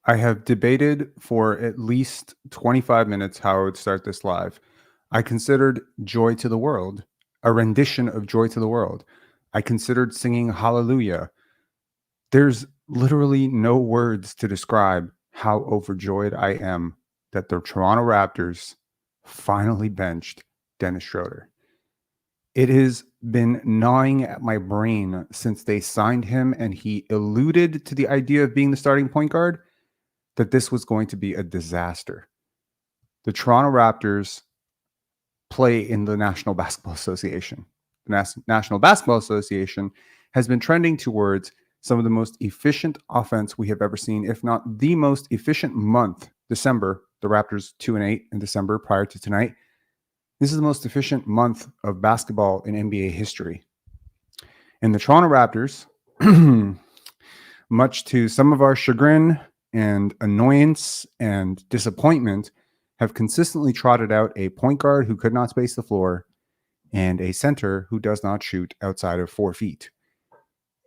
I have debated for at least 25 minutes how I would start this live. I considered Joy to the World, a rendition of Joy to the World. I considered singing Hallelujah. There's literally no words to describe how overjoyed I am that the Toronto Raptors finally benched Dennis Schroder. It has been gnawing at my brain since they signed him and he alluded to the idea of being the starting point guard that this was going to be a disaster. The Toronto Raptors play in the National Basketball Association. The National Basketball Association has been trending towards some of the most efficient offense we have ever seen, if not the most efficient month. December, the Raptors 2-8 in December prior to tonight. This is the most efficient month of basketball in NBA history. And the Toronto Raptors, much to some of our chagrin and annoyance and disappointment, have consistently trotted out a point guard who could not space the floor and a center who does not shoot outside of 4 feet.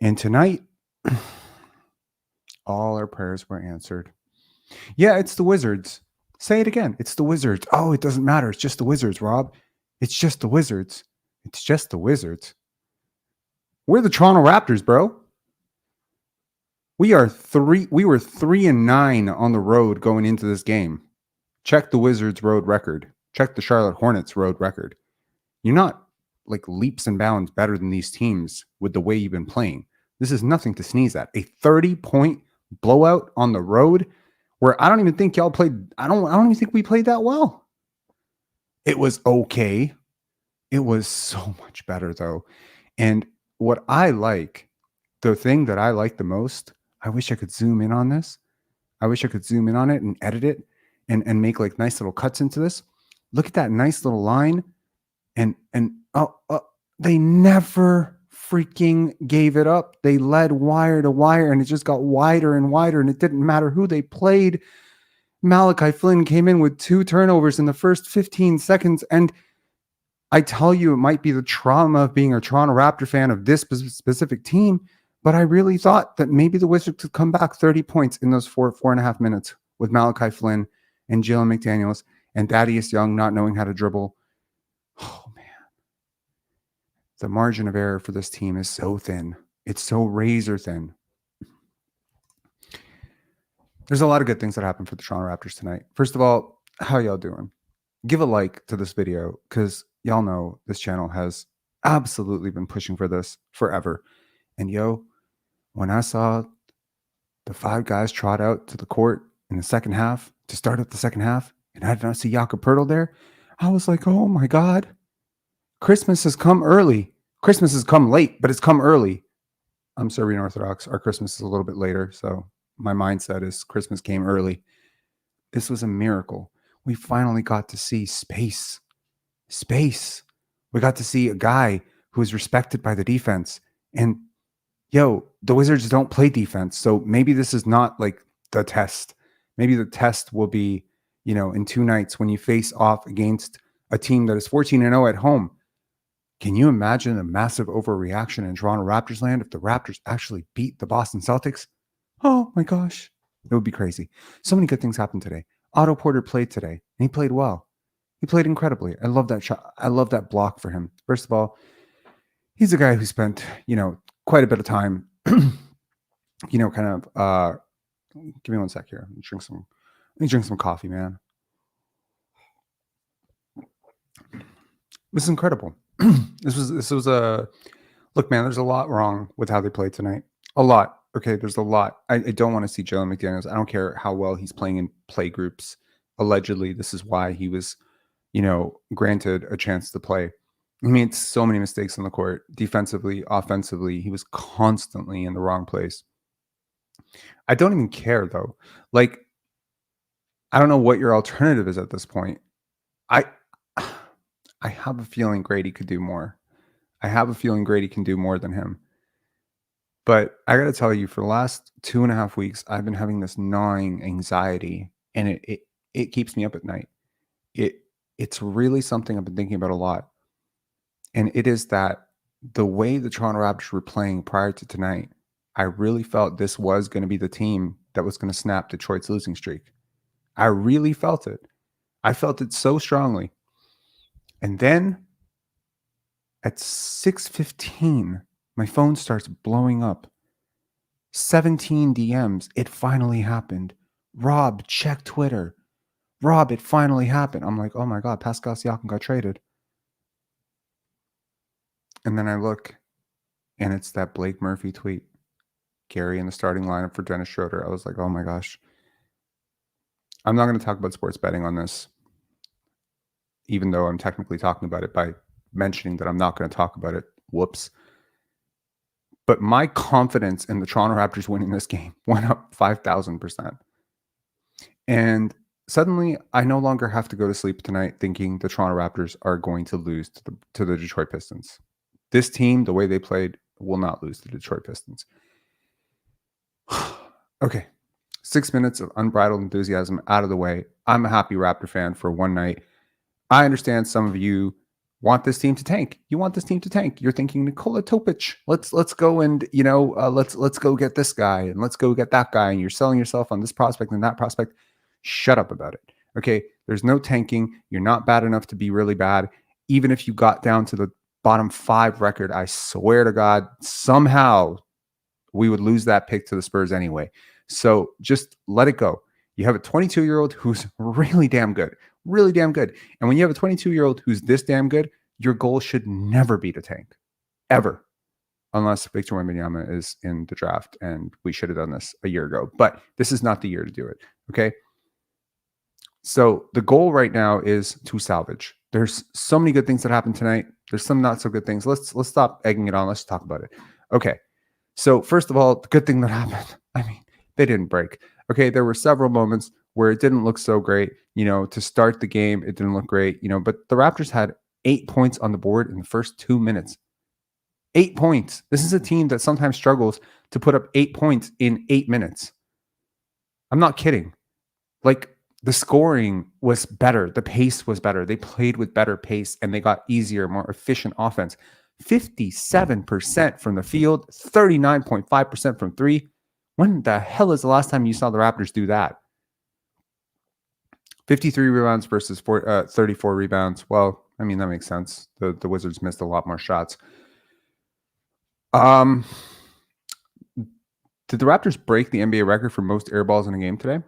And tonight, all our prayers were answered. Yeah, it's the Wizards. Say it again. It's the Wizards. Oh, it doesn't matter. It's just the Wizards, Rob. It's just the Wizards. It's just the Wizards. We're the Toronto Raptors, bro. We were 3-9 on the road going into this game. Check the Wizards road record. Check the Charlotte Hornets road record. You're not like leaps and bounds better than these teams with the way you've been playing. This is nothing to sneeze at. A 30-point blowout on the road where I don't even think y'all played. I don't even think we played that well. It was okay. It was so much better though. And what I like, the thing that I like the most, I wish I could zoom in on this. I wish I could zoom in on it and edit it and make like nice little cuts into this. Look at that nice little line. And they never freaking gave it up. They led wire to wire and it just got wider and wider and it didn't matter who they played. Malachi Flynn came in with 2 turnovers in the first 15 seconds. And I tell you, it might be the trauma of being a Toronto Raptor fan of this specific team, but I really thought that maybe the Wizards could come back 30 points in those 4.5 minutes with Malachi Flynn and Jalen McDaniels and Thaddeus Young not knowing how to dribble. Oh, man. The margin of error for this team is so thin. It's so razor thin. There's a lot of good things that happened for the Toronto Raptors tonight. First of all, how y'all doing? Give a like to this video because y'all know this channel has absolutely been pushing for this forever. And yo, when I saw the 5 guys trot out to the court in the second half to start up the second half, and I did not see Jakob Poeltl there, I was like, oh my God, Christmas has come early. Christmas has come late, but it's come early. I'm Serbian Orthodox. Our Christmas is a little bit later, so my mindset is Christmas came early. This was a miracle. We finally got to see space. We got to see a guy who is respected by the defense. And yo, the Wizards don't play defense. So maybe this is not like the test. Maybe the test will be, in 2 nights when you face off against a team that is 14-0 at home. Can you imagine a massive overreaction in Toronto Raptors land if the Raptors actually beat the Boston Celtics? Oh my gosh, it would be crazy. So many good things happened today. Otto Porter played today, and he played well. He played incredibly. I love that shot. I love that block for him. First of all, he's a guy who spent, quite a bit of time, give me 1 sec here. Let me drink some coffee, man. This is incredible. This was a look, man. There's a lot wrong with how they played tonight. A lot. Okay, there's a lot. I don't want to see Jalen McDaniels. I don't care how well he's playing in play groups. Allegedly, this is why he was, granted a chance to play. He made so many mistakes on the court, defensively, offensively. He was constantly in the wrong place. I don't even care though. Like, I don't know what your alternative is at this point. I have a feeling Grady could do more. I have a feeling Grady can do more than him. But I got to tell you, for the last 2.5 weeks, I've been having this gnawing anxiety, and it keeps me up at night. It's really something I've been thinking about a lot. And it is that the way the Toronto Raptors were playing prior to tonight I really felt this was going to be the team that was going to snap Detroit's losing streak. I really felt it. I felt it so strongly. And then at 6:15, my phone starts blowing up. 17 DMs. It finally happened. Rob, check Twitter. Rob, it finally happened. I'm like, oh my God, Pascal Siakam got traded. And then I look, and it's that Blake Murphy tweet. Gary in the starting lineup for Dennis Schroder. I was like, oh my gosh. I'm not going to talk about sports betting on this, even though I'm technically talking about it by mentioning that I'm not going to talk about it. Whoops. But my confidence in the Toronto Raptors winning this game went up 5,000%. And suddenly, I no longer have to go to sleep tonight thinking the Toronto Raptors are going to lose to the Detroit Pistons. This team, the way they played, will not lose to the Detroit Pistons. Okay, 6 minutes of unbridled enthusiasm out of the way. I'm a happy Raptor fan for one night. I understand some of you want this team to tank. You want this team to tank. You're thinking Nikola Topic. Let's go and let's go get this guy and let's go get that guy. And you're selling yourself on this prospect and that prospect. Shut up about it. Okay, there's no tanking. You're not bad enough to be really bad. Even if you got down to the bottom 5 record, I swear to God, somehow we would lose that pick to the Spurs anyway. So just let it go. You have a 22-year-old who's really damn good. Really damn good. And when you have a 22-year-old who's this damn good, your goal should never be to tank. Ever. Unless Victor Wembanyama is in the draft, and we should have done this a year ago. But this is not the year to do it. Okay? So the goal right now is to salvage. There's so many good things that happened tonight. There's some not so good things. Let's stop egging it on. Let's talk about it. Okay. So first of all, the good thing that happened, I mean, they didn't break. Okay, there were several moments where it didn't look so great. To start the game, it didn't look great. But the Raptors had 8 points on the board in the first 2 minutes. 8 points. This is a team that sometimes struggles to put up 8 points in 8 minutes. I'm not kidding. Like, the scoring was better. The pace was better. They played with better pace, and they got easier, more efficient offense. 57% from the field, 39.5% from three. When the hell is the last time you saw the Raptors do that? 53 rebounds versus 34 rebounds. Well, I mean, that makes sense. The Wizards missed a lot more shots. Did the Raptors break the NBA record for most air balls in a game today?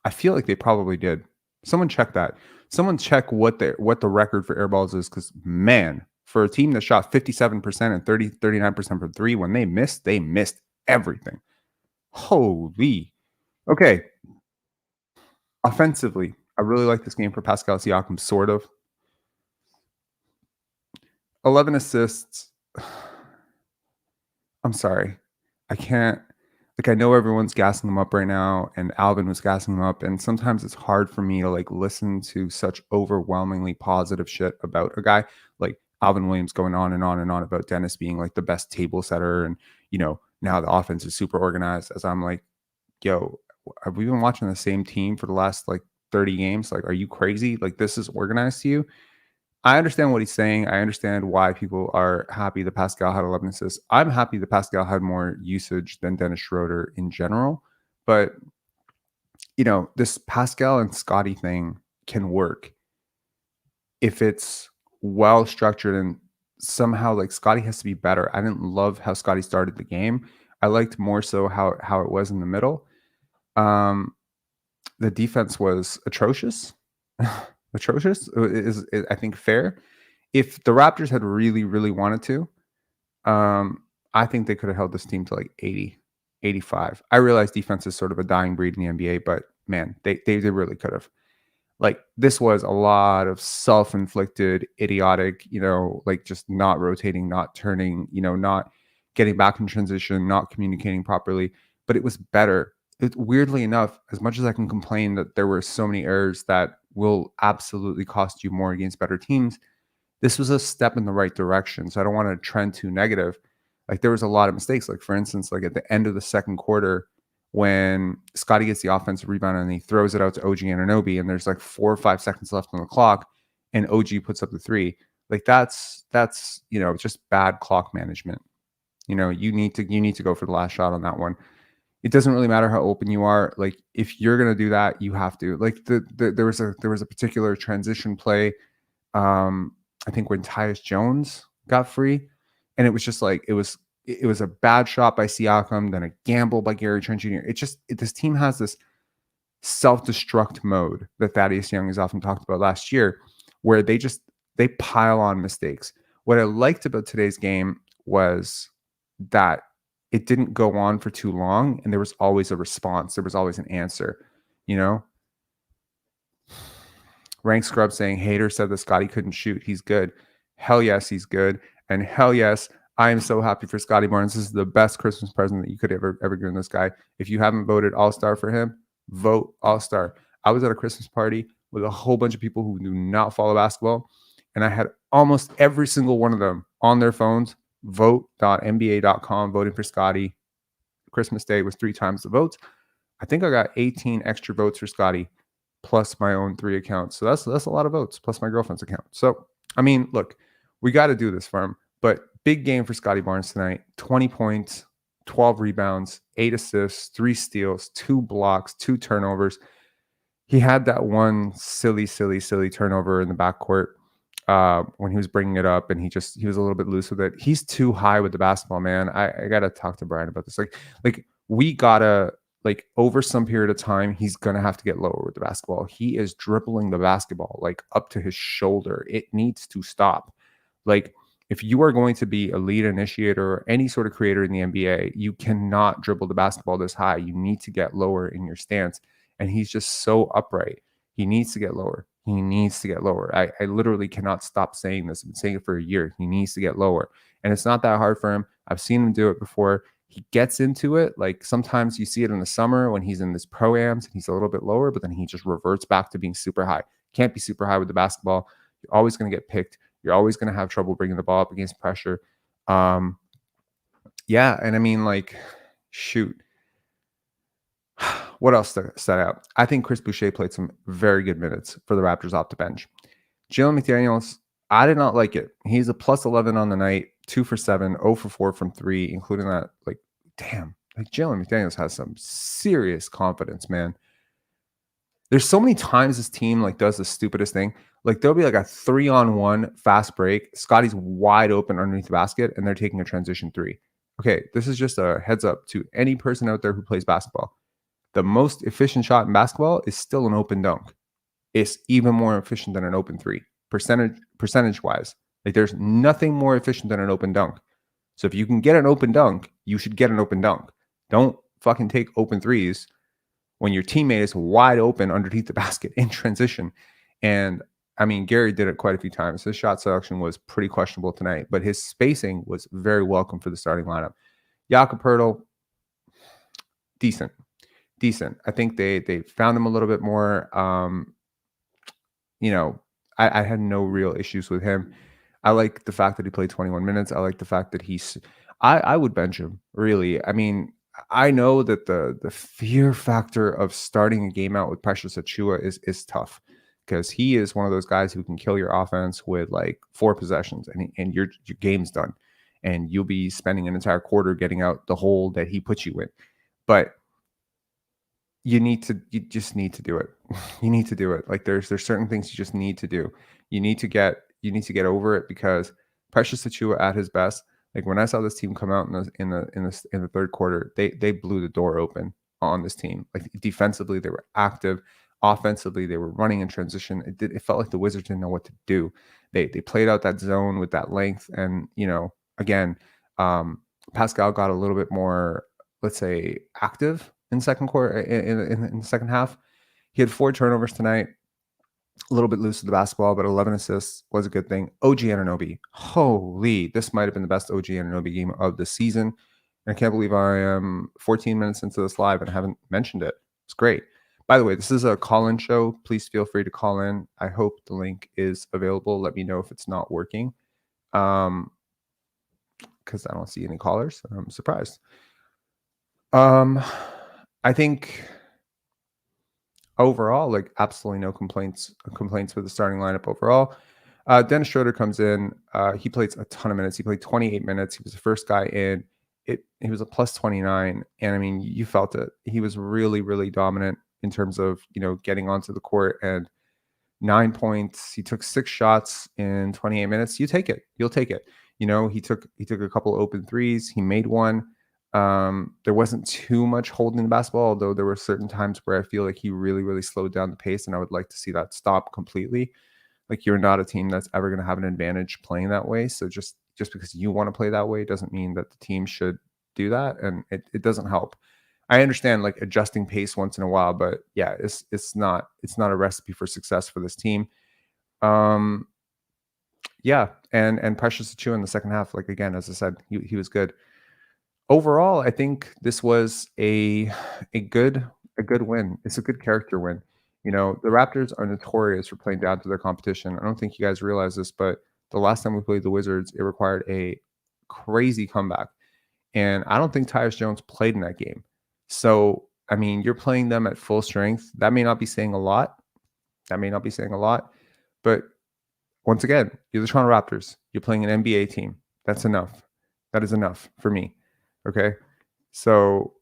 I feel like they probably did. Someone check that. Someone check what the record for air balls is, because, man, for a team that shot 57% and 39% from three, when they missed everything. Holy. Okay. Offensively, I really like this game for Pascal Siakam, sort of. 11 assists. I'm sorry. I can't. Like, I know everyone's gassing him up right now, and Alvin was gassing him up, and sometimes it's hard for me to listen to such overwhelmingly positive shit about a guy like Alvin Williams going on and on and on about Dennis being the best table setter, and now the offense is super organized. As I'm like, yo, have we been watching the same team for the last 30 games? Are you crazy? This is organized to you? I understand what he's saying. I understand why people are happy that Pascal had 11 assists. I'm happy that Pascal had more usage than Dennis Schroder in general. But, this Pascal and Scotty thing can work if it's well structured, and somehow Scotty has to be better. I didn't love how Scotty started the game. I liked more so how it was in the middle. The defense was atrocious. Atrocious is I think fair. If the Raptors had really, really wanted to, I think they could have held this team to 80, 85. I realize defense is sort of a dying breed in the NBA, but man, they really could have. This was a lot of self-inflicted, idiotic, just not rotating, not turning, not getting back in transition, not communicating properly. But it was better. Weirdly enough, as much as I can complain that there were so many errors that will absolutely cost you more against better teams, this was a step in the right direction. So I don't want to trend too negative. There was a lot of mistakes. For instance, at the end of the second quarter, when Scotty gets the offensive rebound and he throws it out to OG Anunoby, and there's 4 or 5 seconds left on the clock, and OG puts up the three. That's just bad clock management. You know, you need to go for the last shot on that one. It doesn't really matter how open you are. Like if you're gonna do that, you have to. Like there was a particular transition play. I think when Tyus Jones got free, and it was just like it was a bad shot by Siakam, then a gamble by Gary Trent Jr. This team has this self-destruct mode that Thaddeus Young has often talked about last year, where they pile on mistakes. What I liked about today's game was that it didn't go on for too long, and there was always a response. There was always an answer, you know? Rank Scrub saying, Hater said that Scotty couldn't shoot. He's good. Hell yes, he's good. And hell yes, I am so happy for Scotty Barnes. This is the best Christmas present that you could ever give this guy. If you haven't voted All-Star for him, vote All-Star. I was at a Christmas party with a whole bunch of people who do not follow basketball, and I had almost every single one of them on their phones, vote.nba.com, voting for Scotty. Christmas Day was 3 times the votes. I think I got 18 extra votes for Scotty, plus my own 3 accounts. So that's a lot of votes, plus my girlfriend's account. So, I mean, look, we got to do this for him. But big game for Scotty Barnes tonight. 20 points, 12 rebounds, 8 assists, 3 steals, 2 blocks, 2 turnovers. He had that one silly turnover in the backcourt when he was bringing it up, and he was a little bit loose with it. He's too high with the basketball, man. I got to talk to Brian about this. Like we got to, like, over some period of time, he's going to have to get lower with the basketball. He is dribbling the basketball like up to his shoulder. It needs to stop. Like, if you are going to be a lead initiator or any sort of creator in the NBA, you cannot dribble the basketball this high. You need to get lower in your stance. And he's just so upright. He needs to get lower. He needs to get lower. I literally cannot stop saying this. I've been saying it for a year. He needs to get lower. And it's not that hard for him. I've seen him do it before. He gets into it. Like sometimes you see it in the summer when he's in this pro-ams and he's a little bit lower, but then he just reverts back to being super high. Can't be super high with the basketball. You're always going to get picked. You're always going to have trouble bringing the ball up against pressure. Yeah, and I mean, like, shoot. What else to set out? I think Chris Boucher played some very good minutes for the Raptors off the bench. Jalen McDaniels, I did not like it. He's a plus 11 on the night, 2 for 7, 0 for 4 from 3, including that. Like, damn, like Jalen McDaniels has some serious confidence, man. There's so many times this team like does the stupidest thing. Like there'll be like a 3-on-1 fast break. Scotty's wide open underneath the basket, and they're taking a transition 3. Okay, this is just a heads up to any person out there who plays basketball. The most efficient shot in basketball is still an open dunk. It's even more efficient than an open 3, percentage wise. Like there's nothing more efficient than an open dunk. So if you can get an open dunk, you should get an open dunk. Don't fucking take open 3s when your teammate is wide open underneath the basket in transition. And I mean, Gary did it quite a few times. His shot selection was pretty questionable tonight, but his spacing was very welcome for the starting lineup. Jakob Poeltl, decent. I think they found him a little bit more. You know, I had no real issues with him. I like the fact that he played 21 minutes. I like the fact that I would bench him, really. I mean, I know that the fear factor of starting a game out with Precious Achiuwa is tough, because he is one of those guys who can kill your offense with like 4 possessions and your game's done, and you'll be spending an entire quarter getting out the hole that he puts you in. But you just need to do it. You need to do it. Like there's certain things you just need to do. You need to get over it, because Precious Achiuwa at his best, like when I saw this team come out in the third quarter, they blew the door open on this team. Like defensively, they were active. Offensively, they were running in transition. It felt like the Wizards didn't know what to do. They played out that zone with that length, and again, Pascal got a little bit more, let's say, active in second quarter in the second half. He had 4 turnovers tonight. A little bit loose with the basketball, but 11 assists was a good thing. OG Anunoby, holy, this might have been the best OG Anunoby game of the season. And I can't believe I am 14 minutes into this live and haven't mentioned it. It's great. By the way, this is a call-in show. Please feel free to call in. I hope the link is available. Let me know if it's not working, because I don't see any callers. I'm surprised. I think overall, like, absolutely no complaints with the starting lineup overall. Dennis Schroder comes in. He plays a ton of minutes. He played 28 minutes. He was the first guy in. he was a plus 29, and I mean, you felt it. He was really, really dominant in terms of, getting onto the court, and 9 points. He took 6 shots in 28 minutes. You take it. You'll take it. He took a couple open threes. He made one. There wasn't too much holding the basketball, although there were certain times where I feel like he really, really slowed down the pace, and I would like to see that stop completely. Like, you're not a team that's ever going to have an advantage playing that way. So just because you want to play that way doesn't mean that the team should do that, and it doesn't help. I understand like adjusting pace once in a while, but yeah, it's not a recipe for success for this team. Yeah, and Precious Achiuwa in the second half, like, again, as I said, he was good. Overall, I think this was a good win. It's a good character win. The Raptors are notorious for playing down to their competition. I don't think you guys realize this, but the last time we played the Wizards, it required a crazy comeback. And I don't think Tyus Jones played in that game. So, I mean, you're playing them at full strength. That may not be saying a lot. But once again, you're the Toronto Raptors. You're playing an NBA team. That's enough. That is enough for me. Okay? So,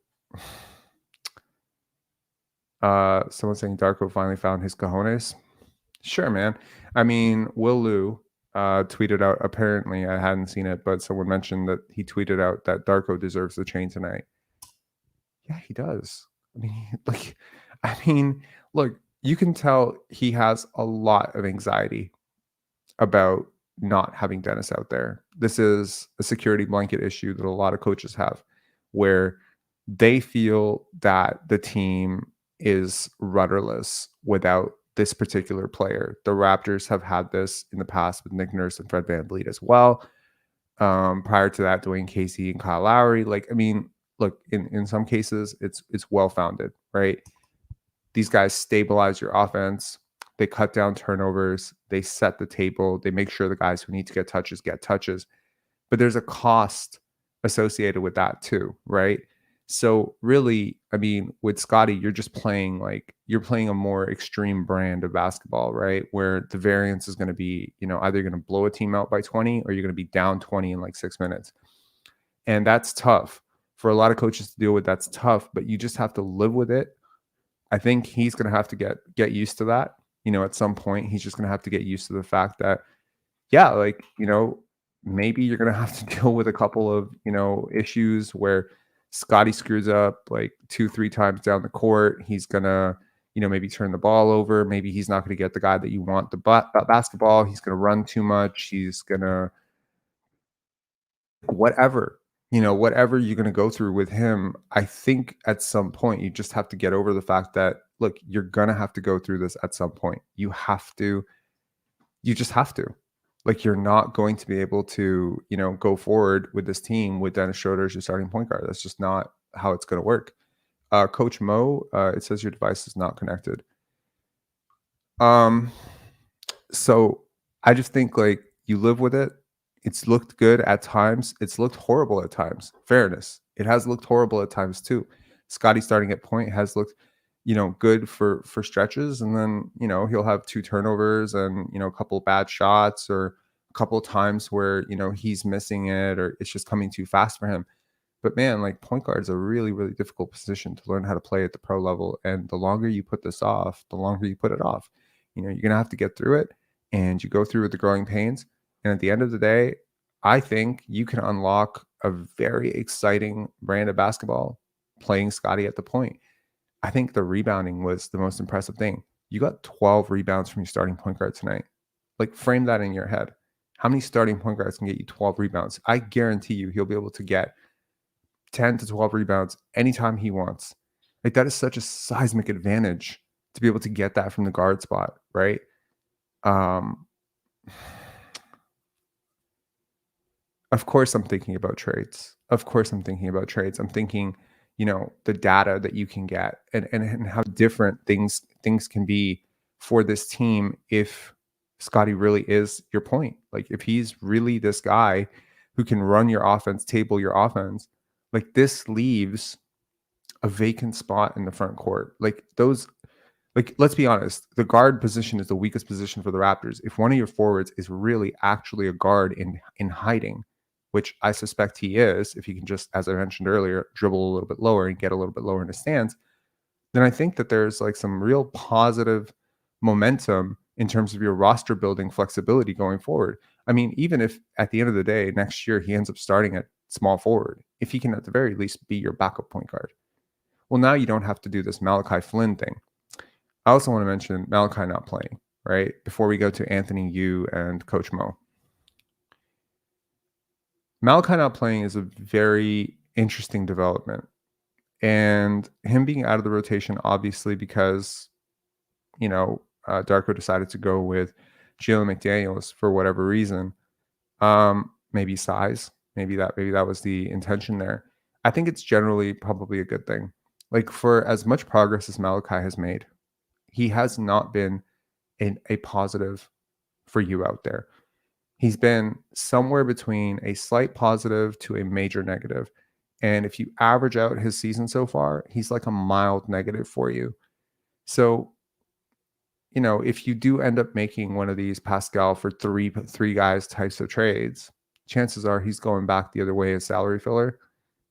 someone's saying Darko finally found his cojones. Sure, man. I mean, Will Liu tweeted out, apparently, I hadn't seen it, but someone mentioned that he tweeted out that Darko deserves the chain tonight. Yeah, he does. I mean, look, you can tell he has a lot of anxiety about not having Dennis out there. This is a security blanket issue that a lot of coaches have, where they feel that the team is rudderless without this particular player. The Raptors have had this in the past with Nick Nurse and Fred VanVleet as well. Prior to that, Dwayne Casey and Kyle Lowry. Like, I mean, look, in some cases, it's well-founded, right? These guys stabilize your offense. They cut down turnovers. They set the table. They make sure the guys who need to get touches get touches. But there's a cost associated with that too, right? So really, I mean, with Scotty, you're just playing a more extreme brand of basketball, right? Where the variance is going to be, either you're going to blow a team out by 20 or you're going to be down 20 in like 6 minutes. And that's tough for a lot of coaches to deal with. That's tough, but you just have to live with it. I think he's going to have to get used to that. At some point, he's just going to have to get used to the fact that, yeah, maybe you're going to have to deal with a couple of, issues where Scotty screws up like 2-3 times down the court. He's going to, maybe turn the ball over. Maybe he's not going to get the guy that you want the basketball. He's going to run too much. He's going to whatever you're going to go through with him. I think at some point you just have to get over the fact that, look, you're going to have to go through this at some point. You just have to. Like, you're not going to be able to, go forward with this team with Dennis Schroder as your starting point guard. That's just not how it's going to work. Coach Mo, it says your device is not connected. So I just think, like, you live with it. It's looked good at times. It's looked horrible at times. Fairness. It has looked horrible at times too. Scotty starting at point has looked, good for stretches. And then, he'll have 2 turnovers and, a couple bad shots, or a couple times where, he's missing it, or it's just coming too fast for him. But man, like, point guard is a really, really difficult position to learn how to play at the pro level. And the longer you put this off, the longer you put it off. You're going to have to get through it, and you go through with the growing pains. And at the end of the day, I think you can unlock a very exciting brand of basketball playing Scotty at the point. I think the rebounding was the most impressive thing. You got 12 rebounds from your starting point guard tonight. Like, frame that in your head. How many starting point guards can get you 12 rebounds? I guarantee you he'll be able to get 10 to 12 rebounds anytime he wants. Like, that is such a seismic advantage to be able to get that from the guard spot, right? Of course I'm thinking about trades. I'm thinking, the data that you can get and how different things can be for this team if Scotty really is your point. Like, if he's really this guy who can run your offense, table your offense, like, this leaves a vacant spot in the front court. Let's be honest, the guard position is the weakest position for the Raptors. If one of your forwards is really actually a guard in hiding, which I suspect he is, if he can just, as I mentioned earlier, dribble a little bit lower and get a little bit lower in the stands, then I think that there's like some real positive momentum in terms of your roster building flexibility going forward. I mean, even if at the end of the day, next year he ends up starting at small forward, if he can at the very least be your backup point guard, well, now you don't have to do this Malachi Flynn thing. I also want to mention Malachi not playing, right? Before we go to Anthony Yu and Coach Mo. Malachi not playing is a very interesting development. And him being out of the rotation, obviously, because, Darko decided to go with Jalen McDaniels for whatever reason. Maybe size. Maybe that was the intention there. I think it's generally probably a good thing. Like, for as much progress as Malachi has made, he has not been a positive for you out there. He's been somewhere between a slight positive to a major negative. And if you average out his season so far, he's like a mild negative for you. So, if you do end up making one of these Pascal for three guys types of trades, chances are he's going back the other way as salary filler,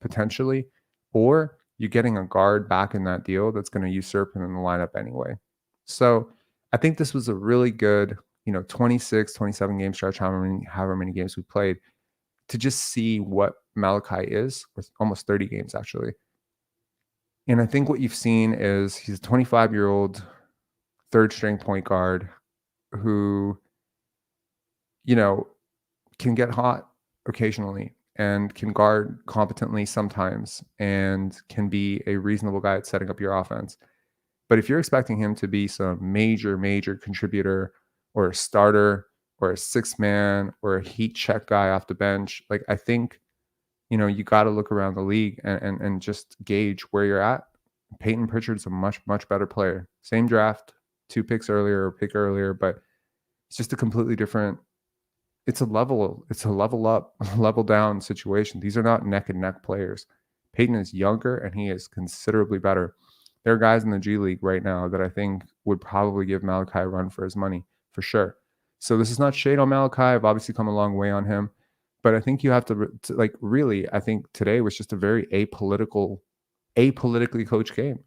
potentially, or you're getting a guard back in that deal that's going to usurp him in the lineup anyway. So I think this was a really good, 26, 27 game stretch, however many games we played, to just see what Malachi is, with almost 30 games actually. And I think what you've seen is he's a 25-year-old third string point guard who, can get hot occasionally and can guard competently sometimes and can be a reasonable guy at setting up your offense. But if you're expecting him to be some major, major contributor or a starter or a sixth man or a heat check guy off the bench, like, I think, you got to look around the league and just gauge where you're at. Peyton Pritchard's a much, much better player. Same draft, 2 picks earlier or pick earlier, but it's just a completely different, it's a level up, level down situation. These are not neck and neck players. Peyton is younger and he is considerably better. There are guys in the G League right now that I think would probably give Malachi a run for his money, for sure. So this is not shade on Malachi. I've obviously come a long way on him. But I think you have to really, I think today was just a very apolitically coached game.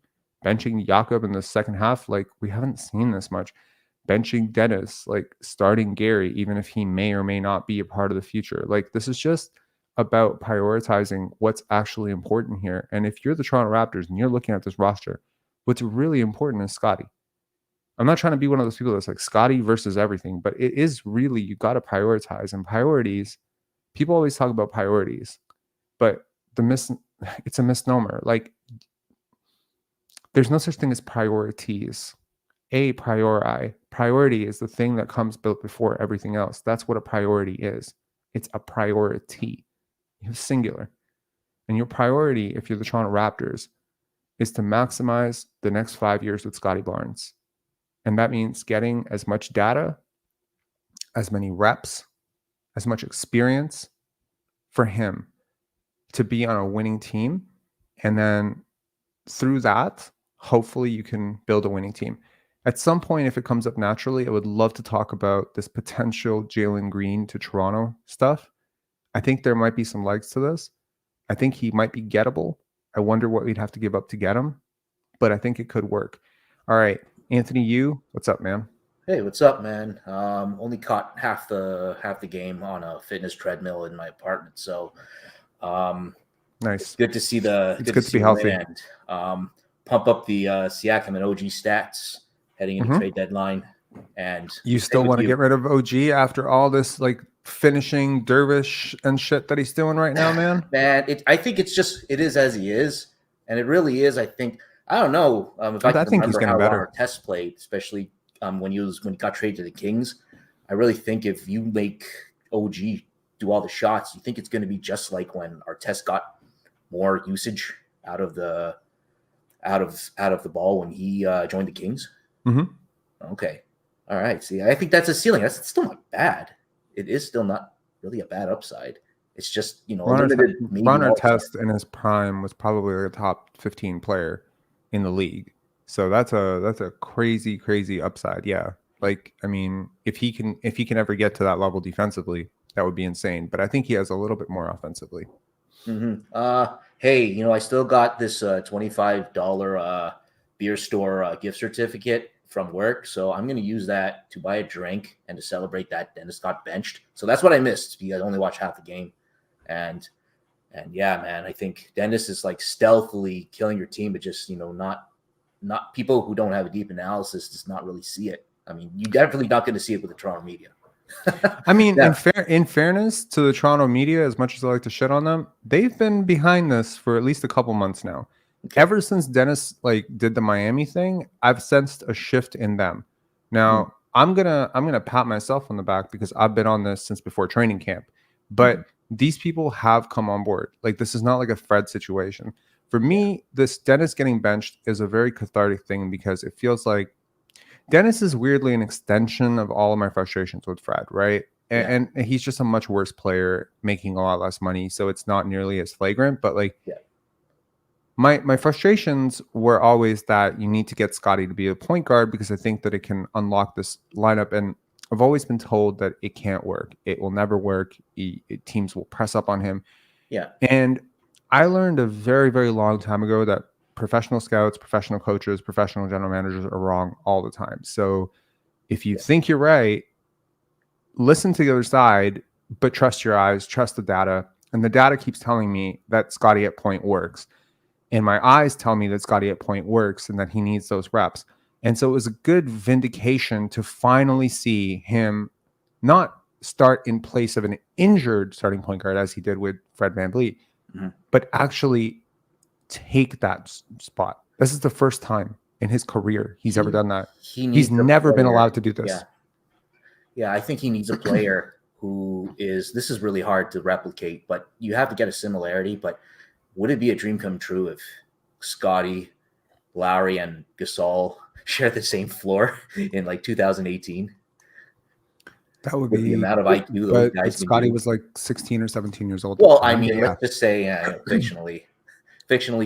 Benching Jakob in the second half, like, we haven't seen this much. Benching Dennis, like, starting Gary, even if he may or may not be a part of the future. Like, this is just about prioritizing what's actually important here. And if you're the Toronto Raptors and you're looking at this roster, what's really important is Scotty. I'm not trying to be one of those people that's like Scotty versus everything, but it is really, you got to prioritize. And priorities, people always talk about priorities, but it's a misnomer. Like, there's no such thing as priorities. A priority is the thing that comes built before everything else. That's what a priority is. It's a priority. You have singular. And your priority, if you're the Toronto Raptors, is to maximize the next 5 years with Scotty Barnes. And that means getting as much data, as many reps, as much experience for him to be on a winning team. And then through that, hopefully you can build a winning team. At some point, if it comes up naturally, I would love to talk about this potential Jalen Green to Toronto stuff. I think there might be some legs to this. I think he might be gettable. I wonder what we'd have to give up to get him, but I think it could work. All right, Anthony Yu, what's up, man? Hey, what's up, man? Only caught half the game on a fitness treadmill in my apartment, so nice. It's good to see it's good to be healthy. And pump up the Siakam and OG stats heading into trade deadline. And you still want to get rid of OG after all this, like, finishing dervish and shit that he's doing right now, man? Man, I think it is as he is, and it really is. I don't know if I can remember how Artest played, especially when he got traded to the Kings. I really think if you make OG do all the shots, you think it's going to be just like when Artest got more usage out of the ball when he joined the Kings. Mm-hmm. Okay, all right. See, I think that's a ceiling. That's still not bad. It is still not really a bad upside. It's just, Ron Artest in his prime was probably a top 15 player in the league. So that's a crazy upside. Yeah. Like, I mean, if he can ever get to that level defensively, that would be insane. But I think he has a little bit more offensively. Hey, I still got this $25 beer store gift certificate from work, so I'm going to use that to buy a drink and to celebrate that Dennis got benched. So that's what I missed. You guys only watched half the game, and yeah, man, I think Dennis is like stealthily killing your team, but just not people who don't have a deep analysis does not really see it. I mean, you definitely not going to see it with the Toronto media. I mean, in fairness to the Toronto media, as much as I like to shit on them, they've been behind this for at least a couple months now. Okay. Ever since Dennis did the Miami thing, I've sensed a shift in them. Now, I'm gonna pat myself on the back because I've been on this since before training camp. But these people have come on board. Like, this is not like a Fred situation. For me, this Dennis getting benched is a very cathartic thing because it feels like Dennis is weirdly an extension of all of my frustrations with Fred, right? And he's just a much worse player, making a lot less money, so it's not nearly as flagrant. But my frustrations were always that you need to get Scotty to be a point guard because I think that it can unlock this lineup. And I've always been told that it can't work. It will never work. Teams will press up on him. Yeah. And I learned a very, very long time ago that professional scouts, professional coaches, professional general managers are wrong all the time. So if you think you're right, listen to the other side, but trust your eyes, trust the data. And the data keeps telling me that Scotty at point works. And my eyes tell me that Scotty at point works and that he needs those reps. And so it was a good vindication to finally see him not start in place of an injured starting point guard as he did with Fred VanVleet, but actually take that spot. This is the first time in his career he's ever done that. He's never been allowed to do this. Yeah, I think he needs a player who is, this is really hard to replicate, but you have to get a similarity. But would it be a dream come true if Scotty, Lowry, and Gasol share the same floor in 2018? That would be the amount of IQ those guys. Scotty was 16 or 17 years old. Well, I mean, let's just say fictionally,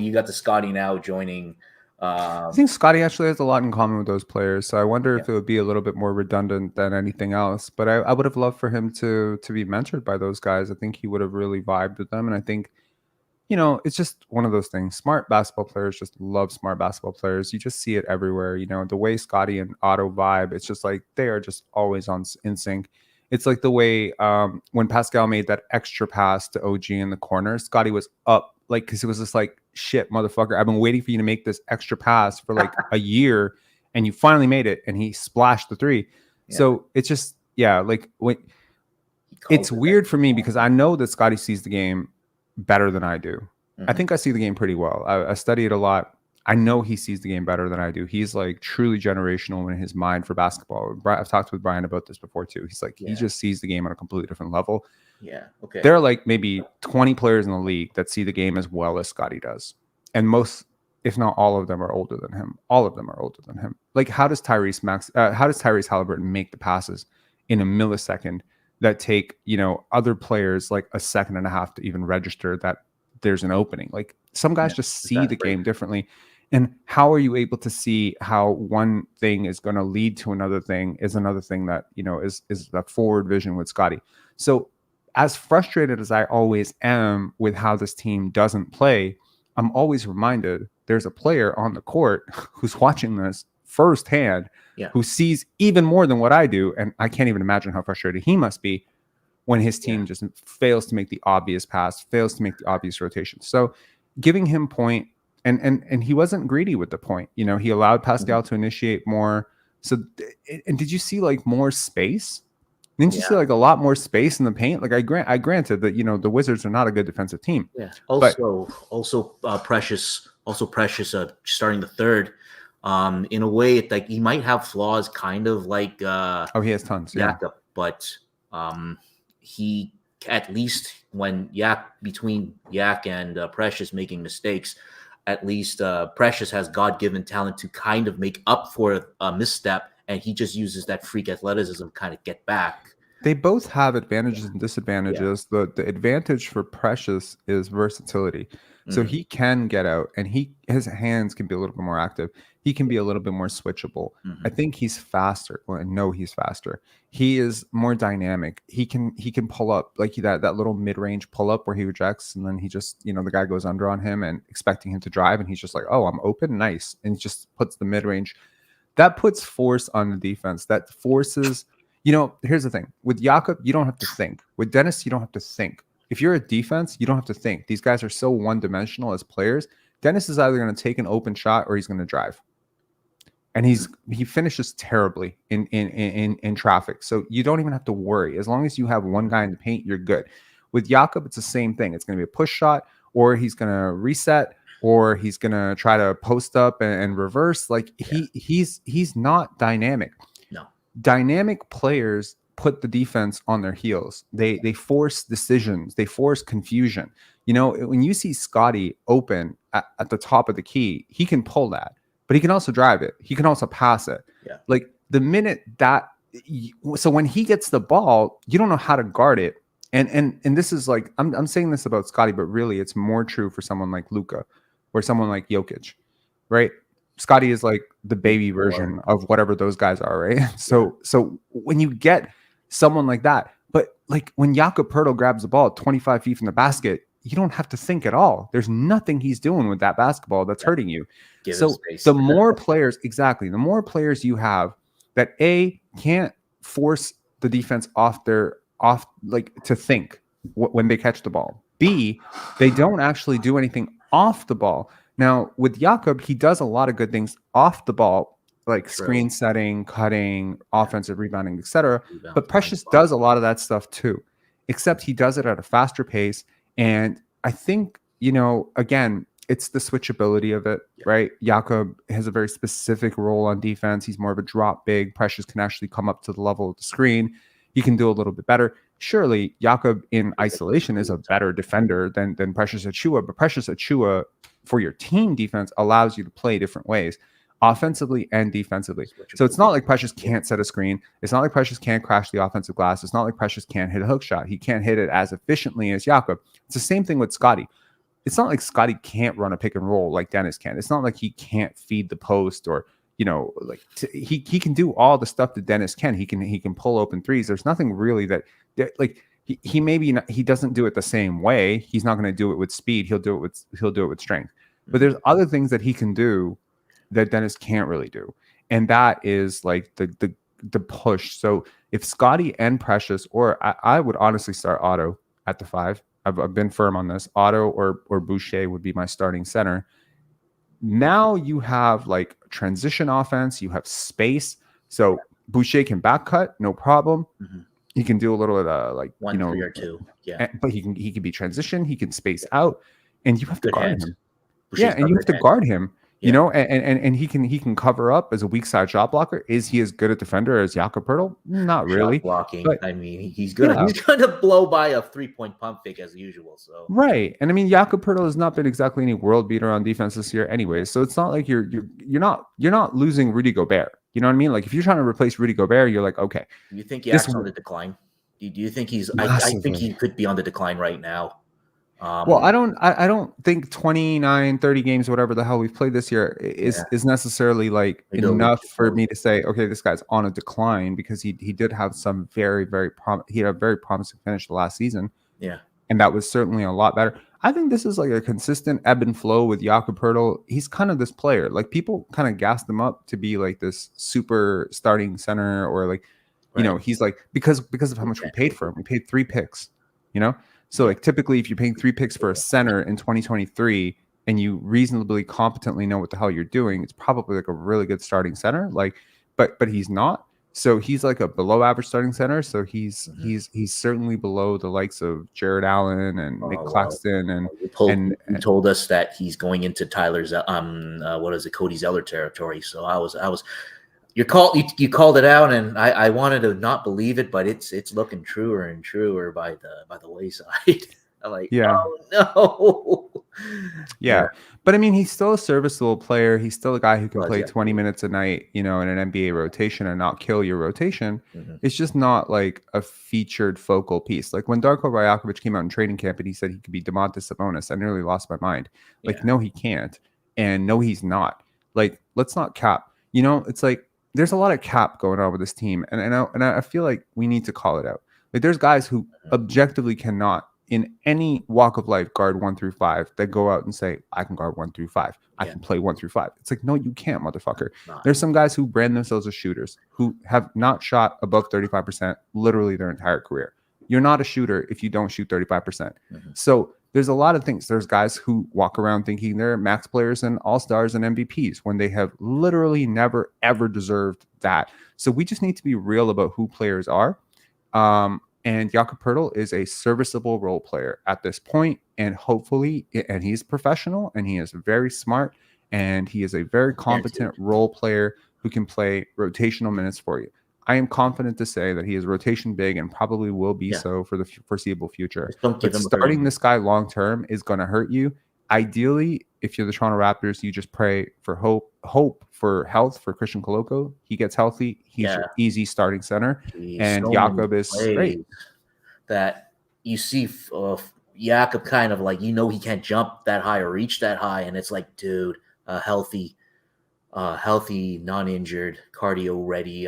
you got the Scotty now joining. I think Scotty actually has a lot in common with those players. So I wonder if it would be a little bit more redundant than anything else. But I would have loved for him to be mentored by those guys. I think he would have really vibed with them. And I think, it's just one of those things. Smart basketball players just love smart basketball players. You just see it everywhere. The way Scotty and Otto vibe, it's just like they are just always in sync. It's like the way when Pascal made that extra pass to OG in the corner, Scotty was up, because it was just shit, motherfucker, I've been waiting for you to make this extra pass for a year, and you finally made it, and he splashed the three. Yeah. So it's just, it's weird for me because I know that Scotty sees the game better than I do. I think I see the game pretty well. I study it a lot. I know he sees the game better than I do. He's truly generational in his mind for basketball. I've talked with Brian about this before too. He's he just sees the game on a completely different level. Yeah. Okay. There are maybe 20 players in the league that see the game as well as Scotty does. And most, if not all of them, are older than him. All of them are older than him. How does Tyrese Halliburton make the passes in a millisecond that take, other players a second and a half to even register that there's an opening? Some guys just see the game differently. And how are you able to see how one thing is going to lead to another thing is another thing that, is the forward vision with Scotty. So as frustrated as I always am with how this team doesn't play, I'm always reminded there's a player on the court who's watching this firsthand, who sees even more than what I do. And I can't even imagine how frustrated he must be when his team just fails to make the obvious pass, fails to make the obvious rotation. So giving him point, and he wasn't greedy with the point. He allowed Pascal to initiate more. So, and did you see more space? Didn't you see a lot more space in the paint? I granted that the Wizards are not a good defensive team. Yeah. Also Precious starting the third. In a way, he might have flaws, kind of he has tons. But he, at least when between Yak and Precious making mistakes, at least Precious has God-given talent to kind of make up for a misstep, and he just uses that freak athleticism to kind of get back. They both have advantages and disadvantages. The advantage for Precious is versatility. So he can get out, and his hands can be a little bit more active. He can be a little bit more switchable. I think he's faster. Well, I know he's faster. He is more dynamic. He can pull up like that little mid-range pull up where he rejects, and then he just, the guy goes under on him and expecting him to drive, and he's just like, oh, I'm open, nice, and he just puts the mid-range. That puts force on the defense. That forces, here's the thing. With Jakob, you don't have to think. With Dennis, you don't have to think. If you're a defense, you don't have to think. These guys are so one-dimensional as players. Dennis is either going to take an open shot or he's going to drive. And he finishes terribly in traffic. So you don't even have to worry. As long as you have one guy in the paint, you're good. With Jakob, it's the same thing. It's going to be a push shot, or he's going to reset, or he's going to try to post up and reverse. Like he's not dynamic. No. Dynamic players put the defense on their heels. They force decisions. They force confusion. When you see Scotty open at the top of the key, he can pull that, but he can also drive it. He can also pass it. Yeah. Like the minute so when he gets the ball, you don't know how to guard it. And this is like, I'm saying this about Scotty, but really it's more true for someone like Luka or someone like Jokic, right? Scotty is like the baby version of whatever those guys are, right? So when you get someone like that, but like when Jakob Poeltl grabs the ball at 25 feet from the basket, you don't have to think at all. There's nothing he's doing with that basketball that's hurting you. So the more players, the more players you have that can't force the defense off to think when they catch the ball. B, they don't actually do anything off the ball. Now with Jakob, he does a lot of good things off the ball, like screen setting, cutting, offensive rebounding, etc. But Precious does a lot of that stuff too, except he does it at a faster pace. And I think, again, it's the switchability of it, right? Jakob has a very specific role on defense. He's more of a drop big. Precious can actually come up to the level of the screen. He can do a little bit better. Surely Jakob in isolation is a better defender than Precious Achiuwa, but Precious Achiuwa for your team defense allows you to play different ways, offensively and defensively. So it's not like Precious can't set a screen. It's not like Precious can't crash the offensive glass. It's not like Precious can't hit a hook shot. He can't hit it as efficiently as Jakob. It's the same thing with Scotty. It's not like Scotty can't run a pick and roll like Dennis can. It's not like he can't feed the post or, he can do all the stuff that Dennis can. He can pull open threes. There's nothing really that like he doesn't do it the same way. He's not going to do it with speed. He'll do it with strength. But there's other things that he can do that Dennis can't really do. And that is like the push. So if Scotty and Precious, or I would honestly start Otto at the 5. I've been firm on this. Otto or Boucher would be my starting center. Now you have like transition offense, you have space. So Boucher can back cut, no problem. He can do a little bit of like 1, 3 or 2. Yeah. But he can be transition, he can space out, and you have to guard him. Boucher's and you have to guard him. And he can cover up as a weak side shot blocker. Is he as good a defender as Jakob Poeltl? Not really. Shot blocking. But, I mean, he's gonna blow by a 3-point pump fake as usual. So right. And I mean, Jakob Poeltl has not been exactly any world beater on defense this year, anyway. So it's not like you're not losing Rudy Gobert. You know what I mean? Like if you're trying to replace Rudy Gobert, you're like, okay. Do you think he's on the decline? Do you think he's? I think he could be on the decline right now. Well, I don't think 29, 30 games, whatever the hell we've played this year is necessarily like enough for me to say, okay, this guy's on a decline, because he did have some very, he had a very promising finish the last season. Yeah. And that was certainly a lot better. I think this is like a consistent ebb and flow with Jakob Poeltl. He's kind of this player. Like people kind of gassed him up to be like this super starting center, or like, he's like, because of how much we paid for him. We paid 3 picks, So like typically if you're paying 3 picks for a center in 2023 and you reasonably competently know what the hell you're doing, it's probably like a really good starting center. Like, but he's not. So he's like a below average starting center. So he's certainly below the likes of Jared Allen and Nick Claxton and you told us that he's going into Tyler's Cody Zeller territory. So I was you called it out, and I wanted to not believe it, but it's looking truer and truer by the wayside. I'm like, oh no. Yeah. But I mean, he's still a serviceable player. He's still a guy who can play 20 minutes a night, in an NBA rotation and not kill your rotation. It's just not like a featured focal piece. Like when Darko Rajakovic came out in training camp and he said he could be Domantas Sabonis, I nearly lost my mind. Like, no, he can't. And no, he's not. Like, let's not cap. It's like there's a lot of cap going on with this team. And I feel like we need to call it out. Like, there's guys who objectively cannot, in any walk of life, guard 1 through 5 that go out and say, I can guard 1 through 5. I can play 1 through 5. It's like, no, you can't, motherfucker. There's some guys who brand themselves as shooters who have not shot above 35% literally their entire career. You're not a shooter if you don't shoot 35%. So there's a lot of things. There's guys who walk around thinking they're max players and all-stars and MVPs when they have literally never, ever deserved that. So we just need to be real about who players are. And Jakob Poeltl is a serviceable role player at this point, and hopefully, and he's professional, and he is very smart, and he is a very competent role player who can play rotational minutes for you. I am confident to say that he is rotation big and probably will be so for the foreseeable future. But starting this guy long term is going to hurt you. Ideally, if you're the Toronto Raptors, you just pray for hope for health for Christian Koloko. He gets healthy. He's your easy starting center. And so Jakob is great. That you see Jakob kind of like, he can't jump that high or reach that high. And it's like, dude, healthy, non-injured, cardio-ready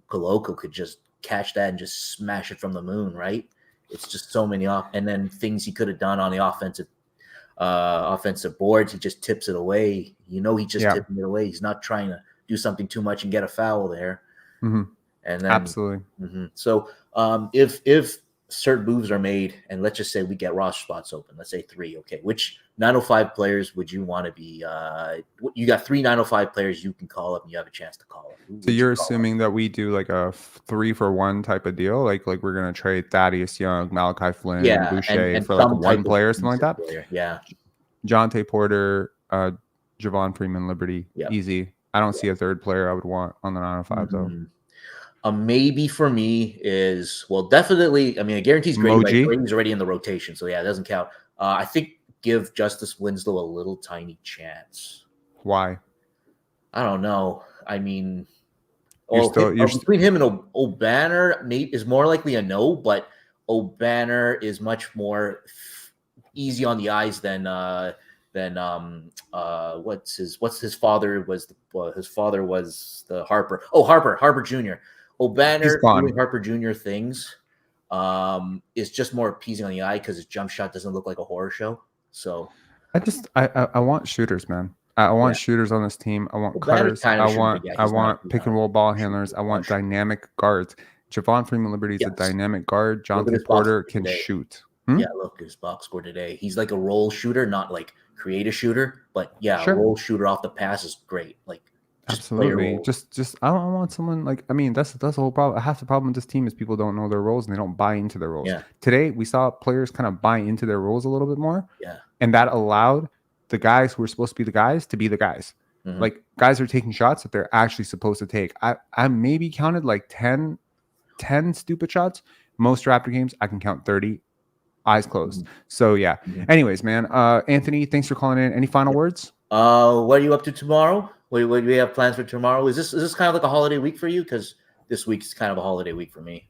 Koloko could just catch that and just smash it from the moon, right? It's just so many off. And then things he could have done on the offensive boards, he just tips it away. He just tipping it away. He's not trying to do something too much and get a foul there. And then absolutely. So if certain moves are made, and let's just say we get roster spots open, let's say 3, okay, which 905 players would you want to be? You got 3 905 players you can call up and you have a chance to call up. So you're assuming that we do like a 3-for-1 type of deal, like we're gonna trade Thaddeus Young, Malachi Flynn, Boucher and for like one player or something like that. Yeah. Jonte Porter, Javon Freeman, Liberty, easy. I don't see a third player I would want on the 905 though. A maybe for me is, definitely, I mean, a guarantee's great. Brady's already in the rotation, so it doesn't count. I think give Justice Winslow a little tiny chance. Why? I don't know. I mean, between him and O'Banner is more likely a no, but O'Banner is much more easy on the eyes than what's his father was. His father was the Harper. Oh, Harper Jr. O'Banner doing Harper Jr. things is just more appeasing on the eye because his jump shot doesn't look like a horror show. So I want shooters, man. I want shooters on this team. I want cutters. I want pick and roll ball handlers. I want dynamic guards. Javon Freeman Liberty is a dynamic guard. Jonte Porter can shoot. Yeah, look at his box score today. He's like a roll shooter, not like create a shooter, but a roll shooter off the pass is great. Like absolutely. Just I don't want someone like, I mean, that's the whole problem. Half the problem with this team is people don't know their roles and they don't buy into their roles. Yeah. Today we saw players kind of buy into their roles a little bit more. Yeah. And that allowed the guys who were supposed to be the guys to be the guys. Like guys are taking shots that they're actually supposed to take. I maybe counted like 10 stupid shots. Most Raptor games I can count 30. Eyes closed. So yeah. Anyways, man. Anthony, thanks for calling in. Any final words? What are you up to tomorrow? What do we have plans for tomorrow? Is this kind of like a holiday week for you? Because this week is kind of a holiday week for me.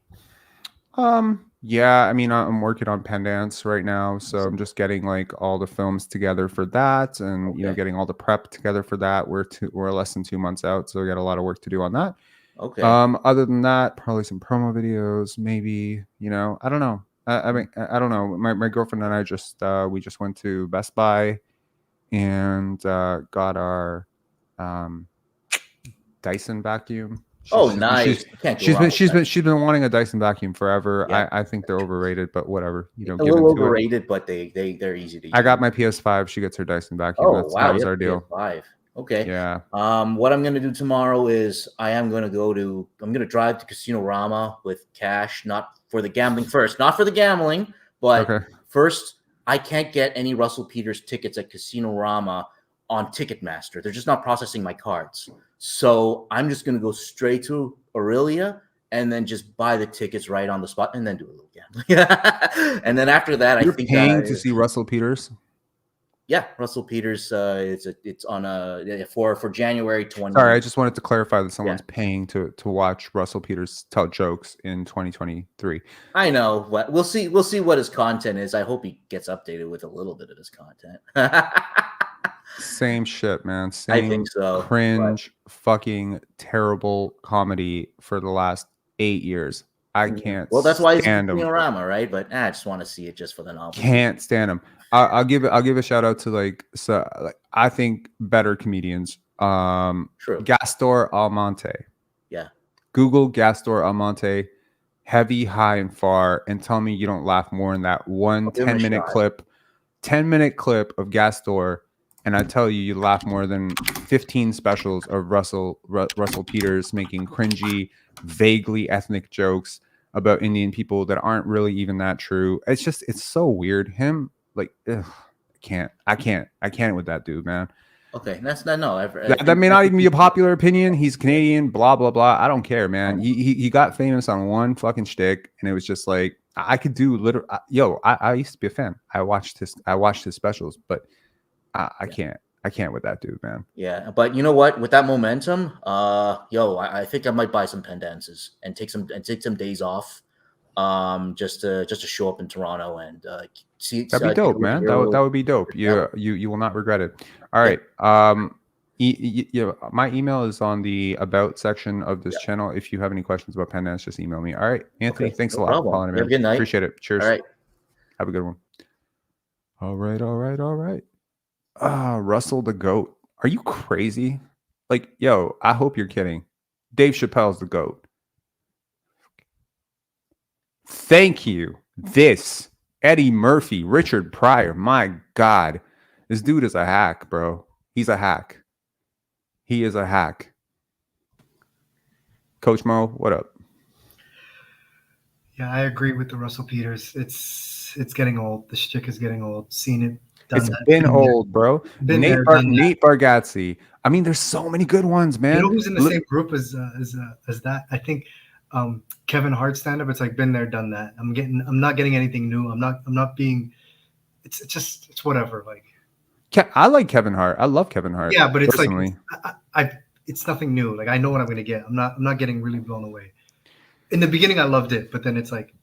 Yeah. I mean, I'm working on Pendants right now, so I'm just getting like all the films together for that, and getting all the prep together for that. We're less than 2 months out, so we got a lot of work to do on that. Okay. Other than that, probably some promo videos, maybe. I don't know. I mean, I don't know. My girlfriend and I we just went to Best Buy and got our Dyson vacuum. Nice! She's been wanting a Dyson vacuum forever. Yeah. I think they're overrated, but whatever. A little overrated, but they're easy to use. I got my PS5. She gets her Dyson vacuum. That was our deal. PS5. Okay. Yeah. What I'm gonna do tomorrow is I'm gonna drive to Casino Rama with cash, not for the gambling, but first I can't get any Russell Peters tickets at Casino Rama on Ticketmaster. They're just not processing my cards. So I'm just gonna go straight to Aurelia and then just buy the tickets right on the spot and then do a little gambling. And then after that, You're paying to see Russell Peters. Yeah, Russell Peters. It's on for January 20. Sorry, I just wanted to clarify that someone's paying to watch Russell Peters tell jokes in 2023. I know. We'll see. We'll see what his content is. I hope he gets updated with a little bit of his content. Same shit, man. Same I think so. Cringe, fucking terrible comedy for the last 8 years. I can't. Well, that's why he's stand him. Rama, right? But I just want to see it just for the novelty. Can't stand him. I'll give a shout out to like I think better comedians. True. Gastor Almonte. Yeah. Google Gastor Almonte, heavy, high, and far, and tell me you don't laugh more in that 10-minute clip. 10-minute clip of Gastor, and I tell you laugh more than 15 specials of Russell Peters making cringy, vaguely ethnic jokes about Indian people that aren't really even that true. It's so weird. Him, like, ugh, I can't with that dude, man. Okay, that's not no. That may not even be a popular opinion. He's Canadian, blah blah blah. I don't care, man. He got famous on one fucking shtick, and it was just like I could do literal. I used to be a fan. I watched his specials, but I can't with that dude, man. Yeah, but you know what? With that momentum, I think I might buy some pen dances and take some days off, just to show up in Toronto and see. That'd be dope, man. That would be dope. You will not regret it. All right. My email is on the about section of this channel. If you have any questions about pen dance, just email me. All right, Anthony. Thanks a lot for calling, man. Have a good night. Appreciate it. Cheers. All right. Have a good one. All right. Russell the GOAT. Are you crazy? Like, yo, I hope you're kidding. Dave Chappelle's the GOAT. Thank you. This Eddie Murphy, Richard Pryor. My God, this dude is a hack, bro. He's a hack. He is a hack. Coach Mo, what up? Yeah, I agree with the Russell Peters. It's getting old. The shtick is getting old. Seen it. It's been old, bro. Nate Bargatze. I mean, there's so many good ones, man. You know who's in the same group as that? I think Kevin Hart stand-up. It's like been there, done that. I'm not getting anything new. I'm not being. It's whatever. Like, I like Kevin Hart. I love Kevin Hart. Yeah, but it's personally. like it's nothing new. Like, I know what I'm gonna get. I'm not getting really blown away. In the beginning, I loved it, but then it's like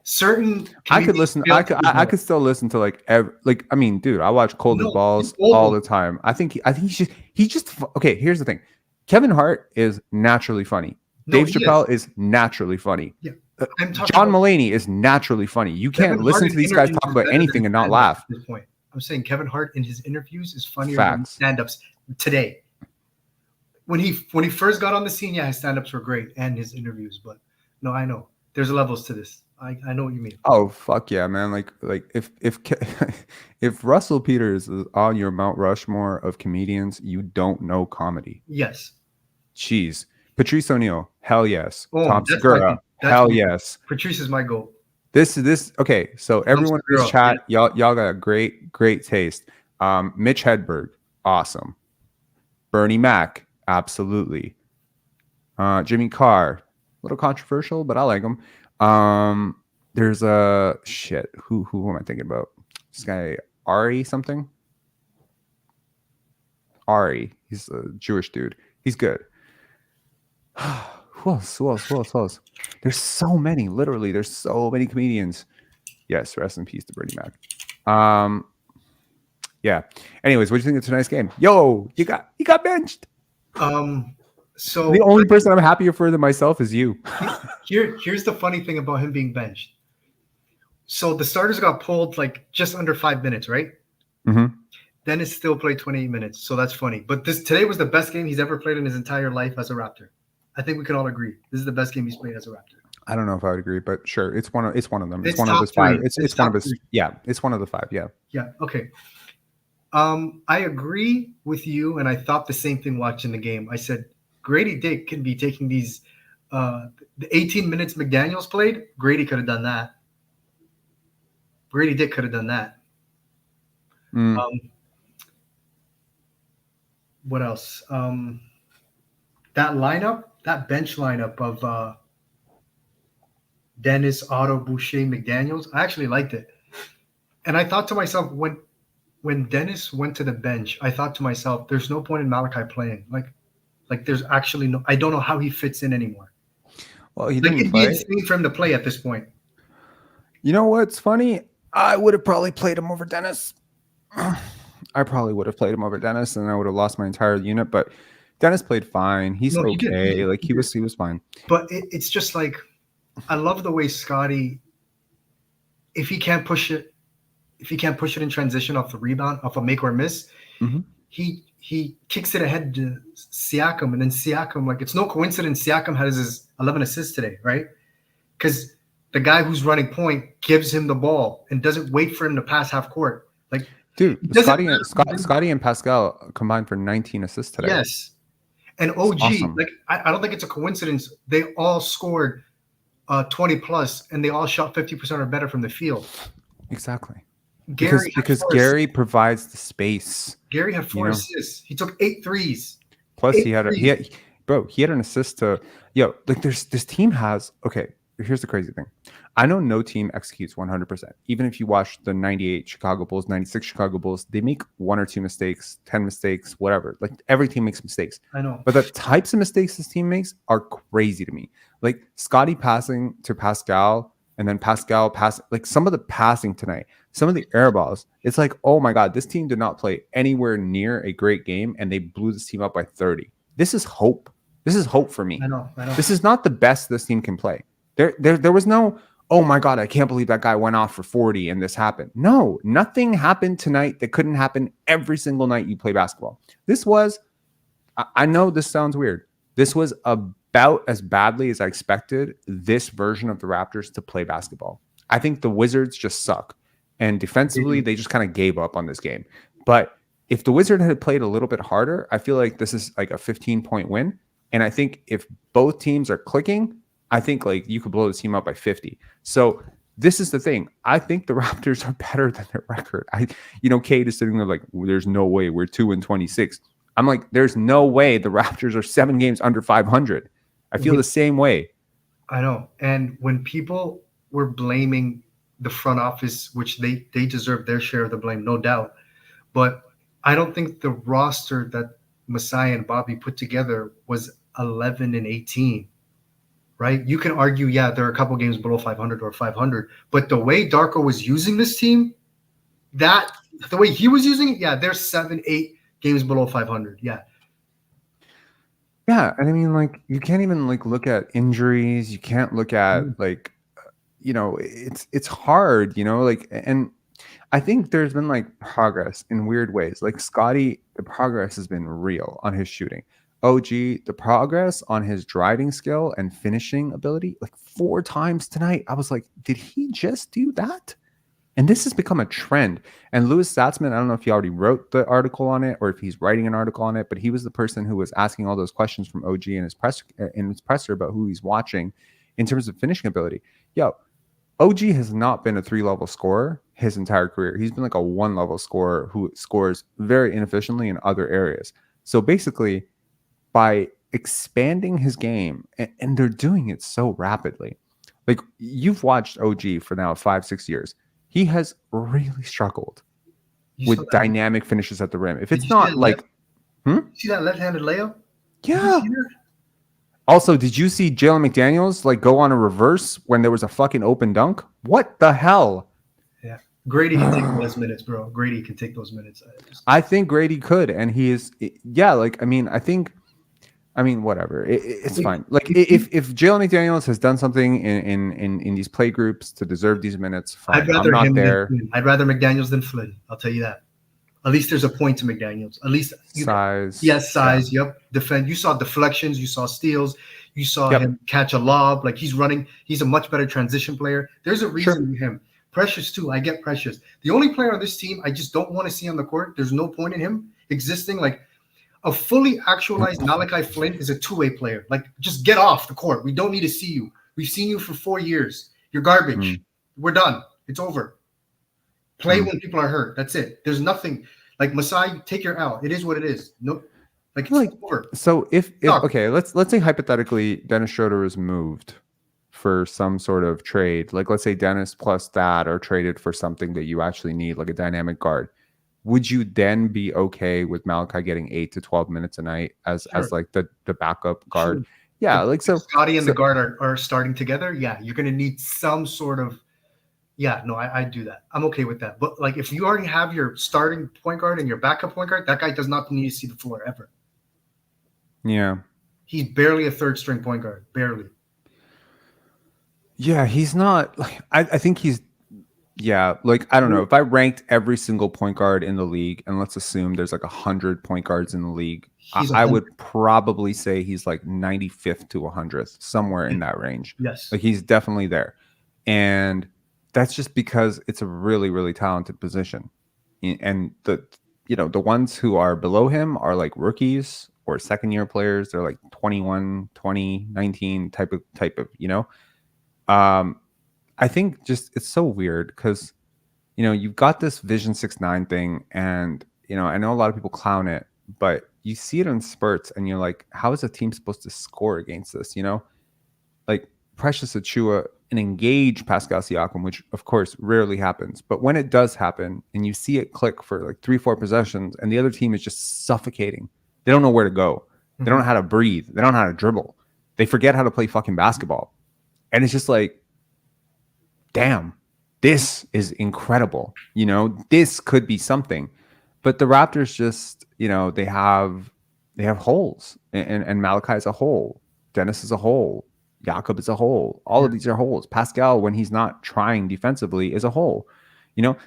certain. I could listen. I could still listen to I mean, dude, I watch Cold as Balls all the time. I think he's just okay. Here's the thing: Kevin Hart is naturally funny. Dave Chappelle is naturally funny. Yeah. John Mulaney is naturally funny. You can't listen to these guys talk about anything and not laugh. At this point, I'm saying Kevin Hart in his interviews is funnier than stand-ups today. When he first got on the scene, his stand-ups were great and his interviews. But no, I know there's levels to this. I know what you mean. Oh fuck yeah, man! Like if Russell Peters is on your Mount Rushmore of comedians, you don't know comedy. Yes. Jeez. Patrice O'Neal, hell yes. Tom Segura, hell yes. Patrice is my goal. This okay. So everyone in this chat, y'all got a great taste. Mitch Hedberg, awesome. Bernie Mac, absolutely. Jimmy Carr, a little controversial, but I like him. There's a shit. Who am I thinking about? This guy Ari something. Ari, he's a Jewish dude. He's good. Who else? There's so many. Literally, there's so many comedians. Yes, rest in peace to Bernie Mac. Yeah. Anyways, what do you think of tonight's game? Yo, you got benched. So the only person I'm happier for than myself is you. Here's the funny thing about him being benched. So the starters got pulled like just under 5 minutes, right? Mm-hmm. Dennis still played 28 minutes, so that's funny. But today was the best game he's ever played in his entire life as a Raptor. I think we can all agree this is the best game he's played as a Raptor. I don't know if I would agree, but sure, it's one of them. It's one of those five. It's one of his. Yeah, it's one of the five. Yeah. Yeah. Okay. I agree with you, and I thought the same thing watching the game. I said Grady Dick can be taking these. The 18 minutes McDaniels played, Grady could have done that. Grady Dick could have done that. What else? That bench lineup of Dennis, Otto, Boucher, McDaniels, I actually liked it. And I thought to myself, when when Dennis went to the bench, I thought to myself, "There's no point in Malachi playing. Like there's actually no. I don't know how he fits in anymore. Well, he didn't it'd play. be insane for him to play at this point. You know what's funny? I would have probably played him over Dennis. I probably would have played him over Dennis, and I would have lost my entire unit. But Dennis played fine. He's okay. He was fine. But it's just like, I love the way Scotty, if he can't push it in transition off the rebound, off a make or miss, he kicks it ahead to Siakam, and then Siakam, like, it's no coincidence Siakam has his 11 assists today, right? Because the guy who's running point gives him the ball and doesn't wait for him to pass half court. Like, dude, Scotty and Pascal combined for 19 assists today. Yes. And OG, awesome. Like, I don't think it's a coincidence. They all scored 20 plus, and they all shot 50% or better from the field. Exactly. Gary because Gary provides the space. Gary had 4 assists. He took 8 threes. Plus he had an assist to like this team has, okay, here's the crazy thing. I know no team executes 100%. Even if you watch the 98 Chicago Bulls, 96 Chicago Bulls, they make 1 or 2 mistakes, 10 mistakes, whatever. Like, every team makes mistakes. I know. But the types of mistakes this team makes are crazy to me. Like, Scotty passing to Pascal, and then Pascal pass, like, some of the passing tonight, some of the air balls, it's like, oh my God, this team did not play anywhere near a great game, and they blew this team up by 30. This is hope. This is hope for me. I know. This is not the best this team can play. There was no, oh my God, I can't believe that guy went off for 40 and this happened. No, nothing happened tonight that couldn't happen every single night you play basketball. This was, I know this sounds weird. This was about as badly as I expected this version of the Raptors to play basketball. I think the Wizards just suck. And defensively, they just kind of gave up on this game. But if the Wizards had played a little bit harder, I feel like this is like a 15-point win. And I think if both teams are clicking, I think like you could blow the team up by 50. So this is the thing. I think the Raptors are better than their record. Kate is sitting there like, there's no way we're 2-26. I'm like, there's no way the Raptors are 7 games under 500. I feel the same way. I know. And when people were blaming the front office, which they deserve their share of the blame, no doubt. But I don't think the roster that Masai and Bobby put together was 11-18, right? You can argue, there are a couple games below 500 or 500, but the way Darko was using this team, the way he was using it, they're 7-8 games below 500. Yeah. Yeah. And I mean, like, you can't even like look at injuries. You can't look at like, it's hard, like, and I think there's been like progress in weird ways. Like Scotty, the progress has been real on his shooting. OG, the progress on his driving skill and finishing ability, like 4 times tonight. I was like, did he just do that? And this has become a trend. And Louis Satzman, I don't know if he already wrote the article on it or if he's writing an article on it, but he was the person who was asking all those questions from OG in his presser about who he's watching in terms of finishing ability. OG has not been a 3-level scorer his entire career. He's been like a 1-level scorer who scores very inefficiently in other areas. So basically, by expanding his game, and they're doing it so rapidly. Like, you've watched OG for now 5-6 years. He has really struggled with dynamic finishes at the rim. If it's not like, see that left-handed layup? Yeah. Also, did you see Jalen McDaniels like go on a reverse when there was a fucking open dunk? What the hell? Yeah, Grady can take those minutes, bro. Grady can take those minutes. I think Grady could, and he is. Yeah, like I mean, whatever. It's fine. Like if Jalen McDaniels has done something in these play groups to deserve these minutes, fine. I'd rather I'm not there. I'd rather McDaniels than Flynn. I'll tell you that. At least there's a point to McDaniels. At least size. Yes, size. Yeah. Yep. Defend. You saw deflections. You saw steals. You saw him catch a lob. Like, he's running. He's a much better transition player. There's a reason for him. Precious too. I get Precious. The only player on this team I just don't want to see on the court. There's no point in him existing. Like, a fully actualized Malachi Flynn is a 2-way player. Like, just get off the court. We don't need to see you. We've seen you for 4 years. You're garbage. We're done. It's over. Play when people are hurt. That's it. There's nothing like Masai. Take your L. It is what it is. No, like, it's over. So if okay, let's say hypothetically Dennis Schroder is moved for some sort of trade. Like, let's say Dennis plus that are traded for something that you actually need, like a dynamic guard. would you then be okay with Malachi getting 8 to 12 minutes a night as like the backup guard? Sure. Yeah, like so Scotty and the guard are starting together. Yeah, you're gonna need some sort of I do that. I'm okay with that. But like if you already have your starting point guard and your backup point guard, that guy does not need to see the floor ever. Yeah. He's barely a third string point guard. Barely. Yeah, he's not like I think he's like I don't know. If I ranked every single point guard in the league, and let's assume there's like 100 point guards in the league, I would probably say he's like 95th to 100th, somewhere in that range. Yes. Like he's definitely there. And that's just because it's a really, really talented position. And the ones who are below him are like rookies or second year players. They're like 21, 20, 19 type of, I think just it's so weird because, you've got this Vision 6-9 thing, and, I know a lot of people clown it, but you see it in spurts and you're like, how is a team supposed to score against this? Like Precious Achiuwa and engage Pascal Siakam, which of course rarely happens. But when it does happen and you see it click for like 3-4 possessions and the other team is just suffocating, they don't know where to go. They don't know how to breathe. They don't know how to dribble. They forget how to play fucking basketball. And it's just like, damn, this is incredible. This could be something. But the Raptors just, they have holes. And Malachi is a hole. Dennis is a hole. Jakob is a hole. All of these are holes. Pascal, when he's not trying defensively, is a hole.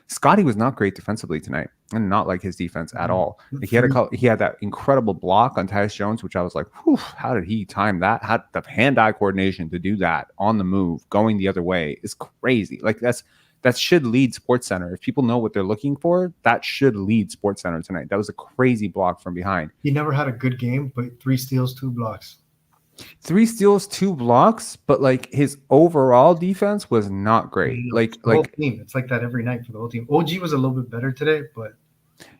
Scotty was not great defensively tonight, and not like his defense at all. Like he had that incredible block on Tyus Jones, which I was like, whew, how did he time that? Had the hand-eye coordination to do that on the move, going the other way is crazy. Like that should lead SportsCenter. If people know what they're looking for, that should lead SportsCenter tonight. That was a crazy block from behind. He never had a good game, but 3 steals, 2 blocks. 3 steals, 2 blocks, but like his overall defense was not great. Like whole team, it's like that every night for the whole team. OG was a little bit better today, but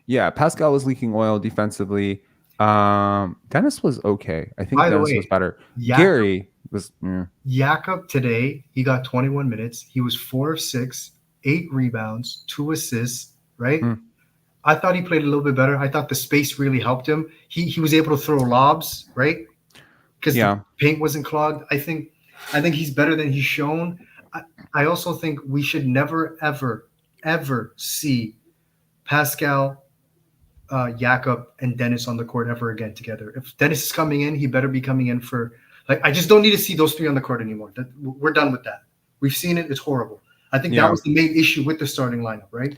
yeah, Pascal was leaking oil defensively. Dennis was okay. I think Dennis was better. Gary was. Jakob today, he got 21 minutes. He was 4 of 6, 8 rebounds, 2 assists. Right. I thought he played a little bit better. I thought the space really helped him. He was able to throw lobs. Right. Because the paint wasn't clogged. I think he's better than he's shown. I also think we should never, ever see Pascal, Jakob, and Dennis on the court ever again together. If Dennis is coming in, he better be coming in for I just don't need to see those 3 on the court anymore. We're done with that. We've seen it. It's horrible. I think that was the main issue with the starting lineup, right?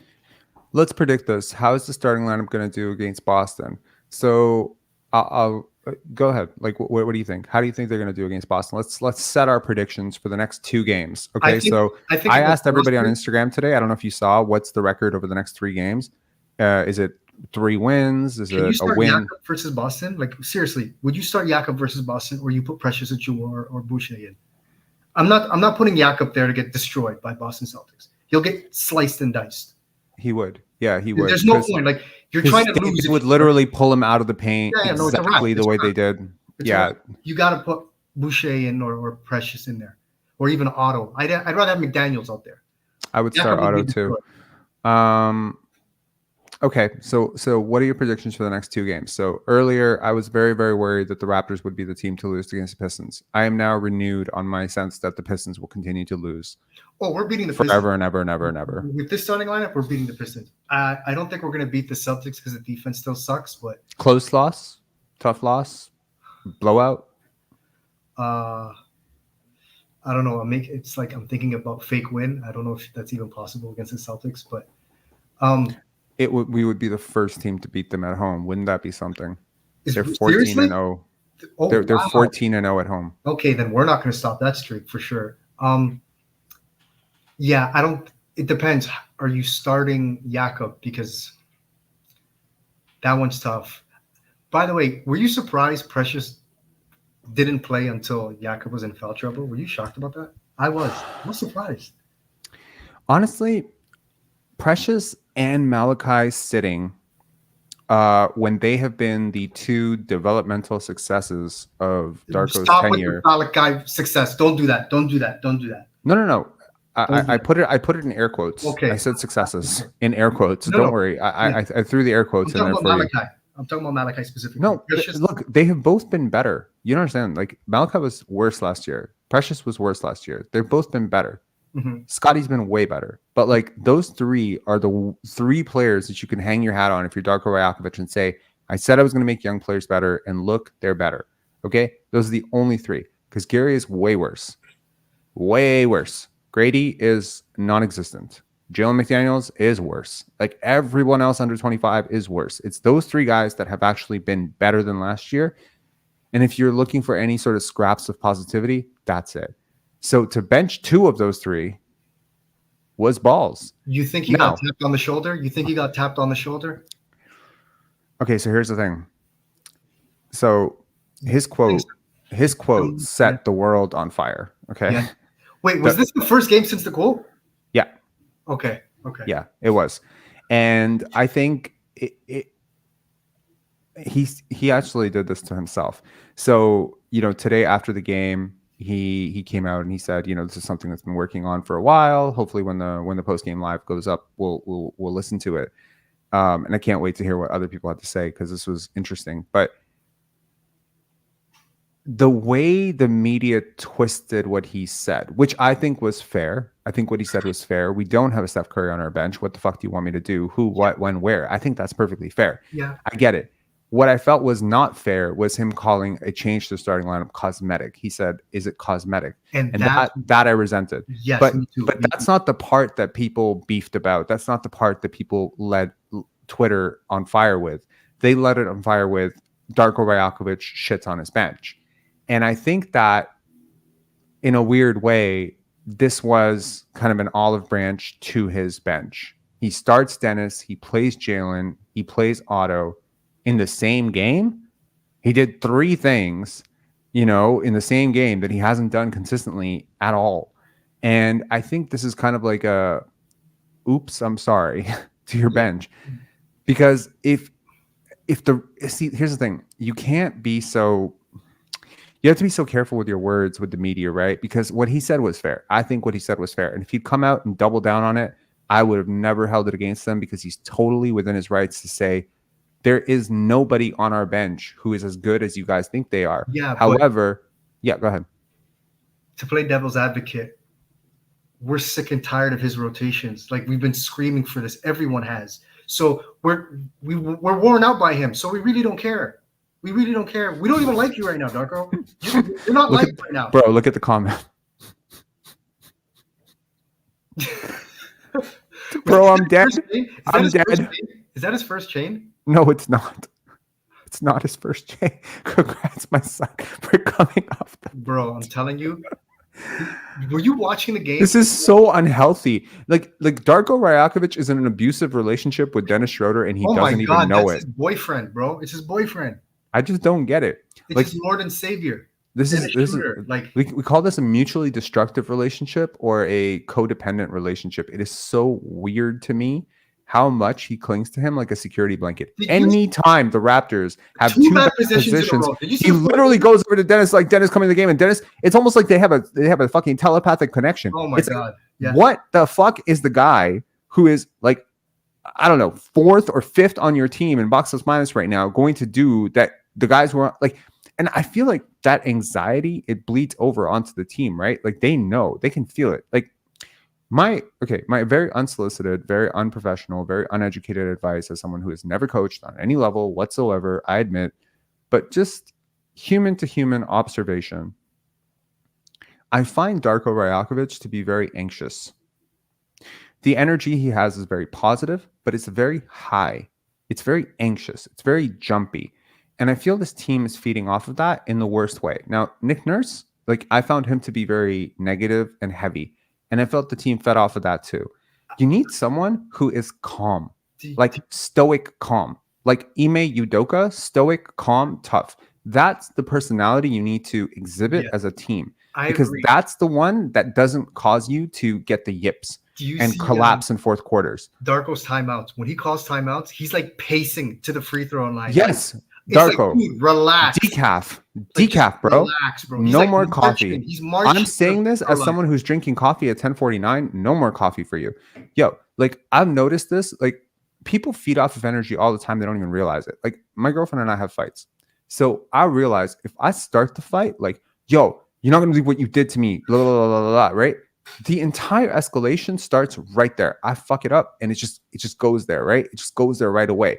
Let's predict this. How is the starting lineup going to do against Boston? So I'll go ahead. Like, what do you think? How do you think they're going to do against Boston? Let's set our predictions for the next 2 games. Okay, I asked everybody on Instagram today. I don't know if you saw what's the record over the next 3 games. Is it 3 wins? Is it a win? Jakob versus Boston? Like seriously, would you start Jakob versus Boston, or you put Precious Achiuwa or Boucher in? I'm not putting Jakob there to get destroyed by Boston Celtics. He'll get sliced and diced. He would. Yeah, he would. There's no point. Like you're trying to lose. They would literally pull him out of the paint exactly the way they did. You got to put Boucher in or Precious in there, or even Otto. I'd rather have McDaniels out there. I would start Otto too. Okay, so what are your predictions for the next 2 games? So earlier, I was very, very worried that the Raptors would be the team to lose against the Pistons. I am now renewed on my sense that the Pistons will continue to lose. Oh, we're beating the forever Pistons. And ever and ever and ever. With this starting lineup, we're beating the Pistons. I don't think we're going to beat the Celtics because the defense still sucks. But close loss, tough loss, blowout. I don't know. It's like I'm thinking about fake win. I don't know if that's even possible against the Celtics, but we would be the first team to beat them at home. Wouldn't that be something? They're 14-0. They're 14-0 at home. Okay, then we're not going to stop that streak for sure. Yeah, I don't. It depends. Are you starting Jakob? Because that one's tough. By the way, were you surprised Precious didn't play until Jakob was in foul trouble? Were you shocked about that? I was surprised. Honestly, Precious and Malachi sitting when they have been the 2 developmental successes of Darko's tenure. Stop with the Malachi success. Don't do that. Don't do that. No. I put it in air quotes. Okay. I said successes in air quotes. So No, don't no. worry. I threw the air quotes in there for you. I'm talking about Malachi specifically. No, look, they have both been better. You don't understand. Like Malachi was worse last year. Precious was worse last year. They've both been better. Scotty's been way better. But like those three are the three players that you can hang your hat on if you're Darko Rajakovic and say, I said I was going to make young players better, and look, they're better. Okay? Those are the only three. Because Gary is way worse. Way worse. Grady is non-existent. Jalen McDaniels is worse. Like everyone else under 25 is worse. It's those three guys that have actually been better than last year. And if you're looking for any sort of scraps of positivity, that's it. So to bench two of those three was balls. You think he got tapped on the shoulder? Okay, so here's the thing. So his quote set the world on fire. Okay. Yeah. Wait, was this the first game since the quote? Yeah. Okay. Yeah, it was. And I think he actually did this to himself. So, today after the game, he came out and he said, this is something that's been working on for a while. Hopefully when the post-game live goes up, we'll listen to it. And I can't wait to hear what other people have to say because this was interesting. But the way the media twisted what he said, which I think was fair. I think what he said was fair. We don't have a Steph Curry on our bench. What the fuck do you want me to do? Who, what, when, where? I think that's perfectly fair. Yeah. I get it. What I felt was not fair was him calling a change to the starting lineup cosmetic. He said, is it cosmetic? And that I resented. Yes, but me too. That's not the part that people beefed about. That's not the part that people led Twitter on fire with. They led it on fire with Darko Rajakovic shits on his bench. And I think that in a weird way, this was kind of an olive branch to his bench. He starts Dennis, he plays Jalen, he plays Otto in the same game. He did three things, in the same game that he hasn't done consistently at all. And I think this is kind of like a, oops, I'm sorry to your bench. Because here's the thing, you have to be so careful with your words with the media, right? Because what he said was fair. I think what he said was fair. And if he'd come out and double down on it, I would have never held it against him because he's totally within his rights to say, there is nobody on our bench who is as good as you guys think they are. Yeah. However, go ahead. To play devil's advocate, we're sick and tired of his rotations. Like we've been screaming for this. Everyone has. So we're worn out by him. So we really don't care. We really don't care. We don't even like you right now, Darko. You're not liked right now. Bro, look at the comment. Bro, I'm dead. I'm dead. Is that his first chain? No, it's not. It's not his first chain. Congrats, my son, for coming off. Bro, I'm telling you. Were you watching the game? This is so unhealthy. Like Darko Rajakovic is in an abusive relationship with Dennis Schroder, and he doesn't even know it. It's his boyfriend, bro. It's his boyfriend. I just don't get it. It's his Lord and Savior. This is like we call this a mutually destructive relationship or a codependent relationship. It is so weird to me how much he clings to him like a security blanket. Anytime the Raptors have two bad positions he literally goes over to Dennis, like Dennis coming to the game, and Dennis, it's almost like they have a fucking telepathic connection. Oh my God. Yeah. What the fuck is the guy who is like, I don't know, 4th or 5th on your team in box plus minus right now going to do that? The guys were like, and I feel like that anxiety, it bleeds over onto the team, right? Like they know, they can feel it. Like my very unsolicited, very unprofessional, very uneducated advice as someone who has never coached on any level whatsoever, I admit, but just human to human observation. I find Darko Rajakovic to be very anxious. The energy he has is very positive, but it's very high. It's very anxious. It's very jumpy. And I feel this team is feeding off of that in the worst way. Now, Nick Nurse, like I found him to be very negative and heavy. And I felt the team fed off of that too. You need someone who is calm, like stoic calm. Like Ime Udoka, stoic, calm, tough. That's the personality you need to exhibit as a team. Because that's the one that doesn't cause you to get the yips and collapse in fourth quarters. Darko's timeouts. When he calls timeouts, he's like pacing to the free throw line. Yes. Darko, dude, relax. Decaf, bro. Relax, bro. No more coffee. He's marching. I'm saying this as someone who's drinking coffee at 10:49. No more coffee for you. Yo, like I've noticed this. Like people feed off of energy all the time. They don't even realize it. Like my girlfriend and I have fights. So I realize if I start the fight, like, yo, you're not going to do what you did to me, blah, blah, blah, blah, blah, right? The entire escalation starts right there. I fuck it up and it just goes there, right? It just goes there right away.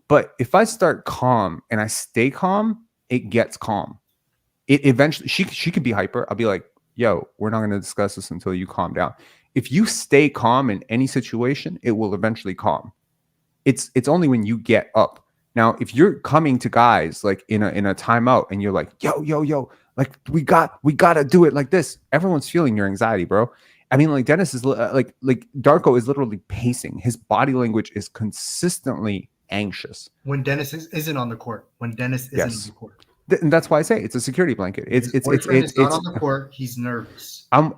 But if I start calm and I stay calm, it gets calm. It eventually, she could be hyper. I'll be like, yo, we're not going to discuss this until you calm down. If you stay calm in any situation, it will eventually calm. It's only when you get up. Now, if you're coming to guys like in a timeout and you're like, yo, like we gotta do it like this, everyone's feeling your anxiety, bro. I mean, like Dennis is like Darko is literally pacing. His body language is consistently anxious. When Dennis isn't on the court. And that's why I say it's a security blanket. It's not on the court. He's nervous. I'm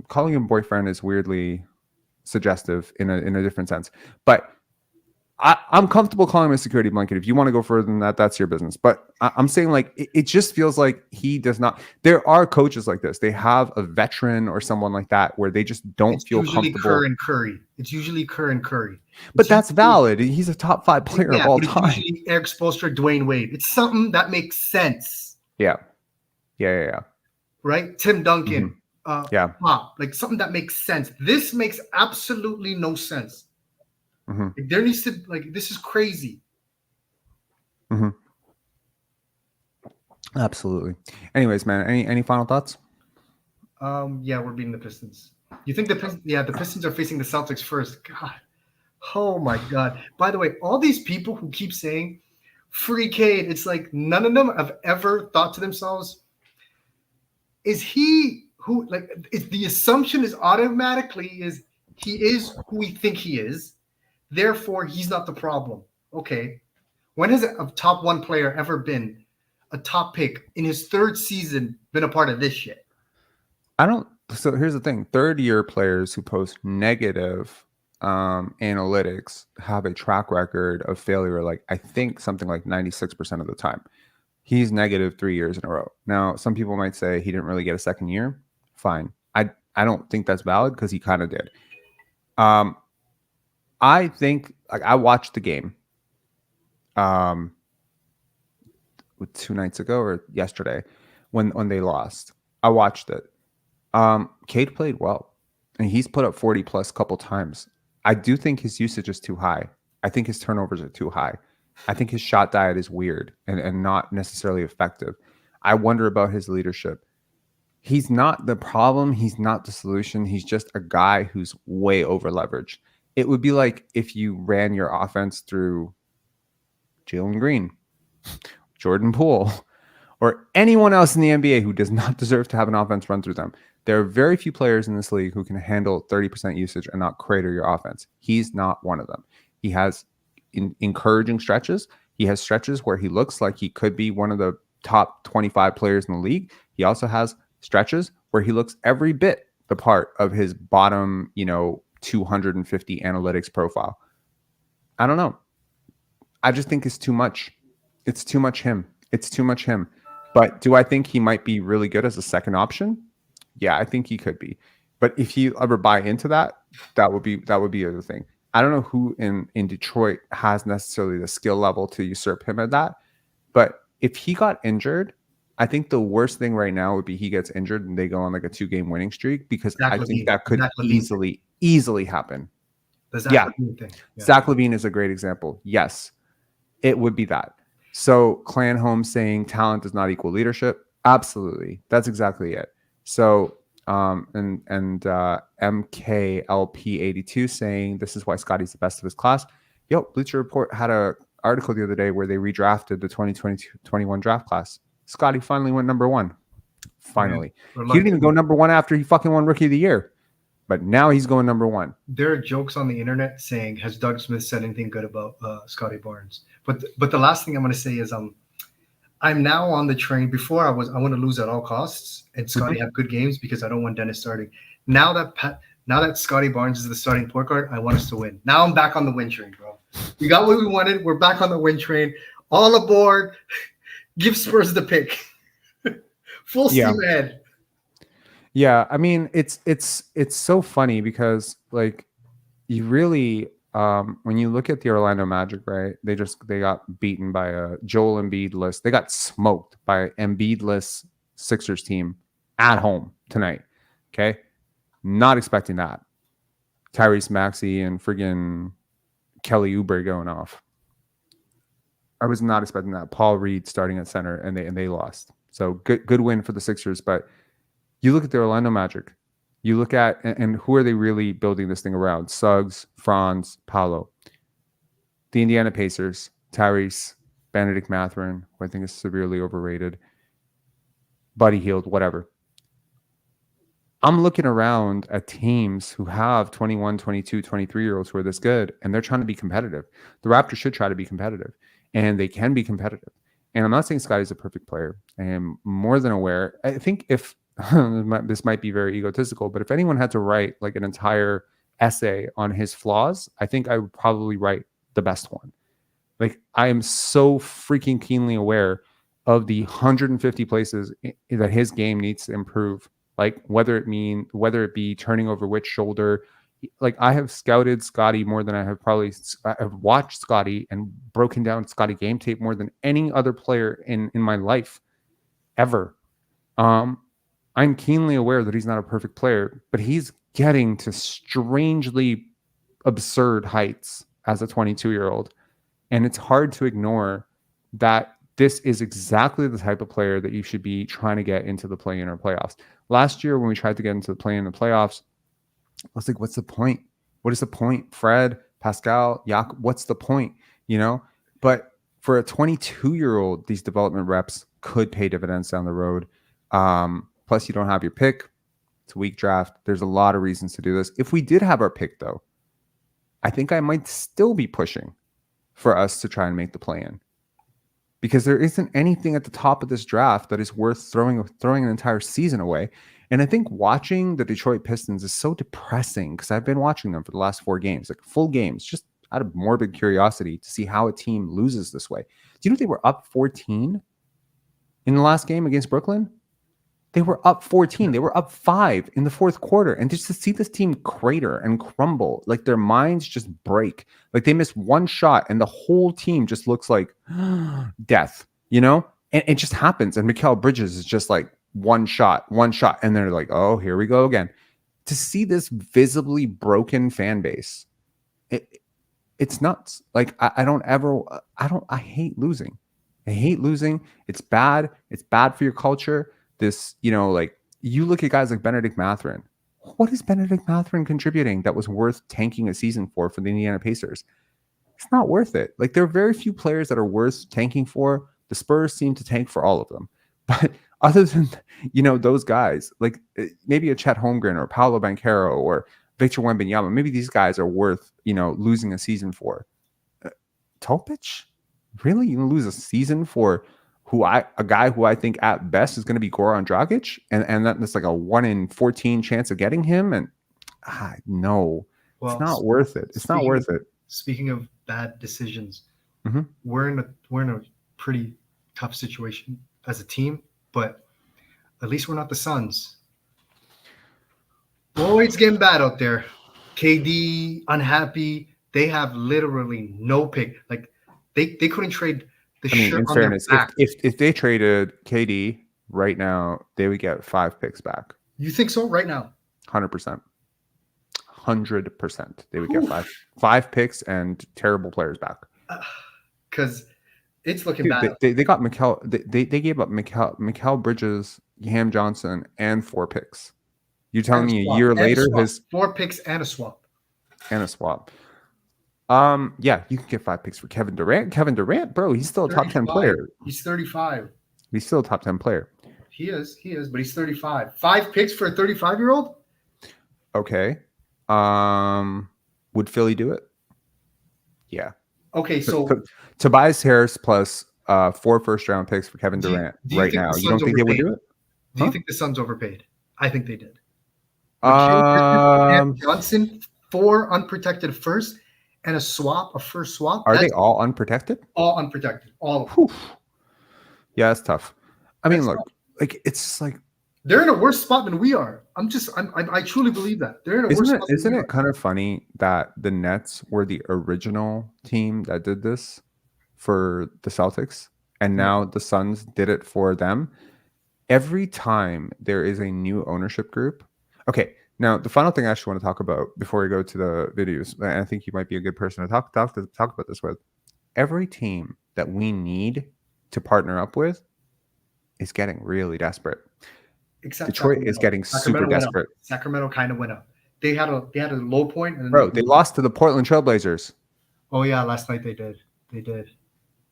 calling him boyfriend is weirdly suggestive in a different sense, but I'm comfortable calling him a security blanket. If you want to go further than that, that's your business. But I'm saying like it just feels like he does not. There are coaches like this. They have a veteran or someone like that where they just don't feel comfortable. It's usually Kerr and Curry. But that's valid. He's a top 5 player of all time. Usually Eric Spoelstra, Dwayne Wade. It's something that makes sense. Yeah. Right? Tim Duncan. Pop. Like something that makes sense. This makes absolutely no sense. Mm-hmm. There needs to this is crazy. Mm-hmm. Absolutely. Anyways, man, any final thoughts? Yeah, we're beating the Pistons. You think the Pistons are facing the Celtics first? God, oh my God. By the way, all these people who keep saying free Cade, it's like none of them have ever thought to themselves, is he who the assumption is automatically is he is who we think he is. Therefore, he's not the problem. Okay. When has a top 1 player ever been a top pick in his 3rd season been a part of this shit? So here's the thing. 3rd-year players who post negative analytics have a track record of failure, like I think something like 96% of the time. He's negative 3 years in a row. Now, some people might say he didn't really get a second year. Fine. I don't think that's valid because he kind of did. I think I watched the game 2 nights ago or yesterday when they lost. I watched it. Cade played well and he's put up 40 plus a couple times. I do think his usage is too high. I think his turnovers are too high. I think his shot diet is weird and not necessarily effective. I wonder about his leadership. He's not the problem. He's not the solution. He's just a guy who's way over leveraged. It would be like if you ran your offense through Jalen Green, Jordan Poole, or anyone else in the NBA who does not deserve to have an offense run through them. There are very few players in this league who can handle 30% usage and not crater your offense. He's not one of them. He has encouraging stretches. He has stretches where he looks like he could be one of the top 25 players in the league. He also has stretches where he looks every bit the part of his bottom, 250 analytics profile. I don't know. I just think it's too much. It's too much him. But do I think he might be really good as a second option? Yeah, I think he could be. But if you ever buy into that, that would be the other thing. I don't know who in Detroit has necessarily the skill level to usurp him at that. But if he got injured, I think the worst thing right now would be he gets injured and they go on like a 2-game winning streak because I think that could easily happen. Zach LaVine is a great example. Yes, it would be that. So Clanholm saying talent does not equal leadership. Absolutely. That's exactly it. So and MKLP82 saying this is why Scotty's the best of his class. Yo, Bleacher Report had a article the other day where they redrafted the 2020-21 draft class. Scotty finally went number 1. Finally. He didn't even go number 1 after he fucking won Rookie of the Year. But now he's going number 1. There are jokes on the internet saying, has Doug Smith said anything good about Scotty Barnes? But the last thing I'm going to say is I'm now on the train. Before I want to lose at all costs and Scotty have good games because I don't want Dennis starting. Now that Scotty Barnes is the starting point guard, I want us to win. Now I'm back on the win train, bro. We got what we wanted. We're back on the win train. All aboard. Give Spurs the pick. Full steam ahead. Yeah, I mean, it's so funny because like you really when you look at the Orlando Magic, right? They got beaten by a Joel Embiid-less. They got smoked by an Embiid-less Sixers team at home tonight. Okay, not expecting that. Tyrese Maxey and friggin' Kelly Oubre going off. I was not expecting that. Paul Reed starting at center, and they lost. So good win for the Sixers. But you look at the Orlando Magic. You look at and who are they really building this thing around? Suggs, Franz, Paolo. The Indiana Pacers, Tyrese, Benedict Mathurin, who I think is severely overrated. Buddy Hield, whatever. I'm looking around at teams who have 21, 22, 23-year-olds who are this good, and they're trying to be competitive. The Raptors should try to be competitive, and they can be competitive. And I'm not saying Scotty's a perfect player. I am more than aware. I think if this might be very egotistical, but if anyone had to write like an entire essay on his flaws, I think I would probably write the best one. Like, I am so freaking keenly aware of the 150 places that his game needs to improve. Like whether it be turning over which shoulder. Like, I have scouted Scotty more than I have watched Scotty and broken down Scotty game tape more than any other player in my life ever. I'm keenly aware that he's not a perfect player, but he's getting to strangely absurd heights as a 22-year-old. And it's hard to ignore that this is exactly the type of player that you should be trying to get into the play-in or playoffs. Last year, when we tried to get into the play-in and playoffs, I was like, what's the point? What is the point? Fred, Pascal, Jakob, what's the point? You know? But for a 22-year-old, these development reps could pay dividends down the road. Plus, you don't have your pick. It's a weak draft. There's a lot of reasons to do this. If we did have our pick, though, I think I might still be pushing for us to try and make the play-in. Because there isn't anything at the top of this draft that is worth throwing an entire season away. And I think watching the Detroit Pistons is so depressing because I've been watching them for the last 4 games, like full games, just out of morbid curiosity to see how a team loses this way. Do you know they were up 14 in the last game against Brooklyn? They were up 14. They were up 5 in the fourth quarter. And just to see this team crater and crumble, like their minds just break. Like they miss one shot and the whole team just looks like death, you know? And it just happens. And Mikal Bridges is just like one shot. And they're like, oh, here we go again. To see this visibly broken fan base, it's nuts. Like I hate losing. I hate losing. It's bad. It's bad for your culture. This, you know, like you look at guys like Benedict Mathurin. What is Benedict Mathurin contributing that was worth tanking a season for the Indiana Pacers? It's not worth it. Like there are very few players that are worth tanking for. The Spurs seem to tank for all of them. But other than, you know, those guys, like maybe a Chet Holmgren or Paolo Banchero or Victor Wembanyama, maybe these guys are worth, you know, losing a season for. Topic? Really? You lose a season for a guy who I think at best is going to be Goran Dragic, and that's like a 1 in 14 chance of getting him, and no, well, it's not worth it. It's not worth it. Speaking of bad decisions, we're in a pretty tough situation as a team, but at least we're not the Suns. Always getting bad out there. KD unhappy. They have literally no pick. Like they couldn't trade. In fairness, if they traded KD right now, they would get 5 picks back. You think so? Right now? 100%. 100%. They would get five picks and terrible players back. Because it's looking bad. They got Mikal. They gave up Mikal Bridges, Cam Johnson, and 4 picks. You're telling me a year later his 4 picks and a swap. Yeah, you can get 5 picks for Kevin Durant. Kevin Durant, bro, he's still a top 10 player. He's 35. He's still a top 10 player. He is, but he's 35. 5 picks for a 35-year-old? Okay. Would Philly do it? Yeah. Okay, so Tobias Harris plus 4 first-round picks for Kevin Durant right now. You don't think they would do it? Do you think the Suns overpaid? I think they did. Johnson, 4 unprotected first, and a swap, a first swap. Are they all unprotected? All unprotected. All of them. Yeah, it's tough. I mean, look, like it's just like they're in a worse spot than we are. I truly believe that they're in a worse spot. Isn't it kind of funny that the Nets were the original team that did this for the Celtics, and now the Suns did it for them? Every time there is a new ownership group. Okay, now the final thing I actually want to talk about before we go to the videos, and I think you might be a good person to talk about this with. Every team that we need to partner up with is getting really desperate. Except Detroit is getting super desperate. Sacramento kind of went up. They had a low point, and bro, they lost to the Portland Trailblazers. Oh yeah, last night they did. They did.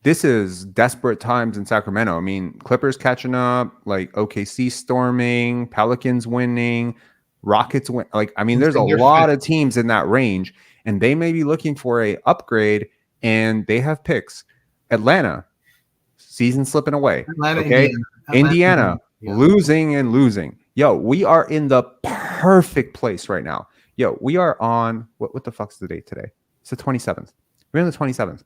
This is desperate times in Sacramento. I mean, Clippers catching up, like OKC storming, Pelicans winning, Rockets win. Like, I mean, there's a lot of teams in that range, and they may be looking for a upgrade, and they have picks. Atlanta, season slipping away. Atlanta, okay, Indiana. Yeah. Losing. Yo, we are in the perfect place right now. Yo, we are on what the fuck's the date today? It's the 27th. We're on the 27th.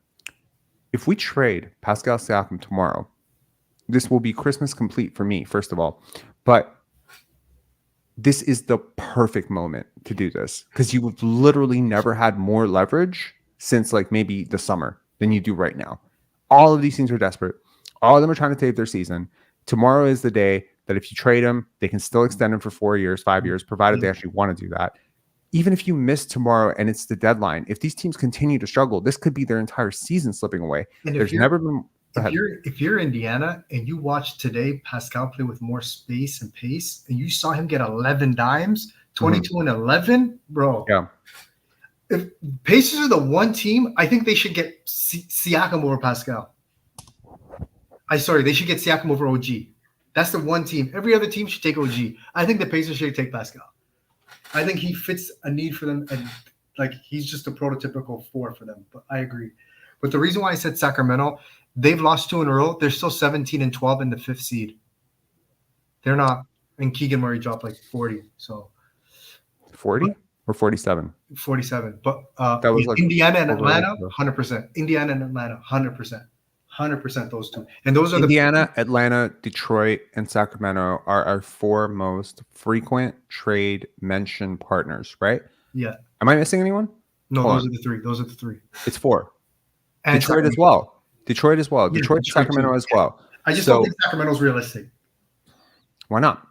If we trade Pascal Siakam tomorrow, this will be Christmas complete for me, first of all. But this is the perfect moment to do this because you've literally never had more leverage since like maybe the summer than you do right now. All of these teams are desperate. All of them are trying to save their season. Tomorrow is the day that if you trade them, they can still extend them for 4 years, 5 years, provided they actually want to do that. Even if you miss tomorrow and it's the deadline, if these teams continue to struggle, this could be their entire season slipping away. And there's never been. If you're Indiana and you watch today Pascal play with more space and pace, and you saw him get 11 dimes, 22 and 11, bro. Yeah. If Pacers are the one team, I think they should get Siakam over Pascal. They should get Siakam over OG. That's the one team. Every other team should take OG. I think the Pacers should take Pascal. I think he fits a need for them, and like he's just a prototypical 4 for them. But I agree. But the reason why I said Sacramento, they've lost 2 in a row. They're still 17 and 12 in the 5th seed. They're not. And Keegan Murray dropped like 40. So 40 or 47? 47. But that was like Indiana and Atlanta, 100%. Indiana and Atlanta, 100%. 100% those two. And those are Indiana, Atlanta, Detroit, and Sacramento are our 4 most frequent trade mention partners, right? Yeah. Am I missing anyone? No, those are the 3. Those are the 3. It's 4. And Detroit as well. Detroit, yeah, Detroit, Sacramento too. As well. I just don't think Sacramento's realistic. Why not?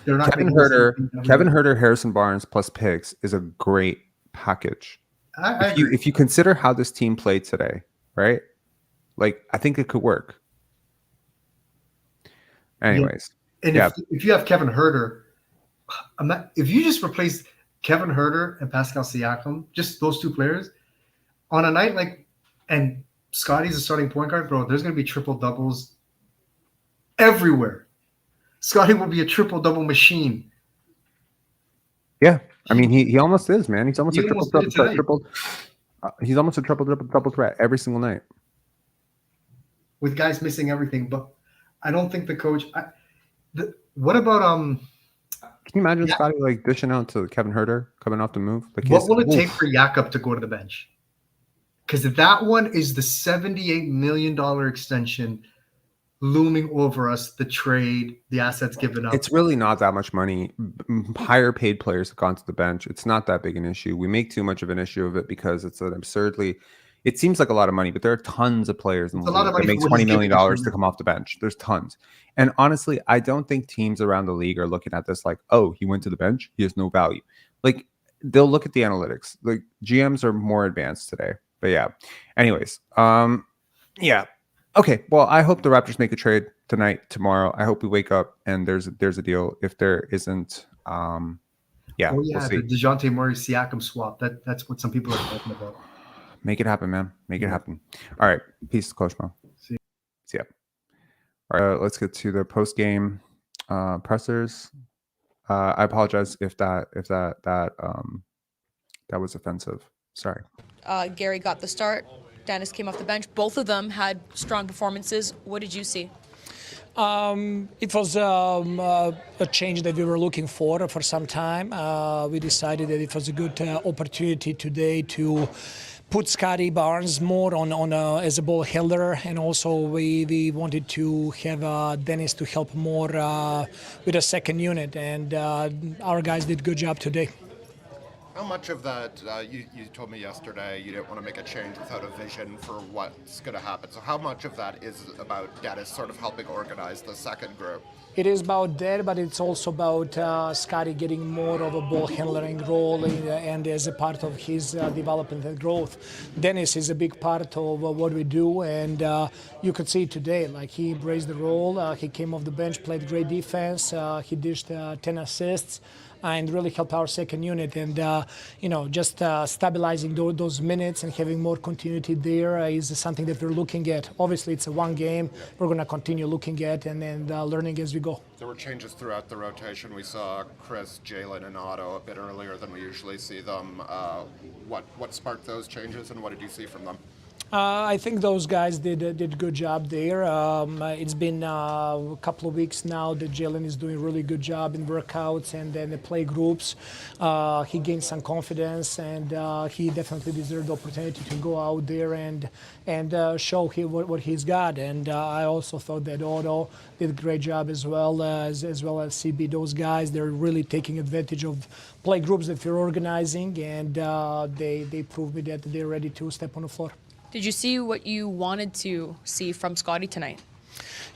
They're not Kevin Huerter, Harrison Barnes plus picks is a great package. If you consider how this team played today, right? Like, I think it could work. Anyways. And if you have Kevin Huerter, if you just replace Kevin Huerter and Pascal Siakam, just those 2 players, on a night like, and Scotty's a starting point guard, bro, there's going to be triple doubles everywhere. Scotty will be a triple double machine. Yeah. I mean, he almost is, man. He's almost a triple. He's almost a triple threat every single night. With guys missing everything, but I don't think the coach. What about Can you imagine Scotty like dishing out to Kevin Huerter coming off the move? Like, what will it take for Jakob to go to the bench? Because that one is the $78 million extension looming over us. The trade, the assets given up. It's really not that much money. Higher paid players have gone to the bench. It's not that big an issue. We make too much of an issue of it because it's an absurdly. It seems like a lot of money, but there are tons of players in the league that make $20 million to come off the bench. There's tons. And honestly, I don't think teams around the league are looking at this like, oh, he went to the bench. He has no value. Like, they'll look at the analytics. Like, GMs are more advanced today. But yeah. Anyways, yeah. Okay. Well, I hope the Raptors make a trade tonight, tomorrow. I hope we wake up and there's a deal. If there isn't, we'll see. The DeJounte Murray Siakam swap. That's what some people are talking about. Make it happen, man. Make it happen. All right. Peace, Coach Mo. See ya. All right. Let's get to the post game pressers. I apologize if that was offensive. Sorry. Gary got the start. Dennis came off the bench. Both of them had strong performances. What did you see? It was a change that we were looking for some time. We decided that it was a good opportunity today to put Scotty Barnes more on as a ball handler, and also we wanted to have Dennis to help more with a second unit, and our guys did a good job today. How much of that, you told me yesterday you didn't want to make a change without a vision for what's going to happen. So how much of that is about Dennis sort of helping organize the second group? It is about that, but it's also about Scotty getting more of a ball handling role and as a part of his development and growth. Dennis is a big part of what we do, and you could see today, like he embraced the role. He came off the bench, played great defense. He dished 10 assists. And really helped our second unit, and just stabilizing those minutes and having more continuity there is something that we're looking at. Obviously, it's a one game. We're going to continue looking at and learning as we go. There were changes throughout the rotation. We saw Chris, Jalen, and Otto a bit earlier than we usually see them. What sparked those changes, and what did you see from them? I think those guys did a good job there. It's been a couple of weeks now that Jalen is doing a really good job in workouts and then the play groups. He gained some confidence, and he definitely deserved the opportunity to go out there and show what he's got. And I also thought that Otto did a great job as well as CB. Those guys, they're really taking advantage of play groups that we're organizing, and they proved me that they're ready to step on the floor. Did you see what you wanted to see from Scotty tonight?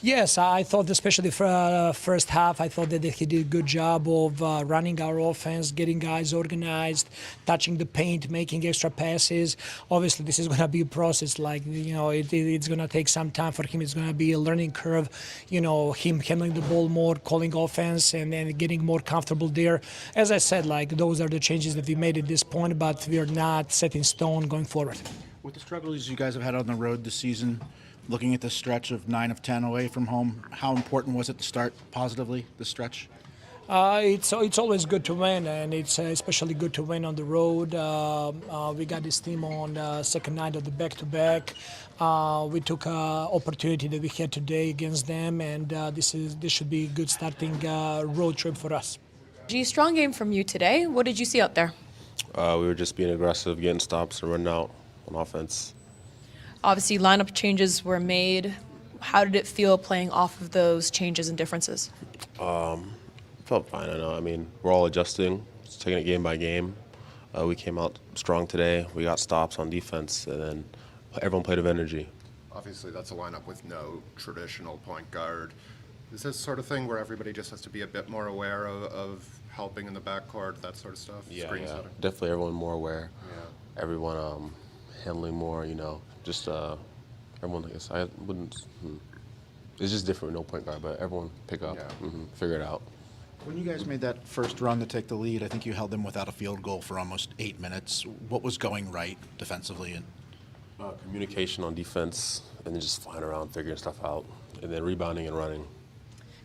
Yes, I thought especially for first half, I thought that he did a good job of running our offense, getting guys organized, touching the paint, making extra passes. Obviously, this is going to be a process. It's going to take some time for him. It's going to be a learning curve. Him handling the ball more, calling offense, and then getting more comfortable there. As I said, those are the changes that we made at this point, but we are not set in stone going forward. With the struggles you guys have had on the road this season, looking at the stretch of 9 of 10 away from home, how important was it to start positively this stretch? It's always good to win, and it's especially good to win on the road. We got this team on the second night of the back-to-back. We took an opportunity that we had today against them, and this should be a good starting road trip for us. G, strong game from you today. What did you see out there? We were just being aggressive, getting stops, and running out on offense. Obviously, lineup changes were made. How did it feel playing off of those changes and differences? Felt fine, I know. I mean, we're all adjusting, just taking it game by game. We came out strong today. We got stops on defense, and then everyone played with energy. Obviously, that's a lineup with no traditional point guard. Is this sort of thing where everybody just has to be a bit more aware of helping in the backcourt, that sort of stuff? Yeah, setting? Definitely everyone more aware. Yeah. Everyone handling more, just everyone, I guess, it's just different with no point guard, but everyone pick up, figure it out. When you guys made that first run to take the lead, I think you held them without a field goal for almost 8 minutes. What was going right defensively? Communication on defense, and then just flying around, figuring stuff out, and then rebounding and running.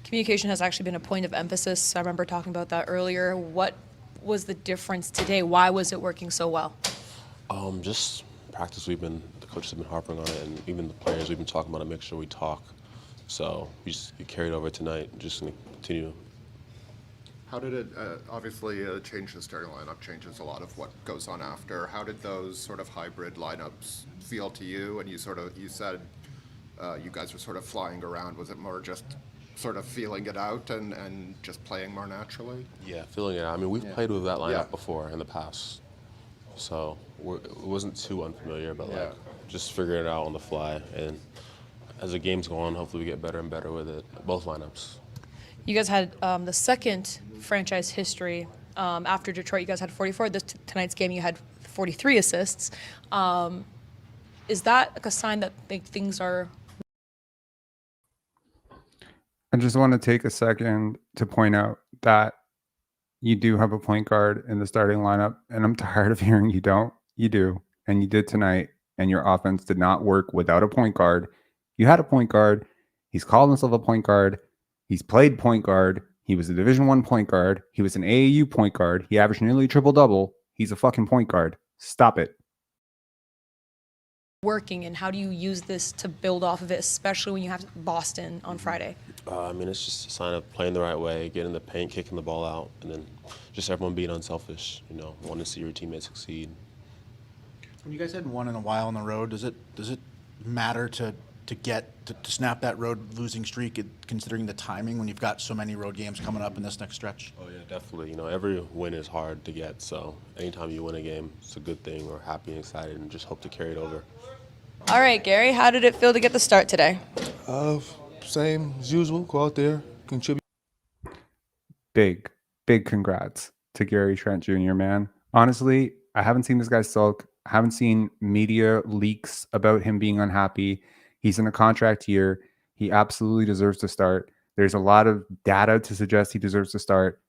Communication has actually been a point of emphasis. I remember talking about that earlier. What was the difference today? Why was it working so well? Just practice. The coaches have been harping on it, and even the players, we've been talking about it, make sure we talk. So we just carried over tonight, just going to continue. How did it, obviously, change the starting lineup changes a lot of what goes on after. How did those sort of hybrid lineups feel to you? And you said you guys were sort of flying around. Was it more just sort of feeling it out and just playing more naturally? Yeah, feeling it out. I mean, we've played with that lineup before in the past. So it wasn't too unfamiliar, but just figuring it out on the fly. And as the games go on, hopefully we get better and better with it, both lineups. You guys had the second franchise history after Detroit. You guys had 44. Tonight's game, you had 43 assists. Is that a sign that things are? I just want to take a second to point out that you do have a point guard in the starting lineup, and I'm tired of hearing you don't. You do, and you did tonight, and your offense did not work without a point guard. You had a point guard. He's called himself a point guard. He's played point guard. He was a Division I point guard. He was an AAU point guard. He averaged nearly triple-double. He's a fucking point guard. Stop it. Working, and how do you use this to build off of it, especially when you have Boston on Friday? I mean, it's just a sign of playing the right way, getting the paint, kicking the ball out, and then just everyone being unselfish, you know, wanting to see your teammates succeed. When you guys hadn't won in a while on the road, does it matter to snap that road losing streak, considering the timing when you've got so many road games coming up in this next stretch? Oh, yeah, definitely. You know, every win is hard to get, so anytime you win a game, it's a good thing. We're happy and excited and just hope to carry it over. All right, Gary, how did it feel to get the start today? Same as usual. Go out there, contribute. Big congrats to Gary Trent Jr., man. Honestly, I haven't seen this guy sulk. I haven't seen media leaks about him being unhappy. He's in a contract year. He absolutely deserves to start. There's a lot of data to suggest he deserves to start.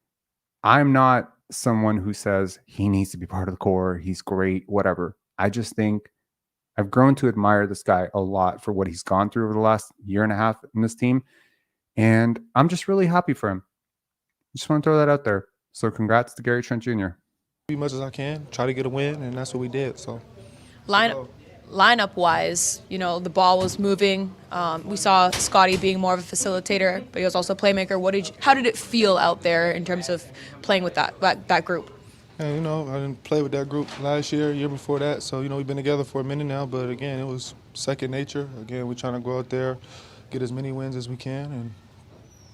I'm not someone who says he needs to be part of the core. He's great, whatever. I just think I've grown to admire this guy a lot for what he's gone through over the last year and a half in this team. And I'm just really happy for him. Just want to throw that out there. So congrats to Gary Trent Jr. As much as I can, try to get a win, and that's what we did. So Lineup wise, you know, the ball was moving. We saw Scotty being more of a facilitator, but he was also a playmaker. How did it feel out there in terms of playing with that group? And, you know, I didn't play with that group last year before that. So, you know, we've been together for a minute now. But, again, it was second nature. Again, we're trying to go out there, get as many wins as we can, and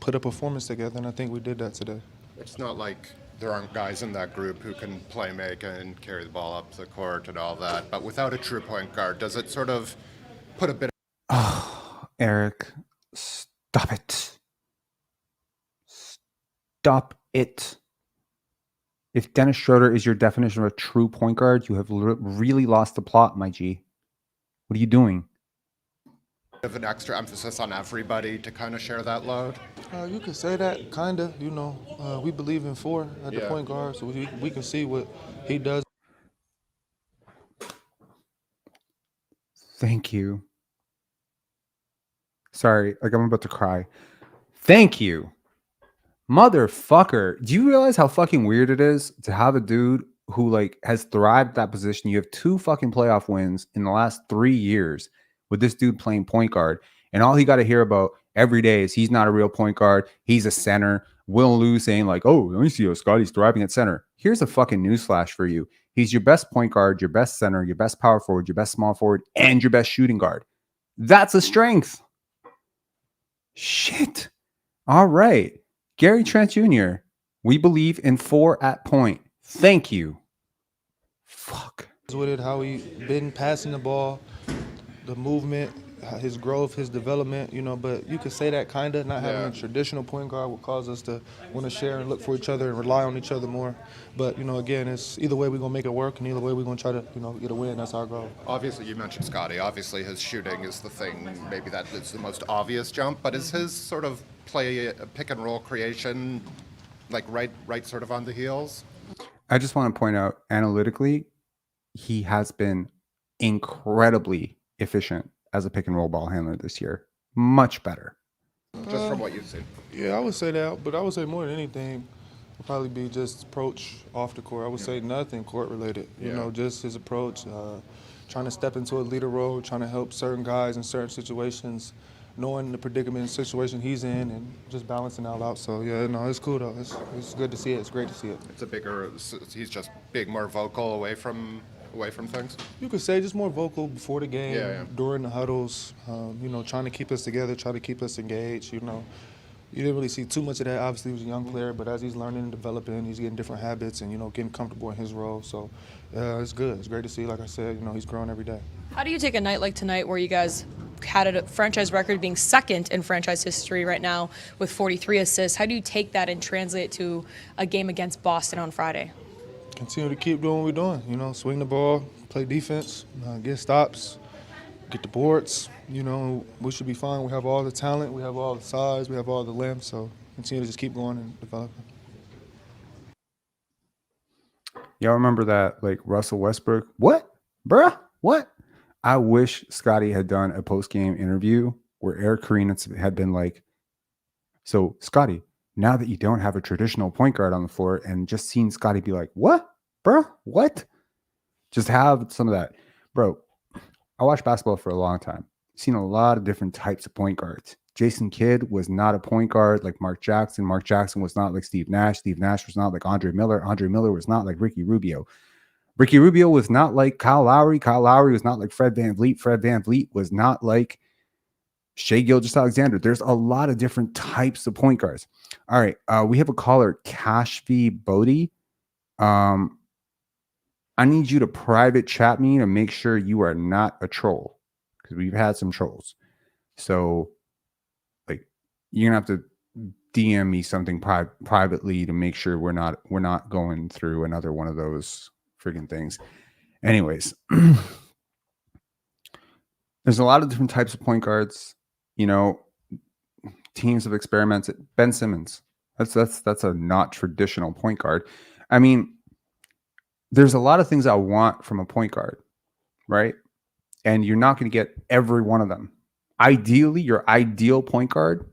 put a performance together. And I think we did that today. It's not like there aren't guys in that group who can play make and carry the ball up the court and all that. But without a true point guard, does it sort of put a bit of... Oh, Eric, stop it. Stop it. If Dennis Schroder is your definition of a true point guard, you have really lost the plot, my G. What are you doing? Of an extra emphasis on everybody to kind of share that load? You could say that, kind of. You know, we believe in four at the point guard, so we can see what he does. Thank you. Sorry, like I'm about to cry. Thank you. Motherfucker. Do you realize how fucking weird it is to have a dude who like has thrived at that position? You have 2 fucking playoff wins in the last 3 years with this dude playing point guard. And all he got to hear about every day is he's not a real point guard. He's a center. Will Lou saying like, oh, let me see how Scotty's thriving at center. Here's a fucking newsflash for you. He's your best point guard, your best center, your best power forward, your best small forward, and your best shooting guard. That's a strength. Shit. All right. Gary Trent Jr., we believe in 4 at point. Thank you. Fuck. With it, how he been passing the ball, the movement, his growth, his development, you know, but you could say that kind of not having a traditional point guard will cause us to want to share and look for each other and rely on each other more. But, you know, again, it's either way we're going to make it work, and either way we're going to try to, you know, get a win. That's our goal. Obviously, you mentioned Scotty. Obviously, his shooting is the thing, maybe that is the most obvious jump, but is his sort of play pick and roll creation like right sort of on the heels? I just want to point out, analytically, he has been incredibly efficient as a pick and roll ball handler this year. Much better. Just from what you've seen. Yeah, I would say that, but I would say more than anything would probably be just approach off the court. I would say nothing court related. You know, just his approach, trying to step into a leader role, trying to help certain guys in certain situations, knowing the predicament and situation he's in, and just balancing all out. So yeah, no, it's cool though. It's good to see it. It's great to see it. It's a bigger. He's just being more vocal away from things. You could say just more vocal before the game, during the huddles. You know, trying to keep us together, trying to keep us engaged. You know, you didn't really see too much of that. Obviously, he was a young player, but as he's learning and developing, he's getting different habits and, you know, getting comfortable in his role. So it's good. It's great to see. Like I said, you know, he's growing every day. How do you take a night like tonight where you guys had a franchise record being second in franchise history right now with 43 assists? How do you take that and translate it to a game against Boston on Friday? Continue to keep doing what we're doing. You know, swing the ball, play defense, get stops, get the boards. You know, we should be fine. We have all the talent, we have all the size, we have all the length. So continue to just keep going and developing. Y'all remember that, like, Russell Westbrook? What? Bruh? What? I wish Scotty had done a post-game interview where Eric Karina had been like, so, Scotty, now that you don't have a traditional point guard on the floor, and just seeing Scotty be like, what? Bruh? What? Just have some of that. Bro, I watched basketball for a long time. Seen a lot of different types of point guards. Jason Kidd was not a point guard like Mark Jackson. Mark Jackson was not like Steve Nash. Steve Nash was not like Andre Miller. Andre Miller was not like Ricky Rubio. Ricky Rubio was not like Kyle Lowry. Kyle Lowry was not like Fred VanVleet. Fred VanVleet was not like Shai Gilgeous-Alexander. There's a lot of different types of point guards. All right. We have a caller, Kashfi Bodhi. I need you to private chat me to make sure you are not a troll, because we've had some trolls. So like, you're gonna have to DM me something privately to make sure we're not going through another one of those freaking things. Anyways, there's a lot of different types of point guards. You know, teams have experimented. Ben Simmons, that's a not traditional point guard. I mean, there's a lot of things I want from a point guard, right? And you're not going to get every one of them. Ideally, your ideal point guard.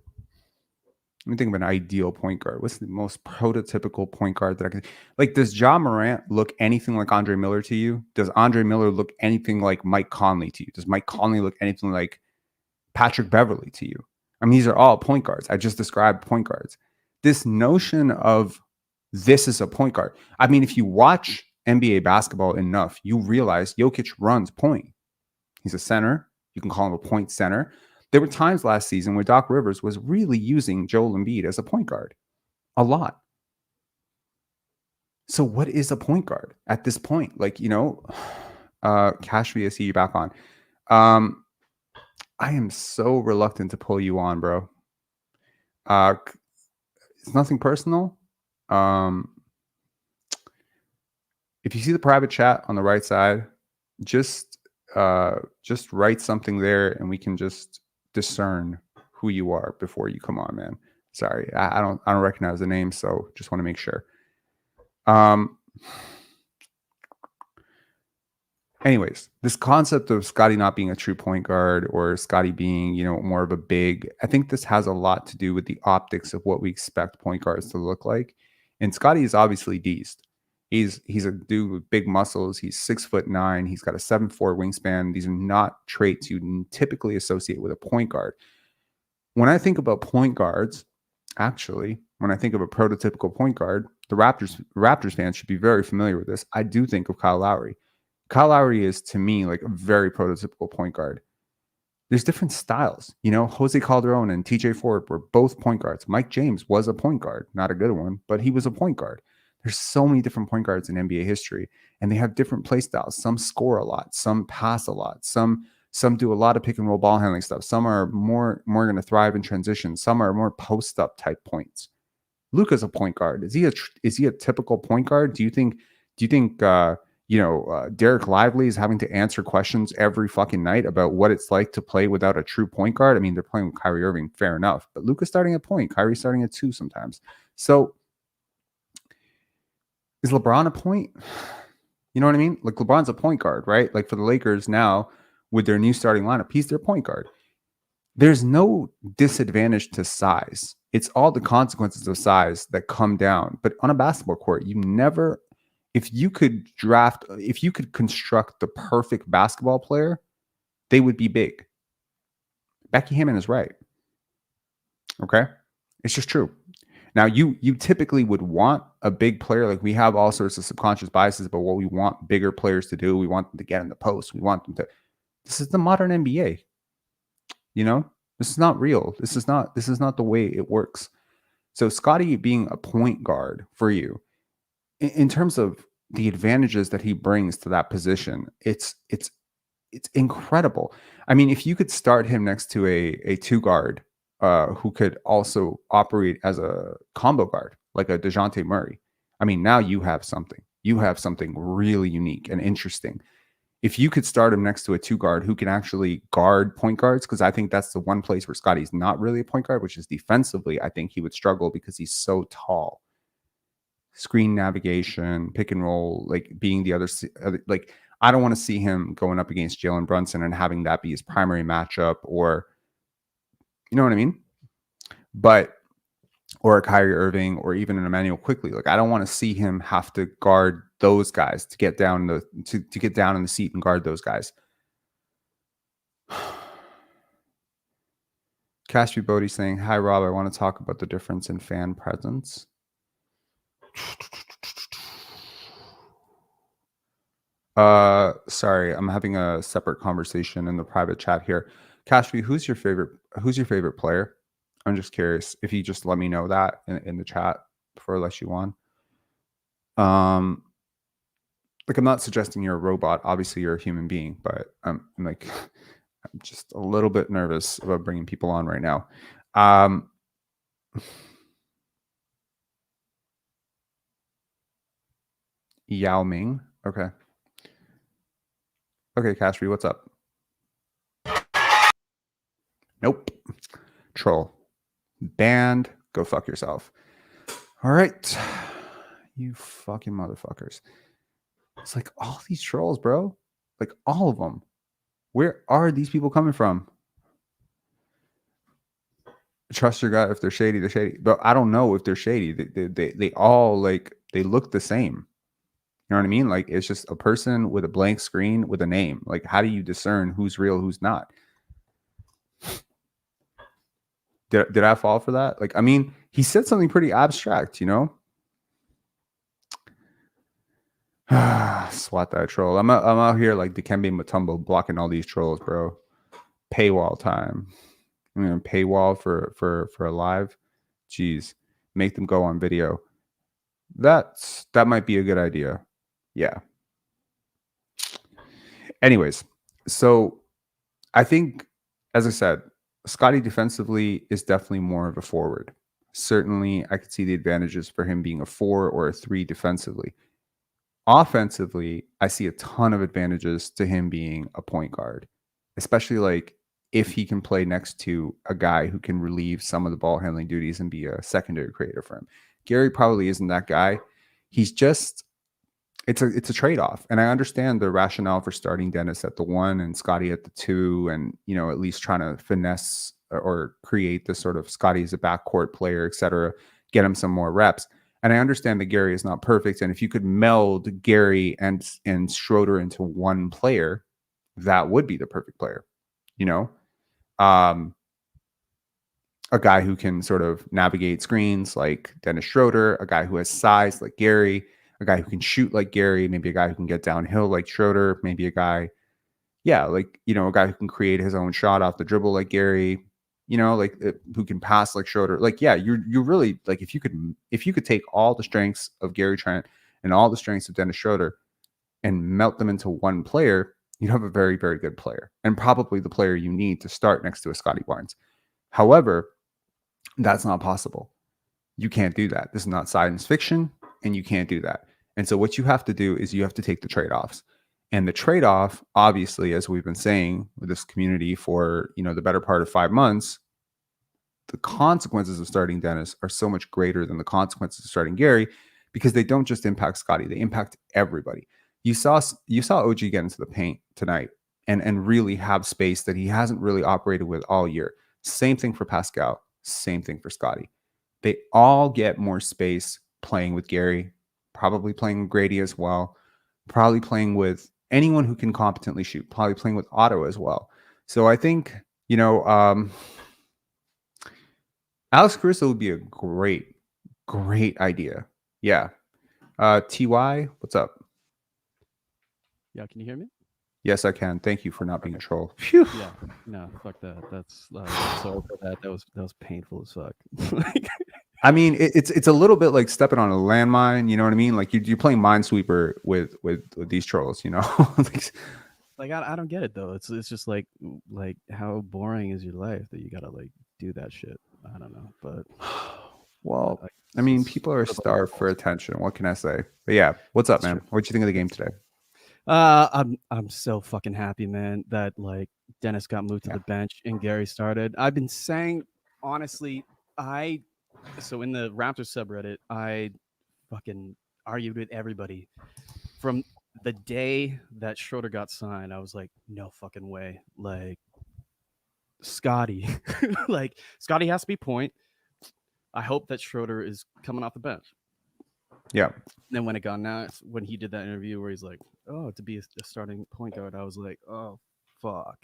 Let me think of an ideal point guard. What's the most prototypical point guard that I can like? Does Ja Morant look anything like Andre Miller to you? Does Andre Miller look anything like Mike Conley to you? Does Mike Conley look anything like Patrick Beverley to you? I mean, these are all point guards. I just described point guards. This notion of this is a point guard. I mean, if you watch NBA basketball enough, you realize Jokic runs point. He's a center. You can call him a point center. There were times last season where Doc Rivers was really using Joel Embiid as a point guard. A lot. So what is a point guard at this point? Like, you know, Kashvi, I see you back on. I am so reluctant to pull you on, bro. It's nothing personal. If you see the private chat on the right side, just write something there and we can just discern who you are before you come on, man. Sorry, I don't recognize the name, so just want to make sure. Anyways, this concept of Scottie not being a true point guard or Scottie being, you know, more of a big, I think this has a lot to do with the optics of what we expect point guards to look like. And Scottie is obviously beast. He's a dude with big muscles. He's 6'9". He's got a 7'4" wingspan. These are not traits you typically associate with a point guard. When I think about point guards, actually, when I think of a prototypical point guard, the Raptors fans should be very familiar with this. I do think of Kyle Lowry. Kyle Lowry is, to me, like a very prototypical point guard. There's different styles. You know, Jose Calderon and TJ Ford were both point guards. Mike James was a point guard. Not a good one, but he was a point guard. There's so many different point guards in NBA history, and they have different play styles. Some score a lot, some pass a lot, some do a lot of pick and roll ball handling stuff. Some are more going to thrive in transition. Some are more post up type points. Luka's a point guard. Is he a typical point guard? Do you think Derek Lively is having to answer questions every fucking night about what it's like to play without a true point guard? I mean, they're playing with Kyrie Irving, fair enough, but Luka's starting at point, Kyrie starting at 2 sometimes. So is LeBron a point? You know what I mean? Like, LeBron's a point guard, right? Like, for the Lakers now with their new starting lineup, he's their point guard. There's no disadvantage to size. It's all the consequences of size that come down. But on a basketball court, you never, if you could construct the perfect basketball player, they would be big. Becky Hammon is right. Okay? It's just true. Now, you typically would want a big player. Like, we have all sorts of subconscious biases about what we want bigger players to do. We want them to get in the post. We want them to. This is the modern NBA. You know, this is not real. This is not the way it works. So Scottie being a point guard for you, in terms of the advantages that he brings to that position, it's incredible. I mean, if you could start him next to a 2 guard who could also operate as a combo guard, like a DeJounte Murray, I mean, now you have something. You have something really unique and interesting. If you could start him next to a 2 guard who can actually guard point guards, because I think that's the one place where Scottie's not really a point guard, which is defensively, I think he would struggle because he's so tall. Screen navigation, pick and roll, like being the other, like, I don't want to see him going up against Jalen Brunson and having that be his primary matchup, or, you know what I mean? Or a Kyrie Irving, or even an Emmanuel Quickley. Like, I don't want to see him have to guard those guys to get down to get down in the seat and guard those guys. Cashby Bodie saying, "Hi Rob, I want to talk about the difference in fan presence." Sorry, I'm having a separate conversation in the private chat here. Cashby, who's your favorite player? I'm just curious if you just let me know that in the chat before I let you on. Like, I'm not suggesting you're a robot. Obviously, you're a human being, but I'm like, I'm just a little bit nervous about bringing people on right now. Yao Ming. Okay. Okay, Cashby, what's up? Nope. Troll. Banned. Go fuck yourself. All right. You fucking motherfuckers. It's like all these trolls, bro. Like all of them. Where are these people coming from? Trust your gut. If they're shady, they're shady. But I don't know if they're shady. They all like, they look the same. You know what I mean? Like, it's just a person with a blank screen with a name. Like, how do you discern who's real, who's not? Did I fall for that? Like, I mean, he said something pretty abstract, you know? Swat that troll. I'm out here like Dikembe Mutombo blocking all these trolls, bro. Paywall time. I'm gonna paywall for a live. Jeez, make them go on video. That might be a good idea. Yeah. Anyways, so I think, as I said, Scotty defensively is definitely more of a forward. Certainly, I could see the advantages for him being a 4 or a 3 defensively. Offensively, I see a ton of advantages to him being a point guard, especially like if he can play next to a guy who can relieve some of the ball handling duties and be a secondary creator for him. Gary probably isn't that guy. He's just, it's a trade-off. And I understand the rationale for starting Dennis at the 1 and Scotty at the 2, and, you know, at least trying to finesse or create this sort of Scotty as a backcourt player, etc., get him some more reps. And I understand that Gary is not perfect. And if you could meld Gary and Schroder into one player, that would be the perfect player. You know, a guy who can sort of navigate screens like Dennis Schroder, a guy who has size like Gary, a guy who can shoot like Gary, maybe a guy who can get downhill like Schroder, maybe a guy, like, you know, a guy who can create his own shot off the dribble like Gary, you know, like who can pass like Schroder. Like, yeah, you're really like, if you could take all the strengths of Gary Trent and all the strengths of Dennis Schroder and melt them into one player, you'd have a very, very good player, and probably the player you need to start next to a Scotty Barnes. However, that's not possible. You can't do that. This is not science fiction, and you can't do that. And so what you have to do is you have to take the trade-offs. And the trade-off, obviously, as we've been saying with this community for, you know, the better part of 5 months, the consequences of starting Dennis are so much greater than the consequences of starting Gary, because they don't just impact Scotty, they impact everybody. You saw OG get into the paint tonight and really have space that he hasn't really operated with all year. Same thing for Pascal, same thing for Scotty. They all get more space playing with Gary, probably playing with Grady as well, probably playing with anyone who can competently shoot, probably playing with Otto as well. So I think, you know, Alex Caruso would be a great idea. Yeah. TY, what's up? Yeah, can you hear me? Yes, I can. Thank you for not being a troll. Phew. Yeah, no, fuck that. That's sorry for that. That was painful as fuck. I mean, it's a little bit like stepping on a landmine. You know what I mean? Like you're playing Minesweeper with these trolls. You know, like I don't get it though. It's just like how boring is your life that you gotta like do that shit. I don't know, but well, I mean, people are starved for attention. What can I say? But yeah, what's up, man? What'd you think of the game today? I'm so fucking happy, man, that like Dennis got moved to the bench and Gary started. I've been saying, honestly, so in the Raptor subreddit, I fucking argued with everybody from the day that Schroder got signed. I was like, no fucking way. Like Scotty, like Scotty has to be point. I hope that Schroder is coming off the bench. Yeah. And then when it got announced, when he did that interview where he's like, oh, to be a starting point guard, I was like, oh, fuck.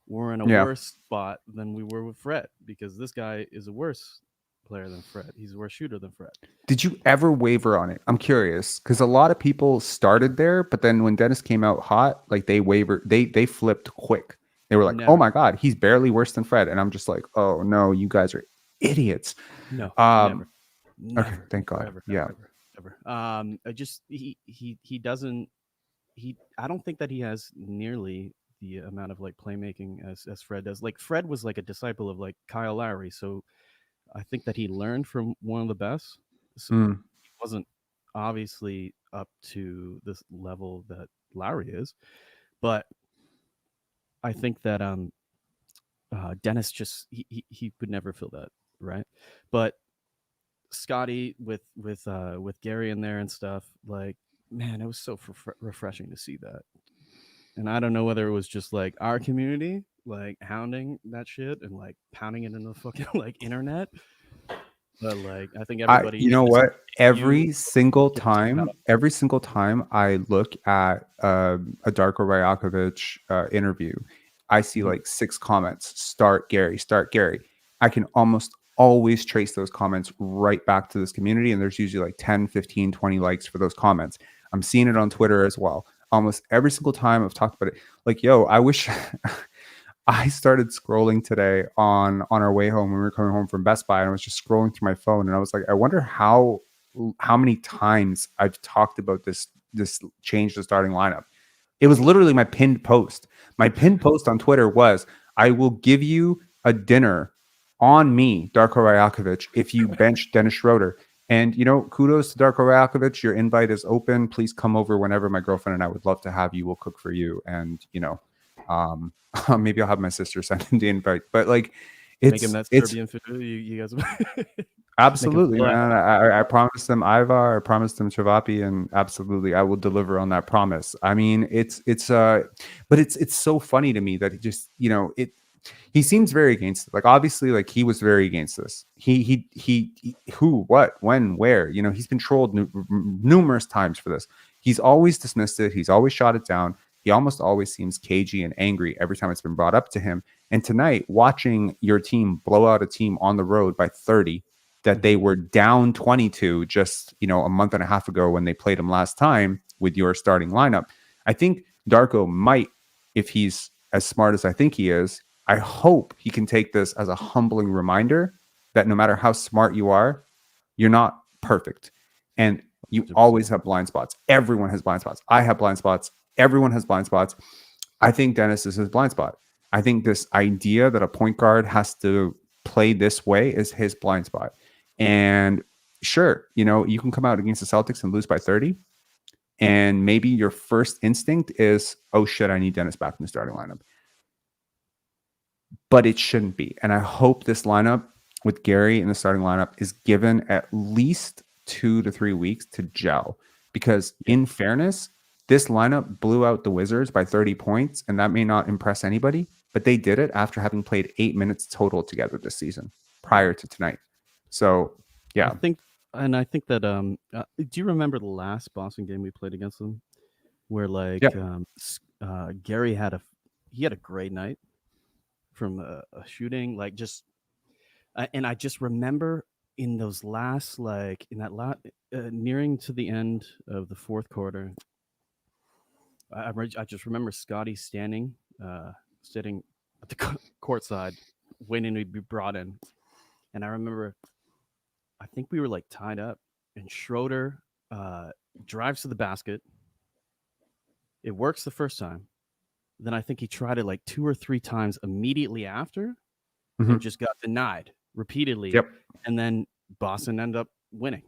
we're in a worse spot than we were with Fred, because this guy is a worse player than Fred. He's a worse shooter than Fred. Did you ever waver on it? I'm curious, because a lot of people started there, but then when Dennis came out hot, like they wavered, they flipped quick. They were like, "Oh my God, he's barely worse than Fred," and I'm just like, "Oh no, you guys are idiots." No, never. Never. Okay, thank God. Ever. I just he doesn't. I don't think that he has nearly the amount of like playmaking as Fred does. Like Fred was like a disciple of like Kyle Lowry, so I think that he learned from one of the best. So he wasn't obviously up to this level that Lowry is, but I think that Dennis just he would never feel that, right? But Scotty with Gary in there and stuff, like, man, it was so refreshing to see that. And I don't know whether it was just like our community like hounding that shit and like pounding it in the fucking like internet, but like I think everybody, you know what? Every single time I look at a Darko Rajakovic interview, I see like 6 comments: "Start Gary, start Gary." I can almost always trace those comments right back to this community, and there's usually like 10, 15, 20 likes for those comments. I'm seeing it on Twitter as well. Almost every single time I've talked about it, like, yo, I wish I started scrolling today on our way home when we were coming home from Best Buy, and I was just scrolling through my phone, and I was like, I wonder how many times I've talked about this change to starting lineup. It was literally my pinned post. My pinned post on Twitter was, "I will give you a dinner on me, Darko Rajakovic, if you bench Dennis Schroder." And, you know, kudos to Darko Rajakovic. Your invite is open. Please come over whenever. My girlfriend and I would love to have you. We'll cook for you. And, you know, maybe I'll have my sister send him the invite. But like, make him that Serbian food. You guys absolutely, man. I promised them Ivar. I promised them Travapi, and absolutely, I will deliver on that promise. I mean, but it's so funny to me that he just, you know, he seems very against it. Like, obviously, like he was very against this. He who, what, when, where, you know, he's been trolled numerous times for this. He's always dismissed it. He's always shot it down. He almost always seems cagey and angry every time it's been brought up to him. And tonight, watching your team blow out a team on the road by 30, that they were down 22 just, you know, a month and a half ago when they played him last time with your starting lineup. I think Darko might, if he's as smart as I think he is, I hope he can take this as a humbling reminder that no matter how smart you are, you're not perfect. And you always have blind spots. Everyone has blind spots. I have blind spots. Everyone has blind spots. I think Dennis is his blind spot. I think this idea that a point guard has to play this way is his blind spot. And sure, you know, you can come out against the Celtics and lose by 30. And maybe your first instinct is, oh shit, I need Dennis back in the starting lineup. But it shouldn't be. And I hope this lineup with Gary in the starting lineup is given at least 2 to 3 weeks to gel. Because in fairness, this lineup blew out the Wizards by 30 points, and that may not impress anybody, but they did it after having played 8 minutes total together this season prior to tonight. So, yeah. I think that do you remember the last Boston game we played against them, where like Gary had a great night from a shooting, like just, and I just remember in those last, like in that nearing to the end of the fourth quarter, I just remember Scotty sitting at the court side, waiting to be brought in, and I remember, I think we were like tied up, and Schroder drives to the basket. It works the first time. Then I think he tried it like 2 or 3 times immediately after, and just got denied repeatedly. Yep. And then Boston ended up winning.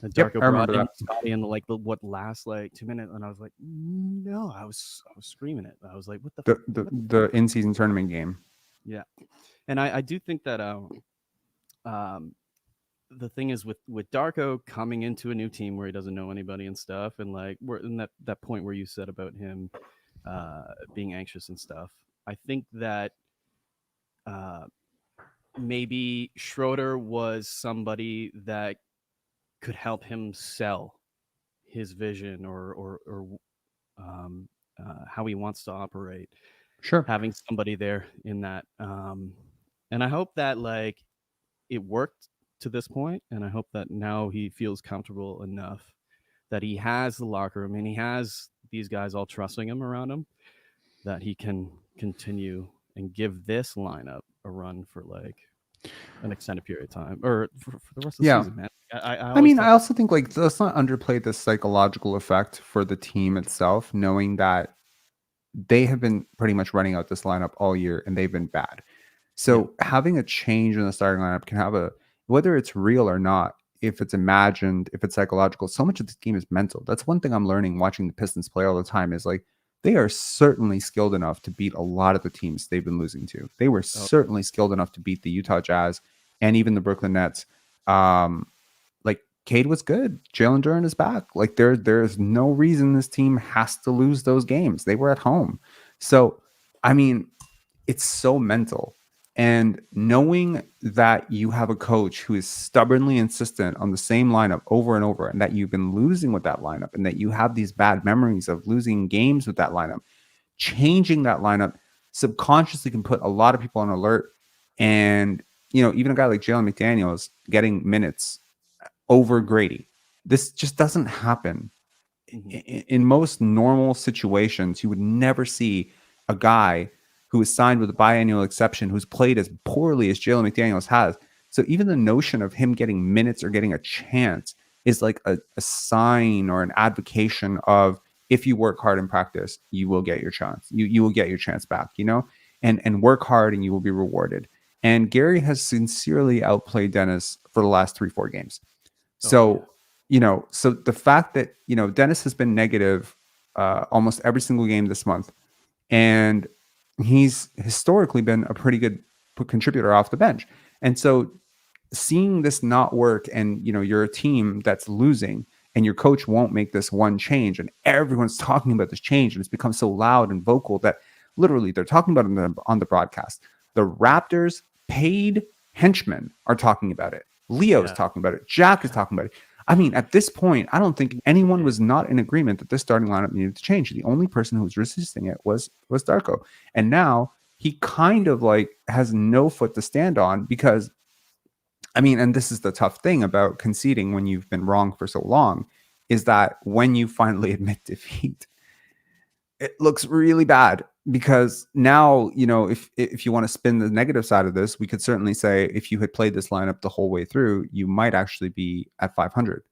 And Darko brought in Scotty in like the last like 2 minutes, and I was like, no, I was screaming it. I was like, what the in-season tournament game. Yeah, and I do think that the thing is with Darko coming into a new team where he doesn't know anybody and stuff, and like we're in that point where you said about him being anxious and stuff. I think that maybe Schroder was somebody that could help him sell his vision or how he wants to operate. Sure. having somebody there in that. And I hope that like it worked to this point, and I hope that now he feels comfortable enough that he has the locker room and he has these guys all trusting him around him, that he can continue and give this lineup a run for like an extended period of time, or for the rest of the season, man. I mean, I also think like let's not underplay the psychological effect for the team itself, knowing that they have been pretty much running out this lineup all year and they've been bad. So having a change in the starting lineup can have a, whether it's real or not, if it's imagined, if it's psychological, so much of this game is mental. That's one thing I'm learning watching the Pistons play all the time is like, they are certainly skilled enough to beat a lot of the teams they've been losing to. They were certainly skilled enough to beat the Utah Jazz and even the Brooklyn Nets. Like Cade was good. Jalen Duren is back. Like there's no reason this team has to lose those games. They were at home. So, I mean, it's so mental. And knowing that you have a coach who is stubbornly insistent on the same lineup over and over, and that you've been losing with that lineup, and that you have these bad memories of losing games with that lineup, changing that lineup subconsciously can put a lot of people on alert. And, you know, even a guy like Jalen McDaniels getting minutes over Grady, this just doesn't happen. In most normal situations, you would never see a guy who is signed with a biannual exception, who's played as poorly as Jalen McDaniels has. So even the notion of him getting minutes or getting a chance is like a sign or an advocation of, if you work hard in practice, you will get your chance. You will get your chance back, you know, and work hard and you will be rewarded. And Gary has sincerely outplayed Dennis for the last 3-4 games. So, you know, so the fact that, you know, Dennis has been negative almost every single game this month, and he's historically been a pretty good contributor off the bench. And so seeing this not work, and, you know, you're a team that's losing and your coach won't make this one change, and everyone's talking about this change, and it's become so loud and vocal that literally they're talking about it on the broadcast. The Raptors paid henchmen are talking about it. Leo's talking about it. Jack is talking about it. I mean, at this point, I don't think anyone was not in agreement that this starting lineup needed to change. The only person who was resisting it was Darko. And now he kind of like has no foot to stand on, because, I mean, and this is the tough thing about conceding when you've been wrong for so long, is that when you finally admit defeat, it looks really bad. Because now, you know, if you want to spin the negative side of this, we could certainly say if you had played this lineup the whole way through, you might actually be at 500.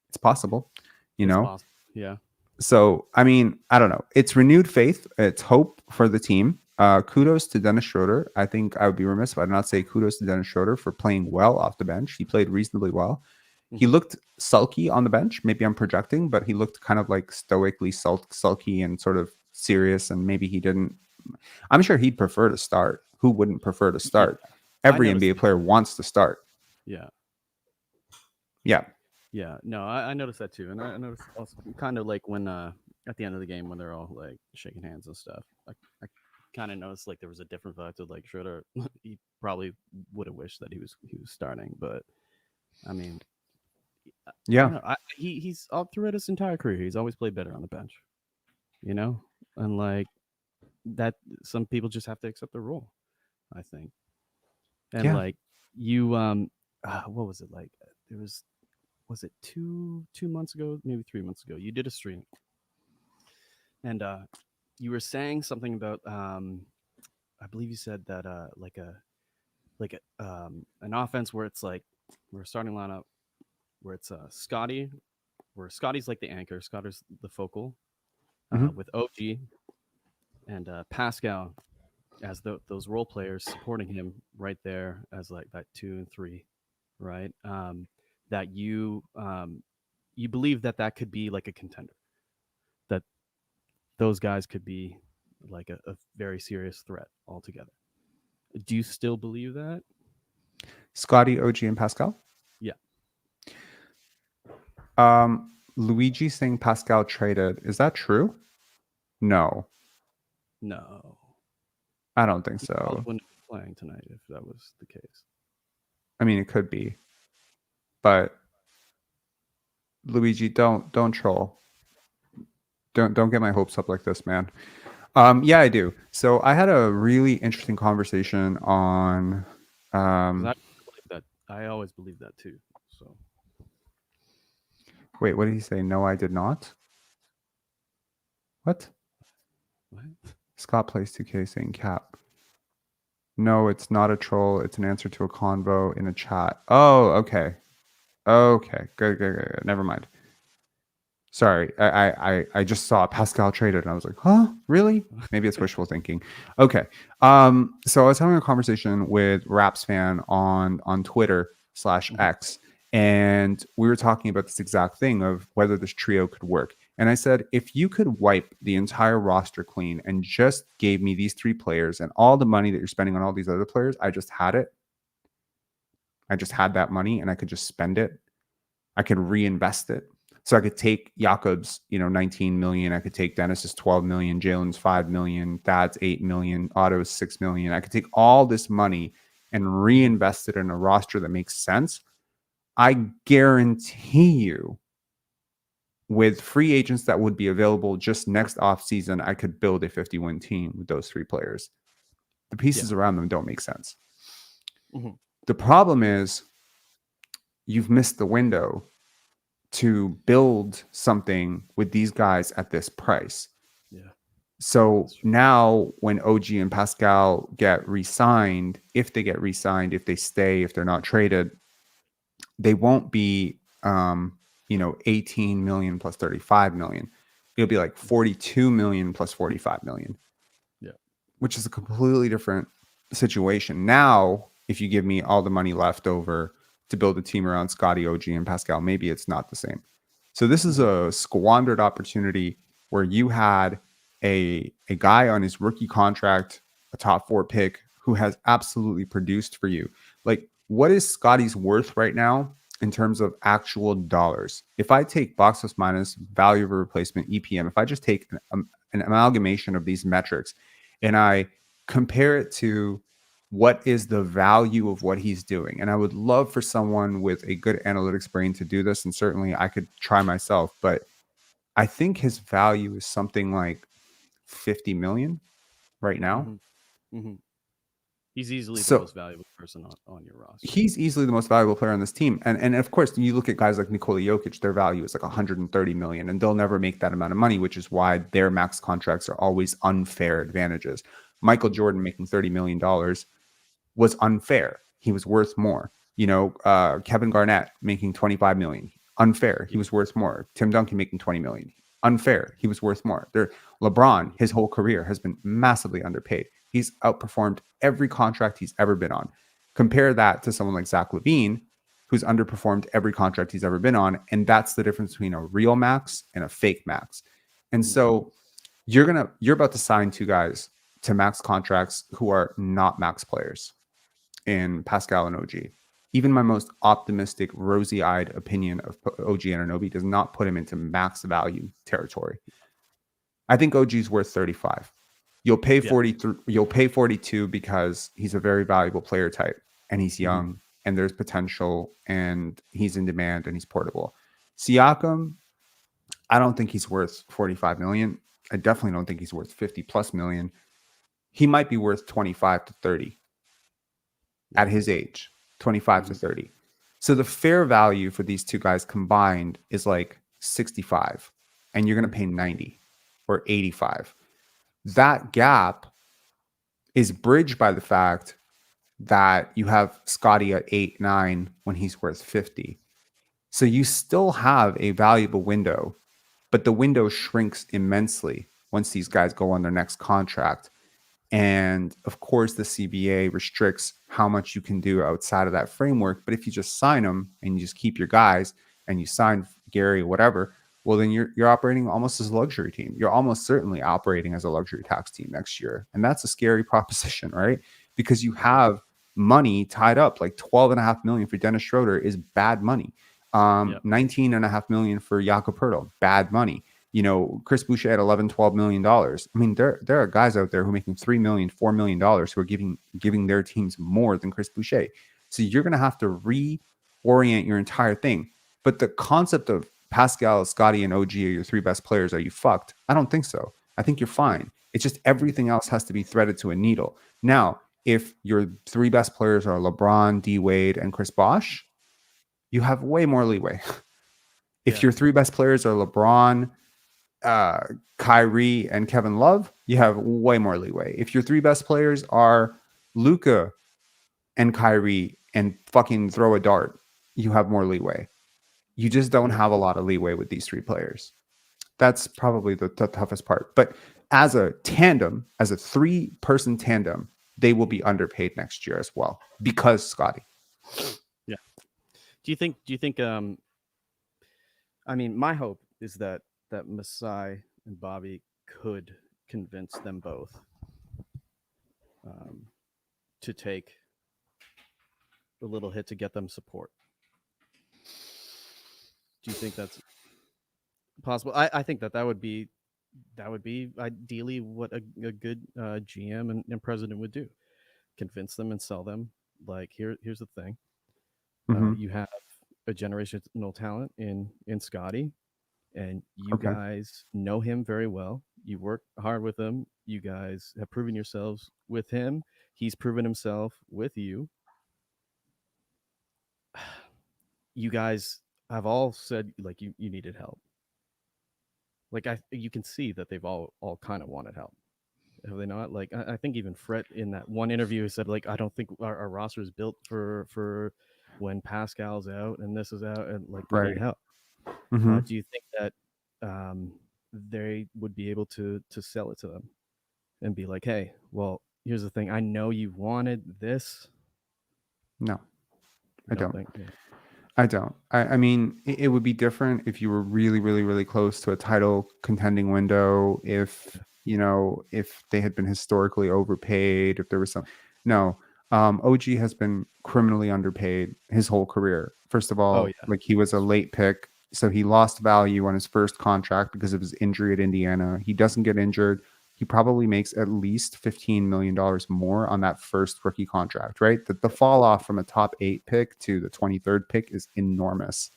It's possible, you know? Possible. Yeah. So, I mean, I don't know. It's renewed faith. It's hope for the team. Kudos to Dennis Schroder. I think I would be remiss if I did not say kudos to Dennis Schroder for playing well off the bench. He played reasonably well. He looked sulky on the bench. Maybe I'm projecting, but he looked kind of like stoically sulky and sort of serious, and maybe he didn't. I'm sure he'd prefer to start. Who wouldn't prefer to start? Every NBA player wants to start. Yeah. No, I noticed that too, and I noticed also kind of like when at the end of the game when they're all like shaking hands and stuff. I kind of noticed like there was a different vibe to like Schroder. He probably would have wished that he was starting, but I mean, he's all throughout his entire career, he's always played better on the bench, you know, and like that, some people just have to accept the role, I think. And like you, what was it like? There was it two months ago, maybe 3 months ago? You did a stream, and you were saying something about, I believe you said that an offense where it's like we're starting lineup where it's Scotty, where Scotty's like the anchor, Scotty's the focal, with OG and Pascal as those role players supporting him right there as like that 2 and 3, right? That you believe that could be like a contender, that those guys could be like a very serious threat altogether. Do you still believe that? Scotty, OG, and Pascal? Yeah. Luigi saying Pascal traded. Is that true? No. I don't think so. Wouldn't be playing tonight if that was the case. I mean, it could be, but Luigi, don't troll. Don't get my hopes up like this, man. Yeah, I do. So I had a really interesting conversation on. I believe that. I always believe that too. So. Wait, what did he say? No, I did not. What? Scott plays 2K saying cap. No, it's not a troll. It's an answer to a convo in a chat. Oh, okay. Okay. Good. Never mind. Sorry. I just saw Pascal traded and I was like, huh? Really? Maybe it's wishful thinking. Okay. So I was having a conversation with Raps fan on Twitter /X, and we were talking about this exact thing of whether this trio could work. And I said, if you could wipe the entire roster clean and just gave me these 3 players and all the money that you're spending on all these other players, I just had it. I just had that money and I could just spend it. I could reinvest it. So I could take Jakob's, 19 million. I could take Dennis's 12 million, Jalen's 5 million, Thad's 8 million, Otto's 6 million. I could take all this money and reinvest it in a roster that makes sense. I guarantee you, with free agents that would be available just next offseason, I could build a 50-win team with those 3 players. The pieces around them don't make sense. The problem is you've missed the window to build something with these guys at this price. So now when OG and Pascal get re-signed, if they get re-signed, if they stay, if they're not traded, they won't be 18 million plus 35 million. It'll be like 42 million plus 45 million. Which is a completely different situation. Now, if you give me all the money left over to build a team around Scotty, OG, and Pascal, maybe it's not the same. So this is a squandered opportunity where you had a guy on his rookie contract, a top 4 pick, who has absolutely produced for you. Like, what is Scotty's worth right now in terms of actual dollars? If I take box plus minus, value of a replacement, EPM, if I just take an amalgamation of these metrics and I compare it to what is the value of what he's doing, and I would love for someone with a good analytics brain to do this, and certainly I could try myself, but I think his value is something like 50 million right now. He's easily the most valuable person on your roster. He's easily the most valuable player on this team. And of course, you look at guys like Nikola Jokic, their value is like 130 million, and they'll never make that amount of money, which is why their max contracts are always unfair advantages. Michael Jordan making $30 million was unfair. He was worth more. Kevin Garnett making 25 million, unfair. He was worth more. Tim Duncan making 20 million, unfair. He was worth more. LeBron, his whole career has been massively underpaid. He's outperformed every contract he's ever been on. Compare that to someone like Zach LaVine, who's underperformed every contract he's ever been on. And that's the difference between a real max and a fake max. And so you're about to sign 2 guys to max contracts who are not max players in Pascal and OG. Even my most optimistic, rosy-eyed opinion of OG Anunoby does not put him into max value territory. I think OG's worth 35. You'll pay 43. You'll pay 42 because he's a very valuable player type, and he's young, and there's potential, and he's in demand, and he's portable. Siakam, I don't think he's worth 45 million. I definitely don't think he's worth 50 plus million. He might be worth 25 to 30 at his age, 25 to 30. So the fair value for these 2 guys combined is like 65, and you're going to pay 90 or 85. That gap is bridged by the fact that you have Scotty at 8-9 when he's worth 50. So you still have a valuable window, but the window shrinks immensely once these guys go on their next contract. And of course, the CBA restricts how much you can do outside of that framework. But if you just sign them and you just keep your guys and you sign Gary, whatever, well, then you're operating almost as a luxury team. You're almost certainly operating as a luxury tax team next year. And that's a scary proposition, right? Because you have money tied up, like 12.5 million for Dennis Schroder is bad money. 19.5 million for Jakob Poeltl, bad money. Chris Boucher at $11-12 million. I mean, there are guys out there who are making $3 million, $4 million who are giving their teams more than Chris Boucher. So you're going to have to reorient your entire thing. But the concept of Pascal, Scotty, and OG are your 3 best players, are you fucked? I don't think so. I think you're fine. It's just everything else has to be threaded to a needle. Now, if your 3 best players are LeBron, D Wade, and Chris Bosh, you have way more leeway. If your 3 best players are LeBron, Kyrie, and Kevin Love, you have way more leeway. If your 3 best players are Luka and Kyrie and fucking throw a dart, you have more leeway. You just don't have a lot of leeway with these 3 players. That's probably the toughest part. But as a tandem, as a 3-person tandem, they will be underpaid next year as well because Scotty. Yeah. Do you think I mean, my hope is that Masai and Bobby could convince them both to take a little hit to get them support. Do you think that's possible? I think that would be ideally what a good GM and president would do. Convince them and sell them. Like, here's the thing. You have a generational talent in Scotty, and you guys know him very well. You work hard with him. You guys have proven yourselves with him. He's proven himself with you. You guys have all said like you needed help. Like you can see that they've all kind of wanted help. Have they not? Like I think even Fred in that one interview said like I don't think our roster is built for when Pascal's out and this is out and like they need help. Do you think that they would be able to sell it to them and be like, hey, well, here's the thing. I know you wanted this. No, I don't. I don't. I mean, it would be different if you were really, really, really close to a title contending window. If if they had been historically overpaid, if there was some. No, OG has been criminally underpaid his whole career. First of all, like he was a late pick, so he lost value on his first contract because of his injury at Indiana. He doesn't get injured. He probably makes at least $15 million more on that first rookie contract, right? The fall off from a top 8 pick to the 23rd pick is enormous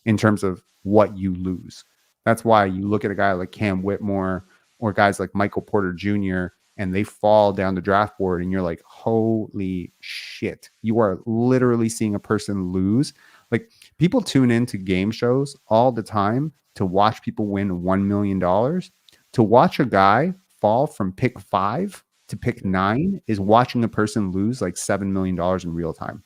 in terms of what you lose. That's why you look at a guy like Cam Whitmore or guys like Michael Porter Jr., and they fall down the draft board and you're like, holy shit. You are literally seeing a person lose. Like people tune into game shows all the time to watch people win $1 million. To watch a guy fall from pick 5 to pick 9 is watching a person lose like $7 million in real time.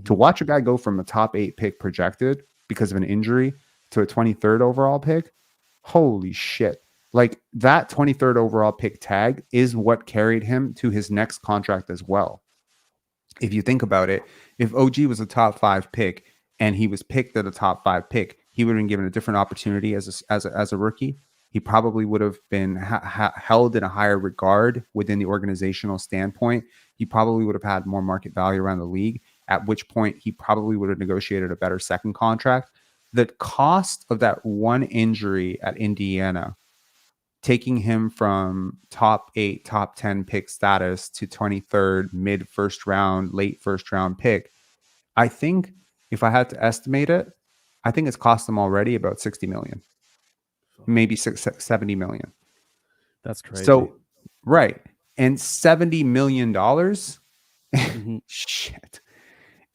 To watch a guy go from a top 8 pick projected because of an injury to a 23rd overall pick, holy shit. Like that 23rd overall pick tag is what carried him to his next contract as well. If you think about it, if OG was a top 5 pick and he was picked at a top 5 pick, he would have been given a different opportunity as a rookie. He probably would have been held in a higher regard within the organizational standpoint. He probably would have had more market value around the league, at which point he probably would have negotiated a better second contract. The cost of that one injury at Indiana, taking him from top 8, top 10 pick status to 23rd, mid first round, late first round pick, I think if I had to estimate it, I think it's cost them already about 60 million. Maybe 70 million. That's crazy. So, right. And $70 million, shit.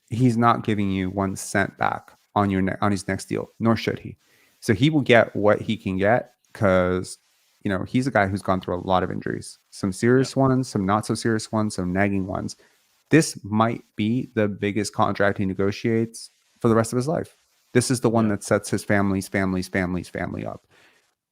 He's not giving you 1 cent back on his next deal, nor should he. So he will get what he can get because, he's a guy who's gone through a lot of injuries, some serious ones, some not so serious ones, some nagging ones. This might be the biggest contract he negotiates for the rest of his life. This is the one that sets his family's family up.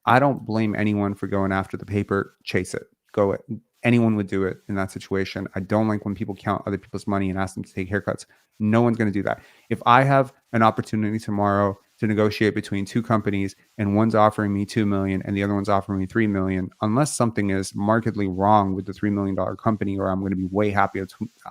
I don't blame anyone for going after the paper. Chase it. Go it. Anyone would do it in that situation. I don't like when people count other people's money and ask them to take haircuts. No one's going to do that. If I have an opportunity tomorrow to negotiate between 2 companies and one's offering me $2 million and the other one's offering me $3 million, unless something is markedly wrong with the $3 million company, or I'm going to be way happy,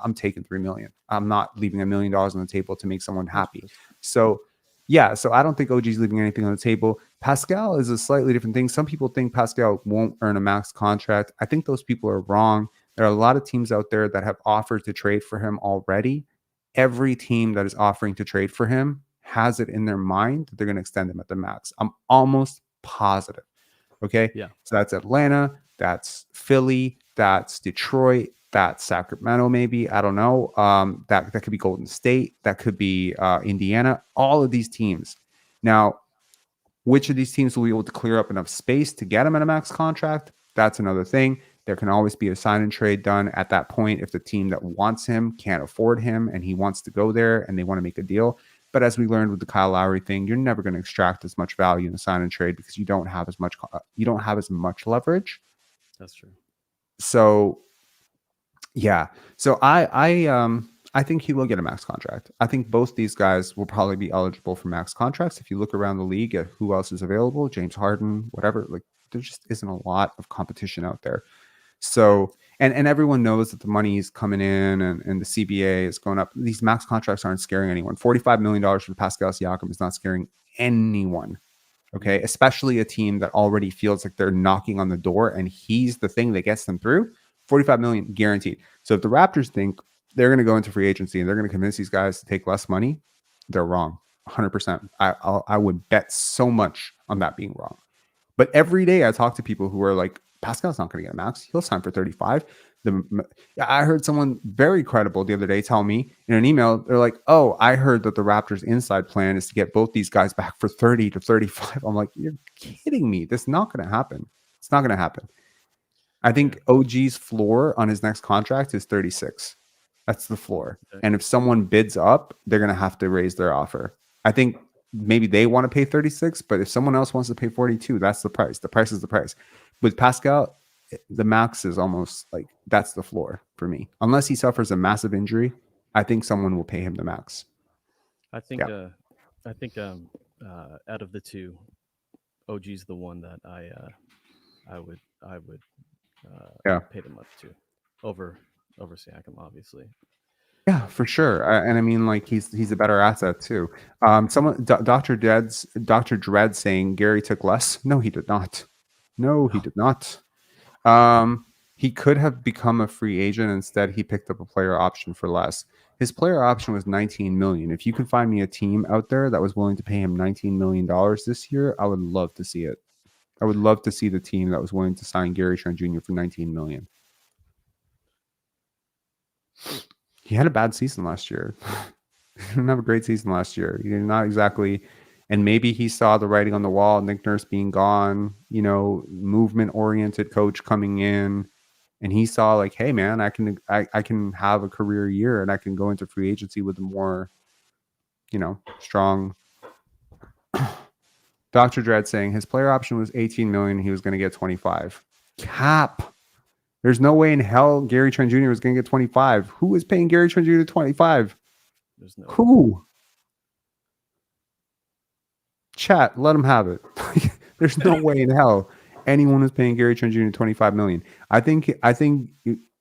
I'm taking $3 million. I'm not leaving $1 million on the table to make someone happy. So I don't think OG's leaving anything on the table. Pascal is a slightly different thing. Some people think Pascal won't earn a max contract. I think those people are wrong. There are a lot of teams out there that have offered to trade for him already. Every team that is offering to trade for him has it in their mind that they're going to extend him at the max. I'm almost positive. Okay. Yeah. So that's Atlanta, That's Philly. That's Detroit. That's Sacramento, maybe. I don't know. That could be Golden State. That could be Indiana. All of these teams. Now, which of these teams will be able to clear up enough space to get him at a max contract? That's another thing. There can always be a sign and trade done at that point if the team that wants him can't afford him and he wants to go there and they want to make a deal. But as we learned with the Kyle Lowry thing, you're never going to extract as much value in the sign and trade because you don't have as much leverage. That's true. So yeah. So I think he will get a max contract. I think both these guys will probably be eligible for max contracts. If you look around the league at who else is available, James Harden, whatever, like there just isn't a lot of competition out there. So, and everyone knows that the money is coming in and the CBA is going up. These max contracts aren't scaring anyone. $45 million for Pascal Siakam is not scaring anyone. Okay. Especially a team that already feels like they're knocking on the door and he's the thing that gets them through. 45 million guaranteed. So if the Raptors think they're going to go into free agency and they're going to convince these guys to take less money, they're wrong. 100%. I would bet so much on that being wrong. But every day I talk to people who are like, Pascal's not going to get a max. He'll sign for 35. I heard someone very credible the other day tell me in an email, they're like, oh, I heard that the Raptors inside plan is to get both these guys back for 30 to 35. I'm like, you're kidding me. That's not going to happen. It's not going to happen. I think OG's floor on his next contract is 36. That's the floor. And if someone bids up, they're going to have to raise their offer. I think maybe they want to pay 36, but if someone else wants to pay 42, that's the price. The price is the price. With Pascal, the max is almost like that's the floor for me. Unless he suffers a massive injury, I think someone will pay him the max. I think out of the two, OG's the one that I would pay them up to over Siakam, obviously. Yeah, for sure. And I mean, like he's a better asset too. Dr. Dredd saying Gary took less. No, he did not. No, he did not. He could have become a free agent. Instead, he picked up a player option for less. His player option was $19 million. If you can find me a team out there that was willing to pay him $19 million this year, I would love to see it. I would love to see the team that was willing to sign Gary Trent Jr. for $19 million. He had a bad season last year. He didn't have a great season last year. He did not exactly. And maybe he saw the writing on the wall, Nick Nurse being gone, movement-oriented coach coming in. And he saw like, hey, man, I can have a career year and I can go into free agency with a more, strong. Dr. Dredd saying his player option was $18 million. He was going to get 25. Cap. There's no way in hell Gary Trent Jr. was going to get 25. Who is paying Gary Trent Jr. 25? There's no Who? Chat, let him have it. There's no way in hell anyone is paying Gary Trent Jr. 25 million. I think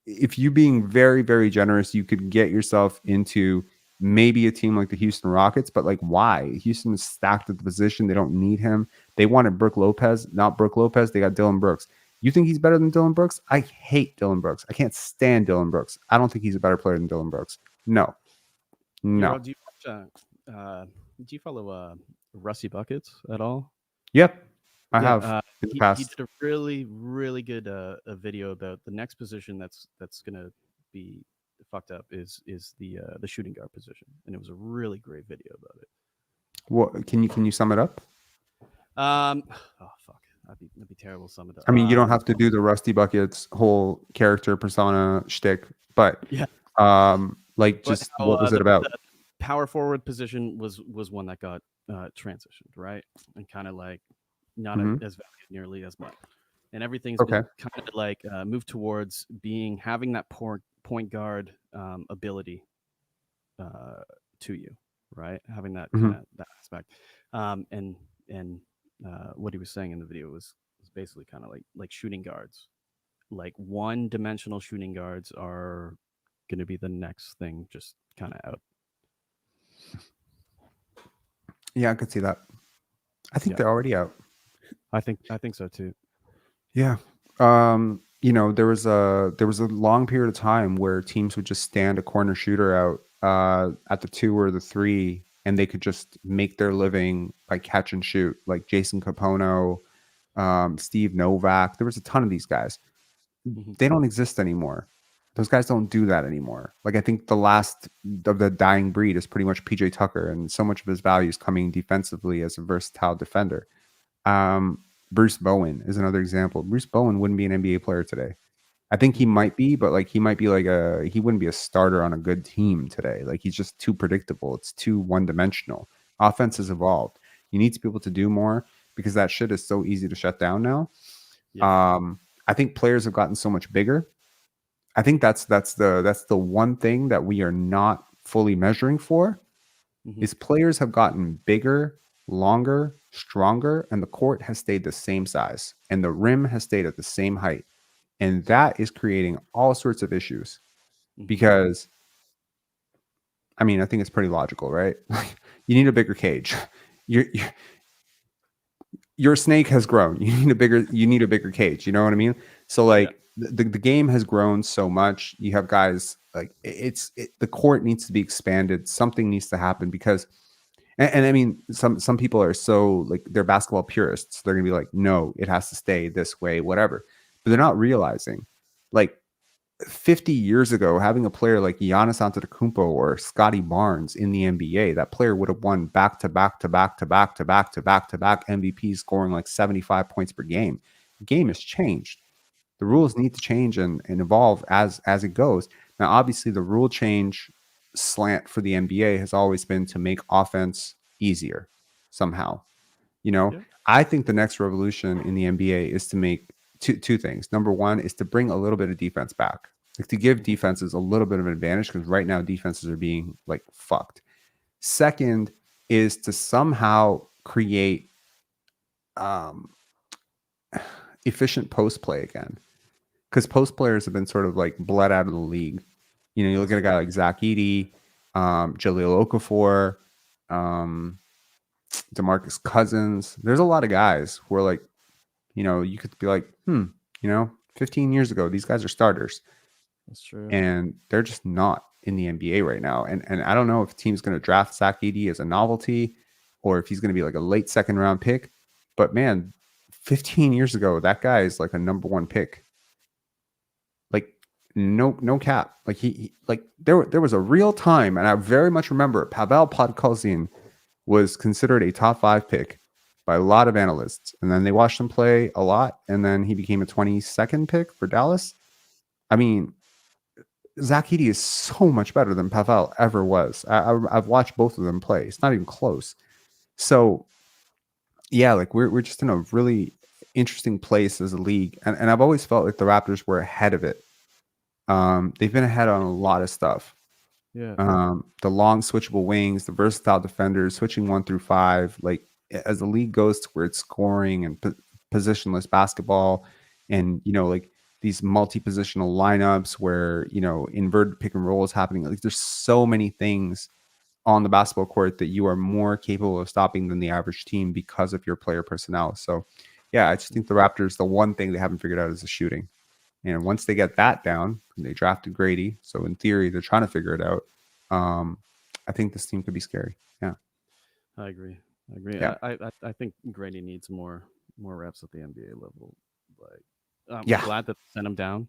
if you being very, very generous, you could get yourself into maybe a team like the Houston Rockets, but like why? Houston is stacked at the position. They don't need him. They wanted Brook Lopez, not Brook Lopez. They got Dylan Brooks. You think he's better than Dylan Brooks? I hate Dylan Brooks. I can't stand Dylan Brooks. I don't think he's a better player than Dylan Brooks. No. Do you follow Rusty Buckets at all? Yep, I have in the past. He did a really, really good a video about the next position that's gonna be fucked up is the shooting guard position, and it was a really great video about it. What can you sum it up? Oh fuck, that'd be terrible. Sum it up. I mean, you don't have to do the Rusty Buckets whole character persona shtick, but yeah, what was it about? The power forward position was one that got transitioned, right, and kind of like not as valued nearly as much, and everything's been kind of like moved towards having that point guard ability to you, right? Having that that aspect, and what he was saying in the video was basically kind of like shooting guards, like one-dimensional shooting guards are going to be the next thing, just kind of out. Yeah, I could see that. I think they're already out. I think so too. Yeah. There was a long period of time where teams would just stand a corner shooter out at the 2 or the 3, and they could just make their living by catch and shoot, like Jason Capono, Steve Novak. There was a ton of these guys. Mhm. They don't exist anymore. Those guys don't do that anymore. Like I think the last of the dying breed is pretty much PJ Tucker, and so much of his value is coming defensively as a versatile defender. Bruce Bowen is another example. Bruce Bowen wouldn't be an NBA player today. I think he might be, but like he might be like he wouldn't be a starter on a good team today. Like he's just too predictable. It's too one-dimensional. Offense has evolved. You need to be able to do more because that shit is so easy to shut down now. Yeah. I think players have gotten so much bigger. I think that's the one thing that we are not fully measuring for is players have gotten bigger, longer, stronger, and the court has stayed the same size and the rim has stayed at the same height. And that is creating all sorts of issues because, I mean, I think it's pretty logical, right? You need a bigger cage. Your snake has grown. You need a bigger cage. You know what I mean? So like the game has grown so much. You have guys like the court needs to be expanded. Something needs to happen because, and I mean, some people are so like they're basketball purists. They're gonna be like, no, it has to stay this way, whatever. But they're not realizing, like 50 years ago, having a player like Giannis Antetokounmpo or Scotty Barnes in the NBA, that player would have won back-to-back MVPs, scoring like 75 points per game. The game has changed. The rules need to change and evolve as it goes. Now, obviously, the rule change slant for the NBA has always been to make offense easier somehow. I think the next revolution in the NBA is to make two things. Number one is to bring a little bit of defense back, like to give defenses a little bit of an advantage because right now defenses are being like fucked. Second is to somehow create efficient post play again, because post players have been sort of like bled out of the league. You look at a guy like Zach Edey, Jahlil Okafor, DeMarcus Cousins. There's a lot of guys who are like, you could be like, 15 years ago, these guys are starters. That's true. And they're just not in the NBA right now. And I don't know if a team's going to draft Zach Edey as a novelty or if he's going to be like a late second round pick. But man, 15 years ago, that guy is like a number one pick. Like no cap. Like he there was a real time, and I very much remember Pavel Podkolzin was considered a top 5 pick by a lot of analysts, and then they watched him play a lot, and then he became a 22nd pick for Dallas. I mean, Zach Edey is so much better than Pavel ever was. I've watched both of them play. It's not even close. So, yeah, like we're just in a really interesting place as a league, and I've always felt like the Raptors were ahead of it. They've been ahead on a lot of stuff. Yeah. The long switchable wings, the versatile defenders, switching 1 through 5, like. As the league goes towards scoring and positionless basketball and, like these multi-positional lineups where, inverted pick and roll is happening. Like there's so many things on the basketball court that you are more capable of stopping than the average team because of your player personnel. So yeah, I just think the Raptors, the one thing they haven't figured out is the shooting. And once they get that down, they drafted Grady. So in theory, they're trying to figure it out. I think this team could be scary. Yeah. I agree. Yeah. I think Grady needs more reps at the NBA level. Like, I'm glad that they sent him down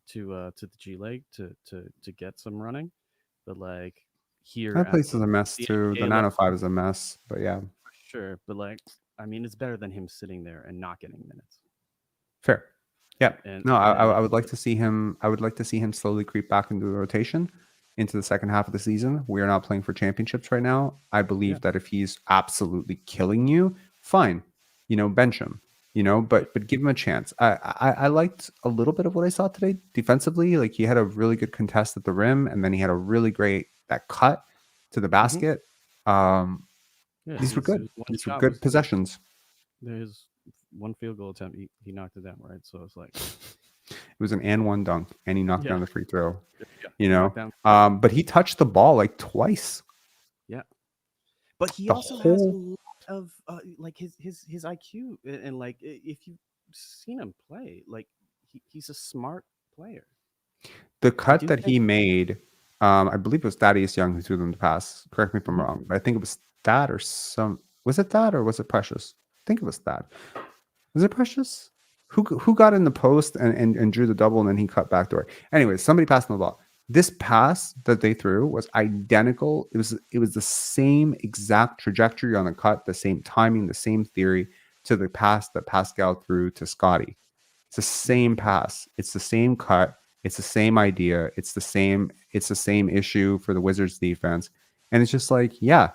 to the G League to get some running, but like here that place is a mess too. The 905 is a mess, but yeah, for sure. But like, I mean, it's better than him sitting there and not getting minutes. Fair. Yeah. I would like to see him. I would like to see him slowly creep back into the rotation into the second half of the season. We are not playing for championships right now. I believe that if he's absolutely killing you, fine, bench him, but give him a chance. I liked a little bit of what I saw today defensively. Like he had a really good contest at the rim, and then he had a really great that cut to the basket. These were good. These were good possessions. There's one field goal attempt. He knocked it down, right? So it's like it was an and one dunk, and he knocked down the free throw. But he touched the ball like twice. Yeah, but he also has a lot of like his IQ and like if you've seen him play, like he's a smart player. The cut that he made, I believe it was Thaddeus Young who threw them the pass. Correct me if I'm wrong, but I think it was that or was it that or was it Precious? I think it was that. Was it Precious? Who got in the post and drew the double and then he cut backdoor? Anyway, somebody passed him the ball. This pass that they threw was identical. It was the same exact trajectory on the cut, the same timing, the same theory to the pass that Pascal threw to Scotty. It's the same pass. It's the same cut. It's the same idea. It's the same issue for the Wizards defense. And it's just like, yeah,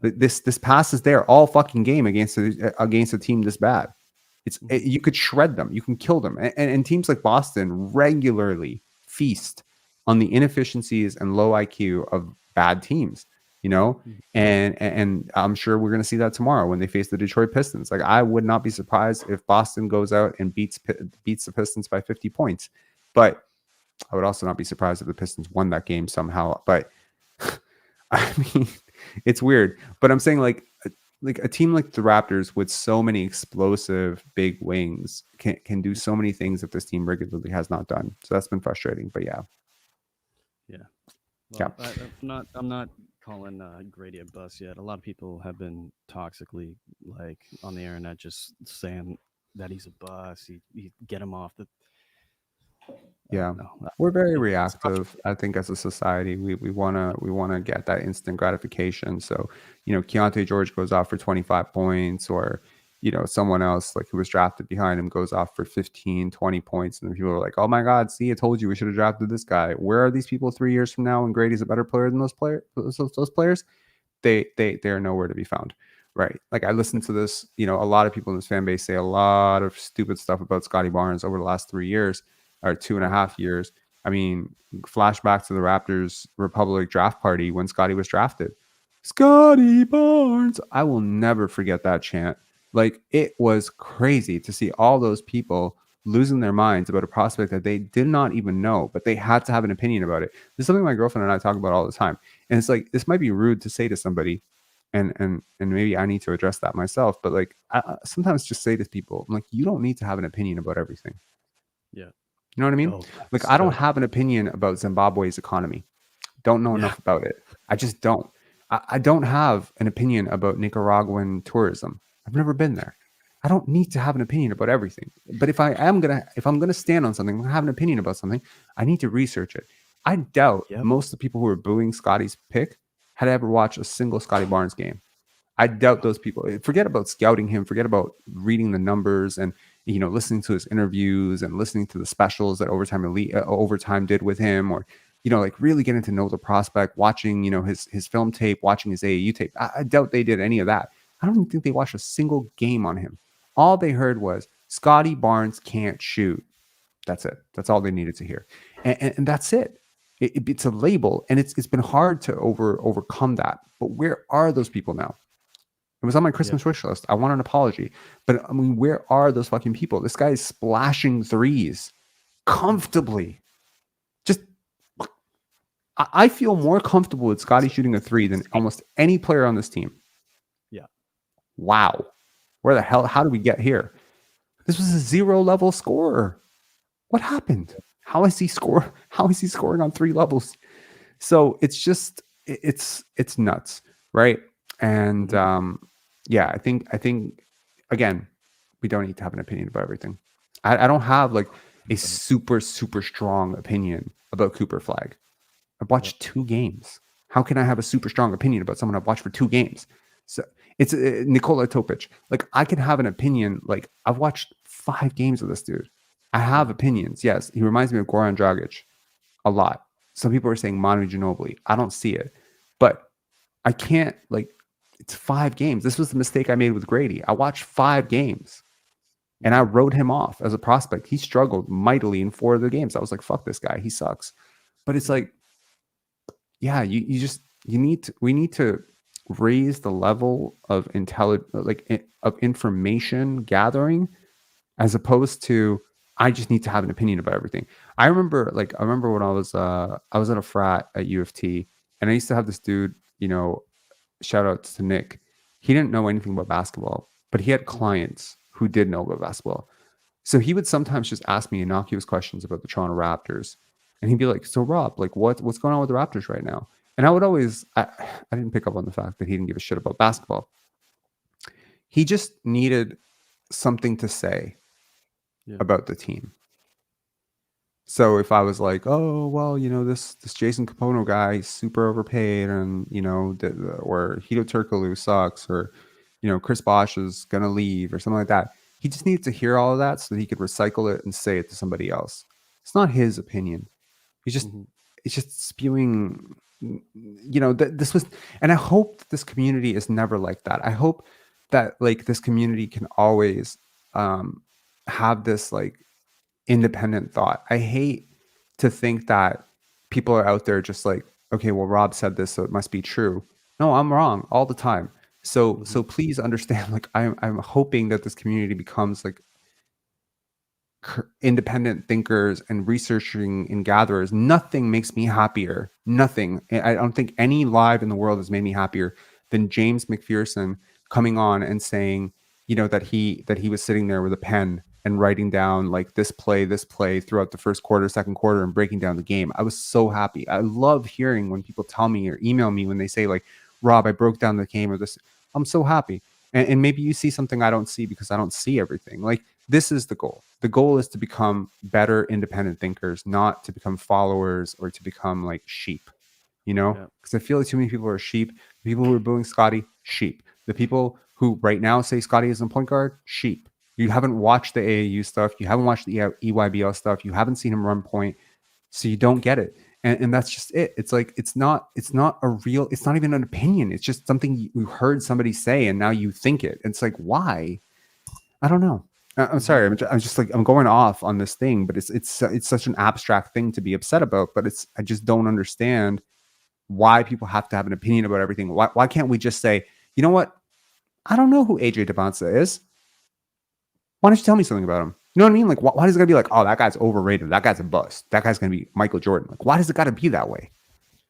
this pass is there all fucking game against a team this bad. You could shred them. You can kill them. And teams like Boston regularly feast on the inefficiencies and low IQ of bad teams, you know? And I'm sure we're going to see that tomorrow when they face the Detroit Pistons. Like, I would not be surprised if Boston goes out and beats the Pistons by 50 points. But I would also not be surprised if the Pistons won that game somehow. But I mean, it's weird. But I'm saying like a team like the Raptors with so many explosive big wings can do so many things that this team regularly has not done. So that's been frustrating. But yeah. Well, I'm not calling Grady a bust yet. A lot of people have been toxically like on the internet just saying that he's a bust. You get him off the. Yeah, we're very reactive. I think as a society, we wanna get that instant gratification. So, you know, Keontae George goes off for 25 points, or you know, someone else like who was drafted behind him goes off for 15, 20 points, and then people are like, "Oh my God, see, I told you we should have drafted this guy." Where are these people 3 years from now when Grady's a better player than those players? They are nowhere to be found. Right. Like, I listened to this, you know, a lot of people in this fan base say a lot of stupid stuff about Scotty Barnes over the last 3 years. Or 2.5 years. I mean, flashback to the Raptors Republic draft party when Scotty was drafted. Scotty Barnes. I will never forget that chant. Like, it was crazy to see all those people losing their minds about a prospect that they did not even know, but they had to have an opinion about it. This is something my girlfriend and I talk about all the time. And it's like, this might be rude to say to somebody, and maybe I need to address that myself, but like, I sometimes just say to people, I'm like, you don't need to have an opinion about everything. Yeah. You know what I mean? Like, I don't have an opinion about Zimbabwe's economy. Don't know enough about it. I just don't. I don't have an opinion about Nicaraguan tourism. I've never been there. I don't need to have an opinion about everything. But if I'm gonna stand on something, have an opinion about something, I need to research it. I doubt most of the people who are booing Scotty's pick had ever watched a single Scotty Barnes game. I doubt those people. Forget about scouting him. Forget about reading the numbers and, you know, listening to his interviews and listening to the specials that Overtime did with him, or, you know, like really getting to know the prospect, watching, you know, his film tape, watching his AAU tape. I doubt they did any of that. I don't even think they watched a single game on him. All they heard was Scotty Barnes can't shoot. That's it. That's all they needed to hear, and that's it. It's a label, and it's been hard to overcome that. But where are those people now? It was on my Christmas wish list. I want an apology. But I mean, where are those fucking people? This guy is splashing threes comfortably. Just, I feel more comfortable with Scotty shooting a three than almost any player on this team. Yeah. Wow. Where the hell, how did we get here? This was a 0-level scorer. What happened? How is he scoring on 3 levels? So it's just, it's nuts, right? And yeah, I think again, we don't need to have an opinion about everything. I don't have like a super strong opinion about Cooper Flag. I've watched 2 games. How can I have a super strong opinion about someone I've watched for 2 games? So it's Nikola Topic. Like, I can have an opinion. Like, I've watched 5 games of this dude. I have opinions. Yes, he reminds me of Goran Dragic a lot. Some people are saying Manu Ginobili. I don't see it, but I can't, like, it's 5 games. This was the mistake I made with Grady. I watched 5 games and I wrote him off as a prospect. He struggled mightily in 4 of the games. I was like, fuck this guy. He sucks. But it's like, yeah, we need to raise the level of of information gathering, as opposed to, I just need to have an opinion about everything. I remember when I was at a frat at U of T, and I used to have this dude, you know, shout out to Nick. He didn't know anything about basketball, but he had clients who did know about basketball. So he would sometimes just ask me innocuous questions about the Toronto Raptors. And he'd be like, so Rob, like what's going on with the Raptors right now? And I would always, I didn't pick up on the fact that he didn't give a shit about basketball. He just needed something to say Yeah. about the team. So if I was like, oh well, this Jason Kapono guy, he's super overpaid, and or Hito Turkoglu sucks, or Chris Bosh is gonna leave, or something like that. He just needs to hear all of that so that he could recycle it and say it to somebody else. It's not his opinion. He's just it's just spewing. This was, and I hope that this community is never like that. I hope that like this community can always have this like independent thought. I hate to think that people are out there just like, okay, well, Rob said this, so it must be true. No, I'm wrong all the time. So please understand, like I'm hoping that this community becomes like independent thinkers and researching and gatherers. Nothing makes me happier. Nothing. I don't think any live in the world has made me happier than James McPherson coming on and saying, that he was sitting there with a pen and writing down like this play throughout the first quarter, second quarter, and breaking down the game. I was so happy. I love hearing when people tell me or email me when they say like, Rob, I broke down the game or this. I'm so happy. And maybe you see something I don't see because I don't see everything. Like, this is the goal. The goal is to become better independent thinkers, not to become followers or to become like sheep, because I feel like too many people are sheep. The people who are booing Scotty, sheep. The people who right now say Scotty isn't point guard, sheep. You haven't watched the AAU stuff. You haven't watched the EYBL stuff. You haven't seen him run point. So you don't get it. And that's just it. It's like, it's not even an opinion. It's just something you heard somebody say and now you think it. It's like, why? I don't know. I'm sorry. I'm just like, I'm going off on this thing, but it's such an abstract thing to be upset about, but I just don't understand why people have to have an opinion about everything. Why can't we just say, you know what? I don't know who AJ Debonsa is. Why don't you tell me something about him? You know what I mean? Like, why does it gotta be like, oh, that guy's overrated. That guy's a bust. That guy's gonna be Michael Jordan. Like, why does it gotta be that way?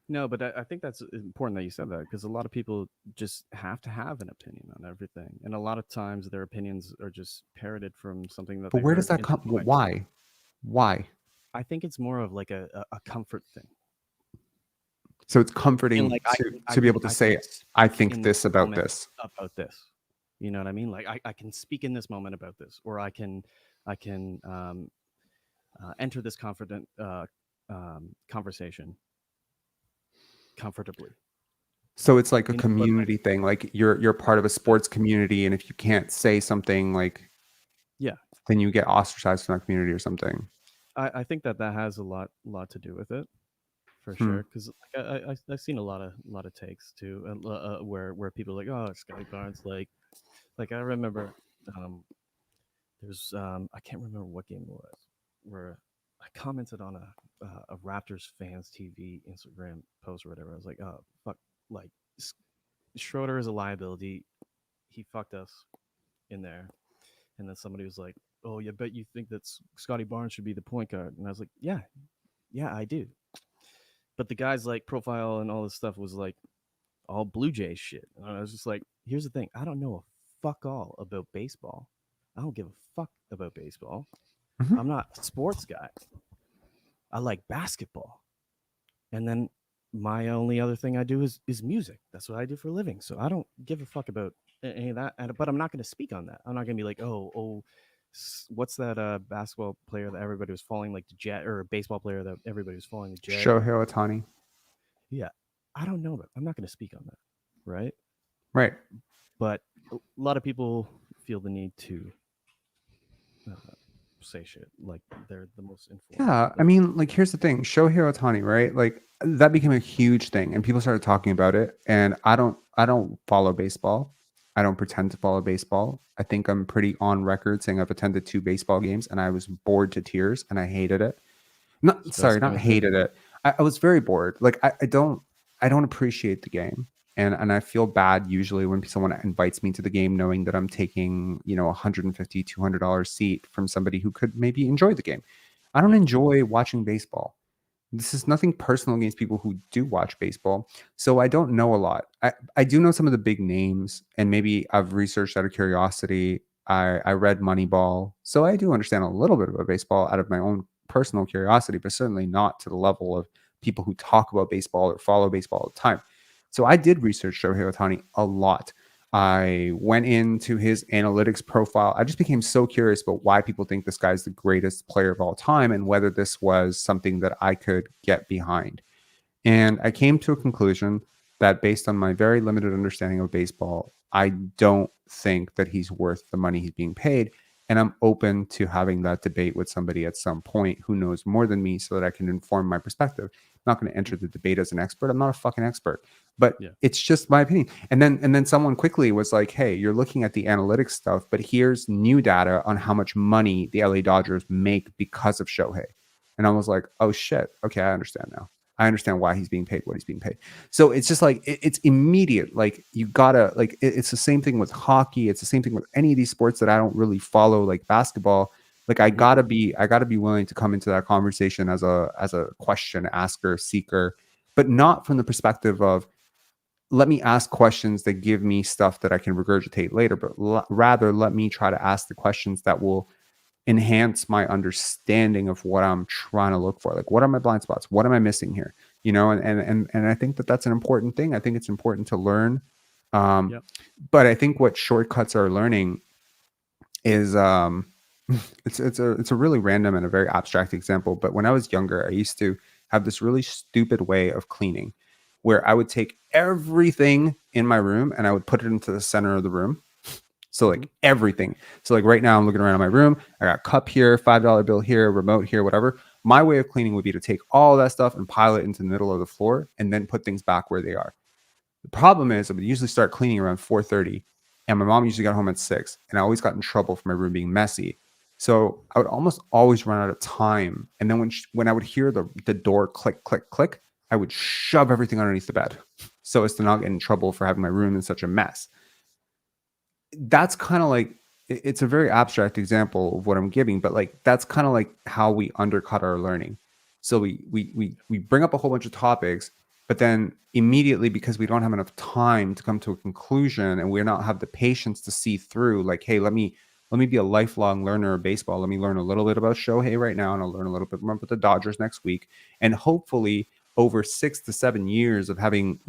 No, but I think that's important that you said that, because a lot of people just have to have an opinion on everything, and a lot of times their opinions are just parroted from something that. But where does that come? Why? I think it's more of like a comfort thing. So it's comforting like to be able to say, I think this about this. About this. You know what I mean? Like I can speak in this moment about this, or I can enter this confident conversation comfortably. So it's like a community thing. Like you're part of a sports community, and if you can't say something, like, yeah, then you get ostracized from that community or something. I think that has a lot to do with it, for sure. Because like, I've seen a lot of takes too, where people are like, oh, Scotty Barnes, like I remember there's I can't remember what game it was, where I commented on a Raptors fans TV Instagram post or whatever. I was like, oh fuck, like Schroder is a liability. He fucked us in there. And then somebody was like, oh, yeah, bet you think that Scotty Barnes should be the point guard. And I was like, yeah, I do. But the guy's like profile and all this stuff was like all Blue Jays shit. And I was just like, here's the thing. I don't know a fuck all about baseball. I don't give a fuck about baseball. Mm-hmm. I'm not a sports guy. I like basketball. And then my only other thing I do is music. That's what I do for a living. So I don't give a fuck about any of that. But I'm not going to speak on that. I'm not going to be like, oh, what's that basketball player that everybody was falling like the Jet, or a baseball player that everybody was falling the Jet? Shohei Ohtani. Yeah. I don't know that. I'm not going to speak on that. Right. Right. But a lot of people feel the need to say shit like they're the most informed. Yeah, I mean, like, here's the thing. Shohei Ohtani, right? Like, that became a huge thing, and people started talking about it. And I don't follow baseball. I don't pretend to follow baseball. I think I'm pretty on record saying I've attended 2 baseball games, and I was bored to tears, and I hated it. Not hated it. I was very bored. Like, I don't appreciate the game. And I feel bad usually when someone invites me to the game knowing that I'm taking, $150, $200 seat from somebody who could maybe enjoy the game. I don't enjoy watching baseball. This is nothing personal against people who do watch baseball. So I don't know a lot. I do know some of the big names, and maybe I've researched out of curiosity. I read Moneyball. So I do understand a little bit about baseball out of my own personal curiosity, but certainly not to the level of people who talk about baseball or follow baseball all the time. So I did research Shohei Ohtani a lot. I went into his analytics profile. I just became so curious about why people think this guy's the greatest player of all time and whether this was something that I could get behind. And I came to a conclusion that based on my very limited understanding of baseball, I don't think that he's worth the money he's being paid. And I'm open to having that debate with somebody at some point who knows more than me so that I can inform my perspective. I'm not going to enter the debate as an expert. I'm not a fucking expert, but it's just my opinion. And then someone quickly was like, hey, you're looking at the analytics stuff, but here's new data on how much money the LA Dodgers make because of Shohei. And I was like, oh shit. Okay. I understand now. I understand why he's being paid what he's being paid. So it's just like it's immediate. Like you gotta like it's the same thing with hockey. It's the same thing with any of these sports that I don't really follow, like basketball. Like I gotta be willing to come into that conversation as a question asker, seeker, but not from the perspective of let me ask questions that give me stuff that I can regurgitate later, but rather let me try to ask the questions that will enhance my understanding of what I'm trying to look for. Like, what are my blind spots? What am I missing here? You know, and I think that that's an important thing. I think it's important to learn. But I think what shortcuts are learning is it's a really random and a very abstract example. But when I was younger, I used to have this really stupid way of cleaning where I would take everything in my room and I would put it into the center of the room. So like everything. So like right now I'm looking around my room. I got a cup here, $5 bill here, remote here, whatever. My way of cleaning would be to take all that stuff and pile it into the middle of the floor and then put things back where they are. The problem is I would usually start cleaning around 4:30 and my mom usually got home at 6 and I always got in trouble for my room being messy. So I would almost always run out of time. And then when I would hear the door click, click, click, I would shove everything underneath the bed so as to not get in trouble for having my room in such a mess. That's kind of like, it's a very abstract example of what I'm giving, but like, that's kind of like how we undercut our learning. So we bring up a whole bunch of topics, but then immediately, because we don't have enough time to come to a conclusion and we're not have the patience to see through like, hey, let me be a lifelong learner of baseball. Let me learn a little bit about Shohei right now. And I'll learn a little bit more about the Dodgers next week. And hopefully over 6 to 7 years of having,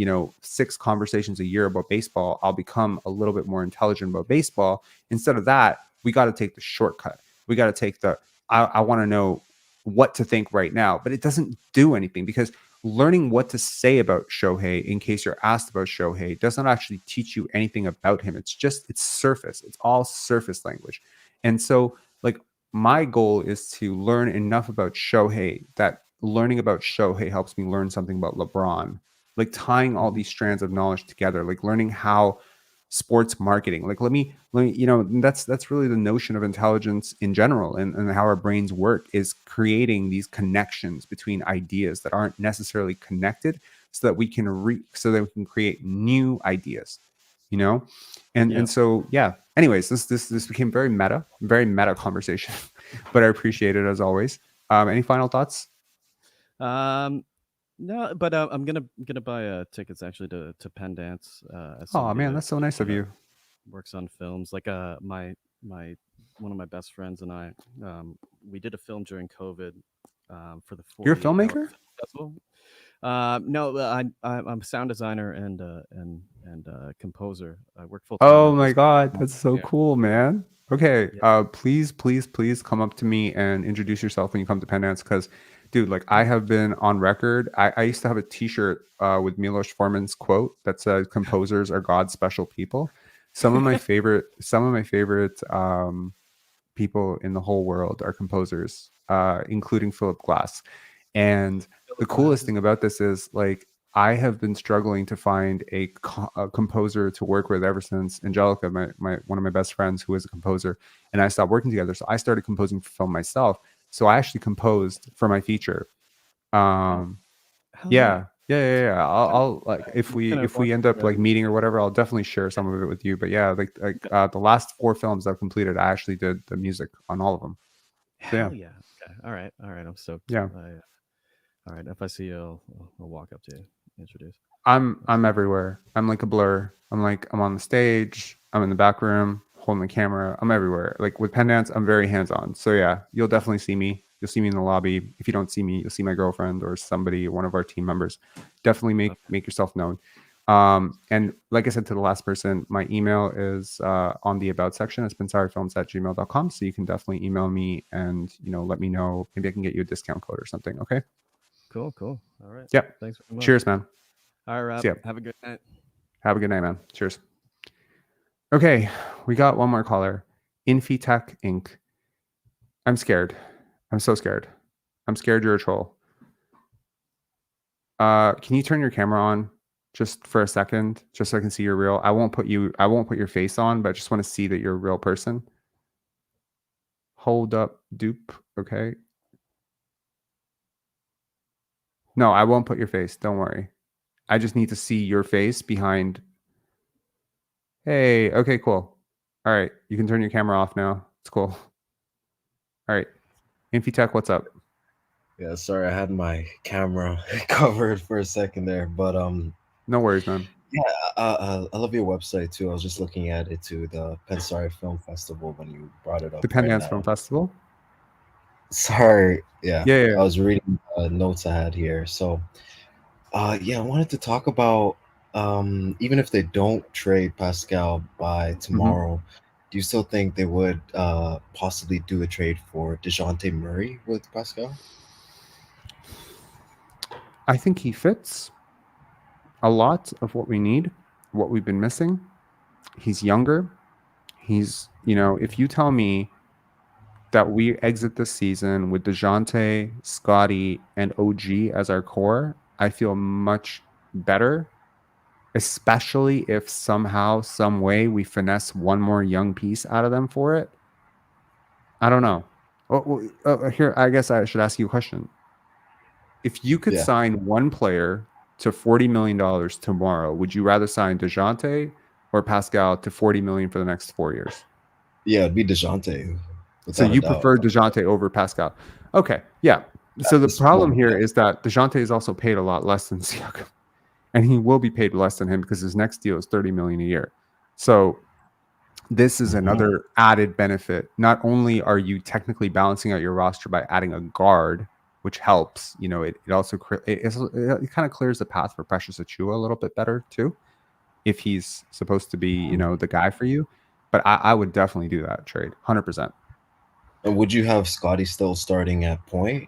6 conversations a year about baseball, I'll become a little bit more intelligent about baseball. Instead of that, we got to take the shortcut. We got to take I want to know what to think right now, but it doesn't do anything because learning what to say about Shohei in case you're asked about Shohei doesn't actually teach you anything about him. It's surface. It's all surface language. And so like my goal is to learn enough about Shohei that learning about Shohei helps me learn something about LeBron, like tying all these strands of knowledge together, like learning how sports marketing, like let me, that's really the notion of intelligence in general and how our brains work is creating these connections between ideas that aren't necessarily connected so that we can create new ideas, and so, anyways, this became very meta conversation, but I appreciate it as always. Any final thoughts? No, but I'm gonna buy tickets actually to Penn Dance. Oh man, that's so nice of you. Works on films. Like my one of my best friends and I, we did a film during COVID for the 48 You're a filmmaker? Festival. No, I'm a sound designer and composer. I work full time. Oh my god, that's so cool, man. Okay, please come up to me and introduce yourself when you come to Penn Dance because. Dude, like I have been on record. I used to have a T-shirt with Milos Forman's quote that says "Composers are God's special people." Some of my favorite people in the whole world are composers, including Philip Glass. And the coolest thing about this is like I have been struggling to find a composer to work with ever since Angelica, my one of my best friends, who is a composer, and I stopped working together. So I started composing for film myself. So I actually composed for my feature. I'll like if we end up like meeting or whatever, I'll definitely share some of it with you. But yeah, like the last 4 films I've completed, I actually did the music on all of them. Hell yeah. Okay. All right. I'm stoked. Yeah. All right. If I see you, I'll walk up to you, introduce. I'm everywhere. I'm like a blur. I'm on the stage. I'm in the back room holding the camera. I'm everywhere. Like with Penn Dance, I'm very hands-on. So yeah, you'll definitely see me. You'll see me in the lobby. If you don't see me, you'll see my girlfriend or somebody, one of our team members. Definitely make yourself known. And like I said to the last person, my email is on the about section. It's pensarifilms@gmail.com. So you can definitely email me and, let me know. Maybe I can get you a discount code or something. Okay. Cool. All right. Yep. Thanks very much. Cheers, man. All right, See ya. Have a good night. Have a good night, man. Cheers. Okay. We got one more caller. Infitek Inc. I'm scared. I'm so scared. I'm scared you're a troll. Can you turn your camera on just for a second, just so I can see you're real? I won't put your face on, but I just want to see that you're a real person. Hold up, dupe. Okay. No, I won't put your face. Don't worry. I just need to see your face behind. Hey, okay, cool. All right. You can turn your camera off now. It's cool. All right. Infitek, what's up? Yeah, sorry, I had my camera covered for a second there, but no worries, man. Yeah, I love your website too. I was just looking at it too, the Pensari Film Festival when you brought it up. The Pendance Film Festival. Sorry, yeah. Yeah. I was reading notes I had here, so yeah, I wanted to talk about even if they don't trade Pascal by tomorrow. Do you still think they would possibly do a trade for DeJounte Murray with Pascal? I think he fits a lot of what we need, what we've been missing. He's younger. He's, if you tell me that we exit this season with DeJounte, Scotty, and OG as our core, I feel much better, especially if somehow, some way we finesse one more young piece out of them for it. I don't know. Here, I guess I should ask you a question. If you could sign one player to $40 million tomorrow, would you rather sign DeJounte or Pascal to $40 million for the next 4 years? Yeah, it'd be DeJounte. So you prefer DeJounte over Pascal? Okay, yeah. So the problem here is that DeJounte is also paid a lot less than Siakam, and he will be paid less than him because his next deal is $30 million a year. So this is another added benefit. Not only are you technically balancing out your roster by adding a guard, which helps, it also it kind of clears the path for Precious Achiuwa a little bit better too, if he's supposed to be, the guy for you. But I would definitely do that trade, 100%. And would you have Scotty still starting at point?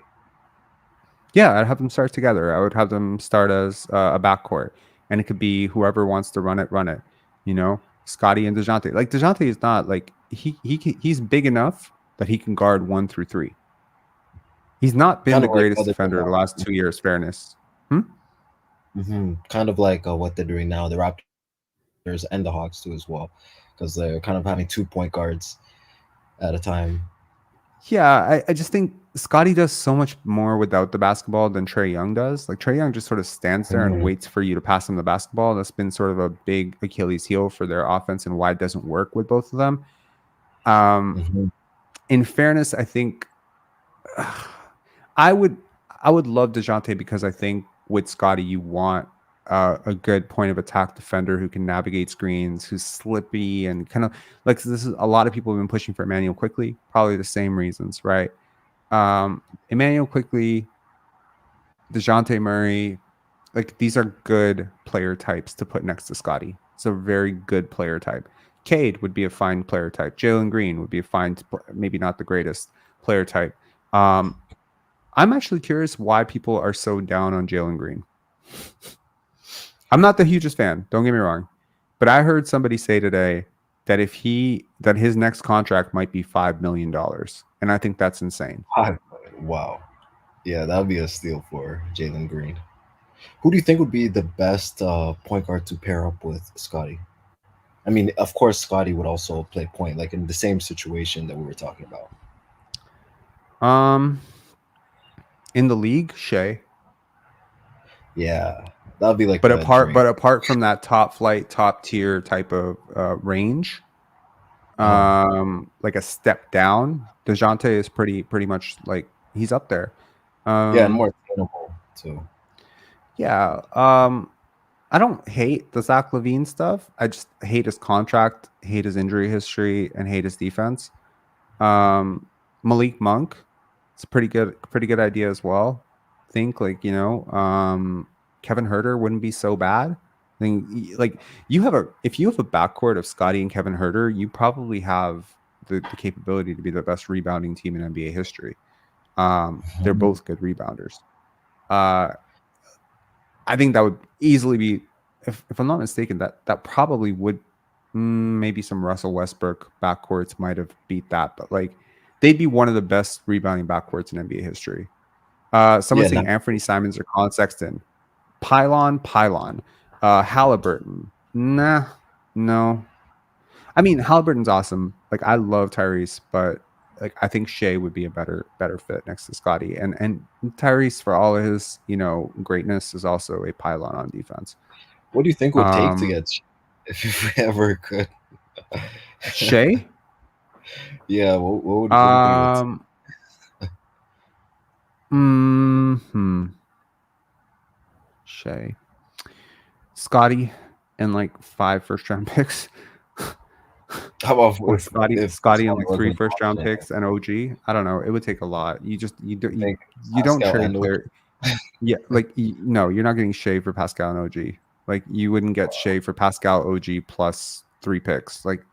Yeah, I'd have them start together. I would have them start as a backcourt, and it could be whoever wants to run it. Scotty and DeJounte. Like DeJounte is not like he's big enough that he can guard 1 through 3. He's not been the greatest defender the last 2 years. Fairness. Kind of like what they're doing now, the Raptors and the Hawks too as well, because they're kind of having 2 point guards at a time. Yeah, I just think Scotty does so much more without the basketball than Trae Young does. Like Trae Young just sort of stands there and waits for you to pass him the basketball. That's been sort of a big Achilles heel for their offense and why it doesn't work with both of them. In fairness, I think I would love DeJounte because I think with Scotty you want a good point of attack defender who can navigate screens, who's slippy and kind of like, this is a lot of people have been pushing for Emmanuel Quickley, probably the same reasons, right? Emmanuel Quickley, DeJounte Murray, like these are good player types to put next to Scotty. It's a very good player type. Cade would be a fine player type. Jalen Green would be a fine, maybe not the greatest player type. I'm actually curious why people are so down on Jalen Green. I'm not the hugest fan, don't get me wrong, but I heard somebody say today that that his next contract might be $5 million, and I think that's insane. Wow, yeah, that would be a steal for Jalen Green. Who do you think would be the best point guard to pair up with Scotty? I mean, of course, Scotty would also play point, like in the same situation that we were talking about. In the league, Shea. Yeah. That'd be like, but apart from that top flight, top tier type of range, like a step down, DeJounte is pretty much like he's up there. And more attainable too. Yeah. I don't hate the Zach LaVine stuff. I just hate his contract, hate his injury history, and hate his defense. Malik Monk, it's a pretty good idea as well. I think Kevin Huerter wouldn't be so bad. I think like if you have a backcourt of Scotty and Kevin Huerter, you probably have the capability to be the best rebounding team in NBA history. They're both good rebounders. I think that would easily be, if I'm not mistaken, that probably would, maybe some Russell Westbrook backcourts might have beat that, but like they'd be one of the best rebounding backcourts in NBA history. Someone's saying Anthony Simons or Colin Sexton. Pylon. Halliburton. Nah, no. I mean, Halliburton's awesome. Like, I love Tyrese, but like I think Shea would be a better fit next to Scotty. And Tyrese, for all of his, greatness, is also a pylon on defense. What do you think would take to get if we ever could? Shea? Yeah, what would you think? Shea. Scotty and like 5 first-round picks. How about or Scotty and like 3 first-round picks and OG? I don't know. It would take a lot. You don't trade player. Yeah, like no, you're not getting Shea for Pascal and OG. Like you wouldn't get Shea for Pascal, OG plus 3 picks. Like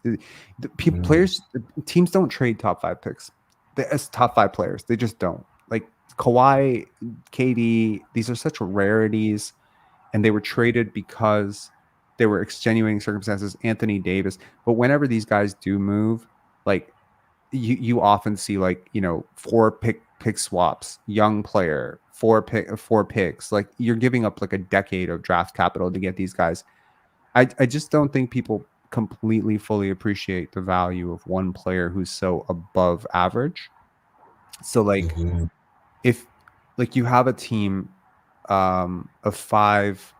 teams don't trade top 5 picks. As top 5 players, they just don't. Like Kawhi, KD, these are such rarities, and they were traded because there were extenuating circumstances. Anthony Davis, but whenever these guys do move, like you often see like 4 pick swaps, young player, 4 picks. Like you're giving up like a decade of draft capital to get these guys. I just don't think people completely fully appreciate the value of one player who's so above average. So like if like you have a team of 5,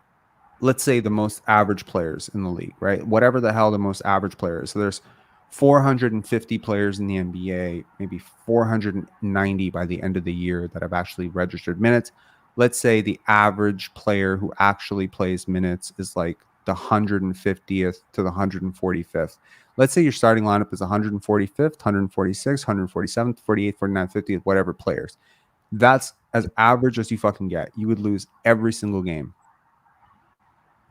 let's say the most average players in the league, right? Whatever the hell the most average players. So there's 450 players in the NBA, maybe 490 by the end of the year that have actually registered minutes. Let's say the average player who actually plays minutes is like the 150th to the 145th. Let's say your starting lineup is 145th, 146th, 147th, 48th, 49th, 50th, whatever players. That's as average as you fucking get. You would lose every single game.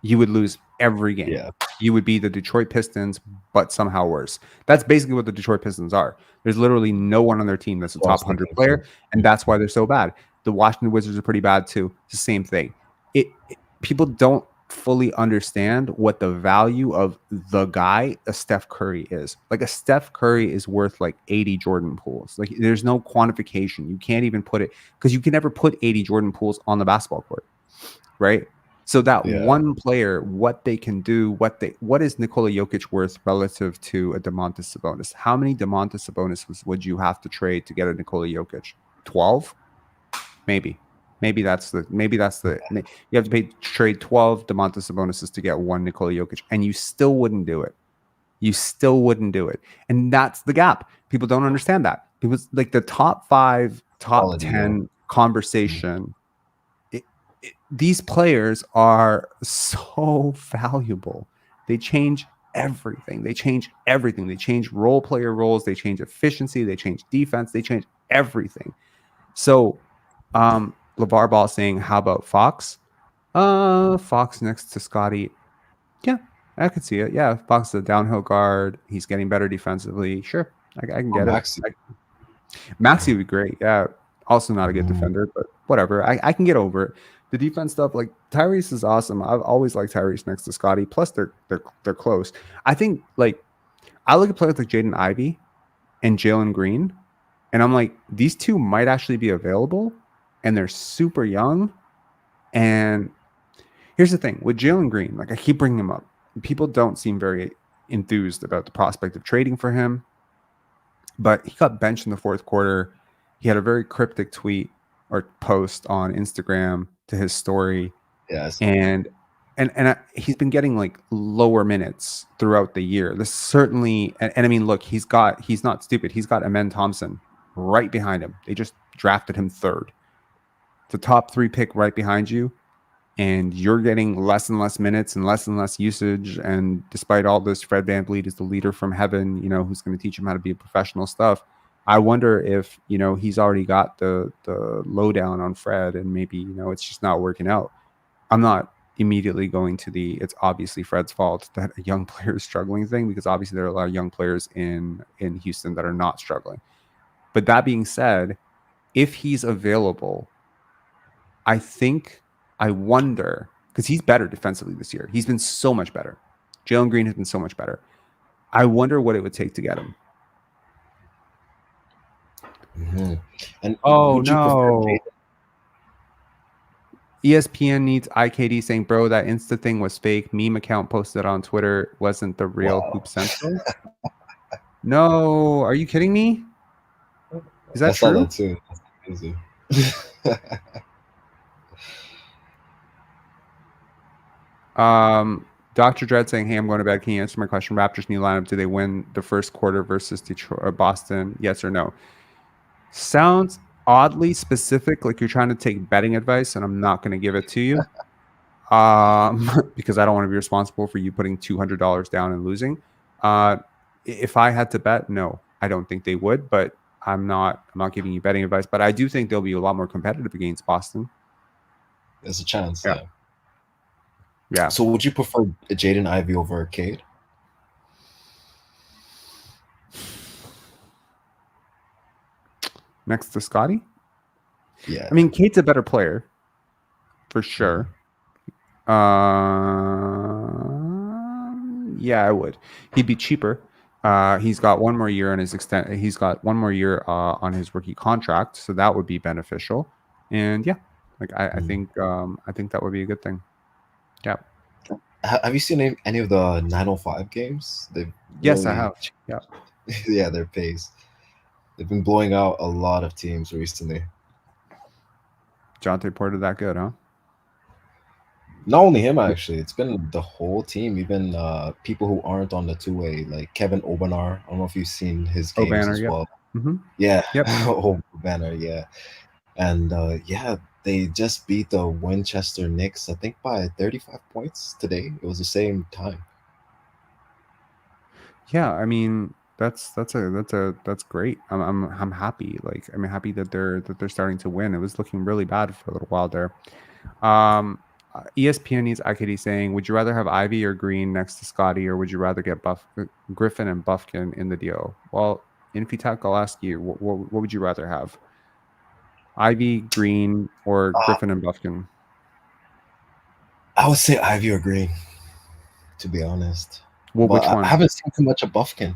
You would lose every game. Yeah. You would be the Detroit Pistons, but somehow worse. That's basically what the Detroit Pistons are. There's literally no one on their team that's a top 100 player, and that's why they're so bad. The Washington Wizards are pretty bad too. It's the same thing. People don't fully understand what the value of the guy, a Steph Curry, is. Like a Steph Curry is worth like 80 Jordan Pools. Like there's no quantification. You can't even put it, because you can never put 80 Jordan Pools on the basketball court, right? So that one player, what they can do, what is Nikola Jokic worth relative to a Domantas Sabonis? How many Domantas Sabonis would you have to trade to get a Nikola Jokic? 12? Maybe that's the you have to trade 12 Domantas Sabonis to get 1 Nikola Jokic, and you still wouldn't do it. And that's the gap. People don't understand that. People like the top 5, top 10 conversation. These players are so valuable. They change everything. They change role player roles. They change efficiency. They change defense. They change everything. So, LeVar Ball saying, how about Fox? Fox next to Scotty. Yeah, I could see it. Yeah, Fox is a downhill guard. He's getting better defensively. Sure, I can get it. Maxey would be great. Yeah, also not a good defender, but whatever. I can get over it. The defense stuff, like Tyrese is awesome. I've always liked Tyrese next to Scotty. Plus, they're close. I think like I look at players like Jaden Ivey and Jalen Green, and I'm like, these two might actually be available, and they're super young. And here's the thing with Jalen Green, like I keep bringing him up. People don't seem very enthused about the prospect of trading for him, but he got benched in the 4th quarter. He had a very cryptic tweet or post on Instagram to his story. Yes. And he's been getting like lower minutes throughout the year. This certainly, and I mean, look, he's not stupid. He's got Amen Thompson right behind him. They just drafted him 3rd. The top 3 pick right behind you, and you're getting less and less minutes and less usage. And despite all this, Fred VanVleet is the leader from heaven, who's going to teach him how to be a professional stuff. I wonder if, he's already got the lowdown on Fred, and maybe, it's just not working out. I'm not immediately going to the it's obviously Fred's fault that a young player is struggling thing, because obviously there are a lot of young players in Houston that are not struggling. But that being said, if he's available, I wonder, because he's better defensively this year. He's been so much better. Jalen Green has been so much better. I wonder what it would take to get him. Mm-hmm. And oh would you no. ESPN needs IKD saying, bro, that Insta thing was fake. Meme account posted on Twitter wasn't the real Hoop Central. No, are you kidding me? Is that true? I saw that too. That's crazy. Dr. Dread saying, hey, I'm going to bed. Can you answer my question? Raptors new lineup. Do they win the first quarter versus Detroit or Boston? Yes or no? Sounds oddly specific, like you're trying to take betting advice, and I'm not going to give it to you. Because I don't want to be responsible for you putting $200 down and losing. If I had to bet, no, I don't think they would, but I'm not giving you betting advice, but I do think they'll be a lot more competitive against Boston. There's a chance. Yeah. Yeah. So would you prefer Jaden Ivey over Cade? Next to Scotty? Yeah. I mean, Cade's a better player, for sure. Yeah, I would. He'd be cheaper. He's got one more year on his He's got one more year on his rookie contract, so that would be beneficial. And yeah, like I think that would be a good thing. Yeah. Have you seen any of the 905 games? Yes, I have. Yeah. Yeah, their pace. They've been blowing out a lot of teams recently. Jonte Porter that good, huh? Not only him, actually. It's been the whole team, even people who aren't on the two-way, like Kevin Obanar. I don't know if you've seen his games as well. Mm-hmm. Yeah. Yep. Obanar, yeah. And yeah, they just beat the Winchester Knicks, I think, by 35 points today. It was the same time. Yeah, I mean, that's great. I'm happy. Like, I'm happy that they're starting to win. It was looking really bad for a little while there. ESPN needs IKD saying, would you rather have Ivy or Green next to Scotty, or would you rather get Griffin and Buffkin in the deal? Well, Infitek, I'll ask you, what would you rather have? Ivy, Green, or Griffin and Buffkin? I would say Ivy or Green, to be honest. Well, which one? I haven't seen too much of Buffkin.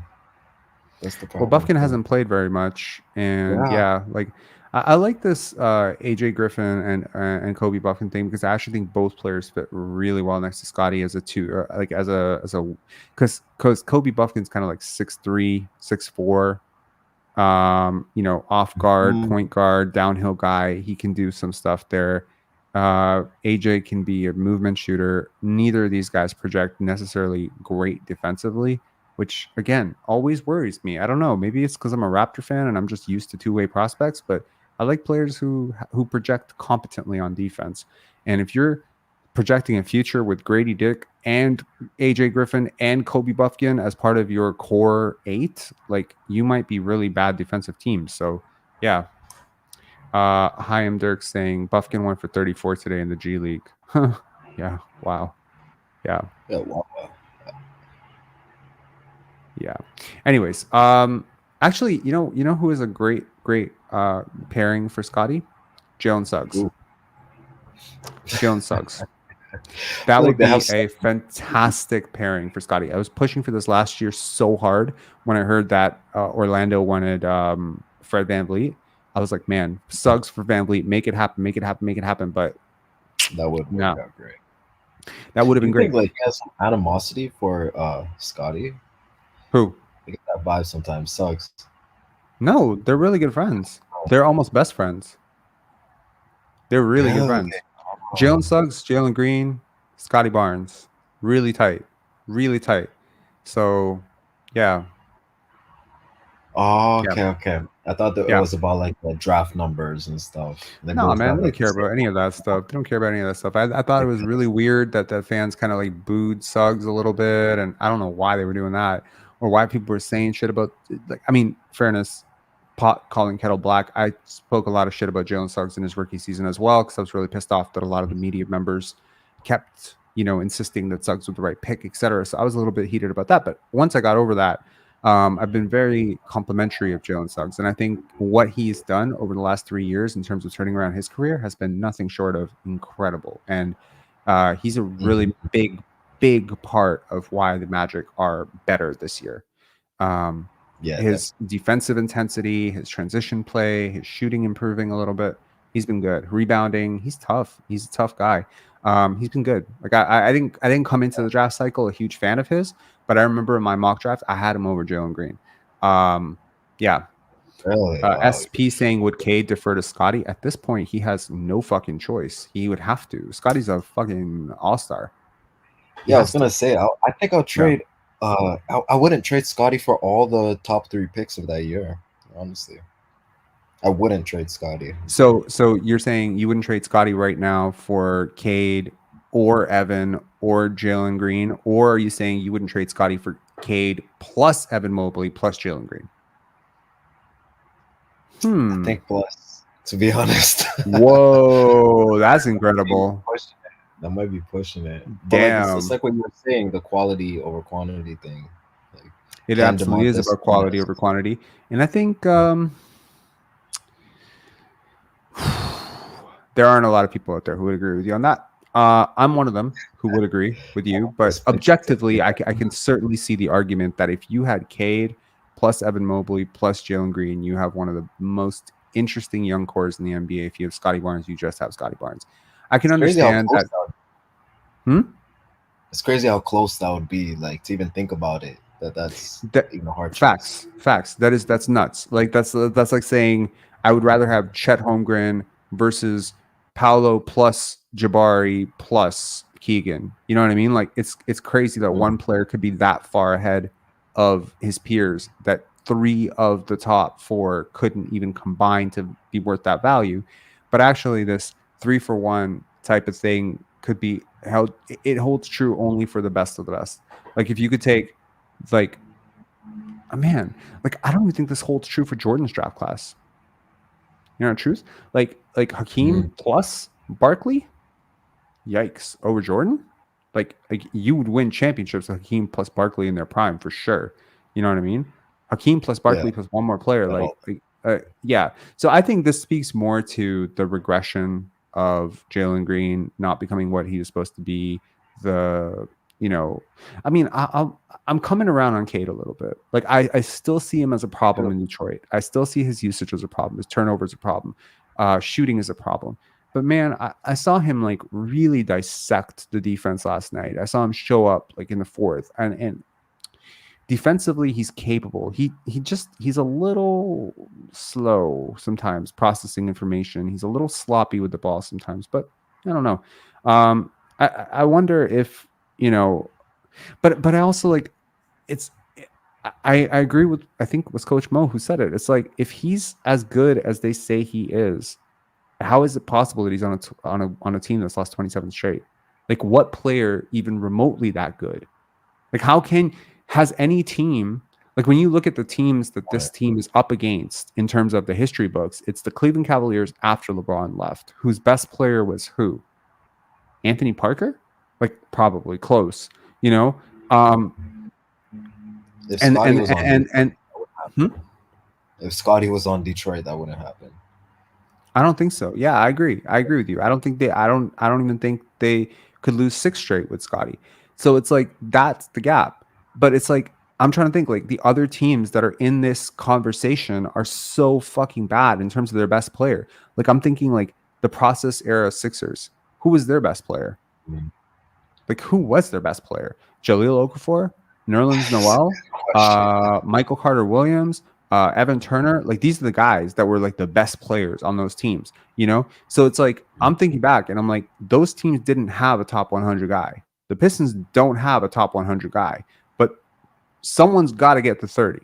That's the problem. Well, Buffkin hasn't played very much, and yeah like I like this AJ Griffin and Kobe Buffkin thing, because I actually think both players fit really well next to Scotty as a two, like as a because Kobe Buffkin's kind of like 6'3", 6'4", off guard, point guard, downhill guy. He can do some stuff there. AJ can be a movement shooter. Neither of these guys project necessarily great defensively, which again always worries me. I don't know. Maybe it's because I'm a Raptor fan and I'm just used to two-way prospects, but I like players who project competently on defense. And if you're projecting a future with Grady Dick and AJ Griffin and Kobe Buffkin as part of your core 8, like, you might be really bad defensive teams. So yeah. Hi, I'm Dirk saying Buffkin went for 34 today in the G League. Yeah. Wow. Yeah. Yeah. Wow. Yeah. Anyways, actually, you know who is a great pairing for Scotty? Jalen Suggs. Jalen Suggs. That would be a fantastic pairing for Scotty. I was pushing for this last year so hard when I heard that Orlando wanted Fred VanVleet. I was like, man, Suggs for VanVleet, make it happen. But that would work out great. That would have been great. Like, he has some animosity for Scotty. Who? I get that vibe sometimes. Suggs. No, they're really good friends. They're almost best friends. They're really good friends. Jalen Suggs, Jalen Green, Scotty Barnes. Really tight. So, yeah. Oh, okay. I thought that it was about like the draft numbers and stuff. No, man, they don't care about any of that stuff. They don't care about any of that stuff. I thought it was really weird that the fans kind of like booed Suggs a little bit, and I don't know why they were doing that or why people were saying shit about. Like, I mean, fairness, pot calling kettle black. I spoke a lot of shit about Jalen Suggs in his rookie season as well, because I was really pissed off that a lot of the media members kept, insisting that Suggs was the right pick, etc. So I was a little bit heated about that. But once I got over that, I've been very complimentary of Jalen Suggs. And I think what he's done over the last 3 years in terms of turning around his career has been nothing short of incredible. And he's a really big part of why the Magic are better this year. His defensive intensity, his transition play, his shooting improving a little bit. He's been good. Rebounding, he's tough. He's a tough guy. He's been good. Like I didn't come into the draft cycle a huge fan of his, but I remember in my mock draft I had him over Jalen Green. Really? Wow. SP saying, would Cade defer to Scotty? At this point, he has no fucking choice. He would have to. Scotty's a fucking all-star. Yeah, I was gonna say, I think I'll trade. I wouldn't trade Scotty for all the top 3 picks of that year. Honestly, I wouldn't trade Scotty. So you're saying you wouldn't trade Scotty right now for Cade or Evan or Jalen Green, or are you saying you wouldn't trade Scotty for Cade plus Evan Mobley plus Jalen Green? I think plus, to be honest. Whoa, that's incredible. That might be pushing it. Damn. It's like what you were saying, the quality over quantity thing. Like, it absolutely is about quality over quantity. And I think there aren't a lot of people out there who would agree with you on that. I'm one of them who would agree with you. But objectively, I can certainly see the argument that if you had Cade plus Evan Mobley plus Jalen Green, you have one of the most interesting young cores in the NBA. If you have Scotty Barnes, you just have Scotty Barnes. I can understand that. It's crazy how close that would be. Like, to even think about it, that's even hard. Facts. That's nuts. Like that's like saying I would rather have Chet Holmgren versus Paolo plus Jabari plus Keegan. You know what I mean? Like it's crazy that one player could be that far ahead of his peers that 3 of the top 4 couldn't even combine to be worth that value. But actually, this 3-for-1 type of thing could be held. It holds true only for the best of the best. Like if you could take, like, I don't even think this holds true for Jordan's draft class. You know the truth? Like Hakeem plus Barkley, yikes, over Jordan. Like you would win championships with Hakeem plus Barkley in their prime for sure. You know what I mean? Hakeem plus Barkley plus one more player. Yeah. So I think this speaks more to the regression of Jalen Green not becoming what he was supposed to be. I'm coming around on Cade a little bit. Like I still see him as a problem in Detroit. I still see his usage as a problem. His turnover is a problem. Shooting is a problem. But man, I saw him like really dissect the defense last night. I saw him show up like in the 4th, and defensively he's capable. He's a little slow sometimes processing information. He's a little sloppy with the ball sometimes, but I don't know. I wonder if, but I also like I agree with, I think it was Coach Mo who said it. It's like, if he's as good as they say he is, how is it possible that he's on a team that's lost 27 straight? Like, what player even remotely that good? Like, has any team, like when you look at the teams that this team is up against in terms of the history books, it's the Cleveland Cavaliers after LeBron left, whose best player was who? Anthony Parker? Like, probably close, If Scotty was on Detroit, that wouldn't happen. I don't think so. Yeah, I agree with you. I don't even think they could lose 6 straight with Scotty. So it's like, that's the gap. But it's like, I'm trying to think, like, the other teams that are in this conversation are so fucking bad in terms of their best player. Like, I'm thinking like the process era Sixers. Who was their best player? Like, who was their best player? Jahlil Okafor, Nerlens Noel, Michael Carter-Williams, Evan Turner. Like, these are the guys that were like the best players on those teams, So it's like, I'm thinking back and I'm like, those teams didn't have a top 100 guy. The Pistons don't have a top 100 guy, but someone's got to get to 30.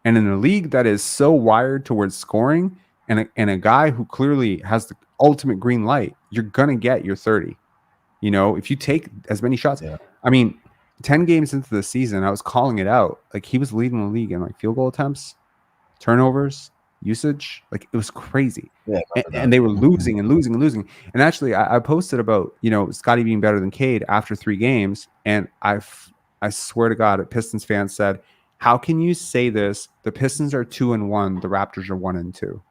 And in a league that is so wired towards scoring and a guy who clearly has the ultimate green light, you're going to get your 30. If you take as many shots. Yeah. I mean, 10 games into the season, I was calling it out. Like, he was leading the league in like field goal attempts, turnovers, usage. Like it was crazy. Yeah, And they were losing and losing and losing. And actually, I posted about, you know, Scotty being better than Cade after 3 games. And I swear to God, a Pistons fan said, how can you say this? The Pistons are 2-1. The Raptors are 1-2.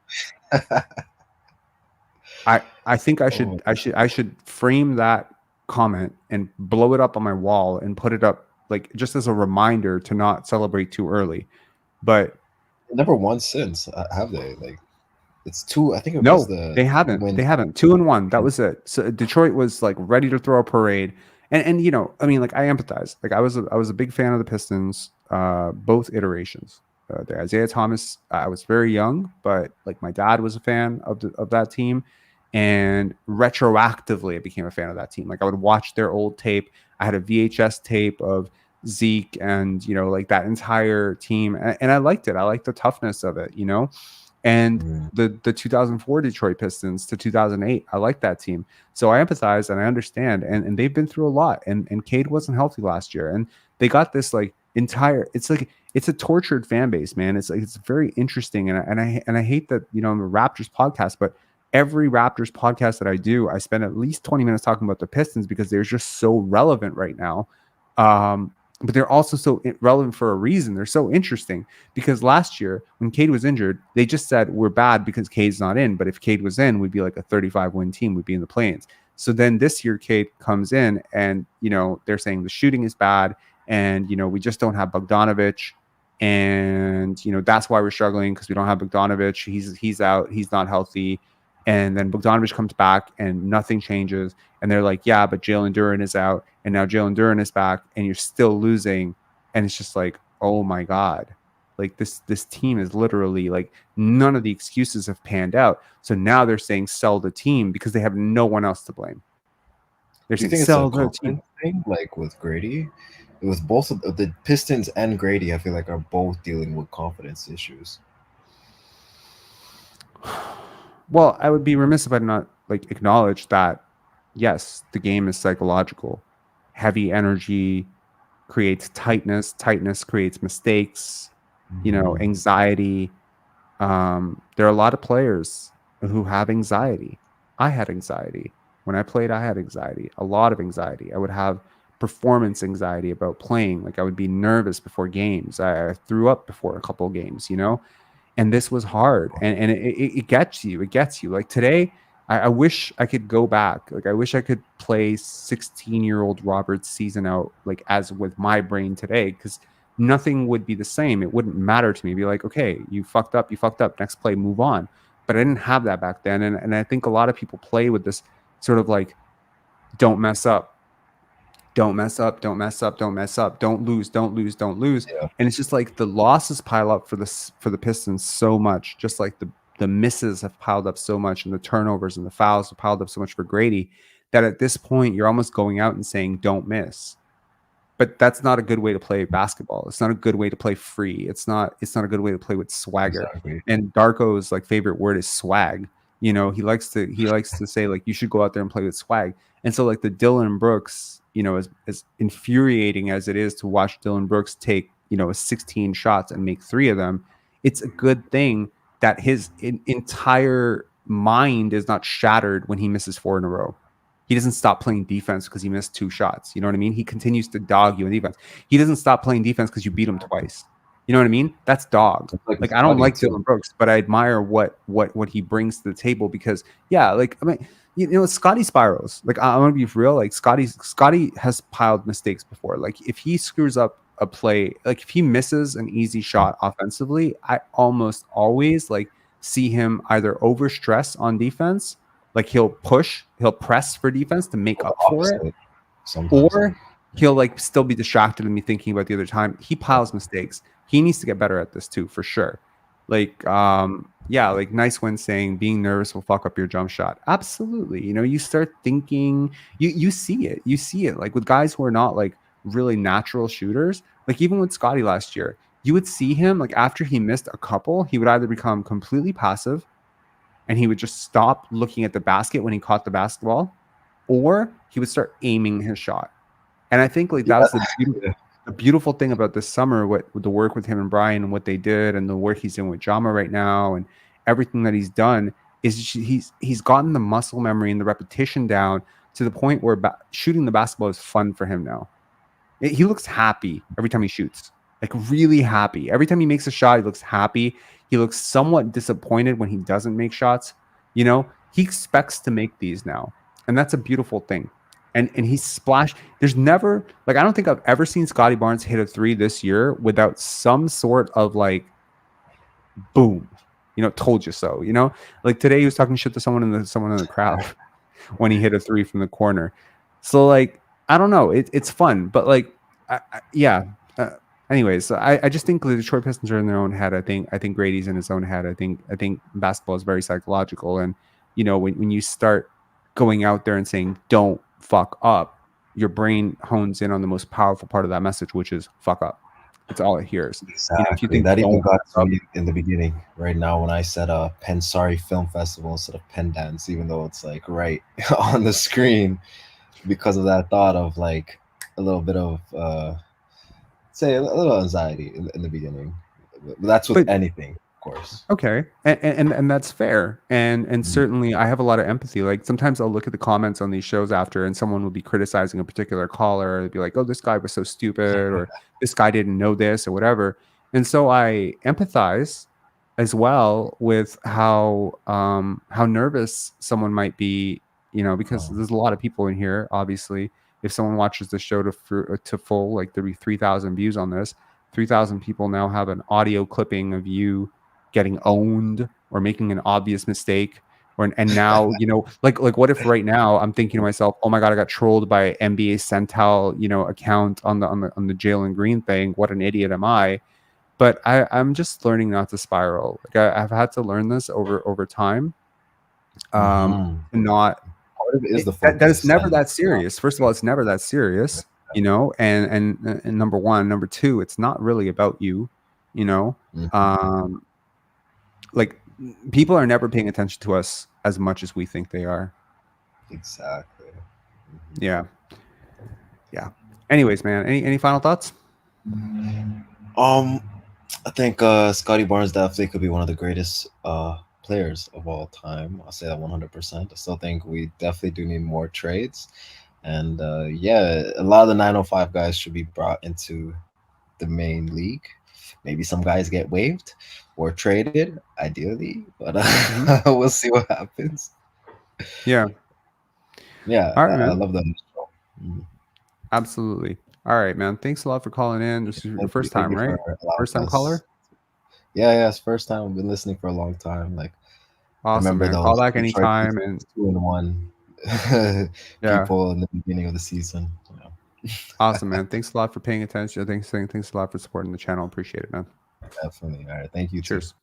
I think I should frame that comment and blow it up on my wall and put it up like just as a reminder to not celebrate too early. But never won since, have they? Like it's 2. I think it no, was the they haven't. They haven't. 2-1. That was it. So Detroit was like ready to throw a parade. And you know, I mean, like I empathize. Like I was a big fan of the Pistons, both iterations. The Isaiah Thomas, I was very young, but like my dad was a fan of that team, and retroactively I became a fan of that team. Like I would watch their old tape. I had a VHS tape of Zeke and, you know, like that entire team, and I liked it. I liked the toughness of it, you know. And the 2004 Detroit Pistons to 2008, I like that team. So I empathize and I understand. And they've been through a lot. And Cade wasn't healthy last year. And they got this like entire, it's a tortured fan base, man. It's like, it's very interesting. And I hate that, you know, I'm a Raptors podcast, but every Raptors podcast that I do, I spend at least 20 minutes talking about the Pistons because they're just so relevant right now. But they're also so relevant for a reason. They're so interesting because last year when Cade was injured, they just said we're bad because Cade's not in. But if Cade was in, we'd be like a 35-win team. We'd be in the play-ins. So then this year, Cade comes in and, you know, they're saying the shooting is bad. And, you know, we just don't have Bogdanovic. And, you know, that's why we're struggling because we don't have Bogdanovic. He's out. He's not healthy. And then Bogdanovic comes back and nothing changes. And they're like, yeah, but Jalen Duren is out. And now Jalen Duren is back and you're still losing. And it's just like, oh my God. Like this team is literally like none of the excuses have panned out. So now they're saying sell the team because they have no one else to blame. They're saying sell the team. Thing, like with Grady, with both of the Pistons and Grady, I feel like are both dealing with confidence issues. Well, I would be remiss if I did not like acknowledge that, yes, the game is psychological. Heavy energy creates tightness. Tightness creates mistakes, you know, anxiety. There are a lot of players who have anxiety. I had anxiety. When I played, I had anxiety, a lot of anxiety. I would have performance anxiety about playing. Like I would be nervous before games. I threw up before a couple of games, you know? And this was hard, and it gets you. It gets you. Like today, I wish I could go back. Like I wish I could play 16-year-old Robert's season out, like as with my brain today, because nothing would be the same. It wouldn't matter to me. Be like, okay, you fucked up. You fucked up. Next play, move on. But I didn't have that back then, and I think a lot of people play with this sort of like, don't mess up. Don't mess up, don't mess up, don't mess up, don't lose, don't lose, don't lose. Yeah. And it's just like the losses pile up for the Pistons so much, just like the misses have piled up so much, and the turnovers and the fouls have piled up so much for Grady, that at this point you're almost going out and saying don't miss. But that's not a good way to play basketball. It's not a good way to play free. It's not a good way to play with swagger. Exactly. And Darko's like favorite word is swag. You know, he likes to say like you should go out there and play with swag. And so like the Dillon Brooks, you know, as infuriating as it is to watch Dillon Brooks take, you know, 16 shots and make 3 of them, it's a good thing that his entire mind is not shattered when he misses 4 in a row. He doesn't stop playing defense because he missed 2 shots. You know what I mean? He continues to dog you in defense. He doesn't stop playing defense because you beat him twice. You know what I mean? That's dog. Like I don't like Dillon Brooks, but I admire what he brings to the table because, yeah, like I mean, you know, Scotty spirals. Like I'm gonna be real. Like Scotty has piled mistakes before. Like if he screws up a play, like if he misses an easy shot offensively, I almost always like see him either overstress on defense, like he'll press for defense to make up for it, or he'll like still be distracted and be thinking about the other time. He piles mistakes. He needs to get better at this too, for sure. Like, yeah, like Nice One saying being nervous will fuck up your jump shot. Absolutely. You know, you start thinking, you see it like with guys who are not like really natural shooters. Like even with Scotty last year, you would see him like after he missed a couple, he would either become completely passive and he would just stop looking at the basket when he caught the basketball, or he would start aiming his shot. And I think like that's the the beautiful thing about this summer, what the work with him and Brian and what they did, and the work he's doing with Jama right now, and everything that he's done, is he's gotten the muscle memory and the repetition down to the point where shooting the basketball is fun for him now. He looks happy every time he shoots, like really happy. Every time he makes a shot, he looks happy. He looks somewhat disappointed when he doesn't make shots. You know, he expects to make these now, and that's a beautiful thing. And he splashed. There's never, like, I don't think I've ever seen Scotty Barnes hit a three this year without some sort of like, boom, you know, told you so. You know, like today he was talking shit to someone in the crowd when he hit a three from the corner. So like, I don't know, it's fun, but like, yeah. Anyways, so I just think the Detroit Pistons are in their own head. I think Grady's in his own head. I think basketball is very psychological, and you know, when you start going out there and saying don't fuck up, your brain hones in on the most powerful part of that message, which is fuck up. It's all it hears. Exactly. You know, if you think that even got to me in the beginning. Right now, when I said Pensari Film Festival instead of Pen Dance, even though it's like right on the screen, because of that thought of like a little bit of say a little anxiety in the beginning. But that's with anything, of course. Okay, and that's fair, and certainly I have a lot of empathy. Like sometimes I'll look at the comments on these shows after, and someone will be criticizing a particular caller. They'd be like, "Oh, this guy was so stupid," or "This guy didn't know this," or whatever. And so I empathize as well with how nervous someone might be, you know, because there's a lot of people in here. Obviously, if someone watches the show to full, like there'll be 3,000 views on this. 3,000 people now have an audio clipping of you getting owned or making an obvious mistake, and now you know, like what if right now I'm thinking to myself, oh my god, I got trolled by NBA Central, you know, account on the Jalen Green thing. What an idiot am I? But I'm just learning not to spiral. Like I've had to learn this over time. Not is the that it's never that serious. First of all, it's never that serious, you know. And number one, number two, it's not really about you, you know. Like people are never paying attention to us as much as we think they are. Exactly. Yeah. Anyways, man, any final thoughts? I think Scotty Barnes definitely could be one of the greatest players of all time. I'll say that 100%. I still think we definitely do need more trades, and yeah, a lot of the 905 guys should be brought into the main league. Maybe some guys get waived or traded, ideally, but we'll see what happens. Yeah. All right, I love that. Absolutely. All right, man. Thanks a lot for calling in. This is your first time, right? First time caller? Yeah, it's first time. I've been listening for a long time. Like, awesome, man. Call back anytime. And 2-1 people in the beginning of the season. You know. Awesome, man. Thanks a lot for paying attention. Thanks a lot for supporting the channel. Appreciate it, man. Definitely. All right. Thank you. Cheers.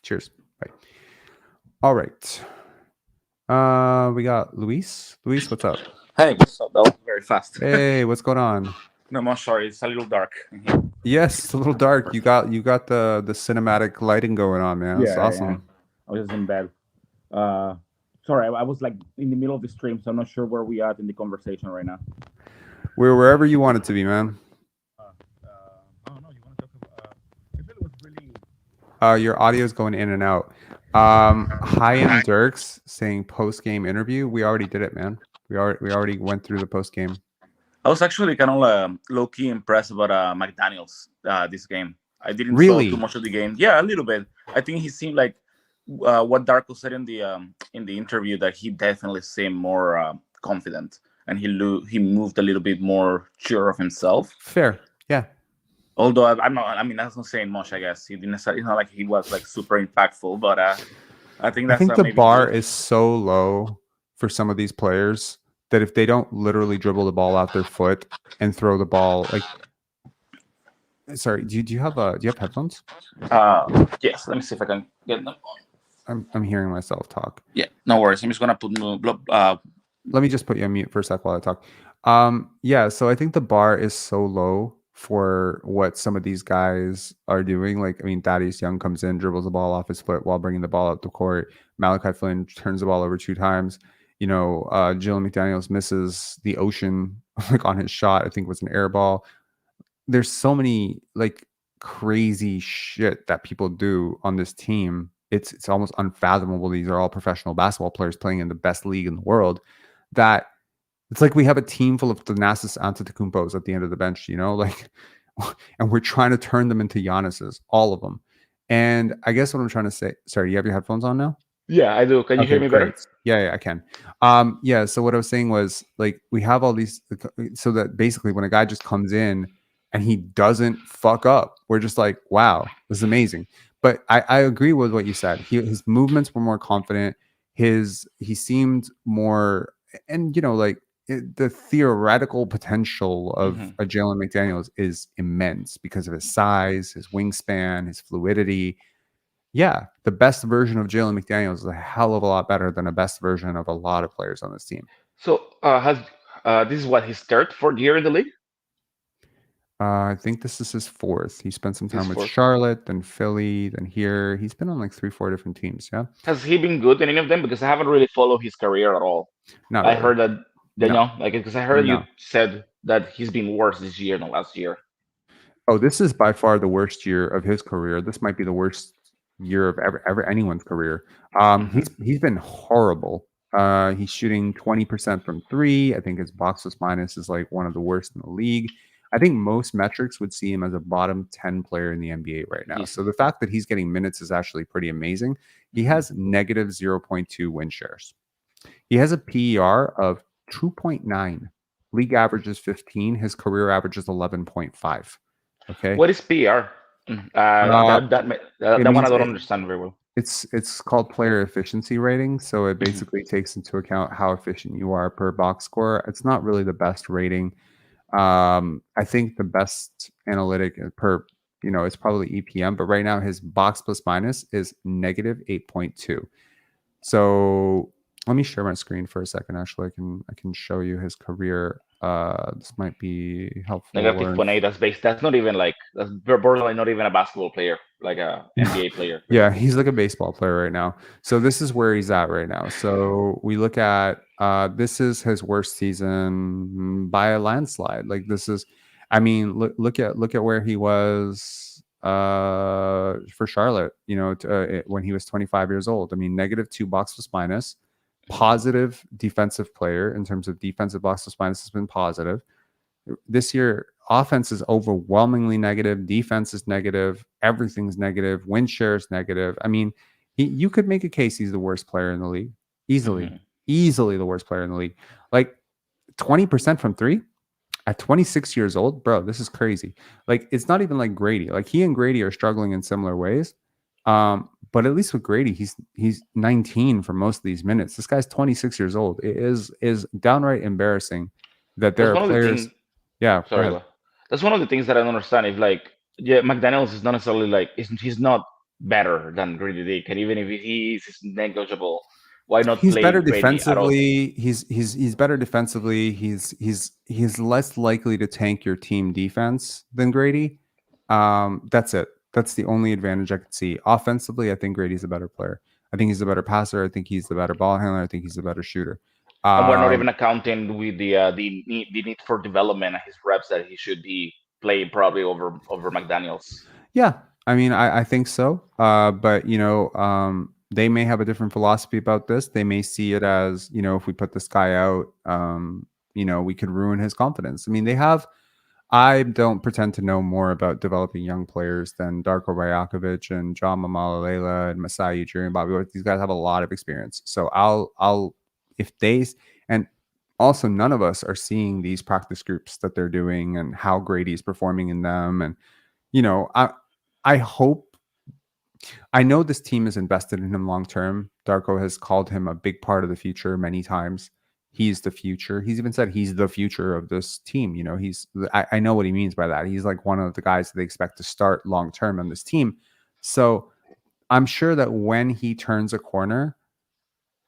Cheers. Bye. All right. We got Luis. Luis, what's up? Hey, what's up? That was very fast. Hey, what's going on? No, I'm sorry. It's a little dark in here. Yes, it's a little dark. You got the cinematic lighting going on, man. That's awesome. Yeah. I was just in bed. Sorry, I was like in the middle of the stream, so I'm not sure where we are in the conversation right now. We're wherever you want it to be, man. You want to talk about? I feel it was really. Your audio's going in and out. Hi-End Dirks saying post-game interview. We already did it, man. We already went through the post-game. I was actually kind of low-key impressed about McDaniels this game. I didn't really saw too much of the game. Yeah, a little bit. I think he seemed like what Darko said in the interview, that he definitely seemed more confident, and he moved a little bit more sure of himself. Fair, yeah. Although I'm not. I mean, that's not saying much. I guess he didn't. It's not like he was like super impactful, but I think the bar is so low for some of these players that if they don't literally dribble the ball out their foot and throw the ball, like, sorry, do you have headphones? Yes. Let me see if I can get them on. I'm hearing myself talk. Yeah, no worries. I'm just gonna put. Let me just put you on mute for a sec while I talk. Yeah. So I think the bar is so low for what some of these guys are doing. Like, I mean, Thaddeus Young comes in, dribbles the ball off his foot while bringing the ball up the court. Malachi Flynn turns the ball over 2 times. You know, Jalen McDaniels misses the ocean like on his shot. I think it was an air ball. there's so many like crazy shit that people do on this team. It's almost unfathomable. These are all professional basketball players playing in the best league in the world. That it's like we have a team full of Thanasis Antetokounmpos at the end of the bench, you know, like, and we're trying to turn them into Giannis's, all of them. And I guess what I'm trying to say. Sorry, you have your headphones on now? Yeah, I do. Can you hear me better? Yeah, I can. Yeah. So what I was saying was like we have all these, so that basically when a guy just comes in and he doesn't fuck up, we're just like, wow, this is amazing. But I agree with what you said. His movements were more confident. He seemed more, and you know, like the theoretical potential of a Jalen McDaniels is immense because of his size, his wingspan, his fluidity. Yeah, the best version of Jalen McDaniels is a hell of a lot better than the best version of a lot of players on this team. So this is what his third, fourth year in the league? I think this is his fourth. He spent some time with Charlotte, then Philly, then here. He's been on like 3-4 different teams. Yeah. Has he been good in any of them? Because I haven't really followed his career at all. Not I really. heard that you No. know, like because I heard No. you said that he's been worse this year than last year. Oh, this is by far the worst year of his career. This might be the worst year of ever anyone's career. He's been horrible. He's shooting 20% from three. I think his box plus minus is like one of the worst in the league. I think most metrics would see him as a bottom 10 player in the NBA right now. So the fact that he's getting minutes is actually pretty amazing. He has negative 0.2 win shares. He has a PER of 2.9. League average is 15. His career average is 11.5. Okay. What is PER? That one I don't understand very well. It's called player efficiency rating. So it basically takes into account how efficient you are per box score. It's not really the best rating. I think the best analytic per, you know, it's probably EPM, but right now his box plus minus is negative 8.2. So let me share my screen for a second. Actually, I can show you his career. This might be helpful. Negative 0.8. That's not even like, that's borderline not even a basketball player, like a NBA player. Yeah, he's like a baseball player right now. So this is where he's at right now. So we look at this is his worst season by a landslide. Like this is, I mean, look at where he was for Charlotte. You know, when he was 25 years old. I mean, -2 box plus minus. Positive defensive player in terms of defensive box plus minus has been positive. This year, offense is overwhelmingly negative. Defense is negative. Everything's negative. Win share is negative. I mean, you could make a case he's the worst player in the league. Easily the worst player in the league. Like 20% from three at 26 years old, bro, this is crazy. Like, it's not even like Grady. Like, he and Grady are struggling in similar ways. But at least with Grady, he's 19 for most of these minutes. This guy's 26 years old. It is downright embarrassing that there are players. Sorry, that's one of the things that I don't understand. If like, yeah, McDaniels is not necessarily like he's not better than Grady Dick, and even if he is, he's negligible. Why not? He's better defensively. He's better defensively. He's less likely to tank your team defense than Grady. That's it. That's the only advantage I could see. Offensively, I think Grady's a better player. I think he's a better passer. I think he's the better ball handler. I think he's a better shooter. And we're not even accounting with the need for development and his reps that he should be playing probably over McDaniels. Yeah, I mean, I think so. But you know, they may have a different philosophy about this. They may see it as, you know, if we put this guy out, you know, we could ruin his confidence. I mean, I don't pretend to know more about developing young players than Darko Rajakovic and John Mamalalela and Masai Ujiri and Bobby Orr. These guys have a lot of experience. So if they, and also none of us are seeing these practice groups that they're doing and how Grady's performing in them. And, you know, I know this team is invested in him long-term. Darko has called him a big part of the future many times. He's the future. He's even said he's the future of this team. You know, I know what he means by that. He's like one of the guys that they expect to start long-term on this team. So I'm sure that when he turns a corner,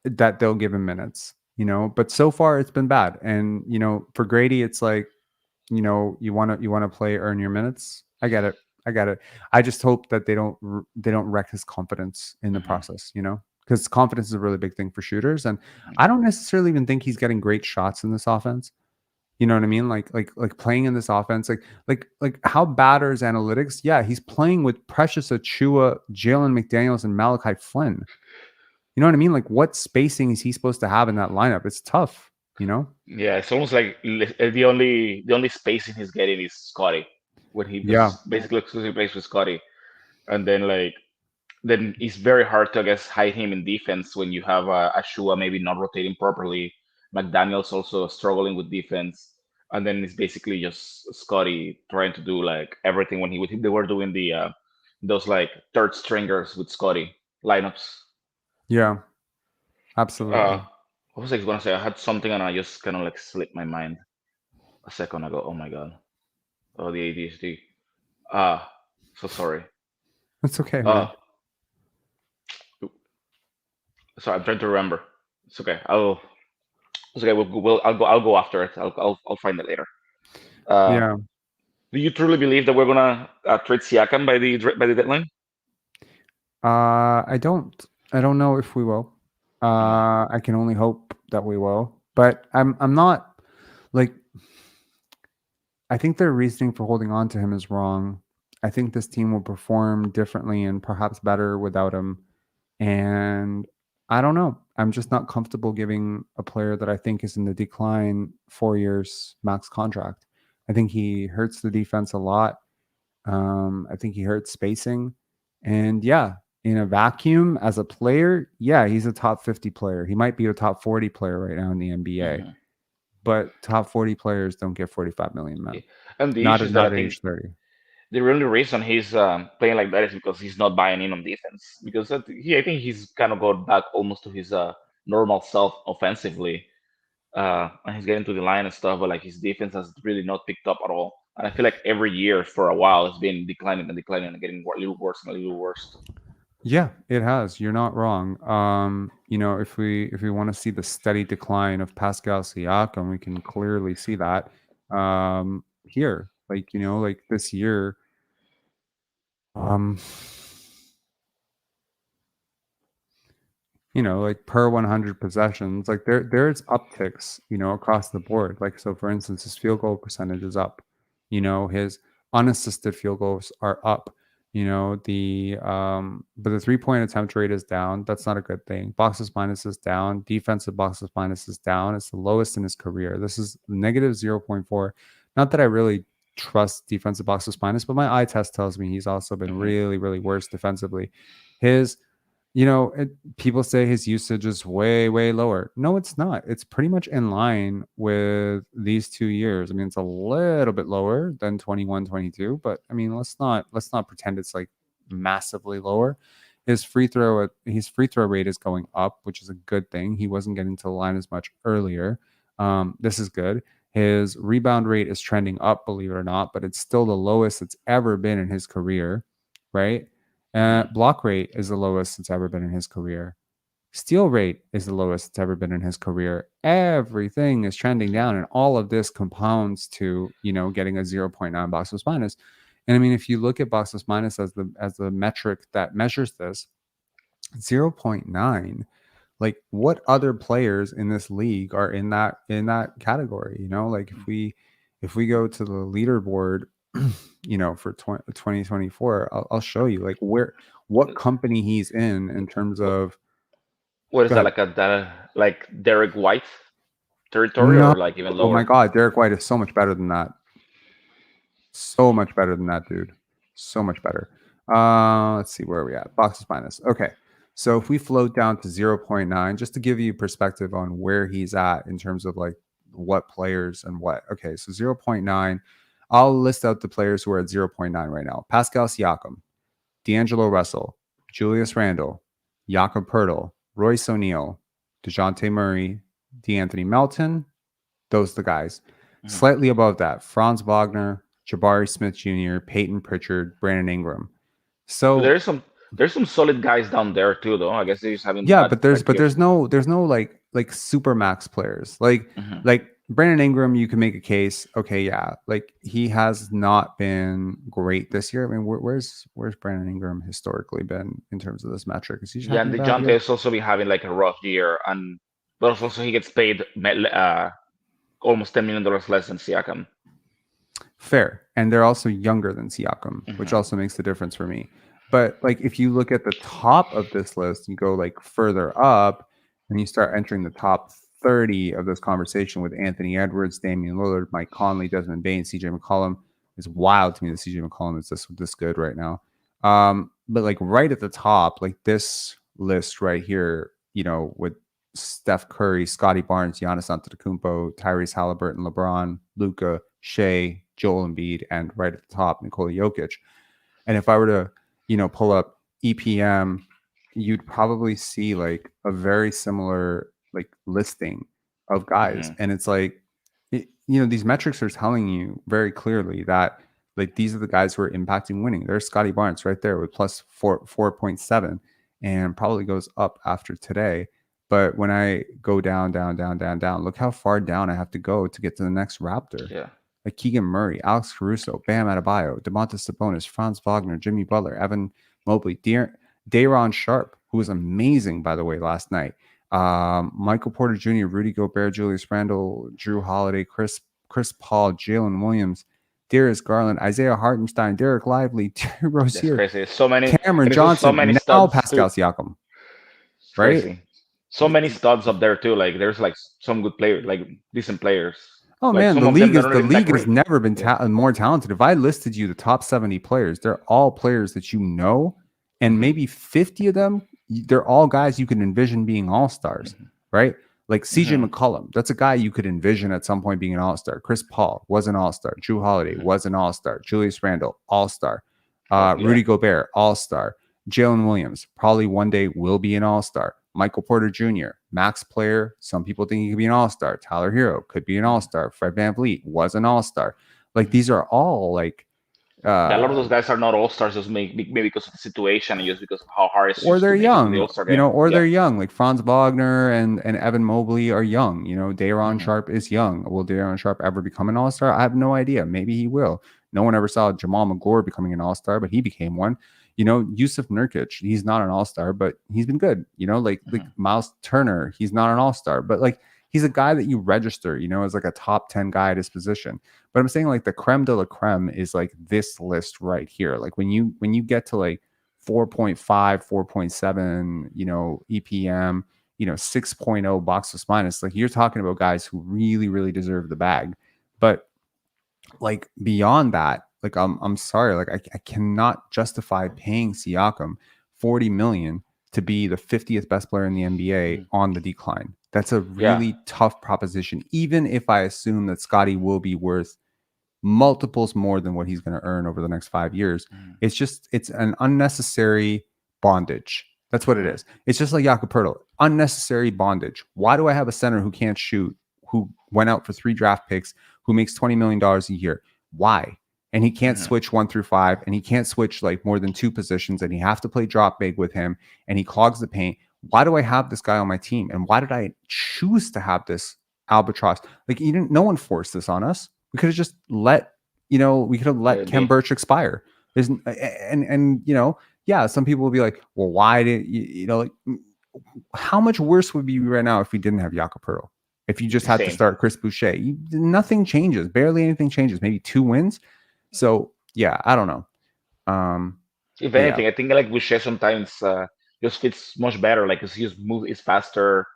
that they'll give him minutes, you know, but so far it's been bad. And, you know, for Grady, it's like, you know, you want to play, earn your minutes. I get it. I just hope that they don't wreck his confidence in the process, you know, because confidence is a really big thing for shooters. And I don't necessarily even think he's getting great shots in this offense. You know what I mean? Like playing in this offense, like how bad are his analytics? Yeah, he's playing with Precious Achua, Jalen McDaniels, and Malachi Flynn. You know what I mean? Like, what spacing is he supposed to have in that lineup? It's tough, you know? Yeah, it's almost like the only spacing he's getting is Scotty, when he just basically exclusively plays with Scotty, and then it's very hard to, I guess, hide him in defense when you have Ashua maybe not rotating properly, McDaniel's also struggling with defense, and then it's basically just Scotty trying to do like everything when they were doing the those like third stringers with Scotty lineups. Yeah, absolutely. What was I gonna say? I had something and I just kind of like slipped my mind a second ago. Oh my god. Oh, the ADHD. So sorry. It's okay, man. Sorry, I'm trying to remember. It's okay. It's okay. I'll go after it. I'll find it later. Yeah. Do you truly believe that we're gonna trade Siakam by the deadline? I don't know if we will. I can only hope that we will. But I'm not like. I think their reasoning for holding on to him is wrong. I think this team will perform differently and perhaps better without him. And I don't know. I'm just not comfortable giving a player that I think is in the decline 4 years max contract. I think he hurts the defense a lot. I think he hurts spacing. And yeah, in a vacuum as a player, yeah, he's a top 50 player. He might be a top 40 player right now in the NBA. Mm-hmm. But top 40 players don't get 45 million, man. And the issue is that I think age 30. The only reason he's playing like that is because he's not buying in on defense. Because I think he's kind of gone back almost to his normal self offensively. And he's getting to the line and stuff, but like his defense has really not picked up at all. And I feel like every year for a while it's been declining and getting a little worse and a little worse. Yeah, it has. You're not wrong. You know, if we want to see the steady decline of Pascal Siakam, we can clearly see that here. Like, you know, like this year. You know, like per 100 possessions, like there's upticks, you know, across the board. Like, so for instance, his field goal percentage is up. You know, his unassisted field goals are up. You know, but the 3-point attempt rate is down. That's not a good thing. Boxes minus is down. Defensive boxes minus is down. It's the lowest in his career. This is negative 0.4. Not that I really trust defensive boxes minus, but my eye test tells me he's also been really, really worse defensively. You know, people say his usage is way, way lower. No, it's not. It's pretty much in line with these 2 years. I mean, it's a little bit lower than 21, 22, but I mean, let's not pretend it's like massively lower. His free throw rate is going up, which is a good thing. He wasn't getting to the line as much earlier. This is good. His rebound rate is trending up, believe it or not, but it's still the lowest it's ever been in his career, right? Block rate is the lowest it's ever been in his career. Steal rate is the lowest it's ever been in his career. Everything is trending down, and all of this compounds to, you know, getting a 0.9 box plus minus. And I mean, if you look at box plus minus as the metric that measures this, 0.9, like what other players in this league are in that category? You know, like if we go to the leaderboard, you know, for 2024, I'll show you like what company he's in terms of what is that, like Derek White territory, or like even lower? Oh my god, Derek White is so much better than that. So much better than that, dude. So much better. Let's see, where are we at? Boxes minus. Okay. So if we float down to 0.9, just to give you perspective on where he's at in terms of like what players and what. Okay, so 0.9. I'll list out the players who are at 0.9 right now. Pascal Siakam, D'Angelo Russell, Julius Randle, Jakob Poeltl, Royce O'Neal, DeJounte Murray, DeAnthony Melton. Those are the guys. Mm-hmm. Slightly above that, Franz Wagner, Jabari Smith Jr., Peyton Pritchard, Brandon Ingram. So there's some solid guys down there too, though. I guess they just haven't. Yeah, but there's no like super max players like Brandon Ingram. You can make a case. Okay, yeah, like he has not been great this year. I mean, where's Brandon Ingram historically been in terms of this metric? Is he? Yeah, and DeJounte has also been having like a rough year, but also he gets paid almost $10 million less than Siakam. Fair. And they're also younger than Siakam, which also makes the difference for me. But like if you look at the top of this list, you go like further up and you start entering the top 30 of this conversation with Anthony Edwards, Damian Lillard, Mike Conley, Desmond Bane, CJ McCollum. It's wild to me that CJ McCollum is this good right now. But like right at the top, like this list right here, you know, with Steph Curry, Scotty Barnes, Giannis Antetokounmpo, Tyrese Halliburton, LeBron, Luka, Shea, Joel Embiid, and right at the top, Nikola Jokic. And if I were to, you know, pull up EPM, you'd probably see like a very similar like listing of guys. And it's like, you know, these metrics are telling you very clearly that like these are the guys who are impacting winning. There's Scotty Barnes right there with plus 4.7 and probably goes up after today. But when I go down, look how far down I have to go to get to the next Raptor. Yeah. Like Keegan Murray, Alex Caruso, Bam Adebayo, Domantas Sabonis, Franz Wagner, Jimmy Butler, Evan Mobley, Day'Ron Sharp, who was amazing, by the way, last night. Michael Porter Jr., Rudy Gobert, Julius Randle, Drew Holiday, Chris Paul, Jalen Williams, Darius Garland, Isaiah Hartenstein, Derek Lively, Terry Rozier, That's crazy. So many Cameron Johnson, so many now studs Pascal too. Siakam. Right? Crazy. So many studs up there too. Like there's like some good players, like decent players. Oh like, man, some the of them league that are not even that has great. never been more talented. If I listed you the top 70 players, they're all players that you know, and maybe 50 of them, they're all guys you can envision being all-stars, right? Like CJ McCollum, that's a guy you could envision at some point being an all-star. Chris Paul was an all-star. Drew Holiday was an all-star. Julius Randle, all-star. Rudy Gobert, all-star. Jalen Williams, probably one day will be an all-star. Michael Porter Jr., max player. Some people think he could be an all-star. Tyler Hero could be an all-star. Fred VanVleet was an all-star. Like these are all like a lot of those guys are not all-stars just maybe because of the situation and just because of how hard it's or they're young, the all-star game. you know, or they're young. Like Franz Wagner and Evan Mobley are young. You know, Day'Ron Sharp is young. Will Day'Ron Sharp ever become an all-star? I have no idea. Maybe he will. No one ever saw Jamal McGlure becoming an all-star, but he became one. You know, Yusuf Nurkic, he's not an all-star, but he's been good. You know, like Miles Turner, he's not an all-star, but like he's a guy that you register, you know, as like a top 10 guy at his position. But I'm saying like the creme de la creme is like this list right here. Like when you get to like 4.5, 4.7, you know, EPM, you know, 6.0 box plus minus, like you're talking about guys who really, really deserve the bag. But like beyond that, like I'm sorry, like I cannot justify paying Siakam $40 million to be the 50th best player in the NBA on the decline. That's a really tough proposition, even if I assume that Scotty will be worth multiples more than what he's going to earn over the next 5 years. It's an unnecessary bondage. That's what it is. It's just like Jakob Poeltl, unnecessary bondage. Why do I have a center who can't shoot, who went out for 3 draft picks, who makes $20 million a year? Why? And he can't switch 1 through 5, and he can't switch like more than 2 positions, and he have to play drop big with him, and he clogs the paint. Why do I have this guy on my team? And why did I choose to have this albatross? Like no one forced this on us. We could have just let, you know, we could have let Kem Birch expire. There's and you know, yeah, some people will be like, well, why did you know, like how much worse would we be right now if we didn't have Jakob Poeltl? If you just had to start Chris Boucher, nothing changes. Barely anything changes. Maybe 2 wins. So yeah, I don't know. If anything, I think like Boucher sometimes just fits much better. Like his move is faster,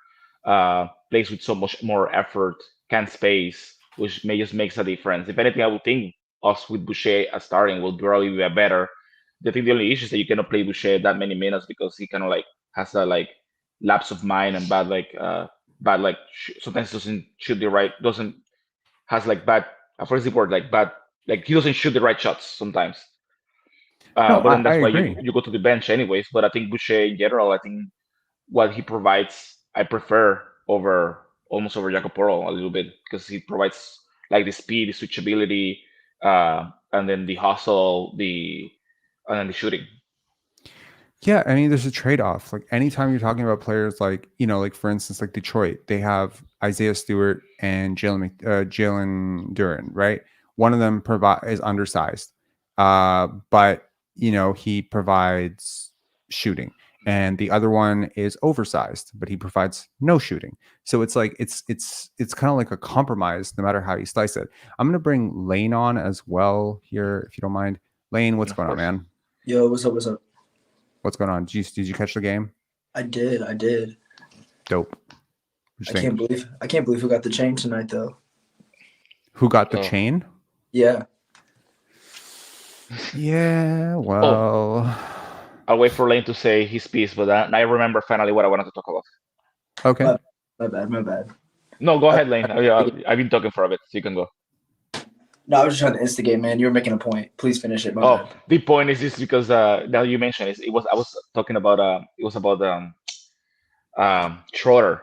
plays with so much more effort, can space, which may just makes a difference. If anything, I would think us with Boucher as starting will probably be better. I think the only issue is that you cannot play Boucher that many minutes because he kind of like has a like lapse of mind and bad sometimes doesn't shoot the right, has like bad, what is the word, like bad, like he doesn't shoot the right shots sometimes. But then that's why you go to the bench anyways. But I think Boucher in general, I think what he provides, I prefer almost over Jakob Poeltl a little bit because he provides like the speed, the switchability, and then the hustle, and then the shooting. Yeah, I mean, there's a trade-off. Like anytime you're talking about players like, you know, like for instance, like Detroit, they have Isaiah Stewart and Jalen Duren, right? One of them is undersized, but you know he provides shooting. and the other one is oversized, but he provides no shooting. So it's like it's kind of like a compromise, no matter how you slice it. I'm gonna bring Layne on as well here, if you don't mind. Layne, what's going on, man? Yo, what's up? What's up? What's going on? Did you catch the game? I did. Dope. I can't believe who got the chain tonight, though. Who got the chain? Yeah. Yeah. Well. I'll wait for Layne to say his piece, but I remember finally what I wanted to talk about. Okay. My bad. No, go ahead, Layne. I've been talking for a bit, so you can go. No, I was just trying to instigate, man. You were making a point. Please finish it. My bad. The point is this because now you mentioned it. I was talking about Schroder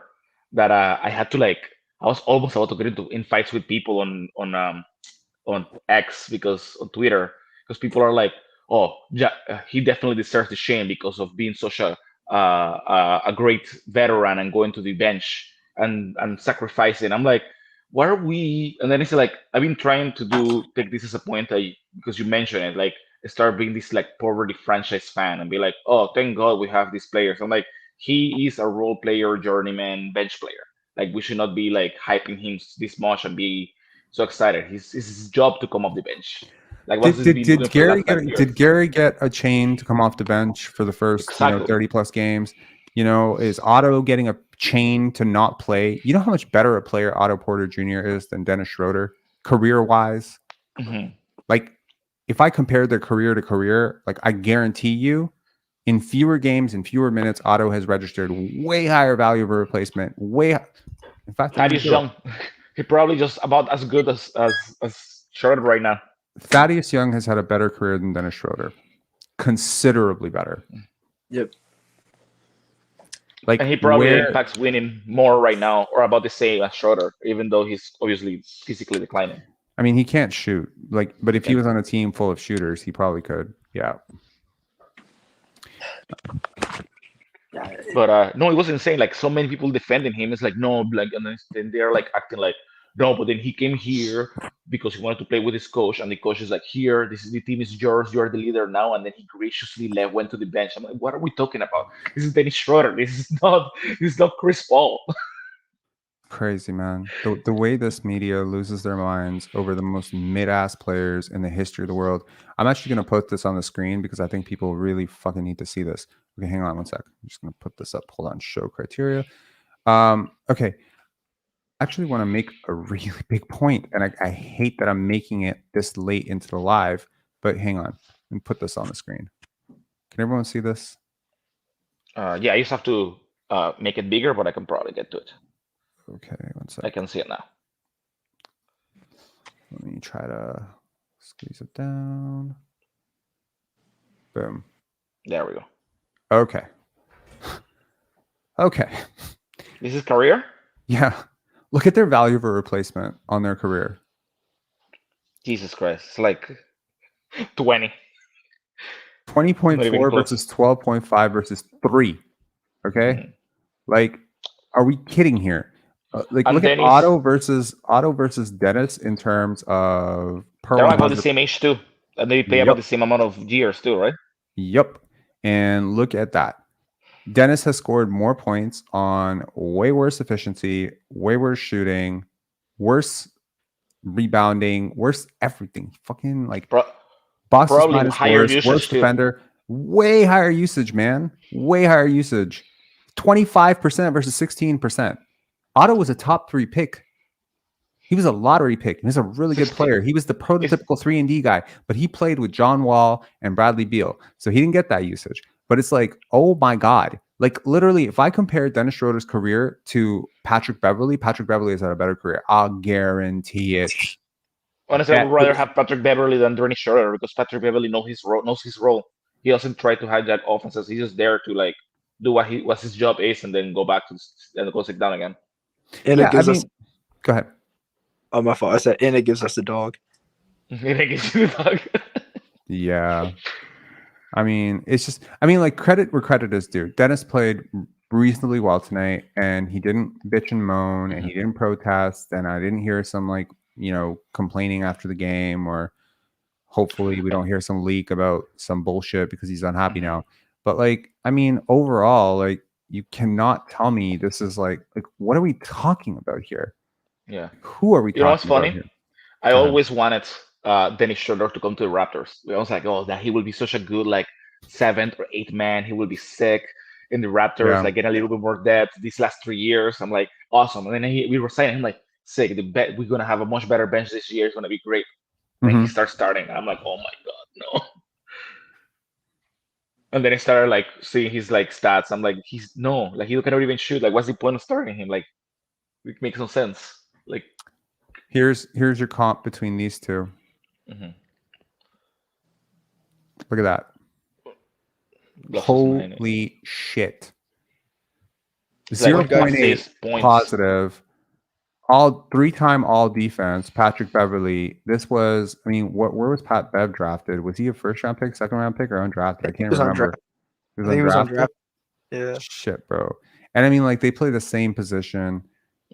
that I had to I was almost about to get in fights with people on X because on Twitter because people are like, oh, yeah, he definitely deserves the shame because of being such a great veteran and going to the bench and sacrificing. I'm like, what are we? And then it's like, I've been trying to take this as a point because you mentioned it, like start being this poverty franchise fan and be like, oh, thank God we have these players. I'm like, he is a role player, journeyman, bench player. Like we should not be hyping him this much and be so excited. It's his job to come off the bench. Like did Gary get a chain to come off the bench for the first 30 plus games? Is Otto getting a chain to not play? You know how much better a player Otto Porter Jr. is than Dennis Schroder career wise? Mm-hmm. Like if I compare their career to career, I guarantee you in fewer games and fewer minutes, Otto has registered way higher value of a replacement. In fact, Thaddeus Young, he probably just about as good as Schroder right now. Thaddeus Young has had a better career than Dennis Schroder, considerably better. Yep. And he probably impacts winning more right now, or about the same as Schroder, even though he's obviously physically declining. I mean, he can't shoot. But if he was on a team full of shooters, he probably could. Yeah. But no, it was insane. So many people defending him. It's no, and then they're acting like, no, but then he came here because he wanted to play with his coach, and the coach is here, the team is yours, you're the leader now, and then he graciously went to the bench. I'm like, what are we talking about? This is Dennis Schroder. This is not Chris Paul. Crazy, man. The way this media loses their minds over the most mid-ass players in the history of the world. I'm actually going to put this on the screen because I think people really fucking need to see this. Okay, hang on one sec. I'm just going to put this up. Hold on, show criteria. Okay. I actually want to make a really big point, and I hate that I'm making it this late into the live, but hang on. Let me put this on the screen. Can everyone see this? Yeah, I just have to make it bigger, but I can probably get to it. Okay, one sec. I can see it now. Let me try to squeeze it down. Boom. There we go. Okay. Okay. This is career? Yeah. Look at their value of a replacement on their career. Jesus Christ. It's 20. 20.4 versus 12.5 versus 3. Okay? Mm-hmm. Are we kidding here? Look at Otto versus Dennis in terms of they're about the same age too. And they play about the same amount of years too, right? Yep. And look at that. Dennis has scored more points on way worse efficiency, way worse shooting, worse rebounding, worse everything. Fucking box minus worse defender. Way higher usage, man. Way higher usage. 25% versus 16%. Otto was a top 3 pick. He was a lottery pick. He was a really good player. He was the prototypical 3-and-D guy, but he played with John Wall and Bradley Beal. So he didn't get that usage. But it's oh my God. Literally, if I compare Dennis Schroder's career to Patrick Beverley has had a better career. I'll guarantee it. Honestly, I would rather have Patrick Beverley than Dennis Schroder because Patrick Beverley knows his role. He doesn't try to hijack offenses. He's just there to do what his job is and then go back and go sit down again. And it gives us. Go ahead. Oh, my fault. I said, and it gives us the dog. And it gives you the dog. Yeah. I mean, it's just, credit where credit is due. Dennis played reasonably well tonight, and he didn't bitch and moan, and he didn't protest, and I didn't hear some, complaining after the game, or hopefully we don't hear some leak about some bullshit because he's unhappy now. But like, I mean, overall, like you cannot tell me this is like what are we talking about here? Yeah. Who are we You know what's talking about funny? here? I always wanted Dennis Schroder to come to the Raptors. I was like, oh, that he will be such a good like 7th or 8th man. He will be sick in the Raptors, Yeah. like get a little bit more depth these last 3 years. I'm like, awesome. And then we were saying him like, sick. We're gonna have a much better bench this year. It's gonna be great. And he starts starting. I'm like, oh my god, no. And then I started like seeing his like stats. I'm like, he cannot even shoot. Like, what's the point of starting him? Like, it makes no sense. Like, here's your comp between these two. Look at that. Holy shit. 0.8 positive. All 3-time all defense. Patrick Beverly. This was, I mean, where was Pat Bev drafted? Was he a first round pick, second round pick, or undrafted? I can't remember. He was undrafted. Yeah. Shit, bro. And I mean, like, they play the same position.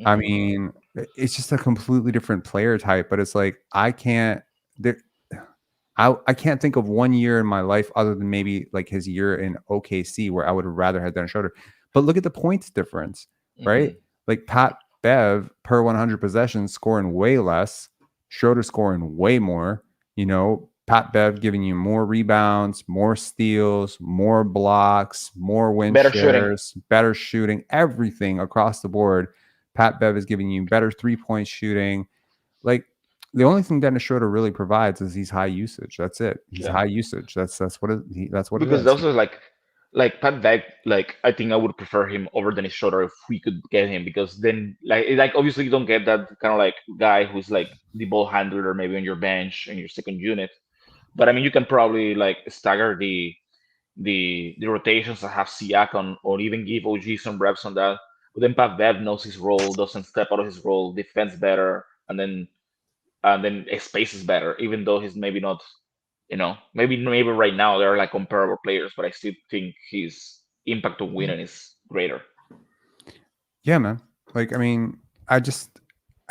I mean, it's just a completely different player type, but it's like I can't think of one year in my life other than maybe like his year in OKC where I would have rather had Dennis Schroder. But look at the points difference, right? Like Pat Bev per 100 possessions scoring way less, Schroder scoring way more. You know, Pat Bev giving you more rebounds, more steals, more blocks, more win shares, better shooting, everything across the board. Pat Bev is giving you better 3-point shooting. Like, the only thing Dennis Schroder really provides is he's high usage. That's it. He's high usage. That's what it is. Because those are like Pat Bev. Like, I think I would prefer him over Dennis Schroder if we could get him, because then like obviously you don't get that kind of like guy who's like the ball handler maybe on your bench in your second unit. But I mean, you can probably like stagger the rotations and have Siakam or even give OG some reps on that. But then Pat Bev knows his role, doesn't step out of his role, defends better, and then space is better, even though he's maybe not, maybe right now they're like comparable players, but I still think his impact on winning is greater. Yeah, man. Like, I mean, I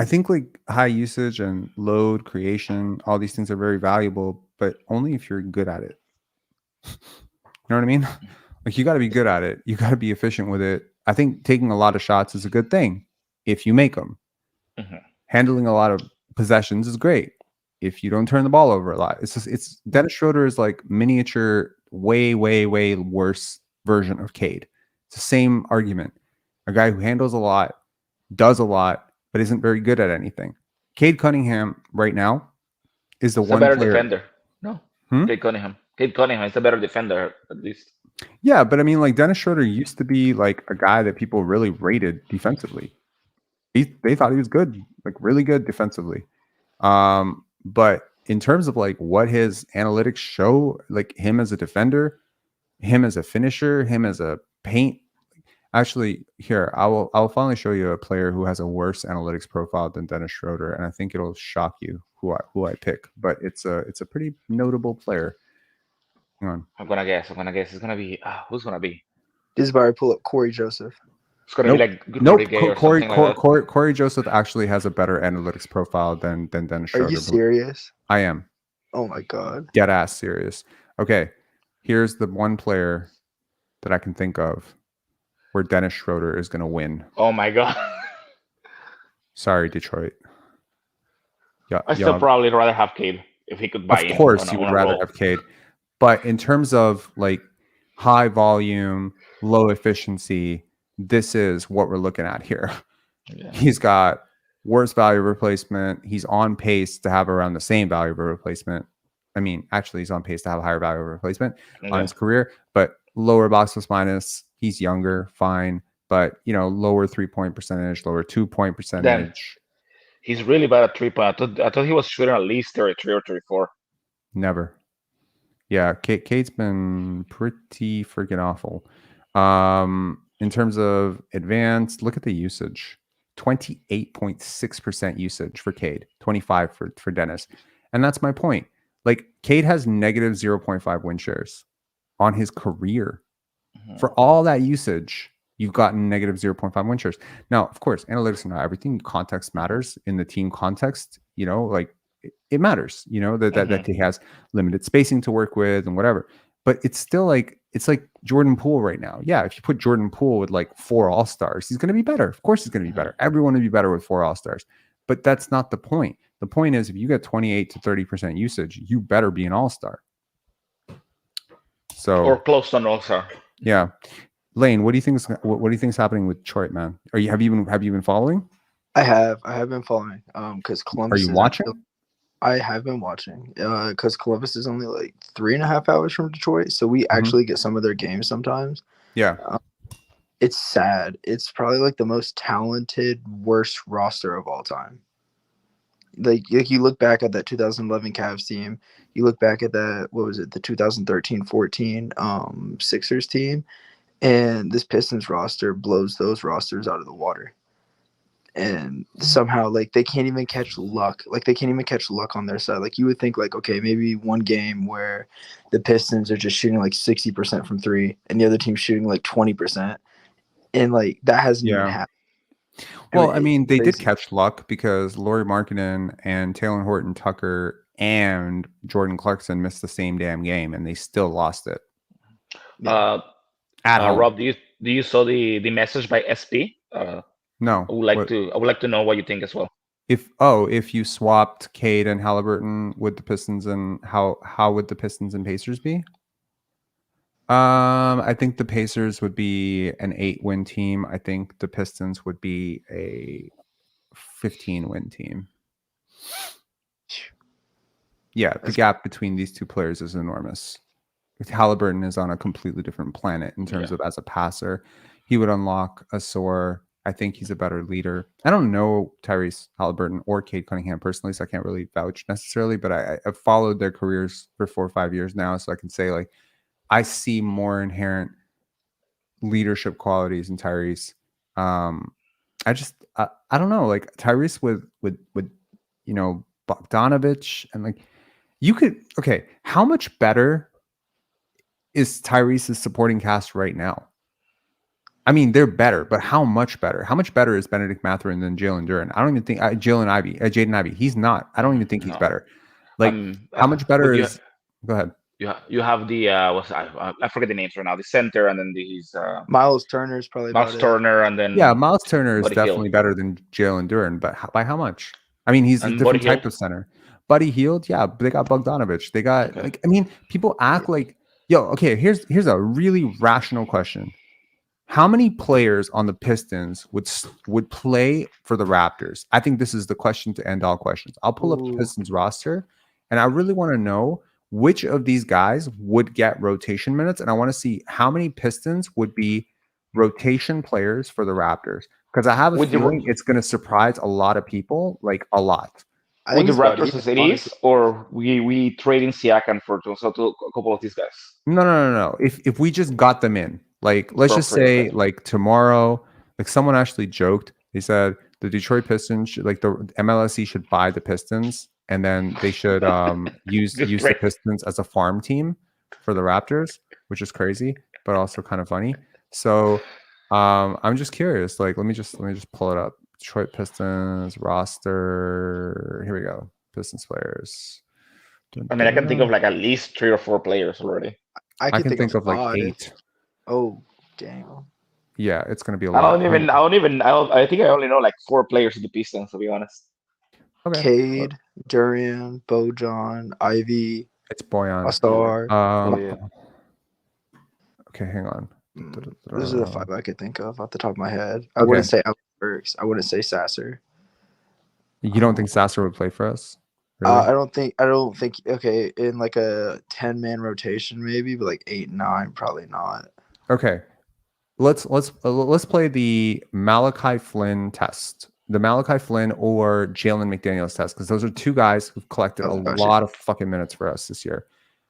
think like high usage and load creation, all these things are very valuable, but only if you're good at it. You know what I mean? Like, you got to be good at it. You got to be efficient with it. I think taking a lot of shots is a good thing if you make them. Handling a lot of possessions is great if you don't turn the ball over a lot. It's Dennis Schroder is like miniature, way worse version of Cade. It's the same argument. A guy who handles a lot, does a lot, but isn't very good at anything. Cade Cunningham right now is the one better player. Defender. No, Cade Cunningham is a better defender at least. Yeah, but I mean, like, Dennis Schroder used to be like a guy that people really rated defensively. They thought he was good, like really good defensively. But in terms of like what his analytics show, like him as a defender, him as a finisher, him as a paint. Actually, here I'll finally show you a player who has a worse analytics profile than Dennis Schroder, and I think it'll shock you who I pick. But it's a pretty notable player. Hang on. I'm gonna guess. It's gonna be who's gonna be? This is where I pull up Corey Joseph. It's gonna be like Corey Joseph actually has a better analytics profile than Dennis Schroder. Are you serious? I am. Oh my god. Dead ass serious. Okay, here's the one player that I can think of where Dennis Schroder is gonna win. Oh my god. Sorry, Detroit. Yeah, I still probably rather have Cade if he could buy in. Of course, you would rather have Cade. But in terms of like high volume, low efficiency, this is what we're looking at here. Yeah. He's got worse value replacement. He's on pace to have around the same value of replacement. I mean, actually, he's on pace to have a higher value of replacement on his career, but lower box plus minus. He's younger, fine, but lower 3-point percentage, lower 2-point percentage. Then he's really bad at 3-point. I thought he was shooting at least 33 or 34. Never. Yeah, Kate's been pretty freaking awful. In terms of advanced, look at the usage. 28.6% usage for Cade, 25 for Dennis. And that's my point. Like, Cade has negative 0.5 win shares on his career. For all that usage, you've gotten negative 0.5 win shares. Now, of course, analytics are not everything. Context matters in the team context. Like, it matters, that he has limited spacing to work with and whatever. but it's still like Jordan Poole right now. Yeah, if you put Jordan Poole with like 4 All-Stars, he's going to be better. Of course he's going to be better. Everyone would be better with 4 All-Stars. But that's not the point. The point is if you get 28 to 30% usage, you better be an All-Star. So or close to an All-Star. Yeah. Layne, what do you think is happening with Detroit, man? Have you been following? I have been following. Because Columbus. Are you watching? I have been watching. Because Columbus is only like 3.5 hours from Detroit, so we actually get some of their games sometimes. Yeah. It's sad. It's probably like the most talented, worst roster of all time. Like you look back at that 2011 Cavs team, you look back at that, what was it, the 2013-14 Sixers team, and this Pistons roster blows those rosters out of the water. And somehow, like, they can't even catch luck. Like, they can't even catch luck on their side. Like, you would think, like, okay, maybe one game where the Pistons are just shooting like 60% from 3 and the other team's shooting like 20%. And, like, that hasn't even happened. Well, I mean, they did catch luck because Lauri Markkanen and Taylor Horton Tucker and Jordan Clarkson missed the same damn game, and they still lost it. Rob, do you saw the message by SP? No. I would like to know what you think as well. If you swapped Cade and Halliburton with the Pistons, and how would the Pistons and Pacers be? I think the Pacers would be an 8-win team. I think the Pistons would be a 15-win team. Yeah, the gap between these two players is enormous. Halliburton is on a completely different planet in terms of as a passer. He would unlock a sore. I think he's a better leader. I don't know Tyrese Halliburton or Cade Cunningham personally, so I can't really vouch necessarily, but I've followed their careers for 4 or 5 years now, so I can say, like, I see more inherent leadership qualities in Tyrese. I don't know, like Tyrese with Bogdanovich, and like how much better is Tyrese's supporting cast right now? I mean, they're better, but how much better? How much better is Benedict Mathurin than Jalen Duren? I don't even think Jaden Ivey. He's not. I don't even think he's better. Like, how much better is? Go ahead. You have the I forget the names right now. The center, and then these Miles Turner is probably Miles Turner, and then Miles Turner is definitely better than Jalen Duren, but by how much? I mean, he's a different type of center. Buddy Hield, yeah, they got Bogdanovich. They got I mean, people act like here's a really rational question. How many players on the Pistons would play for the Raptors? I think this is the question to end all questions. I'll pull up the Pistons roster, and I really want to know which of these guys would get rotation minutes, and I want to see how many Pistons would be rotation players for the Raptors, because I have a feeling it's going to surprise a lot of people, like a lot. I think the Raptors as it is, or we trading Siakam for a couple of these guys. No. If we just got them in. Like, let's just say, like, tomorrow, like, someone actually joked. They said the Detroit Pistons the MLSE should buy the Pistons, and then they should use the Pistons as a farm team for the Raptors, which is crazy, but also kind of funny. So I'm just curious. Like, let me just pull it up. Detroit Pistons roster. Here we go. Pistons players. I mean, I can think of like at least 3 or 4 players already. I can think of like 8. Oh, damn. Yeah, it's gonna be a lot. I think I only know like 4 players in the Pistons, to be honest. Okay. Cade, Durian, Bojan, Ivy. It's Bojan. Astar. Okay, hang on. Those are the 5 I could think of off the top of my head. I wouldn't say Alex Burks. I wouldn't say Sasser. You don't think Sasser would play for us? Really? I don't think. Okay, in like a 10-man rotation, maybe, but like 8, 9, probably not. Okay, let's play the Malachi Flynn test, the Malachi Flynn or Jalen McDaniels test, because those are 2 guys who've collected a lot of fucking minutes for us this year.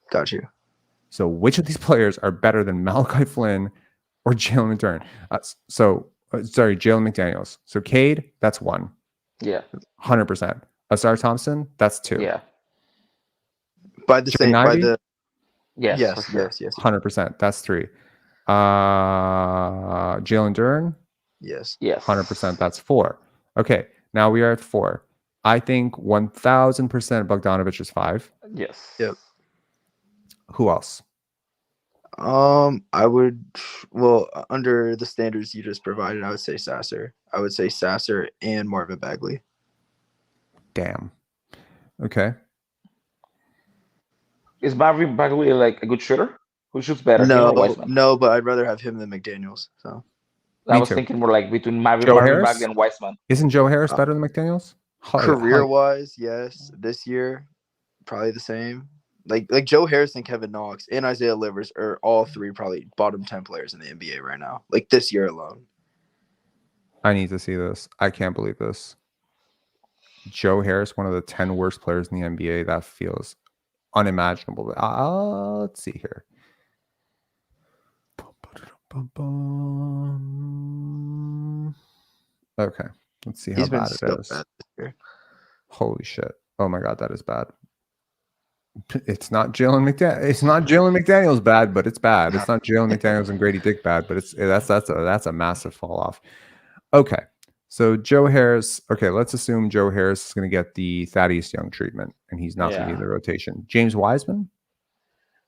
Got you. So which of these players are better than Malachi Flynn or Jalen McDermott? Jalen McDaniels. So Cade, that's 1. Yeah. 100%. Asar Thompson, that's 2. Yeah. Yes. 100%. That's 3. Jalen Duren? Yes. 100%. That's 4. Okay, now we are at 4. I think 1000% Bogdanovich is 5. Yes. Yep. Who else? I would, well, under the standards you just provided, I would say Sasser. I would say Sasser and Marvin Bagley. Damn. Okay. Is Marvin Bagley like a good shooter? Who shoots better, him or No, Wiseman? no, but I'd rather have him than McDaniels. So I was thinking more like between Marvin Harris? Bagley and Wiseman. Isn't Joe Harris better than McDaniels? Career-wise, yes. This year, probably the same. Like Joe Harris and Kevin Knox and Isaiah Livers are all three probably bottom 10 players in the NBA right now. Like this year alone. I need to see this. I can't believe this. Joe Harris, one of the 10 worst players in the NBA. That feels unimaginable. Let's see here. Okay, let's see how bad it is. Bad this year. Holy shit! Oh my god, that is bad. It's not Jalen McDaniels. It's not Jalen McDaniels bad, but it's bad. It's not Jalen McDaniels and Grady Dick bad, but that's a massive fall off. Okay, so Joe Harris. Okay, let's assume Joe Harris is going to get the Thaddeus Young treatment, and he's not going to be in the rotation. James Wiseman.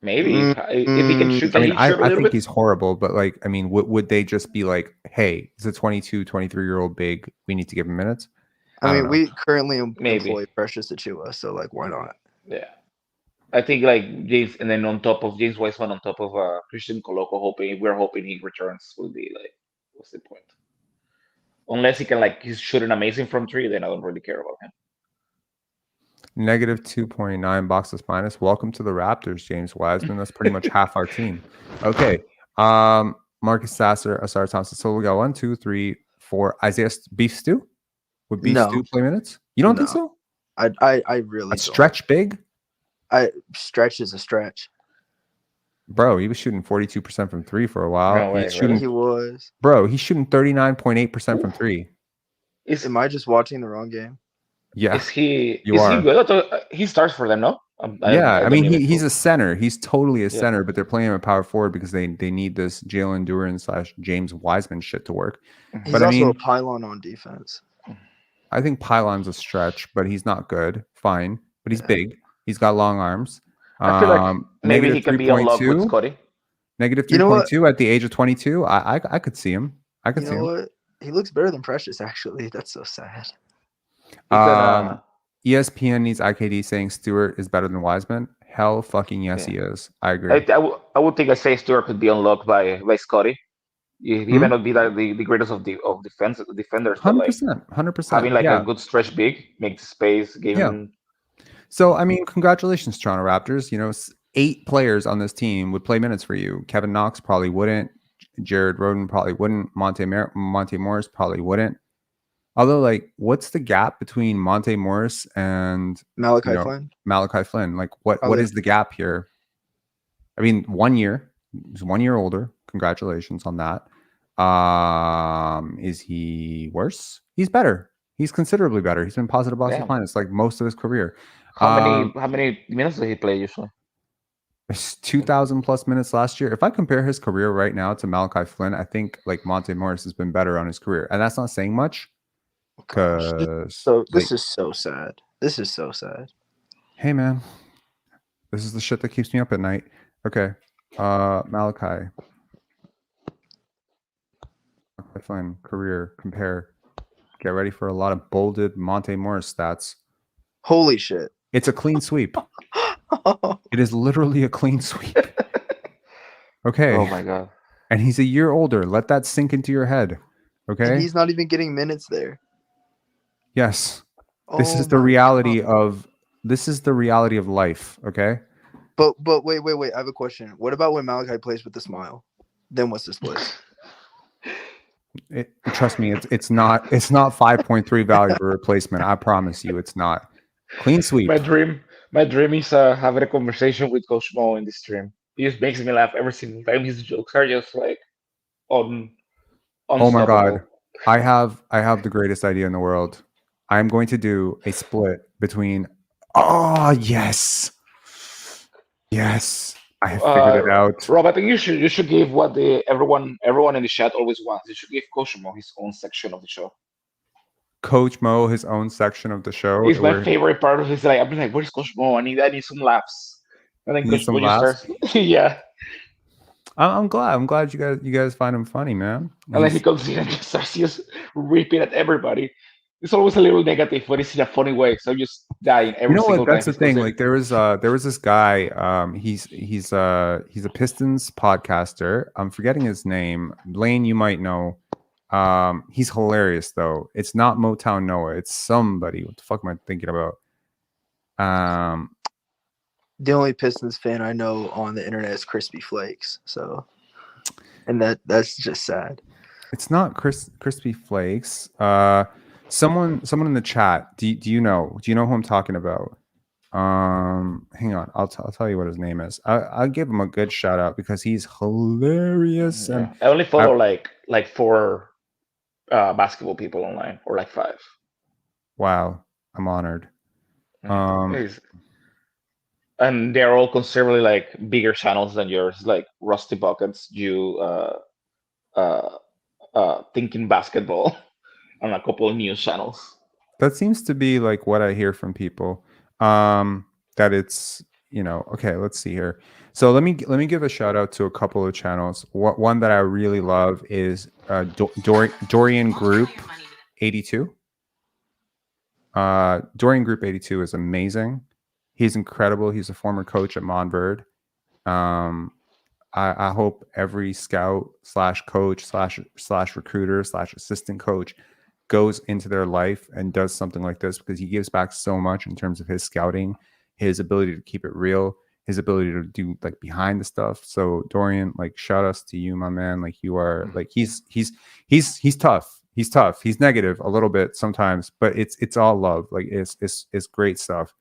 Maybe if he can shoot. I mean, I think he's horrible, but like, I mean, would they just be like, hey, it's a 22, 23-year-old big, we need to give him minutes? I mean, we currently employ Precious Achiuwa, so like, why not? Yeah. I think like James, and then on top of James Wiseman, on top of Christian Coloco, we're hoping he returns. Will be like, what's the point? Unless he can he's shooting amazing from three, then I don't really care about him. Negative 2.9 boxes minus. Welcome to the Raptors, James Wiseman. That's pretty much half our team. Okay. Marcus Sasser, Asar Thompson. So we got 1, 2, 3, 4. Isaiah Beef Stew? Would Beef Stew play minutes? You don't think so? I really don't. Stretch big? Stretch is a stretch. Bro, he was shooting 42% from three for a while. No way, he was. Bro, he's shooting 39.8% from three. Am I just watching the wrong game? Yeah. Is he good? He starts for them, no? I mean, he's a center. He's totally a center, but they're playing him at power forward because they need this Jalen Duren / James Wiseman shit to work. He's also a pylon on defense. I think pylon's a stretch, but he's not good. Fine. But he's big. He's got long arms. I feel like maybe he can be unlocked with Scotty. Negative 3.2 at the age of 22. I could see him. I could see him. What? He looks better than Precious, actually. That's so sad. ESPN needs IKD saying Stewart is better than Wiseman. Hell fucking yes, he is. I agree. I would think Isaiah Stewart could be unlocked by Scotty. He may not be the greatest of defenders. 100%. Having a good stretch big, make the space, give him. So I mean, congratulations, Toronto Raptors. You know, 8 players on this team would play minutes for you. Kevin Knox probably wouldn't. Jared Roden probably wouldn't. Monte Morris probably wouldn't. Although, like, what's the gap between Monte Morris and Malachi Flynn? Malachi Flynn. Like, what is the gap here? I mean, 1 year. He's 1 year older. Congratulations on that. Is he worse? He's better. He's considerably better. He's been positive box minus like most of his career. How many minutes did he play usually? 2,000 plus minutes last year. If I compare his career right now to Malachi Flynn, I think like Monte Morris has been better on his career, and that's not saying much. So this is so sad. This is so sad. Hey man, this is the shit that keeps me up at night. Okay, Malachi Flynn career compare. Get ready for a lot of bolded Monte Morris stats. Holy shit! It's a clean sweep. It is literally a clean sweep. Okay. Oh my god. And he's a year older. Let that sink into your head. Okay. And he's not even getting minutes there. Yes. This is the reality of life. Okay. But wait. I have a question. What about when Malachi plays with the smile? Then what's the split? Trust me, it's not 5.3 value for replacement. I promise you, it's not. Clean sweep. My dream is having a conversation with Coach Mo in this stream. He just makes me laugh every single time. His jokes are just like on. Oh my god, I have the greatest idea in the world. I'm going to do a split between. Oh yes, I have figured it out. Rob, I think you should give what everyone in the chat always wants. You should give Coach Mo his own section of the show. Coach Mo his own section of the show. It's my favorite part of his life. I'm like, where's Coach Mo? I need some laughs. I think Coach Mo starts. Yeah. I'm glad. I'm glad you guys find him funny, man. And then he comes in and just starts just ripping at everybody. It's always a little negative, but it's in a funny way. So just dying every single time. That's the thing. Like there was this guy. He's a Pistons podcaster. I'm forgetting his name. Layne, you might know. He's hilarious though. It's not Motown Noah. It's somebody. What the fuck am I thinking about? The only Pistons fan I know on the internet is Crispy Flakes. So, and that's just sad. It's not Crispy Flakes. Someone in the chat. Do you know? Do you know who I'm talking about? Hang on. I'll tell you what his name is. I'll give him a good shout out because he's hilarious. Yeah. And I only follow like 4 basketball people online, or like 5. Wow, I'm honored. And they're all considerably like bigger channels than yours, like Rusty Buckets, Thinking Basketball, and a couple of news channels. That seems to be like what I hear from people. That it's, okay, let's see here. So let me give a shout out to a couple of channels. One that I really love is Dorian Group 82. Dorian Group 82 is amazing. He's incredible. He's a former coach at Montverde. I hope every scout / coach / recruiter / assistant coach goes into their life and does something like this, because he gives back so much in terms of his scouting, his ability to keep it real, his ability to do like behind the stuff. So Dorian, like, shout outs to you, my man. Like, you are like, he's tough. He's tough. He's negative a little bit sometimes, but it's all love. Like, it's great stuff.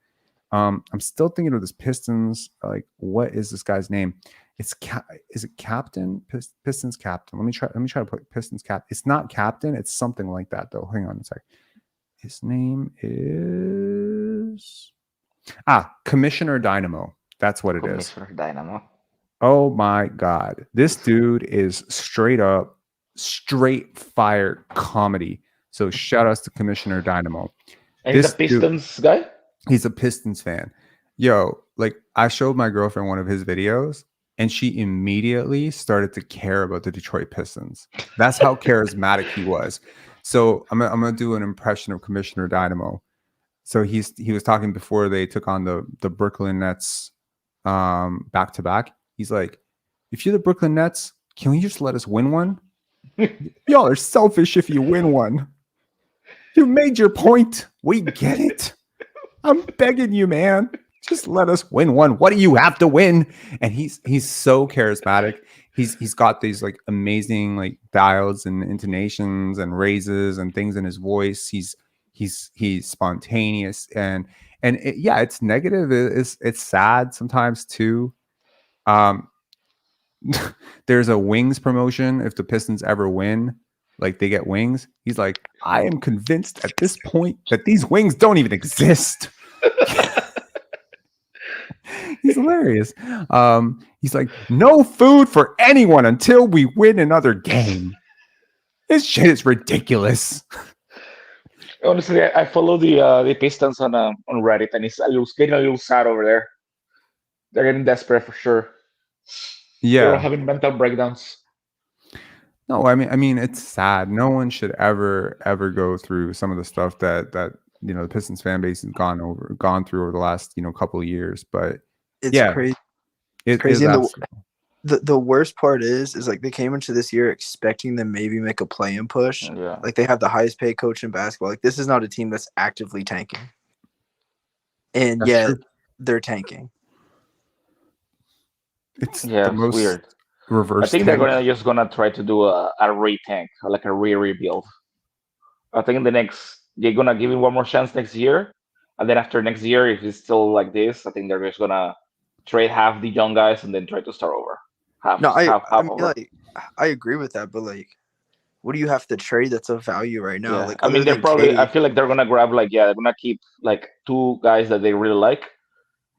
I'm still thinking of this Pistons. Like, what is this guy's name? Is it Captain? Pistons Captain. Let me try to put Pistons Captain. It's not Captain. It's something like that though. Hang on a sec. His name is Commissioner Dynamo. That's what it is. Commissioner Dynamo. Oh my God. This dude is straight fire comedy. So shout outs to Commissioner Dynamo. And he's a Pistons guy? He's a Pistons fan. Yo, like, I showed my girlfriend one of his videos and she immediately started to care about the Detroit Pistons. That's how charismatic he was. So I'm gonna do an impression of Commissioner Dynamo. So he was talking before they took on the Brooklyn Nets back to back. He's like, if you're the Brooklyn Nets, can we just let us win one? Y'all are selfish if you win one. You made your point. We get it. I'm begging you, man. Just let us win one. What do you have to win? And he's so charismatic. He's got these like amazing like dials and intonations and raises and things in his voice. He's spontaneous and it's negative. It's sad sometimes too. There's a wings promotion. If the Pistons ever win, like they get wings, he's like, I am convinced at this point that these wings don't even exist. He's hilarious. He's like, no food for anyone until we win another game. This shit is ridiculous. Honestly, I follow the Pistons on Reddit, and it's getting a little sad over there. They're getting desperate for sure. Yeah, they're having mental breakdowns. No, I mean, it's sad. No one should ever go through some of the stuff that the Pistons fan base has gone through over the last couple of years. But it's crazy. It's crazy. And the worst part is like they came into this year expecting them maybe make a play-in push. Yeah. Like they have the highest paid coach in basketball. Like this is not a team that's actively tanking. And that's true. They're tanking. It's the most weird. Reverse. I think tank. they're just gonna try to do a re-tank, like a rebuild. I think they're gonna give him one more chance next year, and then after next year, if it's still like this, I think they're just gonna trade half the young guys and then try to start over. I mean, like, I agree with that, but like, what do you have to trade that's of value right now? Yeah. Like, I mean, they're probably. I feel like they're gonna grab they're gonna keep like 2 guys that they really like.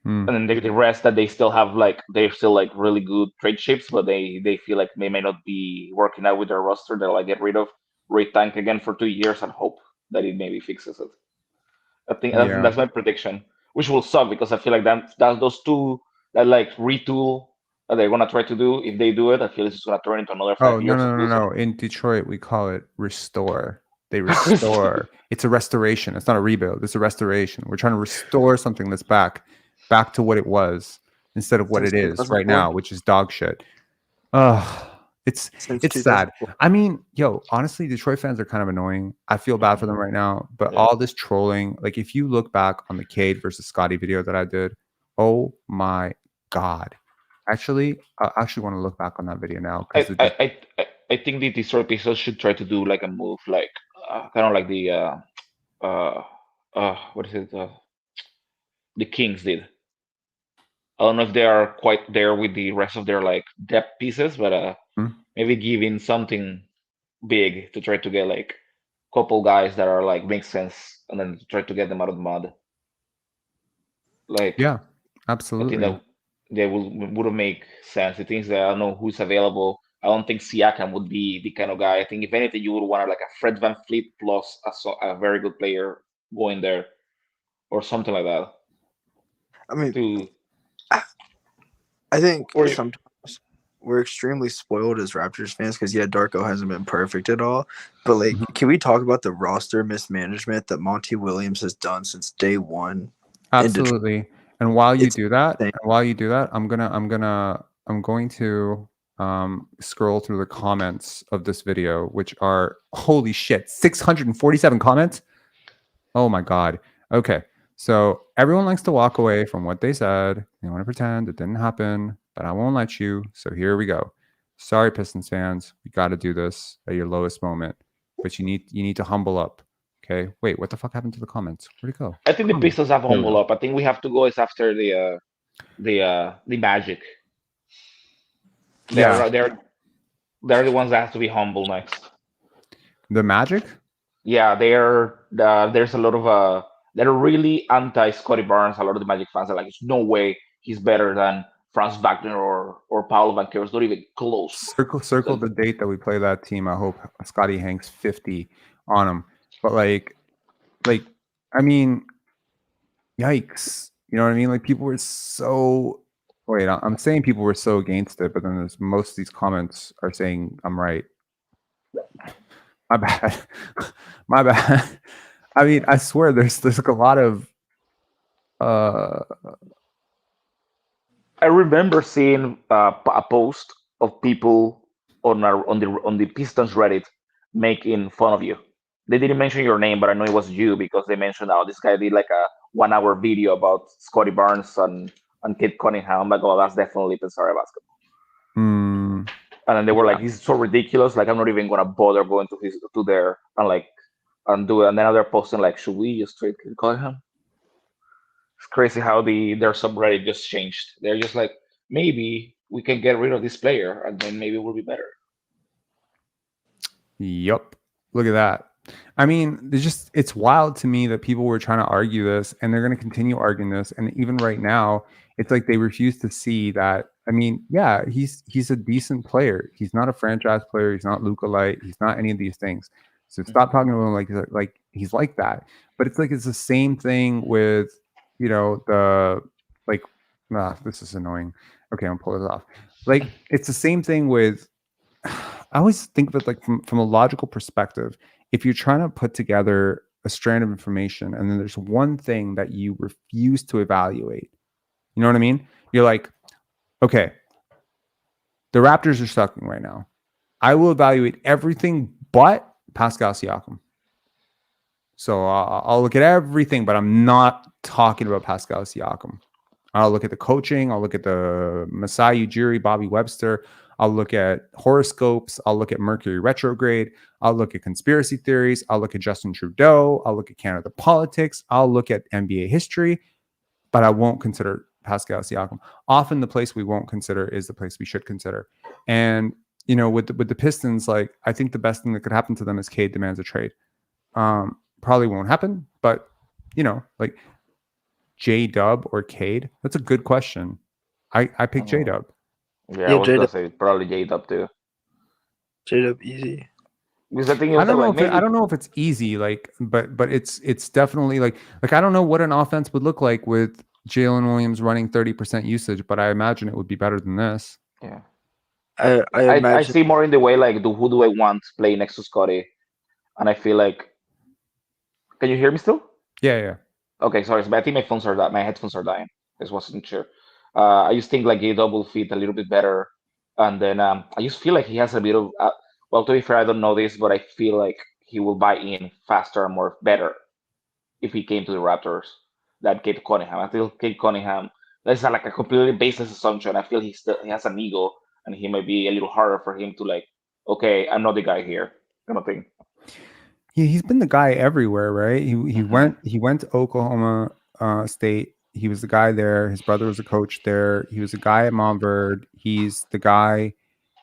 And then the rest that they still have, like they're still like really good trade chips, but they feel like they may not be working out with their roster. They'll like get rid of, re-tank again for 2 years and hope that it maybe fixes it. I think that's my prediction, which will suck because I feel like that those 2 that like retool they're gonna try to do. If they do it, I feel it's gonna turn into another 5 Oh, years. no. In Detroit, we call it restore. They restore. It's a restoration. It's not a rebuild. It's a restoration. We're trying to restore something that's back to what it was instead of what it is right now, which is dog shit. It's sad. I mean, yo, honestly, Detroit fans are kind of annoying. I feel bad for them right now, but all this trolling, like if you look back on the Cade versus Scotty video that I did, oh my God. Actually, I actually want to look back on that video now. I think the Detroit Pistons should try to do like a move, like kind of like the what is it? The Kings did. I don't know if they are quite there with the rest of their like depth pieces, but maybe giving something big to try to get like a couple guys that are like make sense, and then try to get them out of the mud. Like yeah, absolutely. I think that they would make sense. The things that I don't know who's available. I don't think Siakam would be the kind of guy. I think if anything, you would want like a Fred VanVleet plus a very good player going there, or something like that. I mean, I think sometimes we're extremely spoiled as Raptors fans because Darko hasn't been perfect at all. But like, can we talk about the roster mismanagement that Monty Williams has done since day one? Absolutely. And while you do that, I'm going to scroll through the comments of this video, which are holy shit, 647 comments. Oh my God. Okay. So everyone likes to walk away from what they said. They want to pretend it didn't happen, but I won't let you. So here we go. Sorry, Pistons fans. We got to do this at your lowest moment, but you need to humble up. Okay. Wait, what the fuck happened to the comments? Where'd it go? I think the Pistons have humble up. I think we have to go is after the Magic. They're the ones that have to be humble next. The Magic? Yeah, there's a lot of they're really anti Scotty Barnes. A lot of the Magic fans are like, there's no way he's better than Franz Wagner or Paolo Banchero. It's not even close. Circle the date that we play that team. I hope Scotty hangs 50 on him. But like, I mean, yikes. You know what I mean? Like people were so. Wait, I'm saying people were so against it, but then there's most of these comments are saying I'm right. My bad. My bad. I mean, I swear there's like a lot of I remember seeing a post of people on the Pistons Reddit making fun of you. They didn't mention your name, but I know it was you because they mentioned this guy did like a 1 hour video about Scotty Barnes and Kid Cunningham. I'm like, oh, that's definitely Pensare basketball. And then they were like, he's so ridiculous. Like, I'm not even gonna bother going to there and do it. And then they're posting like, should we just trade Kid Cunningham? It's crazy how their subreddit just changed. They're just like, maybe we can get rid of this player and then maybe we'll be better. Yup. Look at that. I mean, it's wild to me that people were trying to argue this and they're going to continue arguing this. And even right now, it's like they refuse to see that. I mean, yeah, he's a decent player. He's not a franchise player. He's not Luka Light. He's not any of these things. So stop talking about him like he's like that. But it's like it's the same thing with, this is annoying. Okay, I'll pull this off. Like it's the same thing with. I always think that like from a logical perspective, if you're trying to put together a strand of information and then there's one thing that you refuse to evaluate, you know what I mean? You're like, okay, the Raptors are sucking right now. I will evaluate everything but Pascal Siakam. So I'll look at everything, but I'm not talking about Pascal Siakam. I'll look at the coaching. I'll look at the Masai Ujiri, Bobby Webster. I'll look at horoscopes. I'll look at Mercury retrograde. I'll look at conspiracy theories. I'll look at Justin Trudeau. I'll look at Canada politics. I'll look at NBA history, but I won't consider Pascal Siakam. Often the place we won't consider is the place we should consider. And, with the Pistons, like, I think the best thing that could happen to them is Cade demands a trade. Probably won't happen, but, like J-Dub or Cade, that's a good question. I pick J-Dub. Yeah, I was gonna say probably J-Dub too. J-Dub easy. Because the thing is, I don't know if it's easy, like, but it's definitely like I don't know what an offense would look like with Jalen Williams running 30% usage, but I imagine it would be better than this. Yeah. I I imagine. see more in the way like, who do I want to play next to Scotty? And I feel like, can you hear me still? Yeah. Okay, sorry. So I think my headphones are dying. I just wasn't sure. I just think like J will fit a little bit better, and then I just feel like he has a bit of. Well, to be fair, I don't know this, but I feel like he will buy in faster and more better if he came to the Raptors than Kate Cunningham. I feel Kate Cunningham. That's like a completely baseless assumption. I feel he has an ego, and he might be a little harder for him to like. Okay, I'm not the guy here, kind of thing. He's been the guy everywhere, right? He went to Oklahoma State. He was the guy there. His brother was a coach there. He was a guy at Montverde. He's the guy,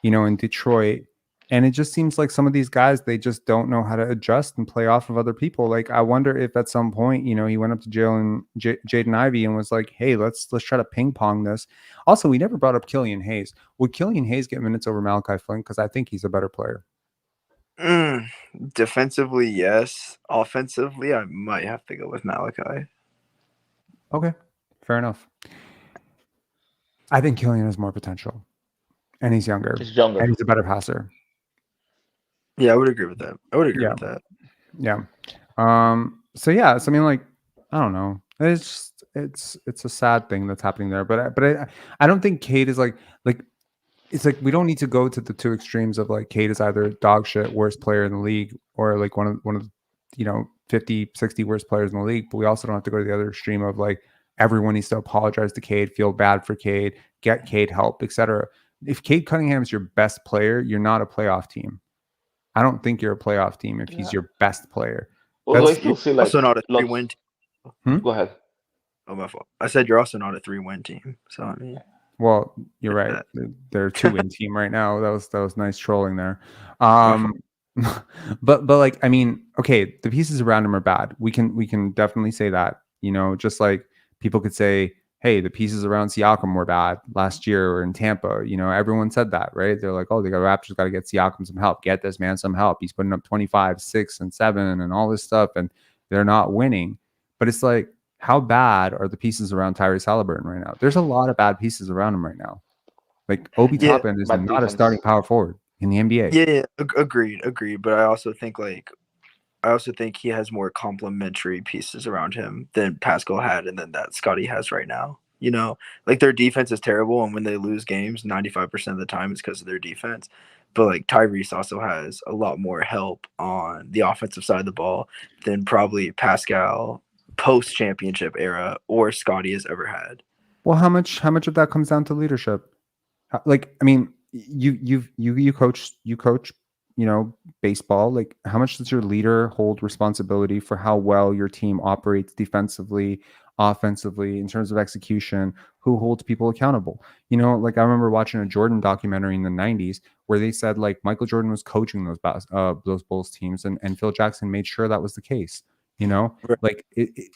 in Detroit. And it just seems like some of these guys, they just don't know how to adjust and play off of other people. Like, I wonder if at some point, he went up to Jaden Ivey and was like, hey, let's try to ping pong this. Also, we never brought up Killian Hayes. Would Killian Hayes get minutes over Malachi Flynn? Because I think he's a better player. Defensively, yes. Offensively, I might have to go with Malachi. Okay, fair enough. I think Killian has more potential, and he's younger. And he's a better passer. Yeah, I would agree with that. With that. Yeah. So yeah. So I mean, like, I don't know. It's a sad thing that's happening there. But I don't think Cade is like. It's like we don't need to go to the two extremes of like Cade is either dog shit, worst player in the league, or like one of 50, 60 worst players in the league. But we also don't have to go to the other extreme of like everyone needs to apologize to Cade, feel bad for Cade, get Cade help, etc. If Cade Cunningham is your best player, you're not a playoff team. I don't think you're a playoff team if he's your best player. Well, I still see like also not a 3-win team. Go ahead. Oh, my fault. I said you're also not a 3-win team. So I mean, well, you're right. They're a 2-win team right now. That was nice trolling there. But like, I mean, okay, the pieces around him are bad. We can definitely say that. Just like people could say, hey, the pieces around Siakam were bad last year or in Tampa. Everyone said that, right? They're like, oh, the Raptors got to get Siakam some help. Get this man some help. He's putting up 25, 6, and 7 and all this stuff, and they're not winning. But it's like, how bad are the pieces around Tyrese Halliburton right now? There's a lot of bad pieces around him right now. Like Obi Toppin is not a starting power forward in the NBA. Yeah, agreed. But I also think he has more complementary pieces around him than Pascal had and then that Scotty has right now. Like their defense is terrible, and when they lose games, 95% of the time it's because of their defense. But like Tyrese also has a lot more help on the offensive side of the ball than probably Pascal post-championship era or Scotty has ever had. Well, how much of that comes down to leadership? Like, I mean, you coach, baseball. Like, how much does your leader hold responsibility for how well your team operates defensively, offensively, in terms of execution? Who holds people accountable? Like I remember watching a Jordan documentary in the 90s where they said like Michael Jordan was coaching those Bulls teams, and Phil Jackson made sure that was the case. Like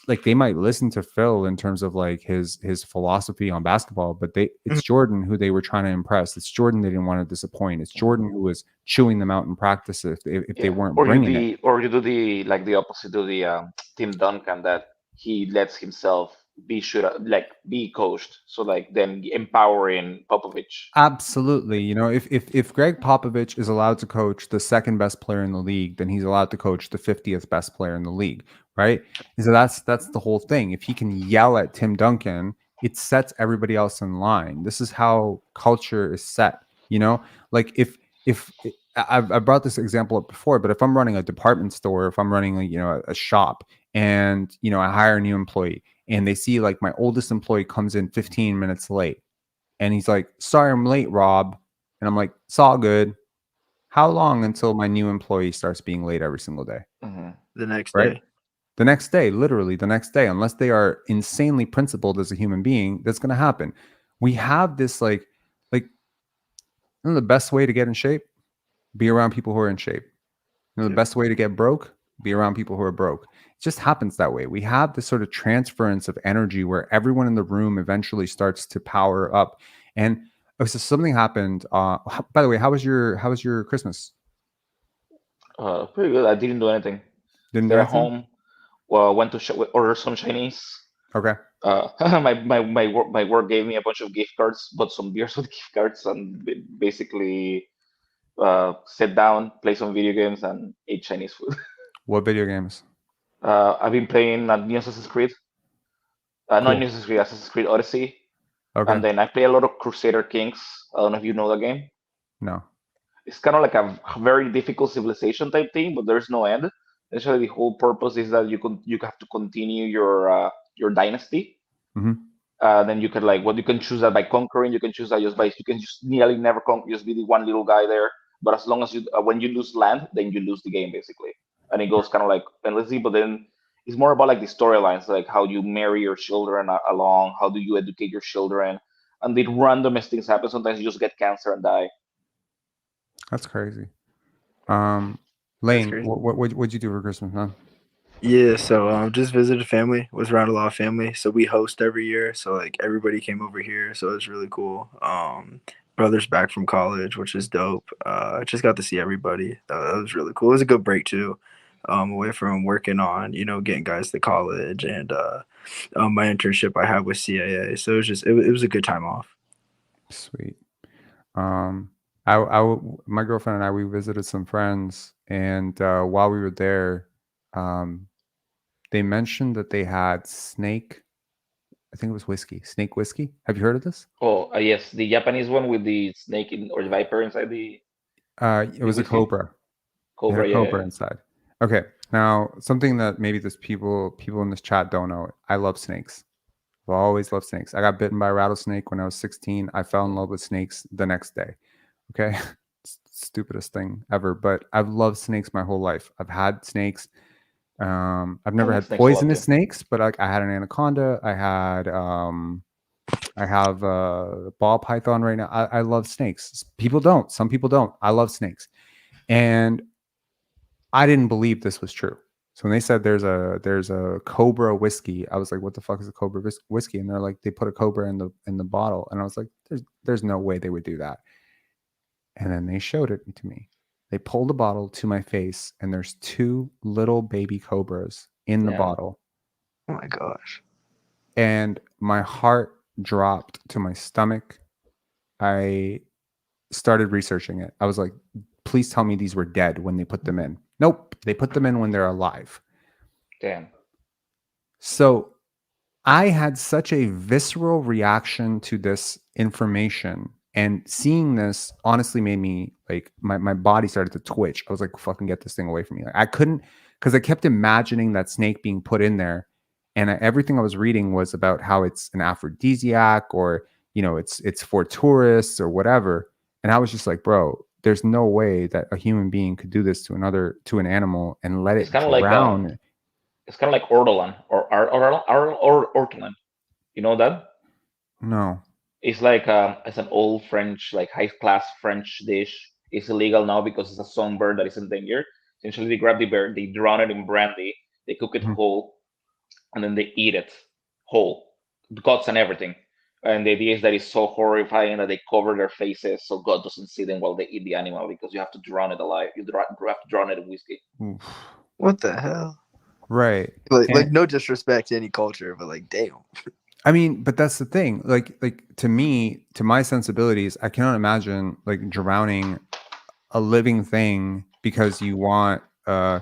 like they might listen to Phil in terms of like his philosophy on basketball, but it's Jordan who they were trying to impress. It's Jordan they didn't want to disappoint. It's Jordan who was chewing them out in practice if they weren't bringing it. Or you do the opposite to the Tim Duncan, that he lets himself be coached. So like then empowering Popovich. Absolutely. If Greg Popovich is allowed to coach the second best player in the league, then he's allowed to coach the 50th best player in the league, right? So that's the whole thing. If he can yell at Tim Duncan, it sets everybody else in line. This is how culture is set. Like if I've brought this example up before, but if I'm running a department store, if I'm running a shop, and I hire a new employee, and they see like my oldest employee comes in 15 minutes late, and he's like, sorry, I'm late, Rob. And I'm like, it's all good. How long until my new employee starts being late every single day? The next right? day. The next day, literally the next day, unless they are insanely principled as a human being, that's going to happen. We have this like the best way to get in shape, be around people who are in shape. The best way to get broke, be around people who are broke. It just happens that way. We have this sort of transference of energy where everyone in the room eventually starts to power up. And so something happened. By the way, how was your Christmas? Pretty good. I didn't do anything. Didn't Stay do at anything? home. Well, went to order some Chinese. Okay. My work gave me a bunch of gift cards, bought some beers with gift cards, and basically sit down, play some video games, and eat Chinese food. What video games? I've been playing new Assassin's Creed. Not new Assassin's Creed Odyssey. Okay. And then I play a lot of Crusader Kings. I don't know if you know the game. No. It's kind of like a very difficult civilization type thing, but there's no end. Essentially, the whole purpose is that you have to continue your dynasty. Then you can you can choose that by conquering. You can choose that you can just nearly never conquer. Just be the one little guy there. But as long as when you lose land, then you lose the game basically. And it goes kind of like endlessly. But then it's more about like the storylines, like how you marry your children along, how do you educate your children, and the randomest things happen. Sometimes you just get cancer and die. That's crazy. Layne, what'd you do for Christmas, man? Yeah, so just visited family, was around a lot of family. So we host every year. So like everybody came over here. So it was really cool. Brother's back from college, which is dope. Just got to see everybody. That was really cool. It was a good break too. Away from working on, getting guys to college and my internship I had with CAA. So it was just it was a good time off. Sweet. My girlfriend and I, we visited some friends, and while we were there, they mentioned that they had snake. I think it was whiskey. Snake whiskey. Have you heard of this? Oh, yes, the Japanese one with the snake or the viper inside the. It was a cobra. Cobra, yeah. Cobra inside. Okay. Now, something that maybe people in this chat don't know. I love snakes. I've always loved snakes. I got bitten by a rattlesnake when I was 16. I fell in love with snakes the next day. Okay. Stupidest thing ever. But I've loved snakes my whole life. I've had snakes. I've never had poisonous snakes, but I had an anaconda. I have a ball python right now. I love snakes. People don't. Some people don't. I love snakes. And I didn't believe this was true. So when they said there's a cobra whiskey, I was like, what the fuck is a cobra whiskey? And they're like, they put a cobra in the bottle. And I was like, there's no way they would do that. And then they showed it to me. They pulled the bottle to my face, and there's 2 little baby cobras in the bottle. Oh my gosh. And my heart dropped to my stomach. I started researching it. I was like, please tell me these were dead when they put them in. Nope. They put them in when they're alive. Damn. So I had such a visceral reaction to this information, and seeing this honestly made me like my body started to twitch. I was like, fucking get this thing away from me. Like, I couldn't, because I kept imagining that snake being put in there, and everything I was reading was about how it's an aphrodisiac, or it's for tourists or whatever. And I was just like, bro, there's no way that a human being could do this to an animal and let it drown. It's kind of like ortolan or ortolan. You know that? No. It's like it's an old French, like high class French dish. It's illegal now because it's a songbird that is endangered. Essentially, they grab the bird, they drown it in brandy, they cook it whole, and then they eat it whole, the guts and everything. And the idea is that it's so horrifying that they cover their faces so God doesn't see them while they eat the animal, because you have to drown it alive. You have to drown it in whiskey. Oof. What the hell? Right. Like no disrespect to any culture, but like, damn. I mean, but that's the thing. Like to me, to my sensibilities, I cannot imagine like drowning a living thing because you want a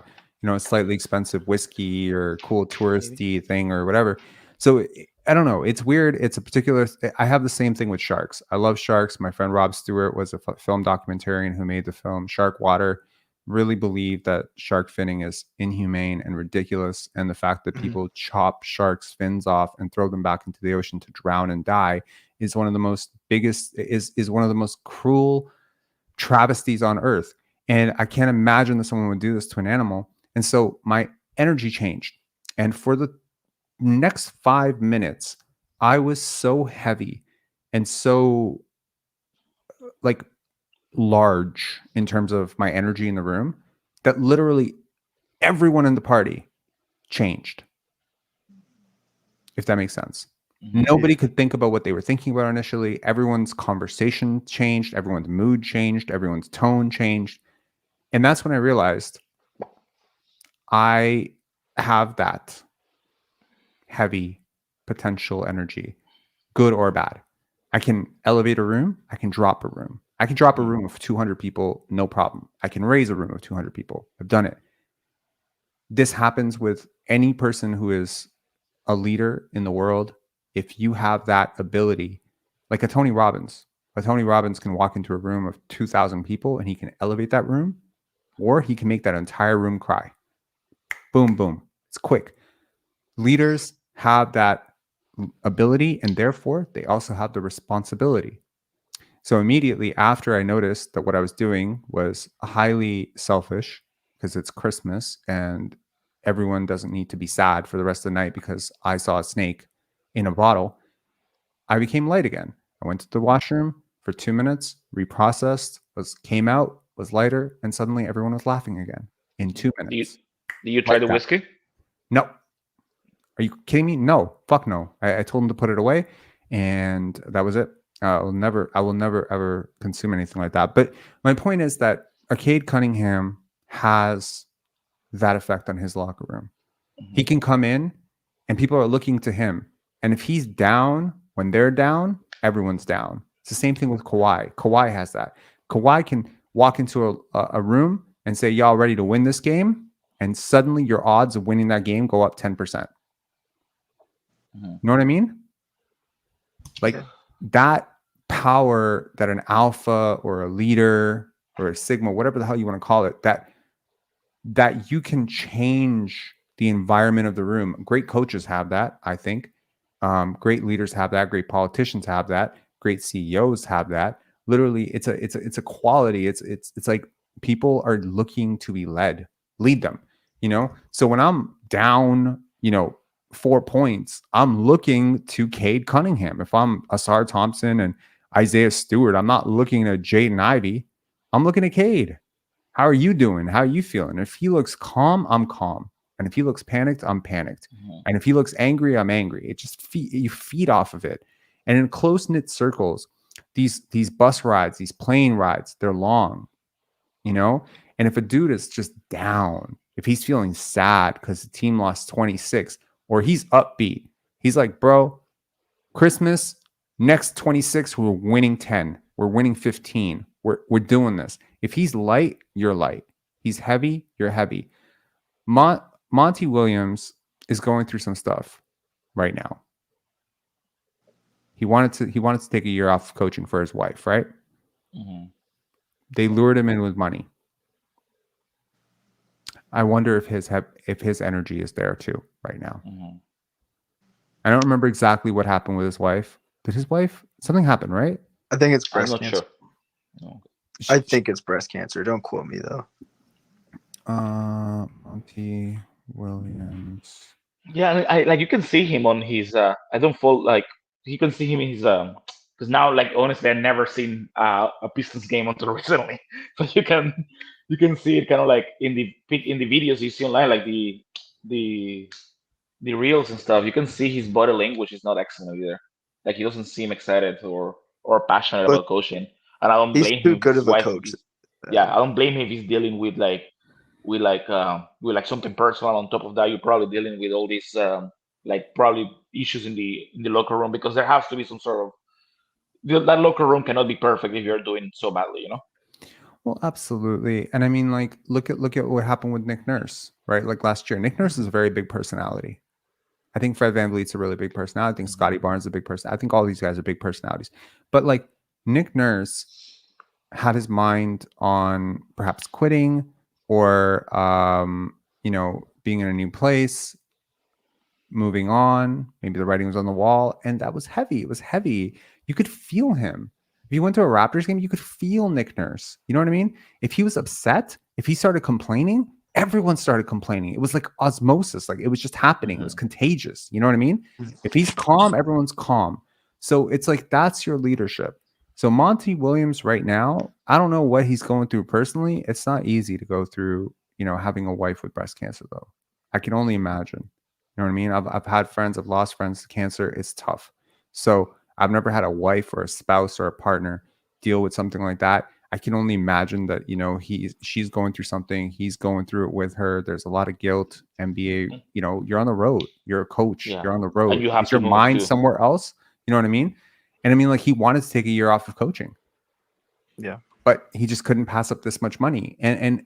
slightly expensive whiskey or cool touristy thing or whatever. So I don't know. It's weird. It's a particular. I have the same thing with sharks. I love sharks. My friend Rob Stewart was a film documentarian who made the film Shark Water. Really believe that shark finning is inhumane and ridiculous, and the fact that people chop sharks' fins off and throw them back into the ocean to drown and die is one of the most cruel travesties on earth. And I can't imagine that someone would do this to an animal. And so my energy changed, and for the next 5 minutes, I was so heavy and so like large in terms of my energy in the room that literally everyone in the party changed, if that makes sense. Nobody could think about what they were thinking about initially. Everyone's conversation changed, everyone's mood changed, everyone's tone changed. And that's when I realized I have that heavy potential energy, good or bad. I can elevate a room. I can drop a room. I can drop a room of 200 people, no problem. I can raise a room of 200 people. I've done it. This happens with any person who is a leader in the world. If you have that ability, like a Tony Robbins can walk into a room of 2,000 people and he can elevate that room, or he can make that entire room cry. Boom, boom. It's quick. Leaders have that ability, and therefore they also have the responsibility. So immediately after I noticed that what I was doing was highly selfish, because it's Christmas and everyone doesn't need to be sad for the rest of the night because I saw a snake in a bottle, I became light again. I went to the washroom for 2 minutes, reprocessed, came out, was lighter, and suddenly everyone was laughing again in 2 minutes. Do you try the whiskey? No. Are you kidding me? No. Fuck no. I told him to put it away, and that was it. I will never ever consume anything like that. But my point is that Arcade Cunningham has that effect on his locker room. He can come in and people are looking to him. And if he's down, when they're down, everyone's down. It's the same thing with Kawhi. Kawhi has that. Kawhi can walk into a room and say, y'all ready to win this game? And suddenly your odds of winning that game go up 10%. You know what I mean? Like that power that an alpha or a leader or a sigma, whatever the hell you want to call it, that you can change the environment of the room. Great coaches have that, I think. Great leaders have that. Great politicians have that. Great CEOs have that. Literally, it's a quality. It's like people are looking to be led. Lead them. You know. So when I'm down, 4 points, I'm looking to Cade Cunningham. If I'm Asar Thompson and Isaiah Stewart, I'm not looking at Jaden Ivey. I'm looking at Cade. How are you doing? How are you feeling? If he looks calm, I'm calm. And if he looks panicked, I'm panicked. And if he looks angry, I'm angry. It just you feed off of it. And in close-knit circles, these bus rides, these plane rides, they're long, And if a dude is just down, if he's feeling sad because the team lost 26, or he's upbeat, he's like, bro, Christmas, next 26, we're winning 10. We're winning 15. We're doing this. If he's light, you're light. He's heavy, you're heavy. Monty Williams is going through some stuff right now. He wanted to take a year off coaching for his wife, right? They lured him in with money. I wonder if his energy is there too right now. I don't remember exactly what happened with his wife. Did his wife something happen, right? I think it's breast I'm not cancer. sure. No. I think it's breast cancer. Don't quote me though. Monty Williams. Yeah, like you can see him on his. I don't fall like you can see him in his. Because now, like honestly, I've never seen a Pistons game until recently. So you can see it kind of like in the videos you see online, like the reels and stuff. You can see his body language is not excellent either. Like he doesn't seem excited or passionate about coaching. And I don't blame him. He's too good of a coach. Yeah, I don't blame him if he's dealing with something personal. On top of that, you're probably dealing with all these probably issues in the locker room, because there has to be some sort of that locker room cannot be perfect if you're doing so badly, Well, absolutely. And I mean, like, look at what happened with Nick Nurse, right? Like last year, Nick Nurse is a very big personality. I think Fred VanVleet's a really big personality. I think Scotty Barnes is a big person. I think all these guys are big personalities. But like Nick Nurse had his mind on perhaps quitting or, being in a new place, moving on. Maybe the writing was on the wall, and that was heavy. It was heavy. You could feel him. If you went to a Raptors game, you could feel Nick Nurse. You know what I mean? If he was upset, if he started complaining, everyone started complaining. It was like osmosis. Like it was just happening. It was contagious. You know what I mean? If he's calm, everyone's calm. So it's like, that's your leadership. So Monty Williams right now, I don't know what he's going through personally. It's not easy to go through, having a wife with breast cancer though. I can only imagine. You know what I mean? I've had friends, I've lost friends to cancer. It's tough. So I've never had a wife or a spouse or a partner deal with something like that. I can only imagine that, she's going through something. He's going through it with her. There's a lot of guilt. NBA, you're on the road. You're a coach. Yeah. You're on the road. And you have Is to your move mind too. somewhere else? You know what I mean? And I mean, like, he wanted to take a year off of coaching. Yeah. But he just couldn't pass up this much money. And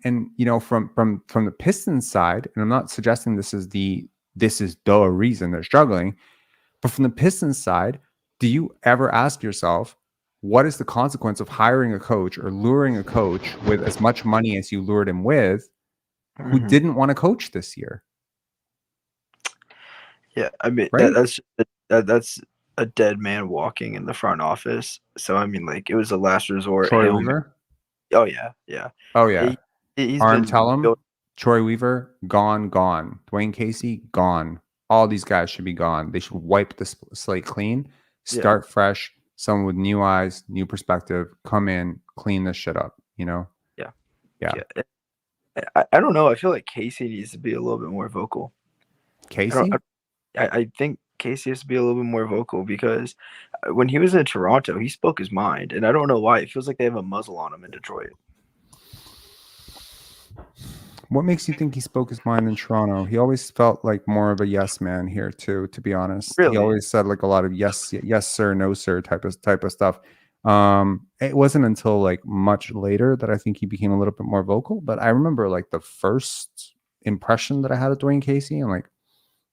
from the Pistons side, and I'm not suggesting this is the reason they're struggling, but from the Pistons side, do you ever ask yourself, what is the consequence of hiring a coach or luring a coach with as much money as you lured him with, who didn't want to coach this year? Yeah, I mean, right? that's a dead man walking in the front office. So I mean, like, it was a last resort. Troy Weaver? Oh yeah. Oh yeah. He's Arm been Tellem, Troy Weaver, gone. Dwayne Casey, gone. All these guys should be gone. They should wipe the slate clean, start fresh. Someone with new eyes, new perspective, come in, clean this shit up. Yeah. I don't know. I feel like Casey needs to be a little bit more vocal. Casey? I think Casey has to be a little bit more vocal, because when he was in Toronto, he spoke his mind, and I don't know why. It feels like they have a muzzle on him in Detroit. What makes you think he spoke his mind in Toronto? He always felt like more of a yes man here too, to be honest. Really? He always said like a lot of yes sir, no sir type of stuff. It wasn't until like much later that I think he became a little bit more vocal. But I remember like the first impression that I had of Dwayne Casey in like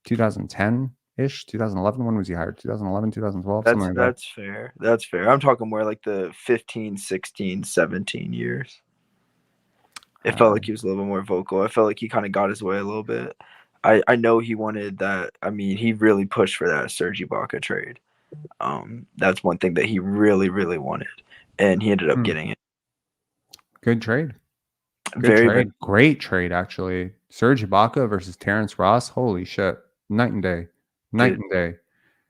2010-ish, 2011. When was he hired? 2011, 2012, something like that. That's fair. That's fair. I'm talking more like the 15, 16, 17 years. It felt like he was a little bit more vocal. I felt like he kind of got his way a little bit. I know he wanted that. I mean, he really pushed for that Serge Ibaka trade. That's one thing that he really, really wanted, and he ended up getting it. Good trade. Very great trade, actually. Serge Ibaka versus Terrence Ross. Holy shit. Night and day.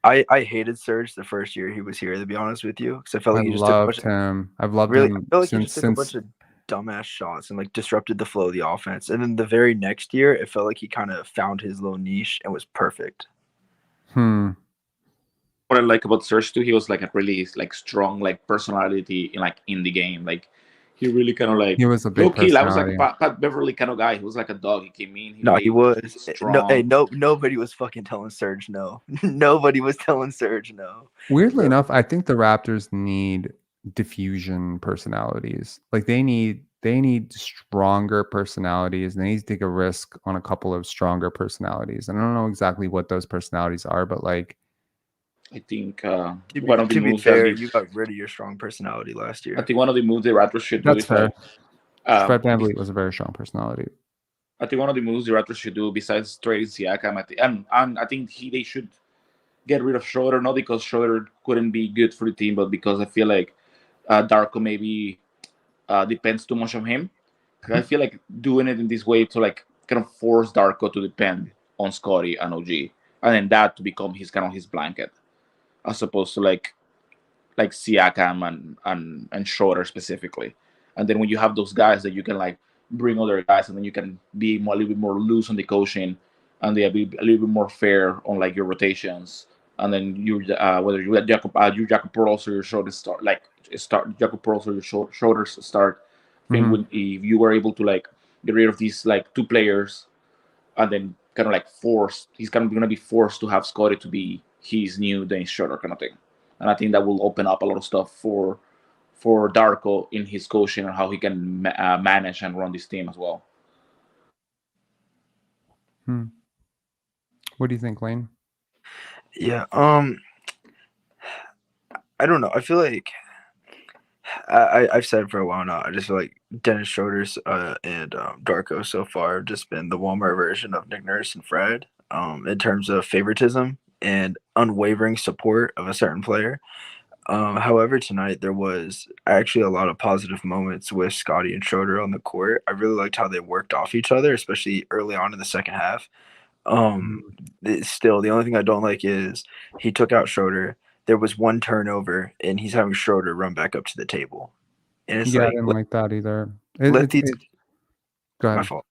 I hated Serge the first year he was here, to be honest with you, because I felt like he just loved him. I've loved him. I felt like he just took a bunch of dumbass shots and like disrupted the flow of the offense. And then the very next year, it felt like he kind of found his little niche and was perfect. What I like about Serge too, he was like a really like strong like personality in the game. Like he really kind of like he was a big personality. I was like a Pat Beverly kind of guy. He was like a dog. He came in. He was. Nobody was fucking telling Serge no. Nobody was telling Serge no. Weirdly enough, I think the Raptors need diffusion personalities. Like they need stronger personalities, and they need to take a risk on a couple of stronger personalities. And I don't know exactly what those personalities are, but like I think to be fair, you got rid of your strong personality last year. I think one of the moves the Raptors should do. That's fair. Fred VanVleet was a very strong personality. I think one of the moves the Raptors should do, besides trading Siakam, I think they should get rid of Schroder, not because Schroder couldn't be good for the team, but because I feel like Darko maybe depends too much on him. I feel like doing it in this way to like kind of force Darko to depend on Scottie and OG, and then that to become his kind of his blanket, as opposed to like Siakam and Schroder specifically. And then when you have those guys that you can like bring other guys, and then you can be a little bit more loose on the coaching, and they be a little bit more fair on like your rotations. And then you whether you Jakob Pearls or your Schroder start Jakob Pearls or your Schroder start. I think if you were able to like get rid of these like two players, and then kind of like he's kind of going to be forced to have Scottie to be his new Dennis Schroder kind of thing. And I think that will open up a lot of stuff for Darko in his coaching and how he can manage and run this team as well. What do you think, Layne? Yeah, I don't know. I feel like I've said for a while now. I just feel like Dennis Schroder's and Darko so far have just been the Walmart version of Nick Nurse and Fred in terms of favoritism and unwavering support of a certain player. However, tonight there was actually a lot of positive moments with Scottie and Schroder on the court. I really liked how they worked off each other, especially early on in the second half. Still, the only thing I don't like is he took out Schroder. There was one turnover, and he's having Schroder run back up to the table. And it's I didn't like that either. Go ahead. My fault.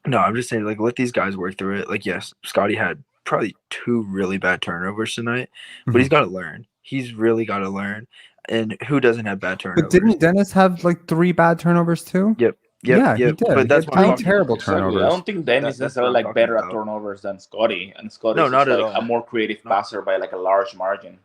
No, I'm just saying, like, let these guys work through it. Like, yes, Scottie had probably 2 really bad turnovers tonight, but he's got to learn. He's really got to learn. And who doesn't have bad turnovers? But didn't Dennis have like 3 bad turnovers too? Yep. Yeah, he Yep. did. But that's He what had I'm 3 talking terrible about. turnovers. Exactly. I don't think Dennis is That's what necessarily I'm like better talking at about. turnovers than Scotty, and Scotty No, is not just at like a all. more creative passer by like a large margin.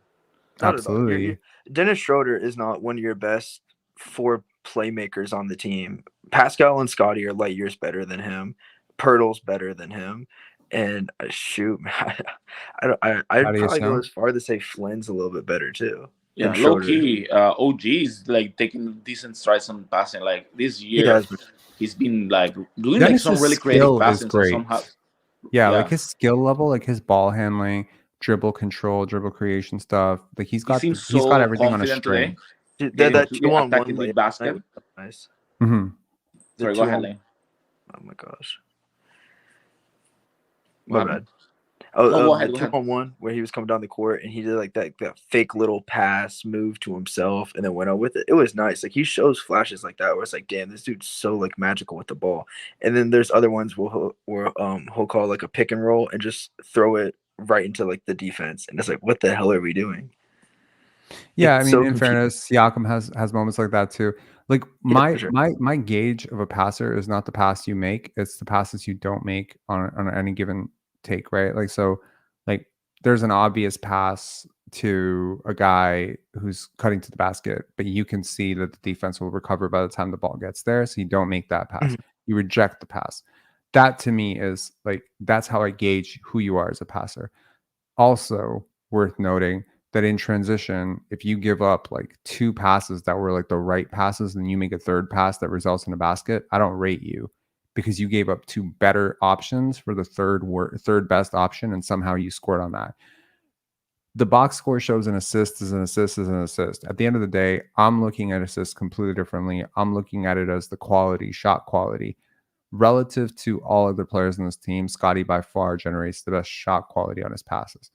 Not at all. Absolutely. Dennis Schroder is not one of your best 4 playmakers on the team. Pascal and Scotty are light years better than him. Pirtle's better than him. And shoot, I'd probably go as far to say Flynn's a little bit better too. Yeah, low key, OG is like taking decent strides on passing. Like this year, he's been like doing like some really creative passing. So somehow, yeah, like his skill level, like his ball handling, dribble control, dribble creation stuff. Like he's got everything on a string. That 2-on-1 attacking the basket. Nice. Mm-hmm. Sorry, go ahead, Layne. Oh my gosh. My bad. Go ahead, the 2-on-1 where he was coming down the court and he did like that fake little pass move to himself and then went out with it. It was nice. Like he shows flashes like that where it's like, damn, this dude's so like magical with the ball. And then there's other ones where he'll call like a pick and roll and just throw it right into like the defense. And it's like, what the hell are we doing? Yeah, I mean, in fairness, Siakam has moments like that too. Like my gauge of a passer is not the pass you make; it's the passes you don't make on any given take, right? Like so, like there's an obvious pass to a guy who's cutting to the basket, but you can see that the defense will recover by the time the ball gets there, so you don't make that pass. You reject the pass. That to me is like that's how I gauge who you are as a passer. Also worth noting that in transition, if you give up like 2 passes that were like the right passes and you make a 3rd pass that results in a basket, I don't rate you because you gave up 2 better options for the third best option and somehow you scored on that. The box score shows an assist is an assist is an assist. At the end of the day, I'm looking at assists completely differently. I'm looking at it as the quality, shot quality. Relative to all other players in this team, Scotty by far generates the best shot quality on his passes,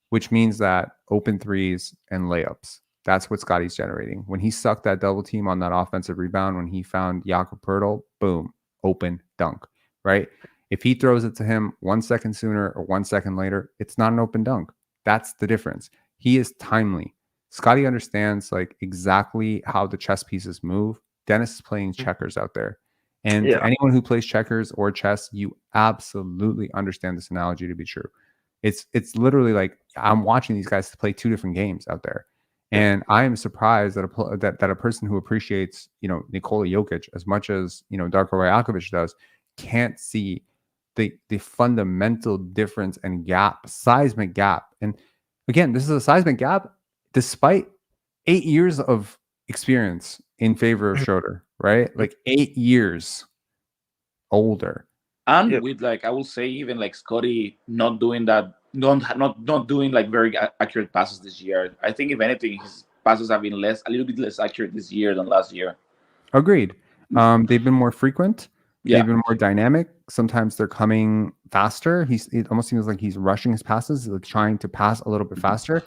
which means that open threes and layups, that's what Scotty's generating. When he sucked that double team on that offensive rebound, when he found Jakob Poeltl, boom, open dunk, right? If he throws it to him 1 second sooner or 1 second later, it's not an open dunk. That's the difference. He is timely. Scotty understands like exactly how the chess pieces move. Dennis is playing checkers out there. And for anyone who plays checkers or chess, you absolutely understand this analogy to be true. It's literally like I'm watching these guys play 2 different games out there, and I am surprised that that a person who appreciates Nikola Jokic as much as Darko Rajakovic does can't see the fundamental difference and seismic gap. And again, this is a seismic gap despite 8 years of experience in favor of Schroder, right? Like 8 years older. And with like I will say even like Scotty not doing that, not doing like very accurate passes this year. I think if anything, his passes have been a little bit less accurate this year than last year. Agreed. They've been more frequent. They've been more dynamic. Sometimes they're coming faster. It almost seems like he's rushing his passes, like trying to pass a little bit faster.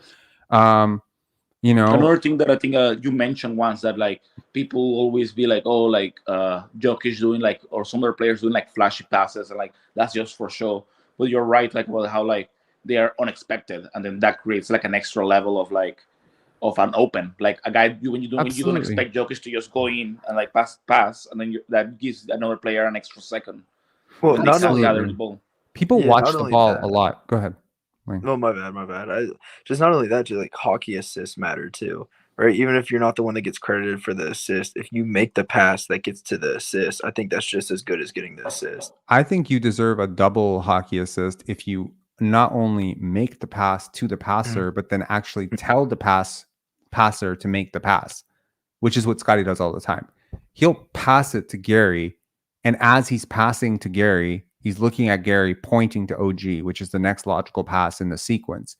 Another thing that I think you mentioned once that like people always be like, oh, like Jokic doing like, or some other players doing like flashy passes and like that's just for show. But you're right, like well, how like they are unexpected, and then that creates like an extra level of like of an open, like a guy when you don't expect Jokic to just go in and like pass, and then that gives another player an extra second. Well, not only the ball. People watch the ball a lot. Go ahead. No, my bad. Just not only that, just like hockey assists matter too, right? Even if you're not the one that gets credited for the assist, if you make the pass that gets to the assist, I think that's just as good as getting the assist. I think you deserve a double hockey assist if you not only make the pass to the passer, but then actually tell the passer to make the pass, which is what Scotty does all the time. He'll pass it to Gary, and as he's passing to Gary, he's looking at Gary pointing to OG, which is the next logical pass in the sequence.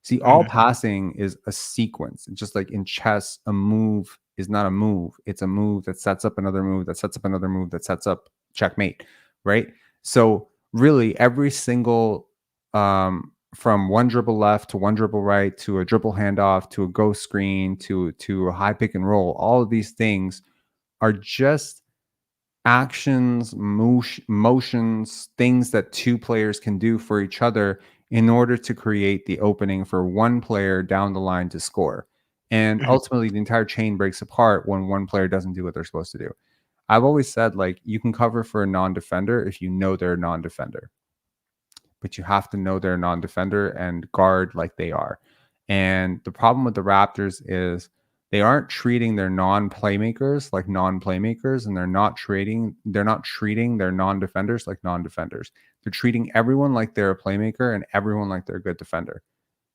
See, all passing is a sequence. Just like in chess, a move is not a move. It's a move that sets up another move, that sets up another move, that sets up checkmate, right? So really every single, from one dribble left to one dribble right, to a dribble handoff, to a ghost screen, to a high pick and roll, all of these things are just actions, motions, things that 2 players can do for each other in order to create the opening for one player down the line to score. And ultimately, the entire chain breaks apart when one player doesn't do what they're supposed to do. I've always said, like, you can cover for a non-defender if you know they're a non-defender. But you have to know they're a non-defender and guard like they are. And the problem with the Raptors is they aren't treating their non-playmakers like non-playmakers, and they're not treating their non-defenders like non-defenders. They're treating everyone like they're a playmaker and everyone like they're a good defender.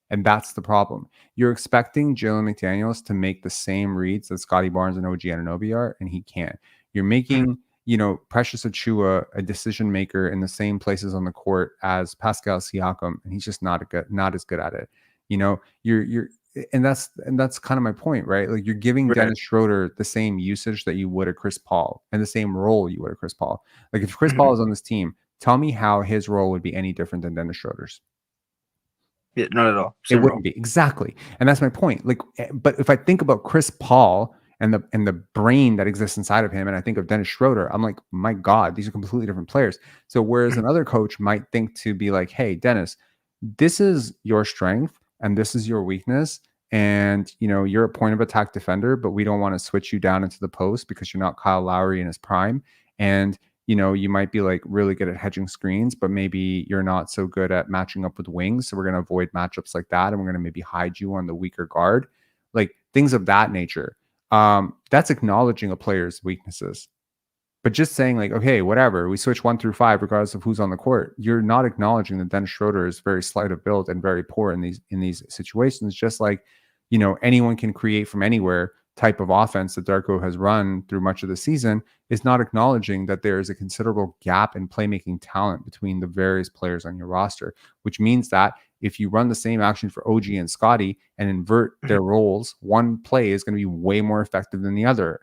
And that's the problem. You're expecting Jalen McDaniels to make the same reads that Scotty Barnes and OG Anunoby are, and he can't. You're making, Precious Achiuwa a decision maker in the same places on the court as Pascal Siakam, and he's just not as good at it. And that's kind of my point, right? Like, you're giving Dennis Schroder the same usage that you would a Chris Paul and the same role you would a Chris Paul. Like, if Chris Paul is on this team, tell me how his role would be any different than Dennis Schroder's. Yeah, not at all. It wouldn't be, exactly. And that's my point. Like, but if I think about Chris Paul and the brain that exists inside of him, and I think of Dennis Schroder, I'm like, my God, these are completely different players. So whereas another coach might think to be like, hey, Dennis, this is your strength and this is your weakness, and you're a point of attack defender, but we don't want to switch you down into the post because you're not Kyle Lowry in his prime, and you might be like really good at hedging screens, but maybe you're not so good at matching up with wings. So we're going to avoid matchups like that. And we're going to maybe hide you on the weaker guard, like things of that nature. That's acknowledging a player's weaknesses. But just saying like, okay, whatever, we switch 1 through 5, regardless of who's on the court. You're not acknowledging that Dennis Schroder is very slight of build and very poor in these situations. Just like, anyone can create from anywhere type of offense that Darko has run through much of the season, is not acknowledging that there is a considerable gap in playmaking talent between the various players on your roster, which means that if you run the same action for OG and Scotty and invert their roles, one play is going to be way more effective than the other,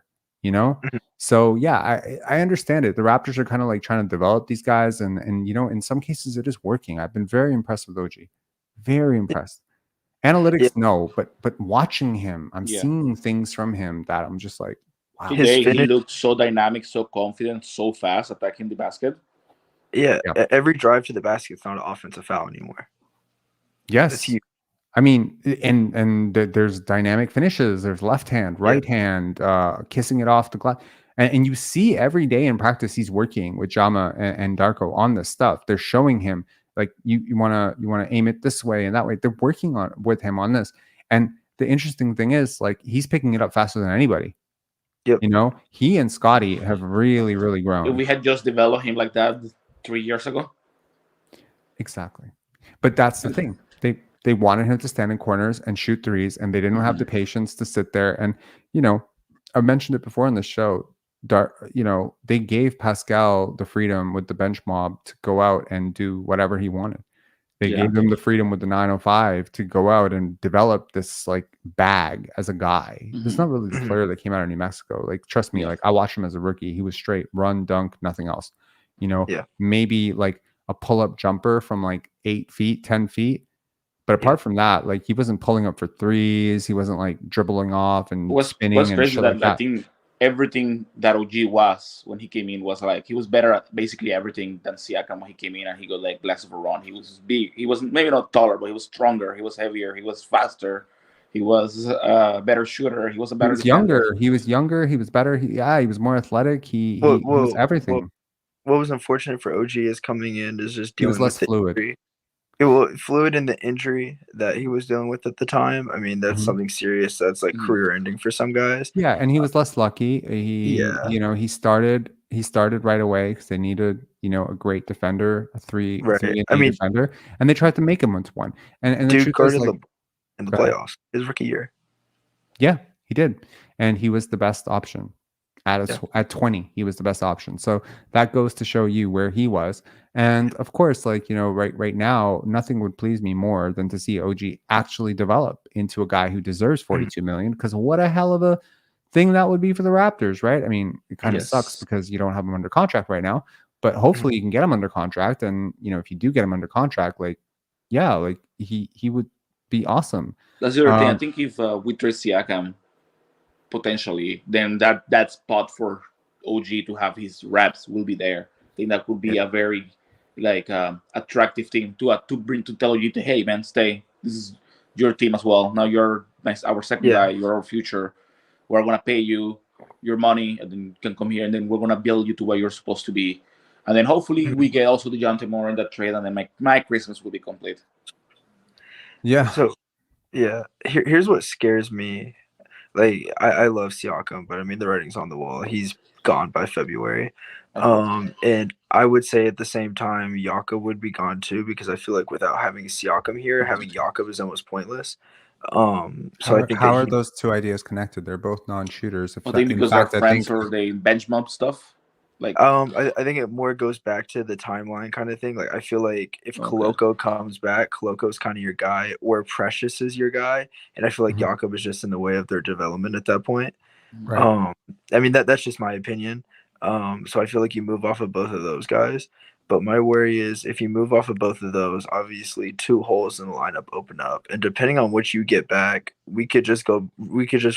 So yeah, I understand it. The Raptors are kind of like trying to develop these guys, and in some cases it is working. I've been very impressed with OG. Very impressed. Analytics, no, but watching him, I'm seeing things from him that I'm just like, wow. Today he looked so dynamic, so confident, so fast attacking the basket. Yeah, every drive to the basket's not an offensive foul anymore. Yes, I mean, and there's dynamic finishes. There's left hand, right hand, kissing it off the glass, and you see every day in practice he's working with Jama and Darko on this stuff. They're showing him. Like, you want to aim it this way and that way. They're working with him on this. And the interesting thing is, like, he's picking it up faster than anybody. Yep. He and Scotty have really, really grown. We had just developed him like that 3 years ago. Exactly. But that's the thing. They wanted him to stand in corners and shoot threes, and they didn't have the patience to sit there. And, I mentioned it before on the show. They gave Pascal the freedom with the bench mob to go out and do whatever he wanted. They gave him the freedom with the 905 to go out and develop this like bag as a guy. There's not really the player that came out of New Mexico. Like, trust me, like I watched him as a rookie. He was straight run, dunk, nothing else. Maybe like a pull-up jumper from like 8 feet, 10 feet. But apart from that, like, he wasn't pulling up for threes. He wasn't like dribbling off and spinning. What's and crazy shit that like that. I think everything that OG was when he came in was like he was better at basically everything than Siakam when he came in, and he got like less of a run. He was big. He was maybe not taller, but he was stronger. He was heavier. He was faster. He was a better shooter. He was a better. He was younger. He was better. He was more athletic. He was everything. What was unfortunate for OG is coming in is just dealing he was less with fluid. Fluid in the injury that he was dealing with at the time. I mean, that's something serious. That's like career ending for some guys. Yeah, and he was less lucky. He started right away because they needed a great defender, a three defender, and they tried to make him into one. And the dude truth guarded is, like, in the playoffs his rookie year. Yeah, he did, and he was the best option. At 20, he was the best option. So that goes to show you where he was. And of course, like, right now, nothing would please me more than to see OG actually develop into a guy who deserves 42 million, because what a hell of a thing that would be for the Raptors, right? I mean, it kind of sucks because you don't have him under contract right now, but hopefully you can get him under contract. And, if you do get him under contract, like, yeah, like he would be awesome. That's the other thing. I think if we trade Siakam, potentially, then that spot for OG to have his reps will be there. I think that would be a very attractive thing to tell you to, hey man, stay. This your team as well. Now you're our second guy. You're our future. We're gonna pay you your money, and then you can come here, and then we're gonna build you to where you're supposed to be. And then hopefully we get also DeJounte Moore in that trade, and then my Christmas will be complete. Yeah. So, yeah, here's what scares me. Like, I love Siakam, but I mean, the writing's on the wall. He's gone by February. And I would say at the same time, Jakob would be gone too, because I feel like without having Siakam here, having Jakob is almost pointless. So I think how are those two ideas connected? They're both non-shooters. I think because they're friends or they bench mob stuff. Like, I think it more goes back to the timeline kind of thing. Like, I feel like if Koloko comes back, Koloko's kind of your guy, or Precious is your guy, and I feel like Jakob is just in the way of their development at that point. Right. I mean that's just my opinion. So I feel like you move off of both of those guys. But my worry is if you move off of both of those, obviously 2 holes in the lineup open up, and depending on which you get back, we could just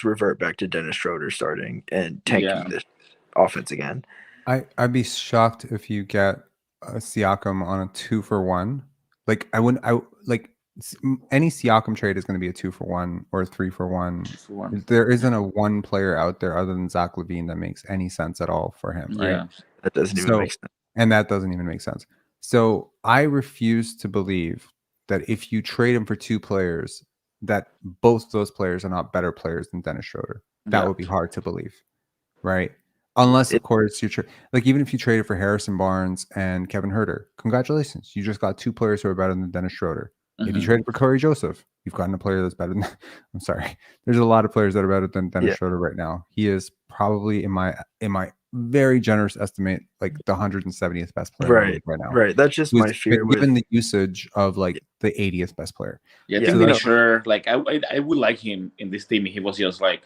revert back to Dennis Schroder starting and tanking this offense again. I'd be shocked if you get a Siakam on a 2-for-1. Like any Siakam trade is going to be a 2-for-1 or a 3-for-1. There isn't a one player out there other than Zach LaVine that makes any sense at all for him, right? Yeah, that doesn't even make sense. And that doesn't even make sense. So I refuse to believe that if you trade him for 2 players, that both those players are not better players than Dennis Schroder. That would be hard to believe, right? Unless, of course, like even if you traded for Harrison Barnes and Kevin Huerter, congratulations. You just got 2 players who are better than Dennis Schroder. If you traded for Corey Joseph, you've gotten a player that's better than I'm sorry. There's a lot of players that are better than Dennis Schroder right now. He is probably in my very generous estimate, like the 170th best player right now. Right. That's just my fear. Given the usage of like the 80th best player. Yeah, I think Dennis Schroder, like I would like him in this team. He was just like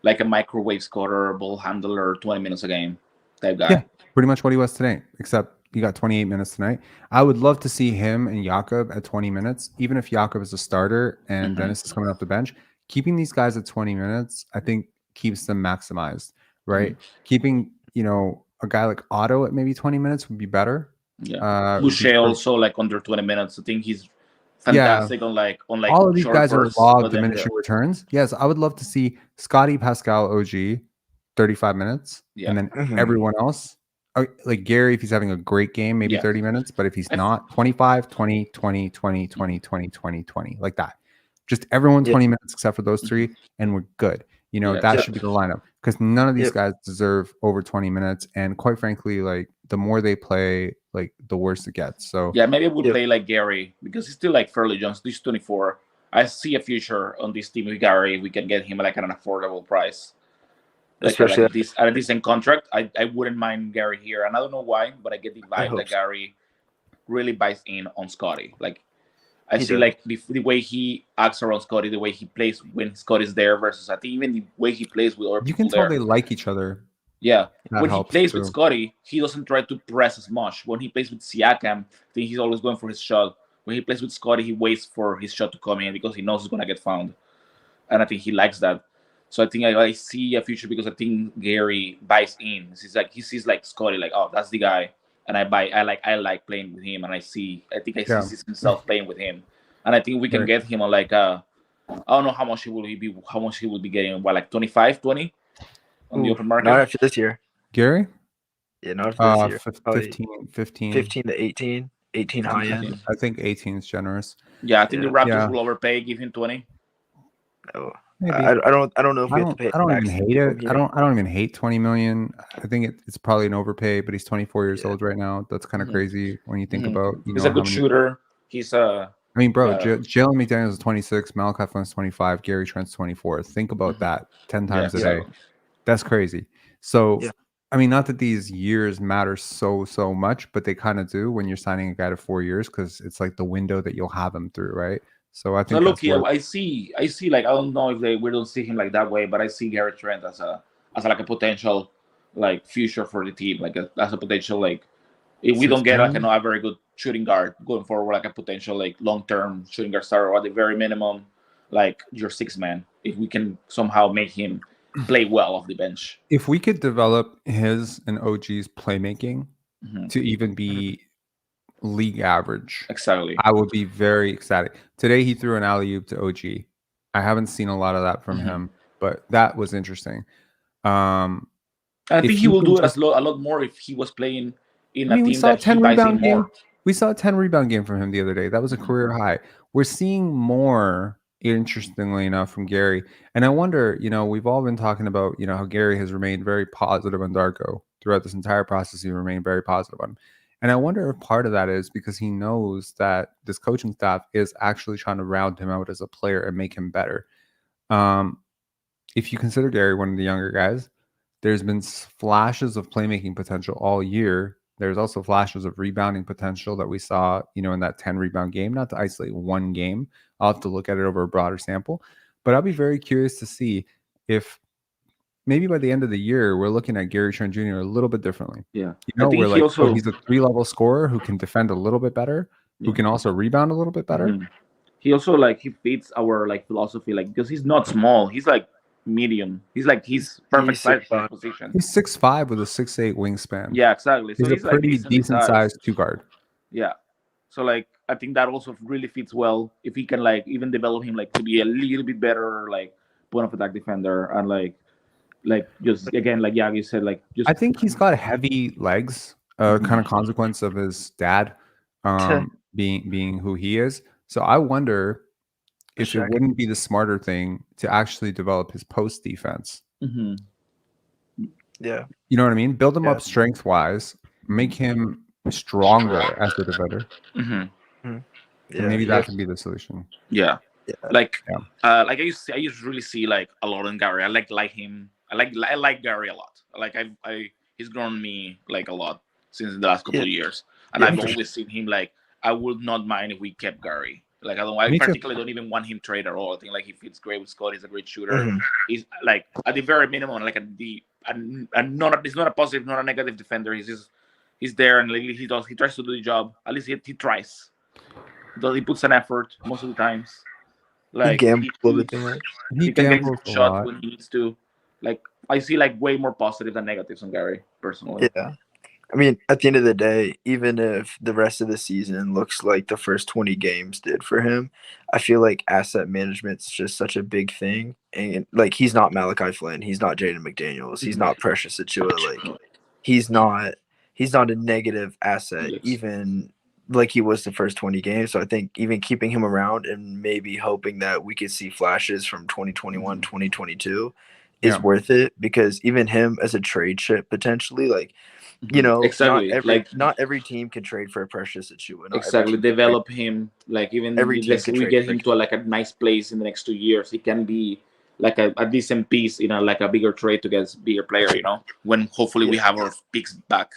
a microwave scorer, ball handler, 20 minutes a game type guy. Yeah, pretty much what he was today, except he got 28 minutes tonight. I would love to see him and Jakob at 20 minutes, even if Jakob is a starter and Dennis is coming off the bench. Keeping these guys at 20 minutes, I think, keeps them maximized, right? Keeping, a guy like Otto at maybe 20 minutes would be better. Yeah. Boucher also like under 20 minutes. I think he's fantastic on like all of these guys are law of diminishing returns. Yes, I would love to see Scotty, Pascal, OG 35 minutes, and then everyone else, like Gary, if he's having a great game, maybe 30 minutes, but if he's not, 25, 20, 20, 20, 20, 20, 20, 20, like that. Just everyone 20 minutes except for those 3, and we're good. That should be the lineup, because none of these guys deserve over 20 minutes, and quite frankly, like the more they play, like the worse it gets. So yeah, maybe we'll play like Gary, because he's still like fairly young. He's 24. I see a future on this team with Gary. We can get him like at an affordable price, especially at a decent contract. I wouldn't mind Gary here, and I don't know why, but I get the vibe that Gary really buys in on Scotty. Like I see like the way he acts around Scotty, the way he plays when Scotty's there versus I think even the way he plays with other people. You can tell they like each other. Yeah. When he plays with Scotty, he doesn't try to press as much. When he plays with Siakam, I think he's always going for his shot. When he plays with Scotty, he waits for his shot to come in because he knows he's going to get found. And I think he likes that. So I think I see a future because I think Gary buys in. He sees like Scotty, like, oh, that's the guy. And I like playing with him, and I see himself playing with him, and I think we can get him on like I don't know how much he will be getting, like 25, 20 on the open market. Not after this year, Gary. Yeah, not after this year. 15 to 18 high end. I think 18 is generous. Yeah, I think the Raptors will overpay, give him 20. Oh. I don't know if we have to pay. I don't even hate it. I don't even hate 20 million. I think it's probably an overpay, but he's 24 years old right now. That's kind of crazy when you think about. He's a good shooter. He's I mean, bro, Jalen McDaniels is 26, Malachi Flynn's 25, Gary Trent's 24. Think about that 10 times a day. That's crazy. So, I mean, not that these years matter so much, but they kind of do when you're signing a guy to 4 years, because it's like the window that you'll have him through, right? So I think. Look, I see. Like, I don't know if we don't see him like that way, but I see Gary Trent as like a potential like future for the team, like as a potential like if we don't get like a very good shooting guard going forward, like a potential like long-term shooting guard starter, or at the very minimum, like your 6th man, if we can somehow make him play well off the bench. If we could develop his and OG's playmaking to even be league average, Exactly. I would be very ecstatic. Today he threw an alley-oop to OG. I haven't seen a lot of that from him, but that was interesting. I think he will do it a lot more if he was playing in a team that he buys in more. We saw a 10 rebound game from him the other day. That was a career high. We're seeing more, interestingly enough, from Gary. And I wonder, we've all been talking about, how Gary has remained very positive on Darko throughout this entire process. He remained very positive on him. And I wonder if part of that is because he knows that this coaching staff is actually trying to round him out as a player and make him better. If you consider Gary one of the younger guys, there's been flashes of playmaking potential all year. There's also flashes of rebounding potential that we saw, in that 10 rebound game, not to isolate one game. I'll have to look at it over a broader sample, but I'll be very curious to see if maybe by the end of the year, we're looking at Gary Trent Jr. a little bit differently. Yeah. We're like, he's a 3-level scorer who can defend a little bit better, who can also rebound a little bit better. He also he fits our philosophy, because he's not small. He's medium. He's perfect size for his position. He's 6'5" with a 6'8" wingspan. Yeah, exactly. He's so a pretty decent sized 2-guard. Yeah. So I think that also really fits well if he can even develop him to be a little bit better point of attack defender and just again like Yagi said just. I think he's got heavy legs, kind of consequence of his dad being who he is. So I wonder if it wouldn't be the smarter thing to actually develop his post defense. Yeah. You know what I mean? Build him up strength wise, make him stronger as a defender. And maybe that can be the solution. Yeah. I used to really see a lot in Gary. I like him. I like Gary a lot. He's grown me a lot since the last couple of years. And I've always seen him I would not mind if we kept Gary. I particularly don't even want him trade at all. I think he fits great with Scott. He's a great shooter. He's at the very minimum, it's not a positive, not a negative defender. He's there and he tries to do the job. At least he tries. He puts an effort most of the times. He gambles a little bit too much. He can get his shot when he needs to. I see way more positive than negatives on Gary personally. Yeah. I mean, at the end of the day, even if the rest of the season looks like the first 20 games did for him, I feel like asset management's just such a big thing. And he's not Malachi Flynn, he's not Jaden McDaniels, he's not Precious Achiuwa. He's not a negative asset, even he was the first 20 games. So I think even keeping him around and maybe hoping that we could see flashes from 2021, 2022 is worth it, because even him as a trade chip potentially, exactly. Not every team can trade for a Precious Achiuwa. Exactly. Develop him. Even every team we get him to a nice place in the next 2 years. He can be a decent piece in a bigger trade to get bigger player. When hopefully we have our picks back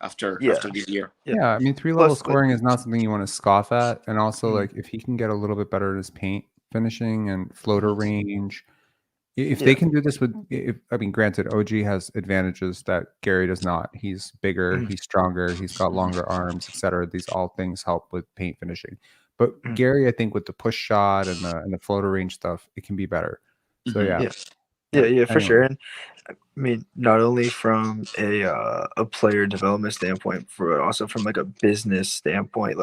after this year. Yeah, I mean 3-level scoring is not something you want to scoff at, and also if he can get a little bit better at his paint finishing and floater range. If they can do this granted, OG has advantages that Gary does not. He's bigger, he's stronger, he's got longer arms, etc. These all things help with paint finishing. But Gary, I think with the push shot and the floater range stuff, it can be better. So for sure. And I mean, not only from a player development standpoint, but also from a business standpoint.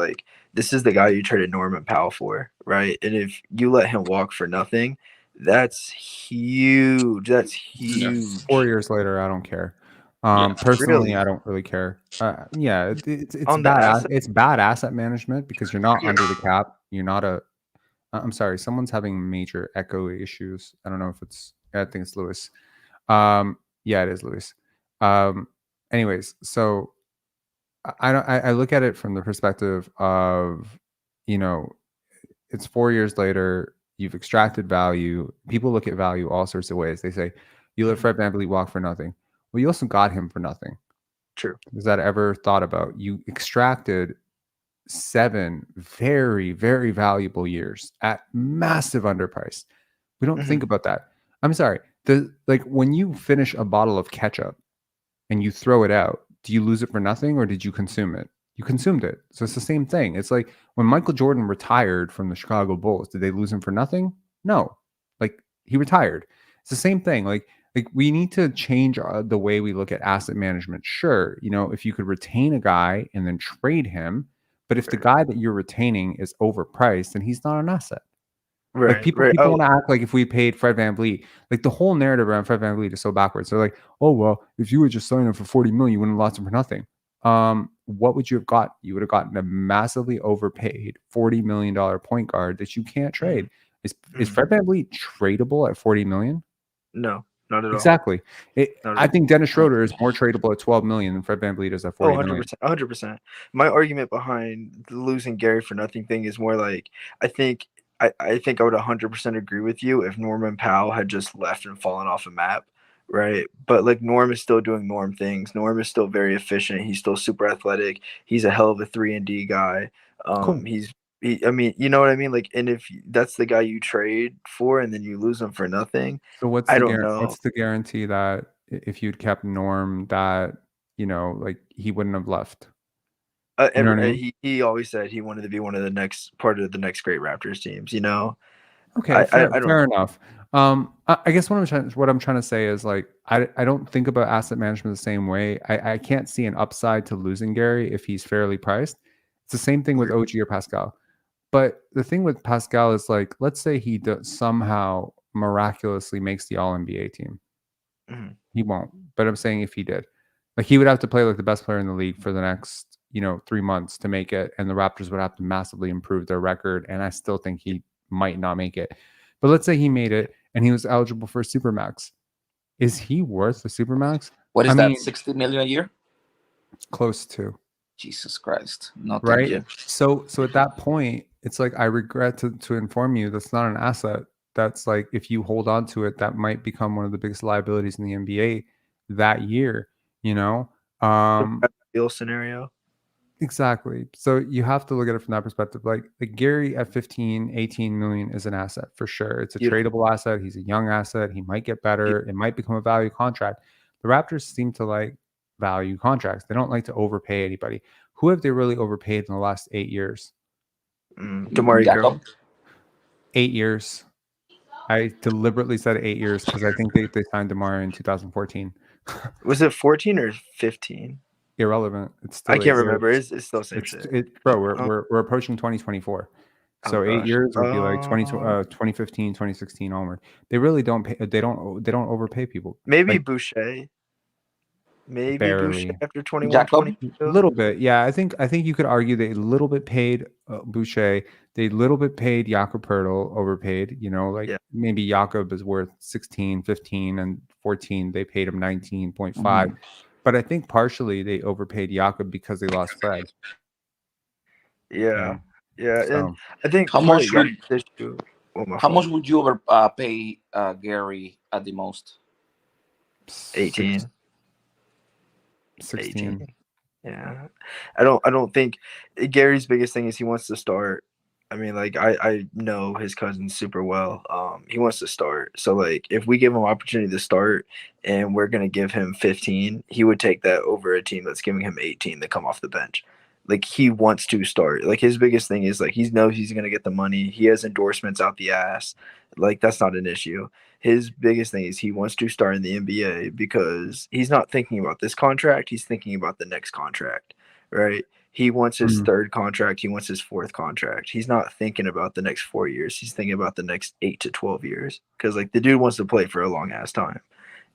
This is the guy you traded Norman Powell for, right? And if you let him walk for nothing, that's huge. That's huge. 4 years later, I don't care. Personally, I don't really care. It's bad. It's bad asset management because you're not under the cap. You're not I'm sorry. Someone's having major echo issues. I don't know if I think it's Lewis. Yeah, it is Lewis. Anyways, so I look at it from the perspective of, it's 4 years later. You've extracted value. People look at value all sorts of ways. They say, you let Fred VanVleet walk for nothing. Well, you also got him for nothing. True. Is that ever thought about? You extracted 7 very, very valuable years at massive underprice. We don't think about that. I'm sorry. When you finish a bottle of ketchup and you throw it out, do you lose it for nothing or did you consume it? You consumed it. So it's the same thing. It's like when Michael Jordan retired from the Chicago Bulls, did they lose him for nothing? No. He retired. It's the same thing. We need to change the way we look at asset management. Sure, if you could retain a guy and then trade him, But if the guy that you're retaining is overpriced, then he's not an asset. Right. Like people want to act like if we paid Fred VanVleet, like the whole narrative around Fred VanVleet is so backwards. They're like, oh well, if you would just sign him for $40 million, you wouldn't have lost him for nothing. What would you have got? You would have gotten a massively overpaid $40 million point guard that you can't trade. Is Fred VanVleet tradable at $40 million? No, not at all. Exactly. I think Dennis Schroder is more tradable at $12 million than Fred VanVleet is at $40 million. 100%. My argument behind the losing Gary for nothing thing is more like I think I would 100% agree with you if Norman Powell had just left and fallen off a map, right? But like Norm is still doing Norm things. Norm is still very efficient. He's still super athletic. He's a hell of a 3-and-D guy. Cool. I mean, you know what I mean? Like, and if that's the guy you trade for and then you lose him for nothing, so what's the guarantee that if you'd kept Norm that, you know, like he wouldn't have left? You know what I mean? He always said he wanted to be one of the next part of the next great Raptors teams, you know? Okay, fair enough. I guess what I'm trying to say is like I don't think about asset management the same way. I can't see an upside to losing Gary if he's fairly priced. It's the same thing with OG or Pascal. But the thing with Pascal is like, let's say he somehow miraculously makes the All-NBA team. Mm-hmm. He won't. But I'm saying if he did, like he would have to play like the best player in the league for the next, 3 months to make it. And the Raptors would have to massively improve their record. And I still think he might not make it. But let's say he made it and he was eligible for a Supermax. Is he worth the Supermax? What is that, 60 million a year? Close to. Jesus Christ. Not right. Yet. So at that point, it's like I regret to inform you that's not an asset. That's like if you hold on to it, that might become one of the biggest liabilities in the NBA that year, Deal scenario. Exactly. So you have to look at it from that perspective. Like Gary at 15, 18 million is an asset for sure. It's a tradable asset. He's a young asset. He might get better. It might become a value contract. The Raptors seem to like value contracts. They don't like to overpay anybody. Who have they really overpaid in the last 8 years? DeMar Carroll. 8 years. I deliberately said 8 years because I think they signed DeMar in 2014. Was it 14 or 15? Irrelevant. It's still I can't remember. It's still the same shit. Bro, we're approaching 2024. So 8 years would be like 2015, 2016 onward. They really don't pay. They don't overpay people. Maybe like, Boucher. Maybe barely. Boucher after 21, 22. A little bit. Yeah, I think you could argue they a little bit paid Boucher. They a little bit paid Jakob Poeltl, overpaid. Maybe Jakob is worth 16, 15, and 14. They paid him 19.5. But I think partially they overpaid Jakob because they lost Fred. Yeah. So, and I think how much would you overpay Gary at the most? 18. 16. 18. Yeah. I don't think Gary's biggest thing is he wants to start. I mean, like I know his cousin super well. He wants to start. So like if we give him opportunity to start and we're gonna give him 15, he would take that over a team that's giving him 18 to come off the bench. Like he wants to start. Like his biggest thing is like he knows he's gonna get the money. He has endorsements out the ass. Like that's not an issue. His biggest thing is he wants to start in the NBA because he's not thinking about this contract. He's thinking about the next contract, right? He wants his third contract. He wants his fourth contract. He's not thinking about the next 4 years. He's thinking about the next 8 to 12 years because like the dude wants to play for a long ass time.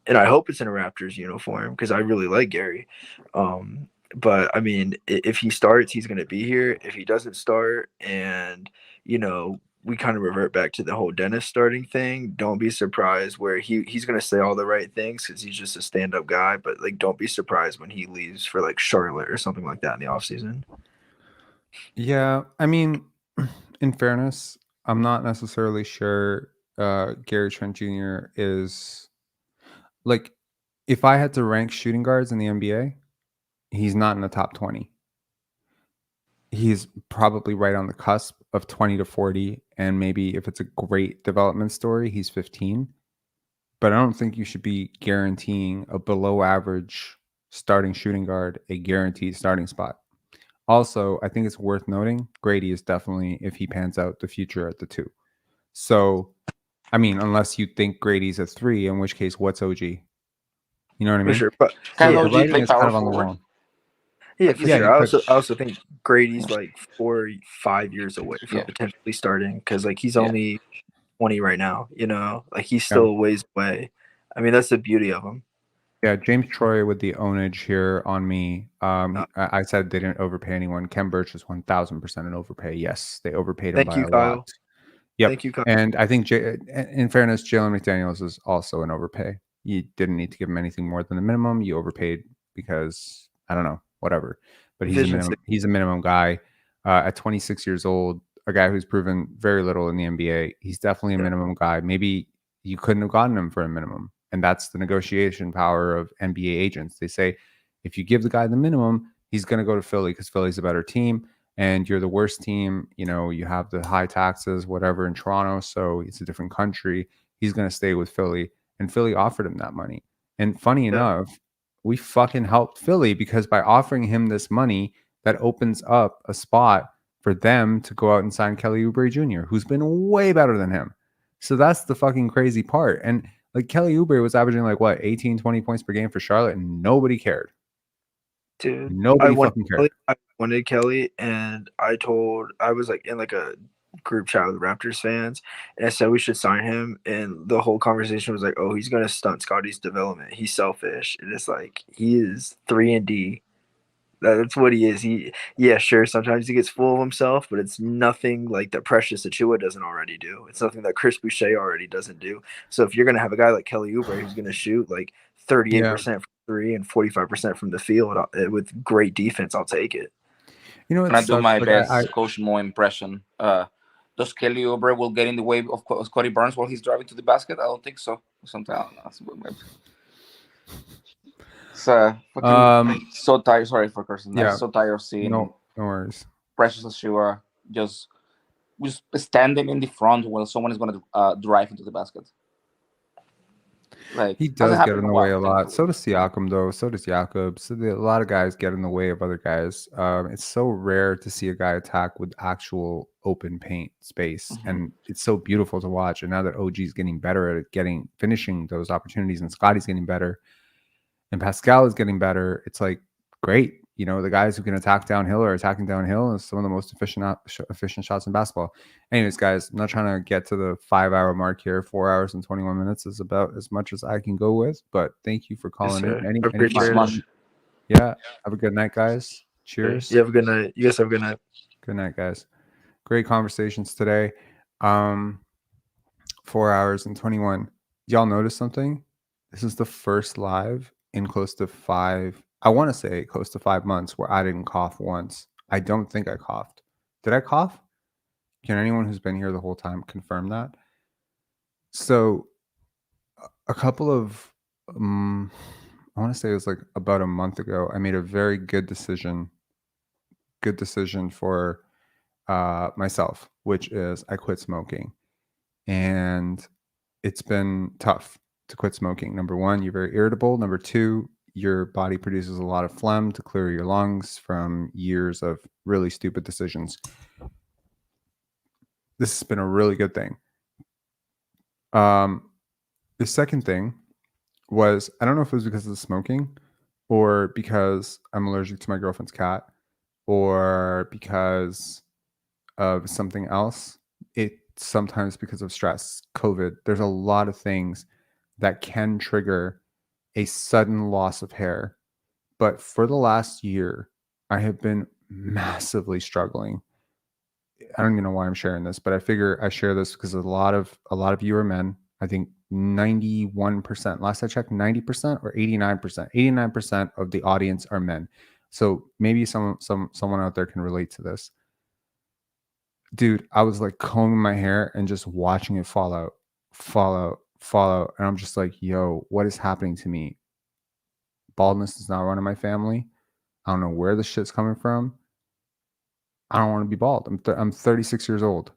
And I hope it's in a Raptors uniform because I really like Gary. But I mean, if he starts, he's going to be here. If he doesn't start and, we kind of revert back to the whole Dennis starting thing, don't be surprised where he's going to say all the right things because he's just a stand-up guy. But like, don't be surprised when he leaves for like Charlotte or something like that in the offseason. Yeah. I mean, in fairness, I'm not necessarily sure Gary Trent Jr. is like, if I had to rank shooting guards in the NBA, he's not in the top 20. He's probably right on the cusp of 20 to 40. And maybe if it's a great development story, he's 15. But I don't think you should be guaranteeing a below average starting shooting guard a guaranteed starting spot. Also, I think it's worth noting Grady is definitely, if he pans out, the future at the 2. So, I mean, unless you think Grady's a 3, in which case, what's OG? You know what I mean? For sure. But the writing is kind of on the wall. Yeah, for Yeah, sure. you I could. also think Grady's like 4 5 years away from potentially starting because like he's only 20 right now. You know, like he's still a ways away. I mean, that's the beauty of him. Yeah, James Troy with the ownage here on me. I said they didn't overpay anyone. Ken Birch is 1,000% an overpay. Yes, they overpaid him Thank by you, a Kyle. lot. Yep. Thank you, Kyle. And I think, in fairness, Jalen McDaniels is also an overpay. You didn't need to give him anything more than the minimum. You overpaid because I don't know, whatever. But he's Vision a minimum. He's a minimum guy. At 26 years old, a guy who's proven very little in the NBA. He's definitely a minimum guy. Maybe you couldn't have gotten him for a minimum. And that's the negotiation power of NBA agents. They say, if you give the guy the minimum, he's going to go to Philly because Philly's a better team. And you're the worst team. You know, you have the high taxes, whatever, in Toronto. So it's a different country. He's going to stay with Philly. And Philly offered him that money. And funny enough, we fucking helped Philly because by offering him this money, that opens up a spot for them to go out and sign Kelly Oubre Jr., who's been way better than him. So that's the fucking crazy part. And like Kelly Oubre was averaging like what, 18, 20 points per game for Charlotte, and nobody cared. Dude, Nobody fucking cared. I wanted Kelly, and I was like in like a group chat with Raptors fans, and I said we should sign him, and the whole conversation was like, oh, he's gonna stunt Scotty's development. He's selfish, and it's like he is 3-and-D. That's what he is. Sure, sometimes he gets full of himself, but it's nothing like that Precious Achua doesn't already do. It's nothing that Chris Boucher already doesn't do. So if you're gonna have a guy like Kelly Oubre who's gonna shoot like 38% from three and 45% from the field with great defense, I'll take it. You know, and I do my best Coach Mo impression. Does Kelly Oubre will get in the way of Scotty Barnes while he's driving to the basket? I don't think so. Sometimes so tired. Sorry for cursing. I'm so tired of seeing no worries. Precious Achua just standing in the front while someone is going to drive into the basket. Like he does get in the way a lot. So does Siakam, though. So does Jakob. So a lot of guys get in the way of other guys. It's so rare to see a guy attack with actual open paint space, and it's so beautiful to watch. And now that OG is getting better at finishing those opportunities, and Scotty's getting better, and Pascal is getting better, it's like great. You know, the guys who can attack downhill are attacking downhill, and some of the most efficient shots in basketball. Anyways, guys, I'm not trying to get to the 5-hour mark here. 4 hours and 21 minutes is about as much as I can go with. But thank you for calling in. Any yeah, have a good night, guys. Cheers. You have a good night. You guys have a good night. Good night, guys. Great conversations today. 4 hours and 21. Y'all notice something? This is the first live in close to 5 months where I didn't cough once. I don't think I coughed. Did I cough? Can anyone who's been here the whole time confirm that? So a couple of, I want to say it was like about a month ago, I made a very good decision for myself, which is I quit smoking. And it's been tough to quit smoking. Number one, you're very irritable. Number two, your body produces a lot of phlegm to clear your lungs from years of really stupid decisions. This has been a really good thing. The second thing was, I don't know if it was because of the smoking or because I'm allergic to my girlfriend's cat or because of something else. It's sometimes because of stress, COVID. There's a lot of things that can trigger a sudden loss of hair. But for the last year, I have been massively struggling. I don't even know why I'm sharing this, but I figure I share this because a lot of you are men. I think 91%, last I checked, 90% or 89%. 89% of the audience are men. So maybe someone out there can relate to this. Dude, I was like combing my hair and just watching it fall out. And I'm just like, yo, what is happening to me? Baldness does not run in my family. I don't know where the shit's coming from. I don't want to be bald. I'm 36 years old.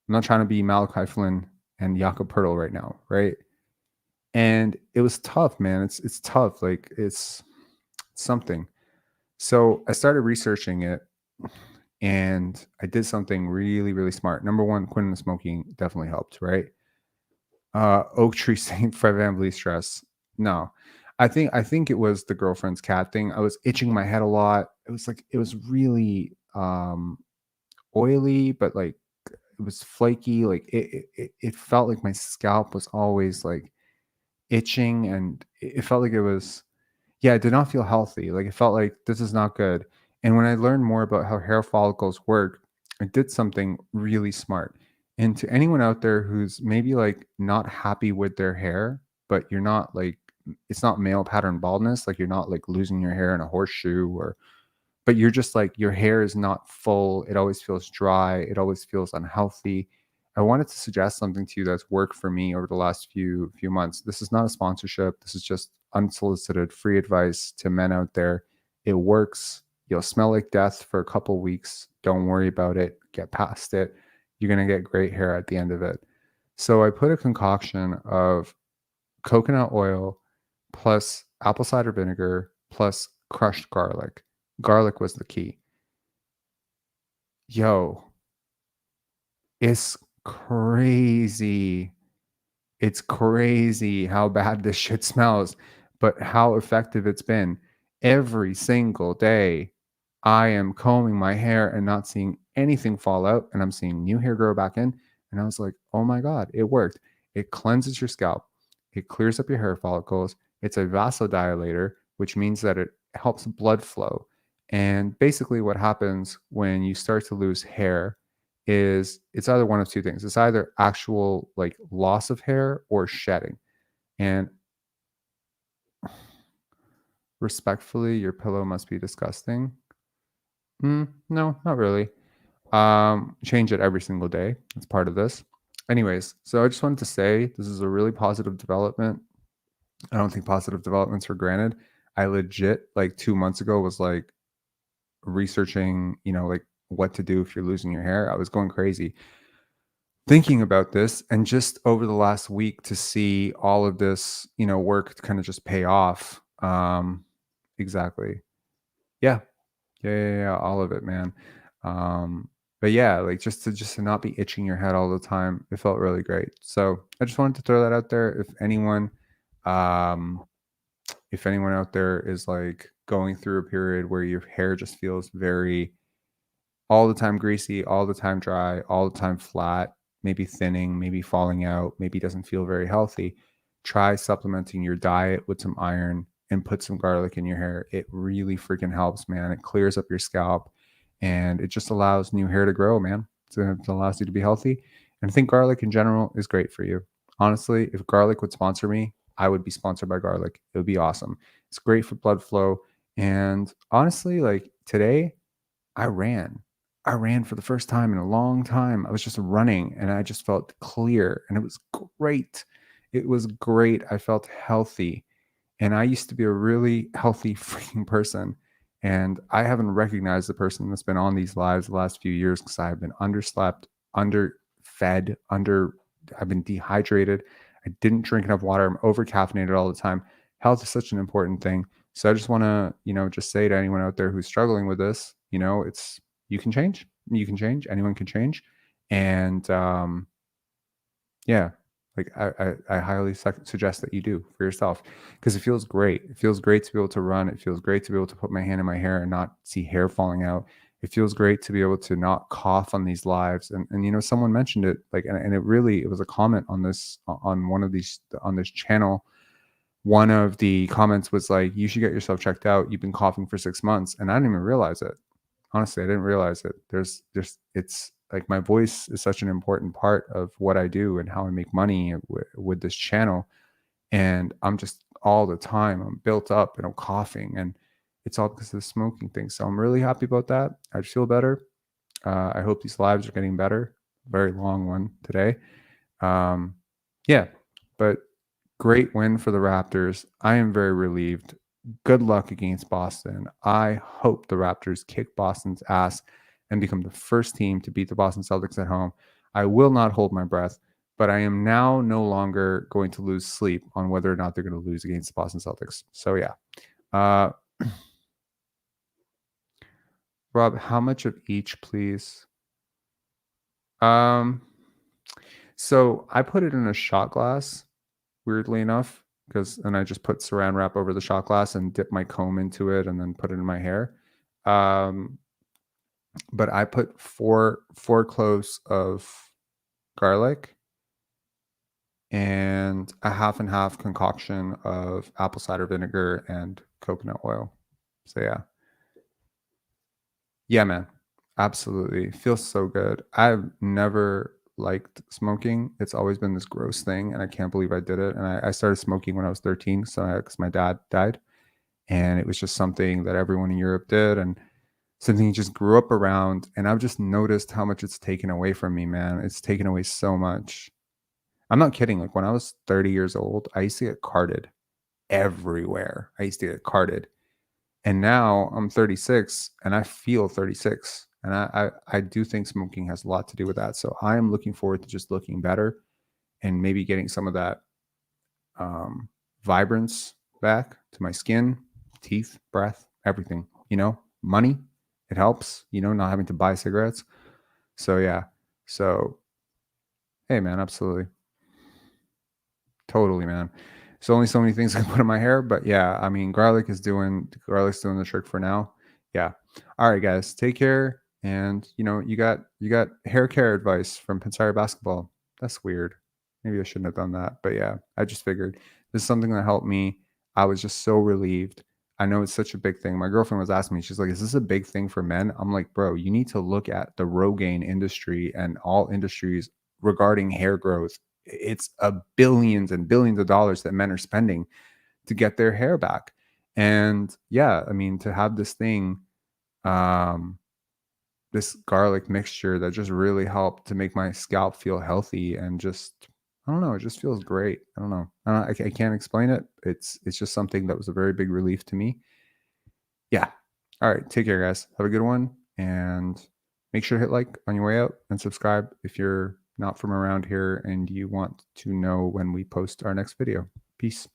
I'm not trying to be Malachi Flynn and Jakob Poeltl right now, right? And it was tough, man. It's tough. Like it's something. So I started researching it, and I did something really, really smart. Number one, quitting the smoking definitely helped, right? Oak Tree St. Fred VanVleet stress. No. I think it was the girlfriend's cat thing. I was itching my head a lot. it was really oily, but like it was flaky. Like it felt like my scalp was always like itching, and it felt like it was, yeah, it did not feel healthy. Like it felt like this is not good. And when I learned more about how hair follicles work, I did something really smart. And to anyone out there who's maybe like not happy with their hair, but you're not like, it's not male pattern baldness, like you're not like losing your hair in a horseshoe, or but you're just like, your hair is not full, it always feels dry, it always feels unhealthy. I wanted to suggest something to you that's worked for me over the last few months. This is not a sponsorship, this is just unsolicited free advice to men out there. It works. You'll smell like death for a couple weeks, don't worry about it, get past it. You're going to get great hair at the end of it. So I put a concoction of coconut oil plus apple cider vinegar plus crushed garlic. Garlic was the key. Yo, it's crazy. It's crazy how bad this shit smells, but how effective it's been. Every single day, I am combing my hair and not seeing anything fall out, and I'm seeing new hair grow back in. And I was like, oh my God, it worked. It cleanses your scalp. It clears up your hair follicles. It's a vasodilator, which means that it helps blood flow. And basically what happens when you start to lose hair is it's either one of two things. It's either actual like loss of hair or shedding. And respectfully, your pillow must be disgusting. No, not really. Change it every single day. It's part of this. Anyways, so I just wanted to say this is a really positive development. I don't think positive developments are granted. I legit like 2 months ago was like researching, like what to do if you're losing your hair. I was going crazy thinking about this, and just over the last week to see all of this, work kind of just pay off. Exactly. Yeah, all of it, man. But yeah, like just to not be itching your head all the time, it felt really great. So I just wanted to throw that out there. If anyone out there is like going through a period where your hair just feels very all the time greasy, all the time dry, all the time flat, maybe thinning, maybe falling out, maybe doesn't feel very healthy, try supplementing your diet with some iron and put some garlic in your hair. It really freaking helps, man. It clears up your scalp and it just allows new hair to grow, man. It allows you to be healthy. And I think garlic in general is great for you. Honestly, if garlic would sponsor me, I would be sponsored by garlic. It would be awesome. It's great for blood flow. And honestly, like today, I ran for the first time in a long time. I was just running and I just felt clear and it was great. It was great. I felt healthy. And I used to be a really healthy freaking person. And I haven't recognized the person that's been on these lives the last few years because I've been underslept, underfed, I've been dehydrated. I didn't drink enough water. I'm over caffeinated all the time. Health is such an important thing. So I just want to, just say to anyone out there who's struggling with this, you can change. Anyone can change. And yeah, like I highly suggest that you do for yourself because it feels great. It feels great to be able to run. It feels great to be able to put my hand in my hair and not see hair falling out. It feels great to be able to not cough on these lives. And someone mentioned it, like, and it was a comment on this, on one of these, on this channel. One of the comments was like, you should get yourself checked out. You've been coughing for 6 months. And I didn't even realize it. Honestly, I didn't realize it. It's like my voice is such an important part of what I do and how I make money with this channel. And I'm just all the time, I'm built up and I'm coughing, and it's all because of the smoking thing. So I'm really happy about that. I just feel better. I hope these lives are getting better. Very long one today. Yeah, but great win for the Raptors. I am very relieved. Good luck against Boston. I hope the Raptors kick Boston's ass and become the first team to beat the Boston Celtics at home. I will not hold my breath, but I am now no longer going to lose sleep on whether or not they're going to lose against the Boston Celtics. So yeah. Rob, how much of each, please? So I put it in a shot glass, weirdly enough, and I just put saran wrap over the shot glass and dip my comb into it and then put it in my hair. But I put four cloves of garlic and a half and half concoction of apple cider vinegar and coconut oil. So yeah, man, absolutely feels so good. I've never liked smoking. It's always been this gross thing, and I can't believe I did it. And I started smoking when I was 13, so because my dad died, and it was just something that everyone in Europe did, and something you just grew up around. And I've just noticed how much it's taken away from me, man. It's taken away so much. I'm not kidding. Like when I was 30 years old, I used to get carded everywhere. I used to get carded. And now I'm 36 and I feel 36. And I do think smoking has a lot to do with that. So I am looking forward to just looking better and maybe getting some of that vibrance back to my skin, teeth, breath, everything. Money, it helps, not having to buy cigarettes. So yeah. So hey, man, absolutely. Totally, man. There's only so many things I can put in my hair, but yeah, I mean, garlic's doing the trick for now. Yeah. All right, guys, take care. And you got hair care advice from Pensire Basketball. That's weird. Maybe I shouldn't have done that, but yeah, I just figured this is something that helped me. I was just so relieved. I know it's such a big thing. My girlfriend was asking me, she's like, "Is this a big thing for men?" I'm like, "Bro, you need to look at the Rogaine industry and all industries regarding hair growth. It's billions and billions of dollars that men are spending to get their hair back." And yeah, I mean, to have this thing, this garlic mixture that just really helped to make my scalp feel healthy and just, I don't know, it just feels great. I don't know. I can't explain it. It's just something that was a very big relief to me. Yeah. All right. Take care, guys. Have a good one. And make sure to hit like on your way out and subscribe if you're not from around here and you want to know when we post our next video. Peace.